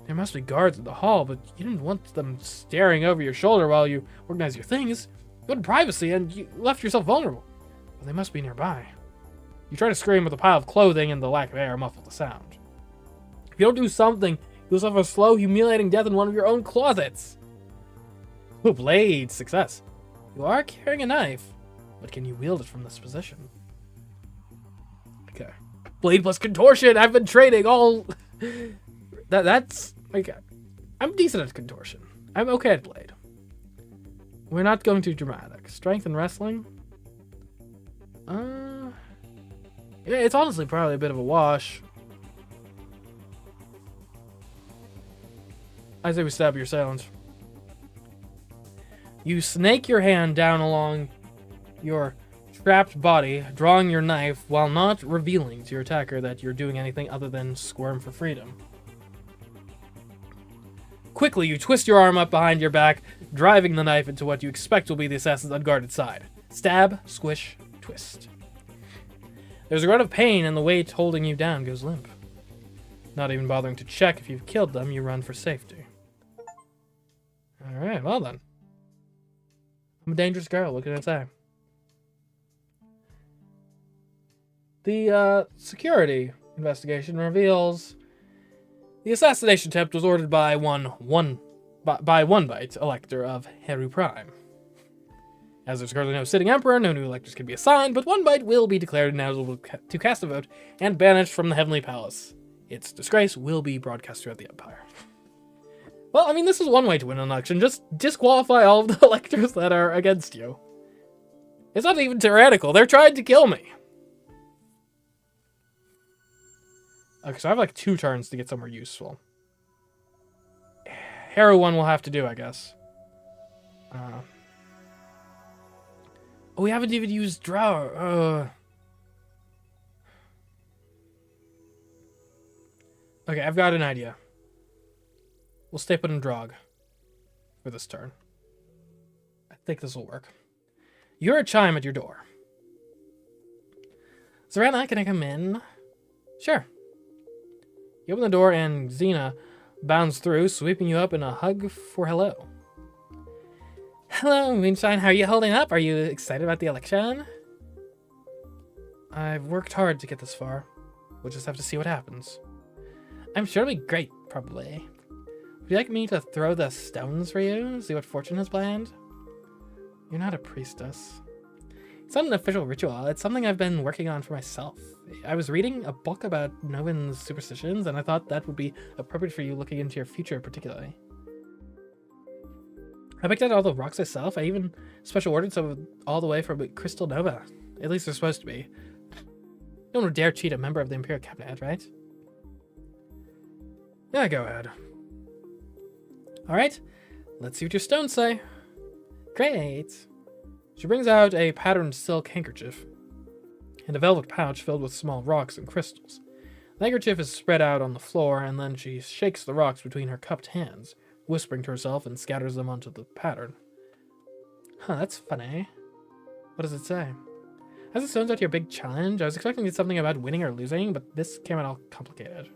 There must be guards in the hall, but you didn't want them staring over your shoulder while you organize your things. You wanted privacy, and you left yourself vulnerable. But they must be nearby. You try to scream, but the pile of clothing and the lack of air muffle the sound. If you don't do something, you'll suffer a slow, humiliating death in one of your own closets. Ooh, blade, success. You are carrying a knife, but can you wield it from this position? Okay. Blade plus contortion. I've been training all... That's... Okay. I'm decent at contortion. I'm okay at blade. We're not going too dramatic. Strength and wrestling? Yeah, it's honestly probably a bit of a wash. I say we stab your assailant. You snake your hand down along your trapped body, drawing your knife while not revealing to your attacker that you're doing anything other than squirm for freedom. Quickly, you twist your arm up behind your back, driving the knife into what you expect will be the assassin's unguarded side. Stab, squish, twist. There's a grunt of pain, and the weight holding you down goes limp. Not even bothering to check if you've killed them, you run for safety. Alright, well then. I'm a dangerous girl, what can I say? The security investigation reveals the assassination attempt was ordered by one bite elector of Heru Prime. As there's currently no sitting emperor, no new electors can be assigned, but one bite will be declared ineligible to cast a vote and banished from the Heavenly Palace. Its disgrace will be broadcast throughout the Empire. Well, I mean, this is one way to win an election. Just disqualify all of the electors that are against you. It's not even tyrannical. They're trying to kill me. Okay, so I have like 2 turns to get somewhere useful. Hero 1 will have to do, I guess. Oh, we haven't even used draw. Okay, I've got an idea. We'll stay put in Drog for this turn. I think this will work. You're a chime at your door. Zorana, can I come in? Sure. You open the door and Xena bounds through, sweeping you up in a hug for hello. Hello, Moonshine. How are you holding up? Are you excited about the election? I've worked hard to get this far. We'll just have to see what happens. I'm sure it'll be great, probably. Would you like me to throw the stones for you? See what fortune has planned? You're not a priestess. It's not an official ritual. It's something I've been working on for myself. I was reading a book about Novin's superstitions, and I thought that would be appropriate for you looking into your future particularly. I picked out all the rocks myself. I even special ordered some all the way from Crystal Nova. At least they're supposed to be. No one would dare cheat a member of the Imperial Cabinet, right? Yeah, go ahead. Alright, let's see what your stones say. Great. She brings out a patterned silk handkerchief and a velvet pouch filled with small rocks and crystals. The handkerchief is spread out on the floor, and then she shakes the rocks between her cupped hands, whispering to herself, and scatters them onto the pattern. Huh, that's funny. What does it say? As it stones out your big challenge, I was expecting something about winning or losing, but this came out all complicated.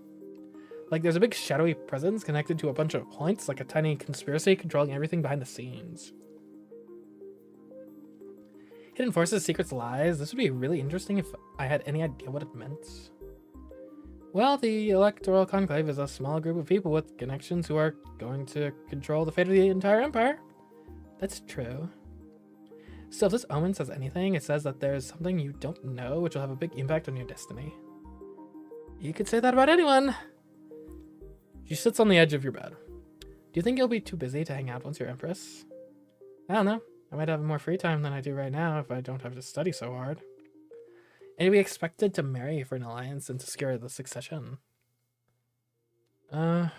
Like, there's a big shadowy presence connected to a bunch of points, like a tiny conspiracy controlling everything behind the scenes. Hidden forces, secrets, lies. This would be really interesting if I had any idea what it meant. Well, the Electoral Conclave is a small group of people with connections who are going to control the fate of the entire empire. That's true. Still, if this omen says anything, it says that there's something you don't know which will have a big impact on your destiny. You could say that about anyone. She sits on the edge of your bed. Do you think you'll be too busy to hang out once you're Empress? I don't know. I might have more free time than I do right now if I don't have to study so hard. And you'll be expected to marry for an alliance and to secure the succession. I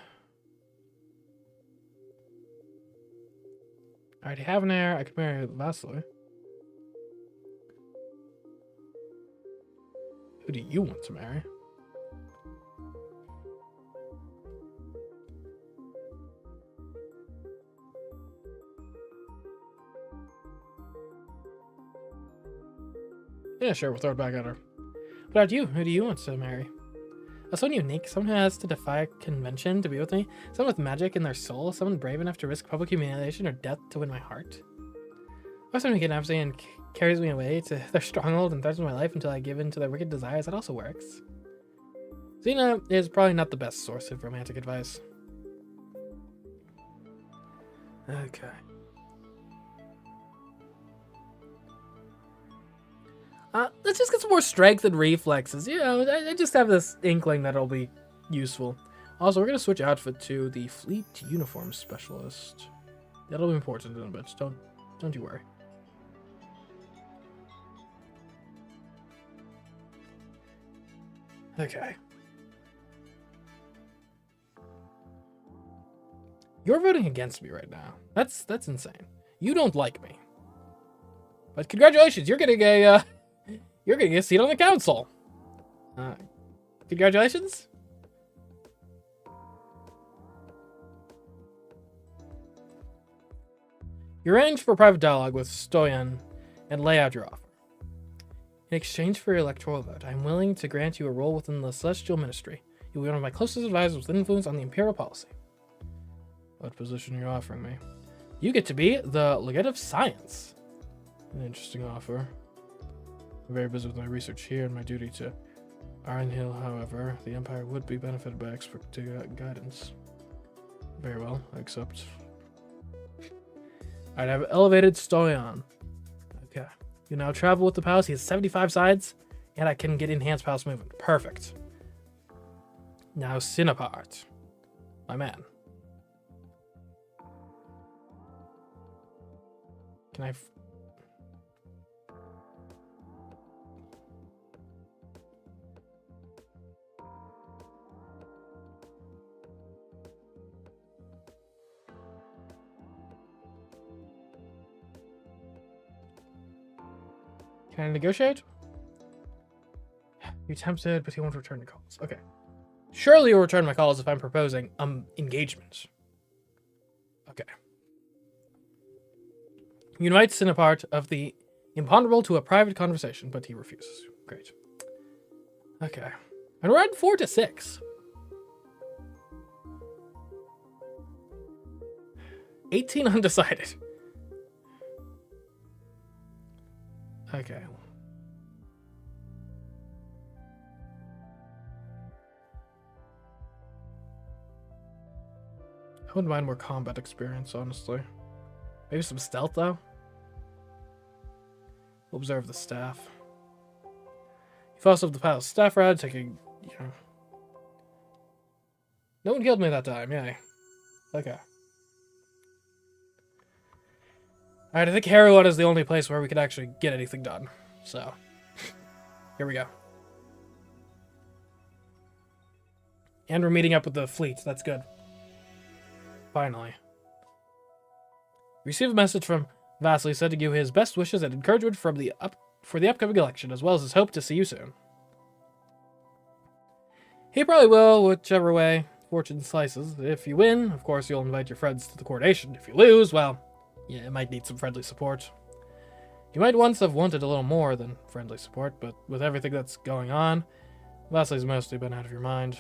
already have an heir. I could marry Vasily. Who do you want to marry? Yeah, sure, we'll throw it back at her. What about you? Who do you want to marry? Someone unique, someone who has to defy convention to be with me, someone with magic in their soul, someone brave enough to risk public humiliation or death to win my heart. Or someone who kidnaps me and carries me away to their stronghold and threatens my life until I give in to their wicked desires. That also works. Xena is probably not the best source of romantic advice. Okay. Let's just get some more strength and reflexes. You know, I just have this inkling that it'll be useful. Also, we're going to switch outfit to the Fleet Uniform Specialist. That'll be important in a bit. Don't you worry. Okay. You're voting against me right now. That's insane. You don't like me. But congratulations, you're getting a seat on the council. Congratulations. You arrange for a private dialogue with Stoyan and lay out your offer. In exchange for your electoral vote, I am willing to grant you a role within the Celestial Ministry. You'll be one of my closest advisors with influence on the Imperial policy. What position are you offering me? You get to be the Legate of Science. An interesting offer. I'm very busy with my research here and my duty to Iron Hill, however. The Empire would be benefited by expert guidance. Very well, I accept. Alright, I have elevated Stoyan. Okay. You now travel with the palace. He has 75 sides, and I can get enhanced palace movement. Perfect. Now Cinepart. My man. Can I... Can I negotiate? You tempted, but he won't return your calls. Okay. Surely you'll return my calls if I'm proposing engagement. Okay. You invite Cinepart of the Imponderable to a private conversation, but he refuses. Great. Okay. And we're at 4 to 6. 18 undecided. Okay. I wouldn't mind more combat experience, honestly. Maybe some stealth, though. Observe the staff. You fall off the palace staff rod, taking, you know. No one killed me that time, yay. Okay. Alright, I think Harrowwood is the only place where we could actually get anything done. So, here we go. And we're meeting up with the fleet. That's good. Finally. Receive a message from Vasily sending you his best wishes and encouragement for the upcoming election, as well as his hope to see you soon. He probably will, whichever way fortune slices. If you win, of course, you'll invite your friends to the coronation. If you lose, well... yeah, it might need some friendly support. You might once have wanted a little more than friendly support, but with everything that's going on, Vasily's mostly been out of your mind.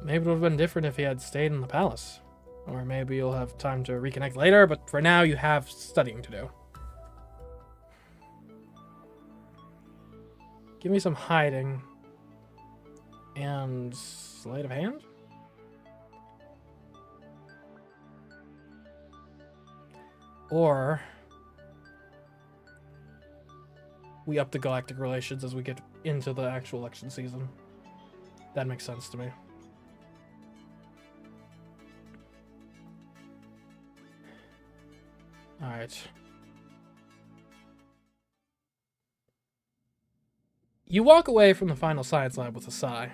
Maybe it would have been different if he had stayed in the palace. Or maybe you'll have time to reconnect later, but for now you have studying to do. Give me some hiding. And sleight of hand? Or we up the galactic relations as we get into the actual election season. That makes sense to me. Alright. You walk away from the final science lab with a sigh.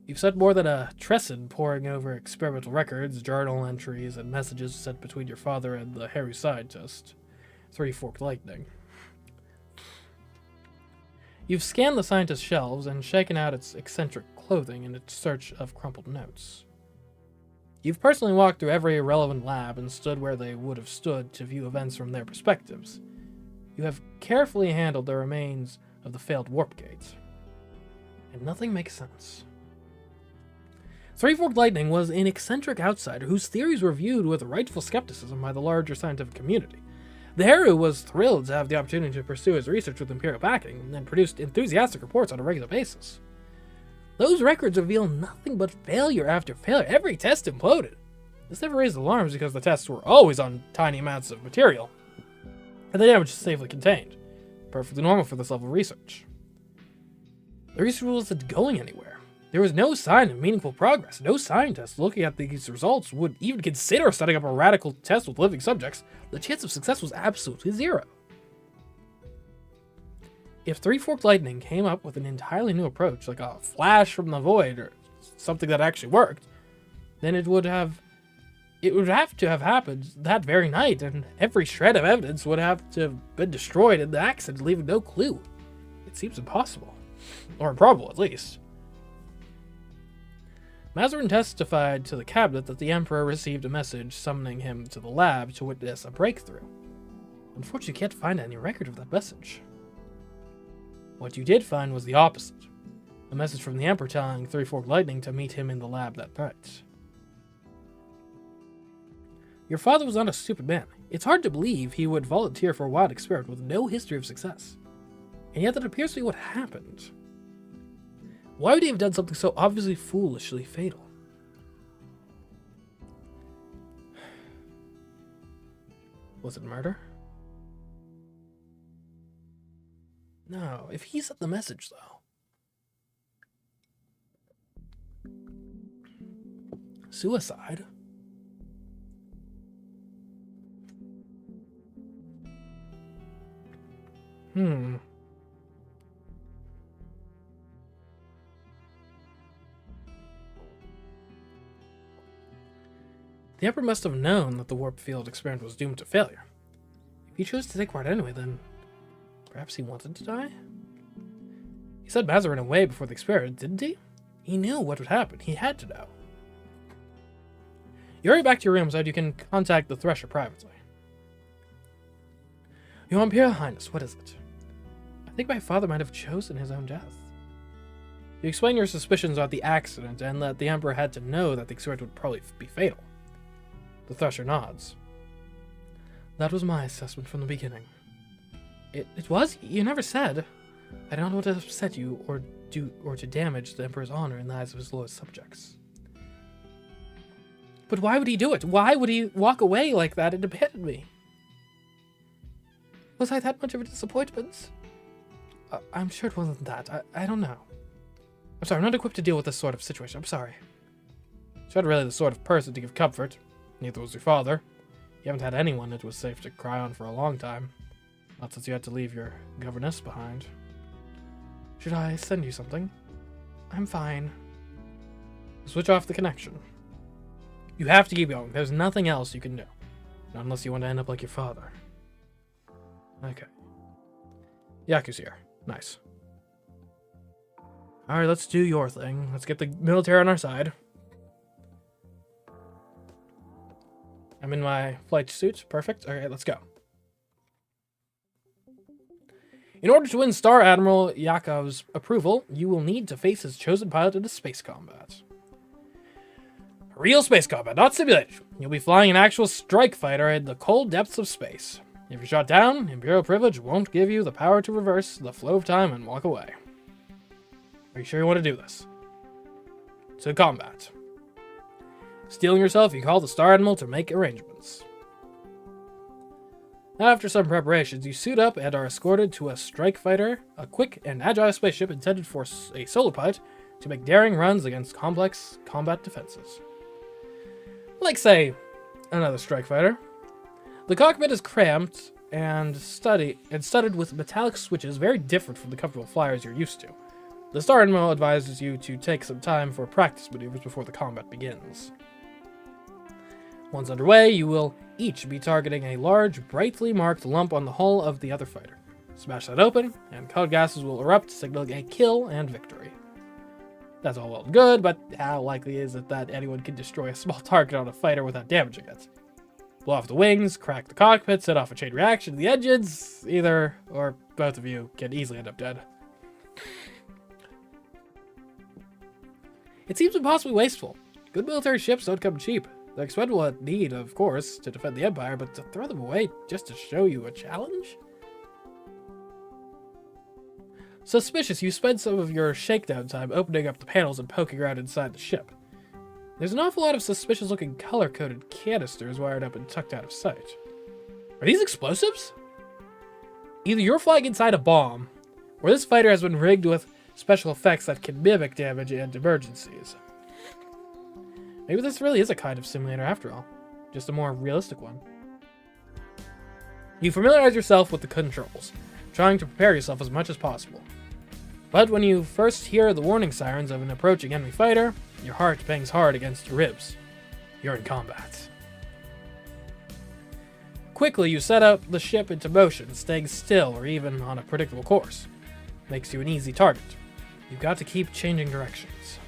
You've spent more than a trescid poring over experimental records, journal entries, and messages sent between your father and the hairy scientist, Three-Forked Lightning. You've scanned the scientist's shelves and shaken out its eccentric clothing in its search of crumpled notes. You've personally walked through every irrelevant lab and stood where they would have stood to view events from their perspectives. You have carefully handled the remains of the failed warp gate. And nothing makes sense. Three-Forked Lightning was an eccentric outsider whose theories were viewed with rightful skepticism by the larger scientific community. The Haru was thrilled to have the opportunity to pursue his research with Imperial backing and produced enthusiastic reports on a regular basis. Those records reveal nothing but failure after failure. Every test imploded. This never raised alarms because the tests were always on tiny amounts of material, and the damage is safely contained. Perfectly normal for this level of research. The research wasn't going anywhere. There was no sign of meaningful progress. No scientist looking at these results would even consider setting up a radical test with living subjects. The chance of success was absolutely zero. If Three-Forked Lightning came up with an entirely new approach, like a flash from the void or something that actually worked, then it would have to have happened that very night, and every shred of evidence would have to have been destroyed in the accident, leaving no clue. It seems impossible. Or improbable, at least. Mazarin testified to the cabinet that the Emperor received a message summoning him to the lab to witness a breakthrough. Unfortunately, you can't find any record of that message. What you did find was the opposite. A message from the Emperor telling Three-Forked Lightning to meet him in the lab that night. Your father was not a stupid man. It's hard to believe he would volunteer for a wild experiment with no history of success. And yet that appears to be what happened. Why would he have done something so obviously foolishly fatal? Was it murder? No, if he sent the message, though. Suicide? The Emperor must have known that the warp field experiment was doomed to failure. If he chose to take part anyway, then perhaps he wanted to die? He sent Mazarin away before the experiment, didn't he? He knew what would happen. He had to know. You hurry back to your room so that you can contact the Thresher privately. Your Imperial Highness, what is it? I think my father might have chosen his own death. You explain your suspicions about the accident and that the Emperor had to know that the experiment would probably be fatal. The Thresher nods. That was my assessment from the beginning. It was? You never said. I don't want to upset you or to damage the Emperor's honor in the eyes of his loyal subjects. But why would he do it? Why would he walk away like that and abandon me? Was I that much of a disappointment? I'm sure it wasn't that. I don't know. I'm sorry, I'm not equipped to deal with this sort of situation. I'm sorry. You're not really the sort of person to give comfort. Neither was your father. You haven't had anyone it was safe to cry on for a long time. Not since you had to leave your governess behind. Should I send you something? I'm fine. Switch off the connection. You have to keep going. There's nothing else you can do. Not unless you want to end up like your father. Okay. Yaku's here. Nice. Alright, let's do your thing. Let's get the military on our side. I'm in my flight suit. Perfect. Alright, let's go. In order to win Star Admiral Yakov's approval, you will need to face his chosen pilot in a space combat. Real space combat, not simulated. You'll be flying an actual strike fighter in the cold depths of space. If you're shot down, Imperial privilege won't give you the power to reverse the flow of time and walk away. Are you sure you want to do this? To combat. Steeling yourself, you call the Star Admiral to make arrangements. After some preparations, you suit up and are escorted to a strike fighter, a quick and agile spaceship intended for a solo pilot to make daring runs against complex combat defenses. Like, say, another strike fighter. The cockpit is cramped and studded with metallic switches very different from the comfortable flyers you're used to. The Star Admiral advises you to take some time for practice maneuvers before the combat begins. Once underway, you will each be targeting a large, brightly marked lump on the hull of the other fighter. Smash that open, and cloud gases will erupt, signaling a kill and victory. That's all well and good, but how likely is it that anyone can destroy a small target on a fighter without damaging it? Blow off the wings, crack the cockpit, set off a chain reaction to the engines. Either or both of you can easily end up dead. It seems impossibly wasteful. Good military ships don't come cheap. They're expendable at need, of course, to defend the Empire, but to throw them away just to show you a challenge? Suspicious, you spend some of your shakedown time opening up the panels and poking around inside the ship. There's an awful lot of suspicious-looking color-coded canisters wired up and tucked out of sight. Are these explosives? Either you're flying inside a bomb, or this fighter has been rigged with special effects that can mimic damage and emergencies. Maybe this really is a kind of simulator after all, just a more realistic one. You familiarize yourself with the controls, trying to prepare yourself as much as possible. But when you first hear the warning sirens of an approaching enemy fighter, your heart bangs hard against your ribs. You're in combat. Quickly, you set up the ship into motion, staying still or even on a predictable course. Makes you an easy target. You've got to keep changing directions.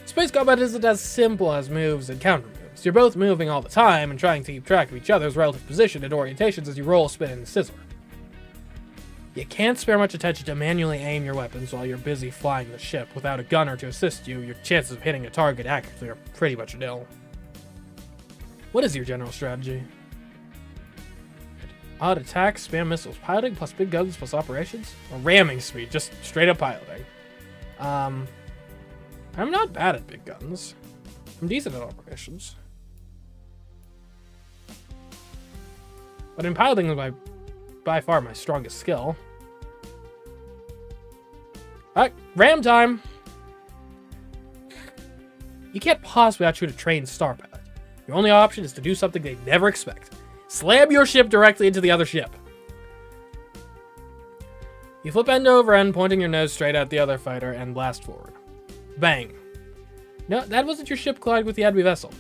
Space combat isn't as simple as moves and counter moves. You're both moving all the time and trying to keep track of each other's relative position and orientations as you roll, spin, and sizzle. You can't spare much attention to manually aim your weapons while you're busy flying the ship. Without a gunner to assist you, your chances of hitting a target accurately are pretty much nil. What is your general strategy? Odd attack, spam missiles, piloting plus big guns plus operations? Or ramming speed, just straight up piloting. I'm not bad at big guns. I'm decent at operations. But in piloting is by far my strongest skill. Alright, ram time! You can't possibly outshoot a trained star pilot. Your only option is to do something they never expect. Slam your ship directly into the other ship. You flip end over end, pointing your nose straight at the other fighter, and blast forward. Bang. No, that wasn't your ship colliding with the enemy vessel.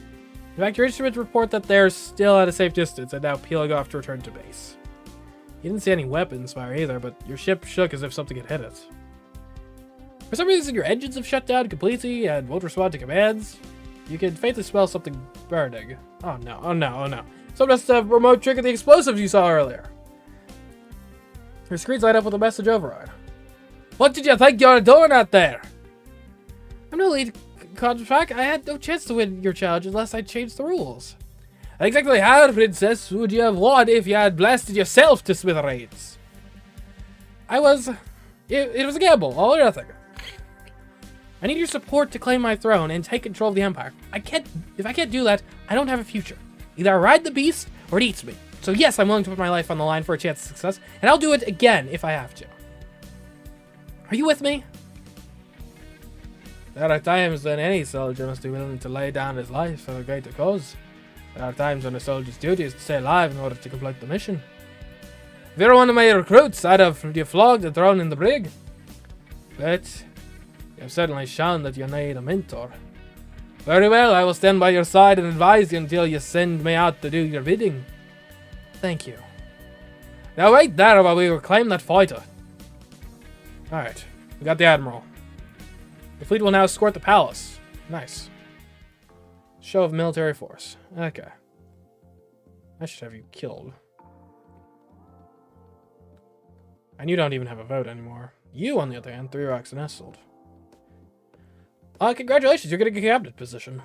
In fact, your instruments report that they're still at a safe distance and now peeling off to return to base. You didn't see any weapons fire either, but your ship shook as if something had hit it. For some reason, your engines have shut down completely and won't respond to commands. You can faintly smell something burning. Oh no, oh no, oh no. Someone must have remote triggered the explosives you saw earlier. Your screens light up with a message override. What did you think you were doing out there? I'm no lead contract. I had no chance to win your challenge unless I changed the rules. Exactly how, Princess, would you have won if you had blasted yourself to smithereens? It was a gamble, all or nothing. I need your support to claim my throne and take control of the Empire. If I can't do that, I don't have a future. Either I ride the beast or it eats me. So yes, I'm willing to put my life on the line for a chance of success, and I'll do it again if I have to. Are you with me? There are times when any soldier must be willing to lay down his life for a greater cause. There are times when a soldier's duty is to stay alive in order to complete the mission. If you're one of my recruits, I'd have you flogged and thrown in the brig. But you have certainly shown that you need a mentor. Very well, I will stand by your side and advise you until you send me out to do your bidding. Thank you. Now wait there while we reclaim that fighter. Alright, we got the Admiral. The fleet will now escort the palace. Nice. Show of military force. Okay. I should have you killed. And you don't even have a vote anymore. You, on the other hand, 3 rocks nestled. Congratulations, you're getting a cabinet position.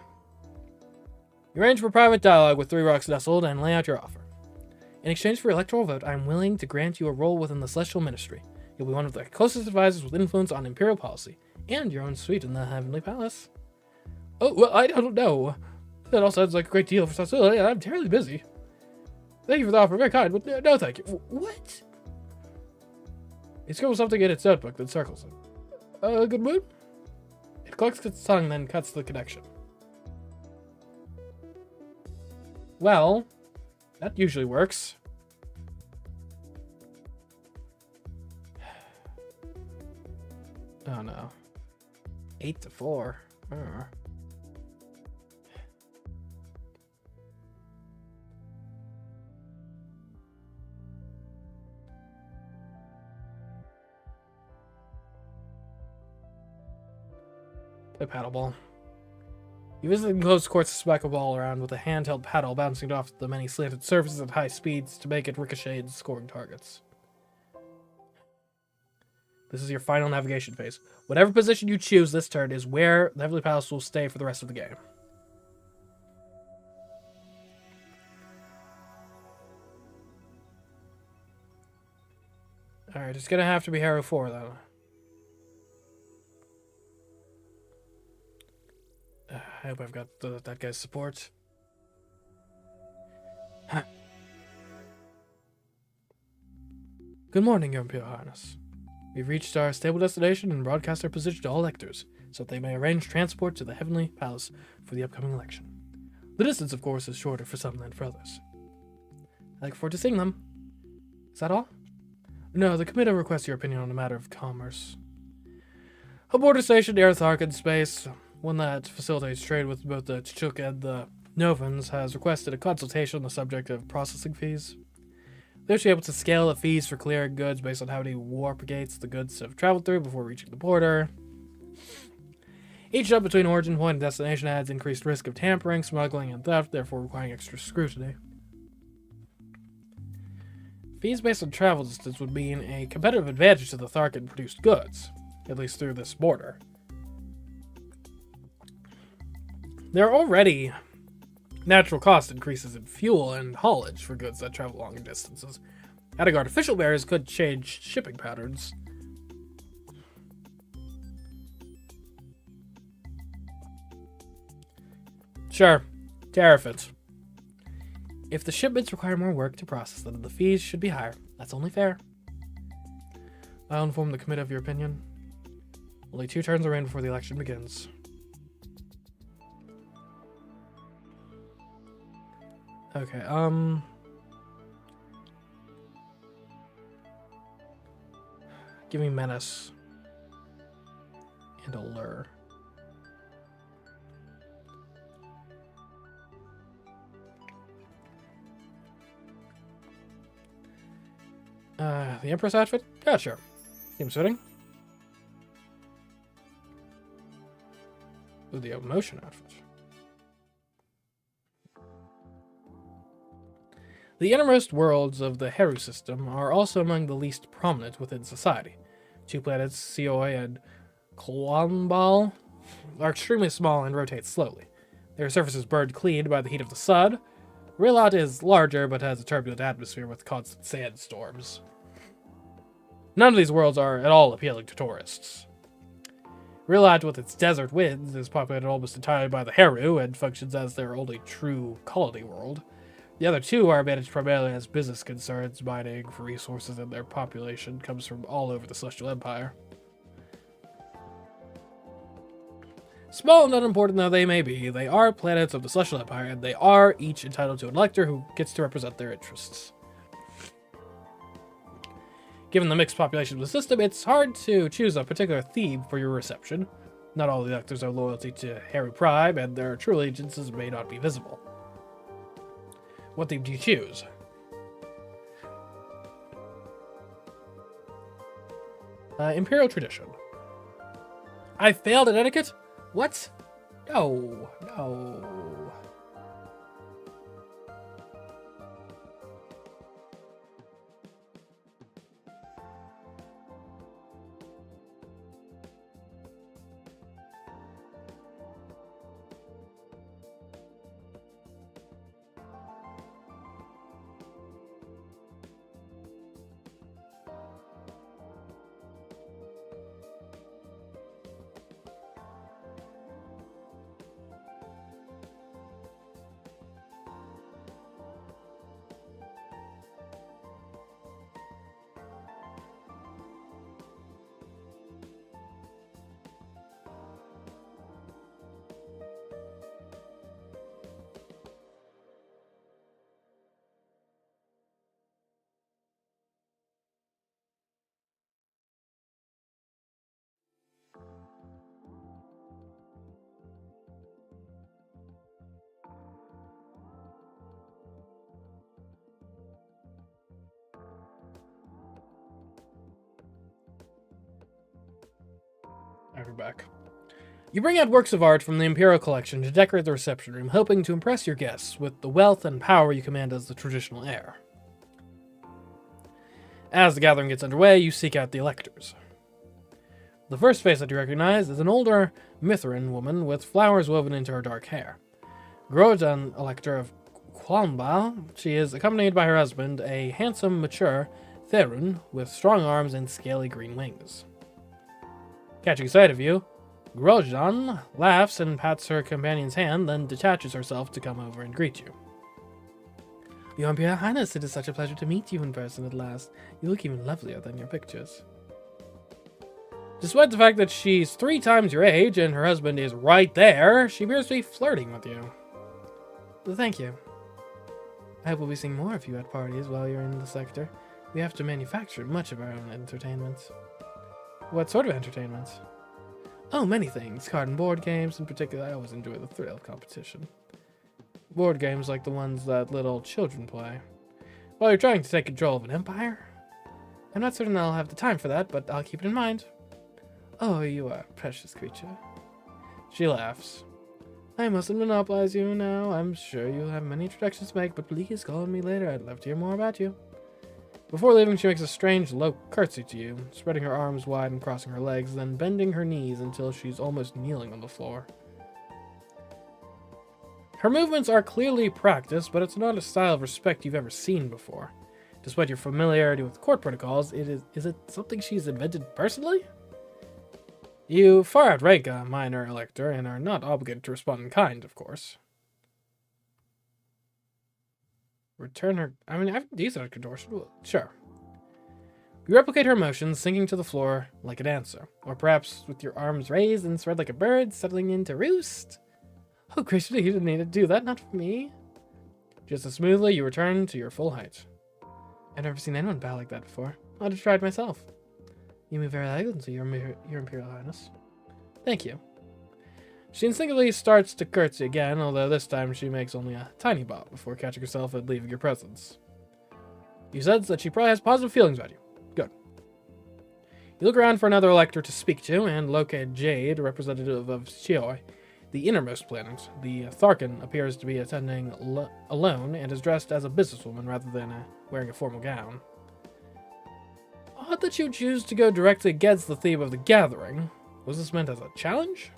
You arrange for private dialogue with 3 rocks nestled and lay out your offer. In exchange for your electoral vote, I am willing to grant you a role within the Celestial Ministry. You'll be one of the closest advisors with influence on Imperial policy, and your own suite in the Heavenly Palace. Oh, well, I don't know. That all sounds like a great deal for responsibility, and I'm terribly busy. Thank you for the offer, very kind, but no thank you. What? He scribbles something in its notebook, then circles it. Good mood? It clucks its tongue, then cuts the connection. Well, that usually works. Oh no. 8-4. Play paddleball. You visit enclosed courts to smack a ball around with a handheld paddle, bouncing it off the many slanted surfaces at high speeds to make it ricochet and scoring targets. This is your final navigation phase. Whatever position you choose this turn is where the Heavenly Palace will stay for the rest of the game. Alright, it's gonna have to be Hero 4 though. I hope I've got that guy's support. Huh. Good morning, Your Imperial Highness. We've reached our stable destination and broadcast our position to all electors, so that they may arrange transport to the Heavenly Palace for the upcoming election. The distance, of course, is shorter for some than for others. I look forward to seeing them. Is that all? No, the committee requests your opinion on a matter of commerce. A border station near Tharkin space, one that facilitates trade with both the Chuk and the Novans, has requested a consultation on the subject of processing fees. They're actually able to scale the fees for clearing goods based on how many warp gates the goods have traveled through before reaching the border. Each jump between origin point and destination adds increased risk of tampering, smuggling, and theft, therefore requiring extra scrutiny. Fees based on travel distance would mean a competitive advantage to the Tharkin-produced goods, at least through this border. They're already Natural cost increases in fuel and haulage for goods that travel long distances. Adding artificial barriers could change shipping patterns. Sure, tariff it. If the shipments require more work to process them, the fees should be higher. That's only fair. I'll inform the committee of your opinion. Only 2 turns are in before the election begins. Okay, give me menace and allure. The Empress outfit? Yeah, sure. Seems fitting. Ooh, the emotion outfit. The innermost worlds of the Heru system are also among the least prominent within society. 2 planets, Seoi and Kwanbal, are extremely small and rotate slowly. Their surfaces burned clean by the heat of the sun. Rilat is larger, but has a turbulent atmosphere with constant sandstorms. None of these worlds are at all appealing to tourists. Rilat, with its desert winds, is populated almost entirely by the Heru and functions as their only true colony world. The other 2 are managed primarily as business concerns, mining for resources, and their population comes from all over the Celestial Empire. Small and unimportant though they may be, they are planets of the Celestial Empire, and they are each entitled to an elector who gets to represent their interests. Given the mixed population of the system, it's hard to choose a particular theme for your reception. Not all the electors are loyalty to Heru Prime, and their true allegiances may not be visible. What theme do you choose? Imperial Tradition. I failed at etiquette? What? No, no. We're back. You bring out works of art from the Imperial Collection to decorate the reception room, hoping to impress your guests with the wealth and power you command as the traditional heir. As the gathering gets underway, you seek out the electors. The first face that you recognize is an older Mithrin woman with flowers woven into her dark hair. Grojan, elector of Qualmbal, she is accompanied by her husband, a handsome, mature Therun with strong arms and scaly green wings. Catching sight of you, Grojan laughs and pats her companion's hand, then detaches herself to come over and greet you. Your Imperial Highness, it is such a pleasure to meet you in person at last. You look even lovelier than your pictures. Despite the fact that she's 3 times your age and her husband is right there, she appears to be flirting with you. Well, thank you. I hope we'll be seeing more of you at parties while you're in the sector. We have to manufacture much of our own entertainment. What sort of entertainment? Oh, many things. Card and board games in particular. I always enjoy the thrill of competition. Board games like the ones that little children play. While you're trying to take control of an empire? I'm not certain I'll have the time for that, but I'll keep it in mind. Oh, you are a precious creature. She laughs. I mustn't monopolize you now. I'm sure you'll have many introductions to make, but please call on me later. I'd love to hear more about you. Before leaving, she makes a strange low curtsy to you, spreading her arms wide and crossing her legs, then bending her knees until she's almost kneeling on the floor. Her movements are clearly practiced, but it's not a style of respect you've ever seen before. Despite your familiarity with court protocols, is it something she's invented personally? You far outrank a minor elector and are not obligated to respond in kind, of course. Return her... I mean, I've decent contortion. Sure. You replicate her motions, sinking to the floor like a dancer. Or perhaps with your arms raised and spread like a bird, settling into roost. Oh, graciously, you didn't need to do that, not for me. Just as smoothly, you return to your full height. I've never seen anyone bow like that before. I'd have tried myself. You move very elegantly, your Imperial Highness. Thank you. She instinctively starts to curtsy again, although this time she makes only a tiny bow before catching herself and leaving your presence. You sense that she probably has positive feelings about you. Good. You look around for another elector to speak to, and locate Jade, representative of Chioi, the innermost planet. The Tharkan appears to be attending alone and is dressed as a businesswoman rather than wearing a formal gown. Odd that you choose to go directly against the theme of the gathering. Was this meant as a challenge?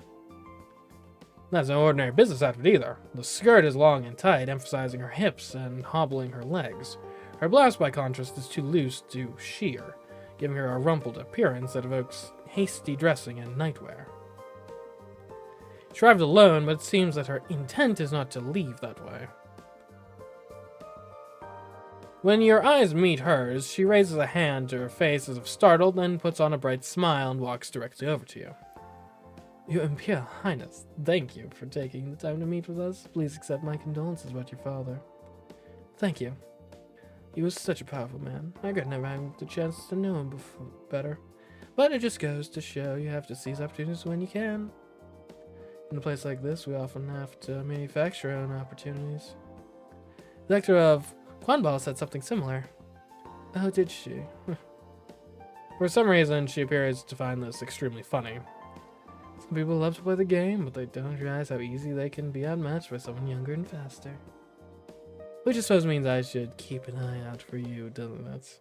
That's no ordinary business outfit either. The skirt is long and tight, emphasizing her hips and hobbling her legs. Her blouse, by contrast, is too loose to sheer, giving her a rumpled appearance that evokes hasty dressing and nightwear. She arrived alone, but it seems that her intent is not to leave that way. When your eyes meet hers, she raises a hand to her face as if startled, then puts on a bright smile and walks directly over to you. Your Imperial Highness, thank you for taking the time to meet with us. Please accept my condolences about your father. Thank you. He was such a powerful man. I could never have the chance to know him better. But it just goes to show you have to seize opportunities when you can. In a place like this, we often have to manufacture our own opportunities. The actor of Quanball said something similar. Oh, did she? For some reason, she appears to find this extremely funny. Some people love to play the game, but they don't realize how easy they can be outmatched by someone younger and faster. Which I suppose means I should keep an eye out for you, doesn't it?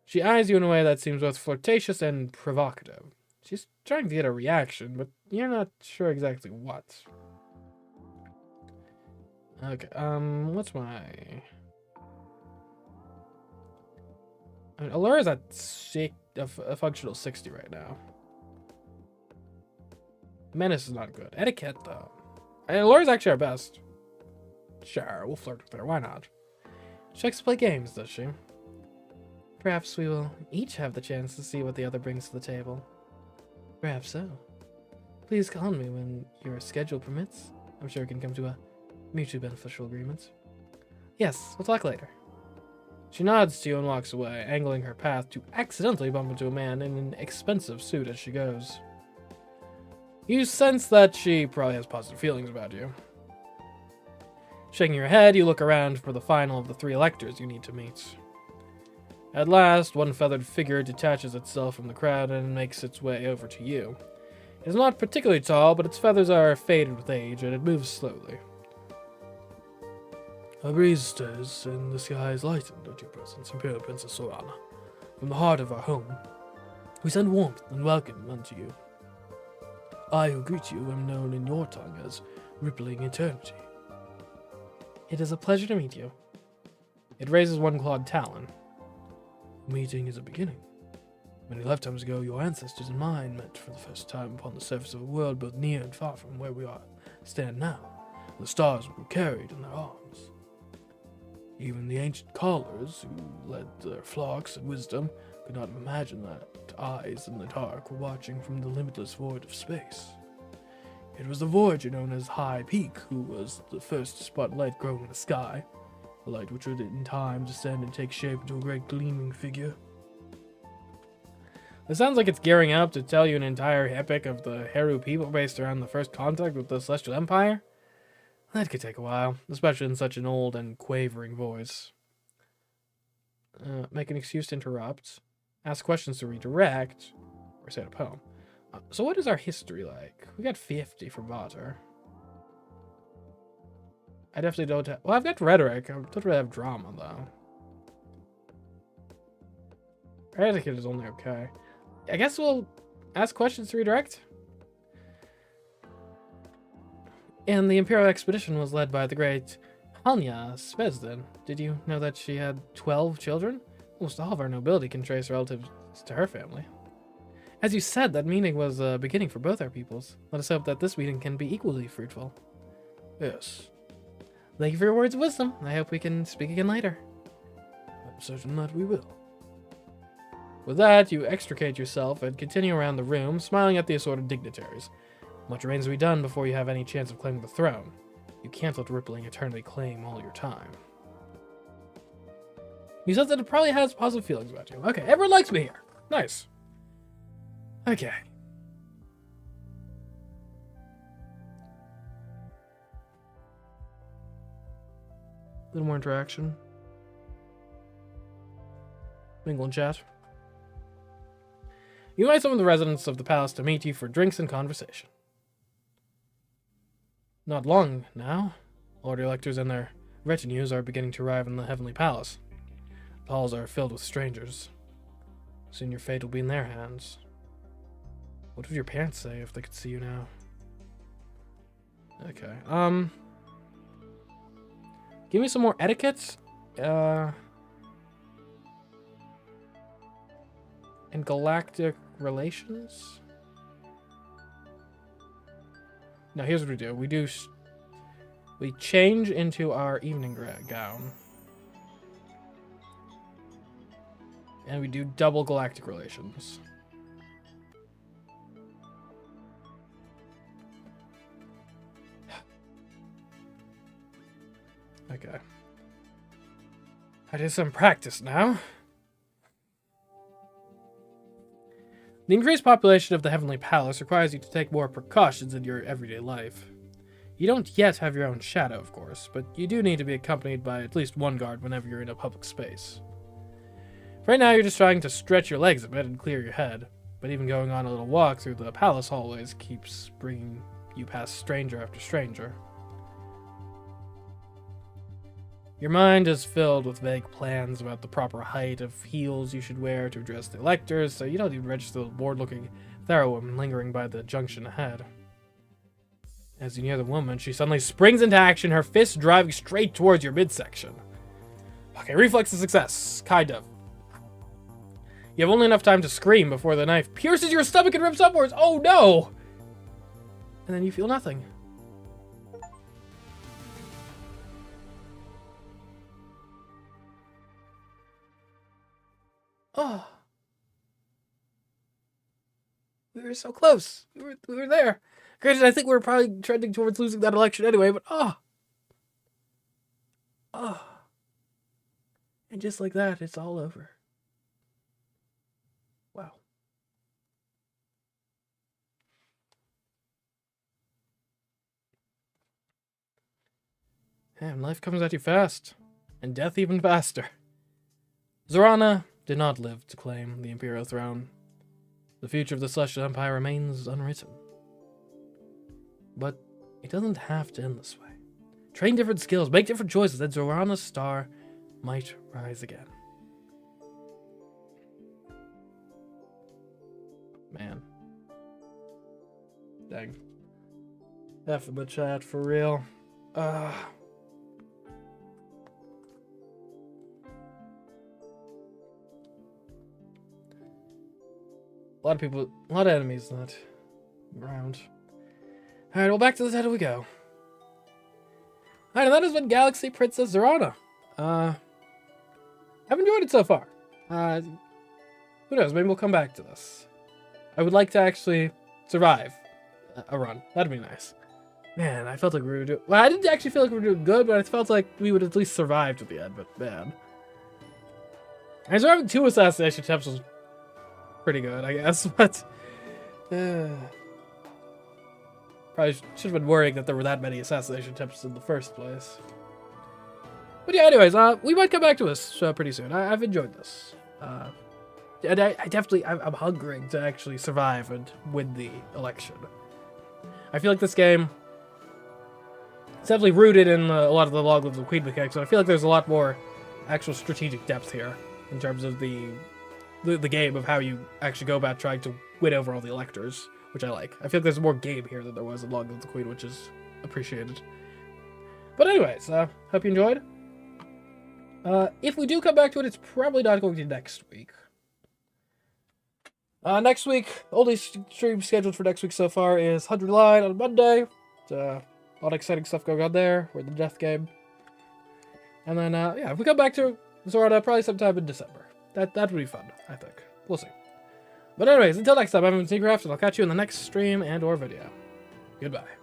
She eyes you in a way that seems both flirtatious and provocative. She's trying to get a reaction, but you're not sure exactly what. Okay, what's my... I mean, Allure is at a functional 60 right now. Menace is not good. Etiquette, though. And Allure is actually our best. Sure, we'll flirt with her. Why not? She likes to play games, does she? Perhaps we will each have the chance to see what the other brings to the table. Perhaps so. Please call me when your schedule permits. I'm sure we can come to a mutually beneficial agreement. Yes, we'll talk later. She nods to you and walks away, angling her path to accidentally bump into a man in an expensive suit as she goes. You sense that she probably has positive feelings about you. Shaking your head, you look around for the final of the 3 electors you need to meet. At last, one feathered figure detaches itself from the crowd and makes its way over to you. It is not particularly tall, but its feathers are faded with age, and it moves slowly. A breeze stirs, and the sky is lightened at your presence, Imperial Princess Zorana. From the heart of our home, we send warmth and welcome unto you. I who greet you am known in your tongue as Rippling Eternity. It is a pleasure to meet you. It raises one clawed talon. The meeting is a beginning. Many lifetimes ago, your ancestors and mine met for the first time upon the surface of a world both near and far from where we stand now. The stars were carried in their arms. Even the ancient callers, who led their flocks in wisdom, could not imagine that eyes in the dark were watching from the limitless void of space. It was the Voyager known as High Peak who was the first to spot light growing in the sky, a light which would in time descend and take shape into a great gleaming figure. It sounds like it's gearing up to tell you an entire epic of the Heru people based around the first contact with the Celestial Empire. That could take a while, especially in such an old and quavering voice. Make an excuse to interrupt. Ask questions to redirect. Or say a poem. So what is our history like? We got 50 for Vater. I definitely don't have... Well, I've got rhetoric. I don't really have drama, though. Etiquette is only okay. I guess we'll ask questions to redirect. And the Imperial expedition was led by the great Hanya Svezdin. Did you know that she had 12 children? Almost all of our nobility can trace relatives to her family. As you said, that meeting was a beginning for both our peoples. Let us hope that this meeting can be equally fruitful. Yes. Thank you for your words of wisdom. I hope we can speak again later. I'm certain that we will. With that, you extricate yourself and continue around the room, smiling at the assorted dignitaries. Much remains to be done before you have any chance of claiming the throne. You can't let rippling eternity claim all your time. You said that it probably has positive feelings about you. Okay, everyone likes me here. Nice. Okay. A little more interaction. Mingle and chat. You invite some of the residents of the palace to meet you for drinks and conversation. Not long now, Lord electors and their retinues are beginning to arrive in the Heavenly Palace. The halls are filled with strangers. Soon your fate will be in their hands. What would your parents say if they could see you now? Okay, give me some more etiquette. And galactic relations? Now here's what we do. We change into our evening gown. And we do double galactic relations. Okay. I did some practice now. The increased population of the Heavenly Palace requires you to take more precautions in your everyday life. You don't yet have your own shadow, of course, but you do need to be accompanied by at least one guard whenever you're in a public space. Right now, you're just trying to stretch your legs a bit and clear your head, but even going on a little walk through the palace hallways keeps bringing you past stranger after stranger. Your mind is filled with vague plans about the proper height of heels you should wear to address the electors, so you don't even register the bored-looking Thera woman lingering by the junction ahead. As you near the woman, she suddenly springs into action, her fist driving straight towards your midsection. Okay, reflex is success. Kind of. You have only enough time to scream before the knife pierces your stomach and rips upwards. Oh no! And then you feel nothing. Oh. We were so close. We were there. Granted, I think we were probably trending towards losing that election anyway, but oh. Oh. And just like that, it's all over. Wow. And life comes at you fast. And death even faster. Zorana did not live to claim the Imperial throne. The future of the Celestial Empire remains unwritten. But it doesn't have to end this way. Train different skills, make different choices, and Zorana's star might rise again. Man. Dang. F in the chat, for real. A lot of people, a lot of enemies not around. Alright, well, back to the title we go. Alright, and that has been Galaxy Princess Zorana. I've enjoyed it so far. Who knows, maybe we'll come back to this. I would like to actually survive a run. That'd be nice. Man, I felt like we were doing... Well, I didn't actually feel like we were doing good, but I felt like we would at least survive to the end, but man. And surviving 2 assassination attempts was pretty good, I guess, but... probably should have been worrying that there were that many assassination attempts in the first place. But yeah, anyways, we might come back to this pretty soon. I've enjoyed this. And I definitely, I'm hungering to actually survive and win the election. I feel like this game is definitely rooted in a lot of the Long Live the Queen mechanics, so I feel like there's a lot more actual strategic depth here in terms of the game of how you actually go about trying to win over all the electors, which I like. I feel like there's more game here than there was in Long Live the Queen, which is appreciated. But anyways, hope you enjoyed. If we do come back to it, it's probably not going to be next week. Next week, only stream scheduled for next week so far is 100 Line on Monday. A lot of exciting stuff going on there. We're in the death game. And then, yeah, if we come back to Zorana, probably sometime in December. That would be fun, I think. We'll see. But anyways, until next time, I'm Imperial Election, and I'll catch you in the next stream and or video. Goodbye.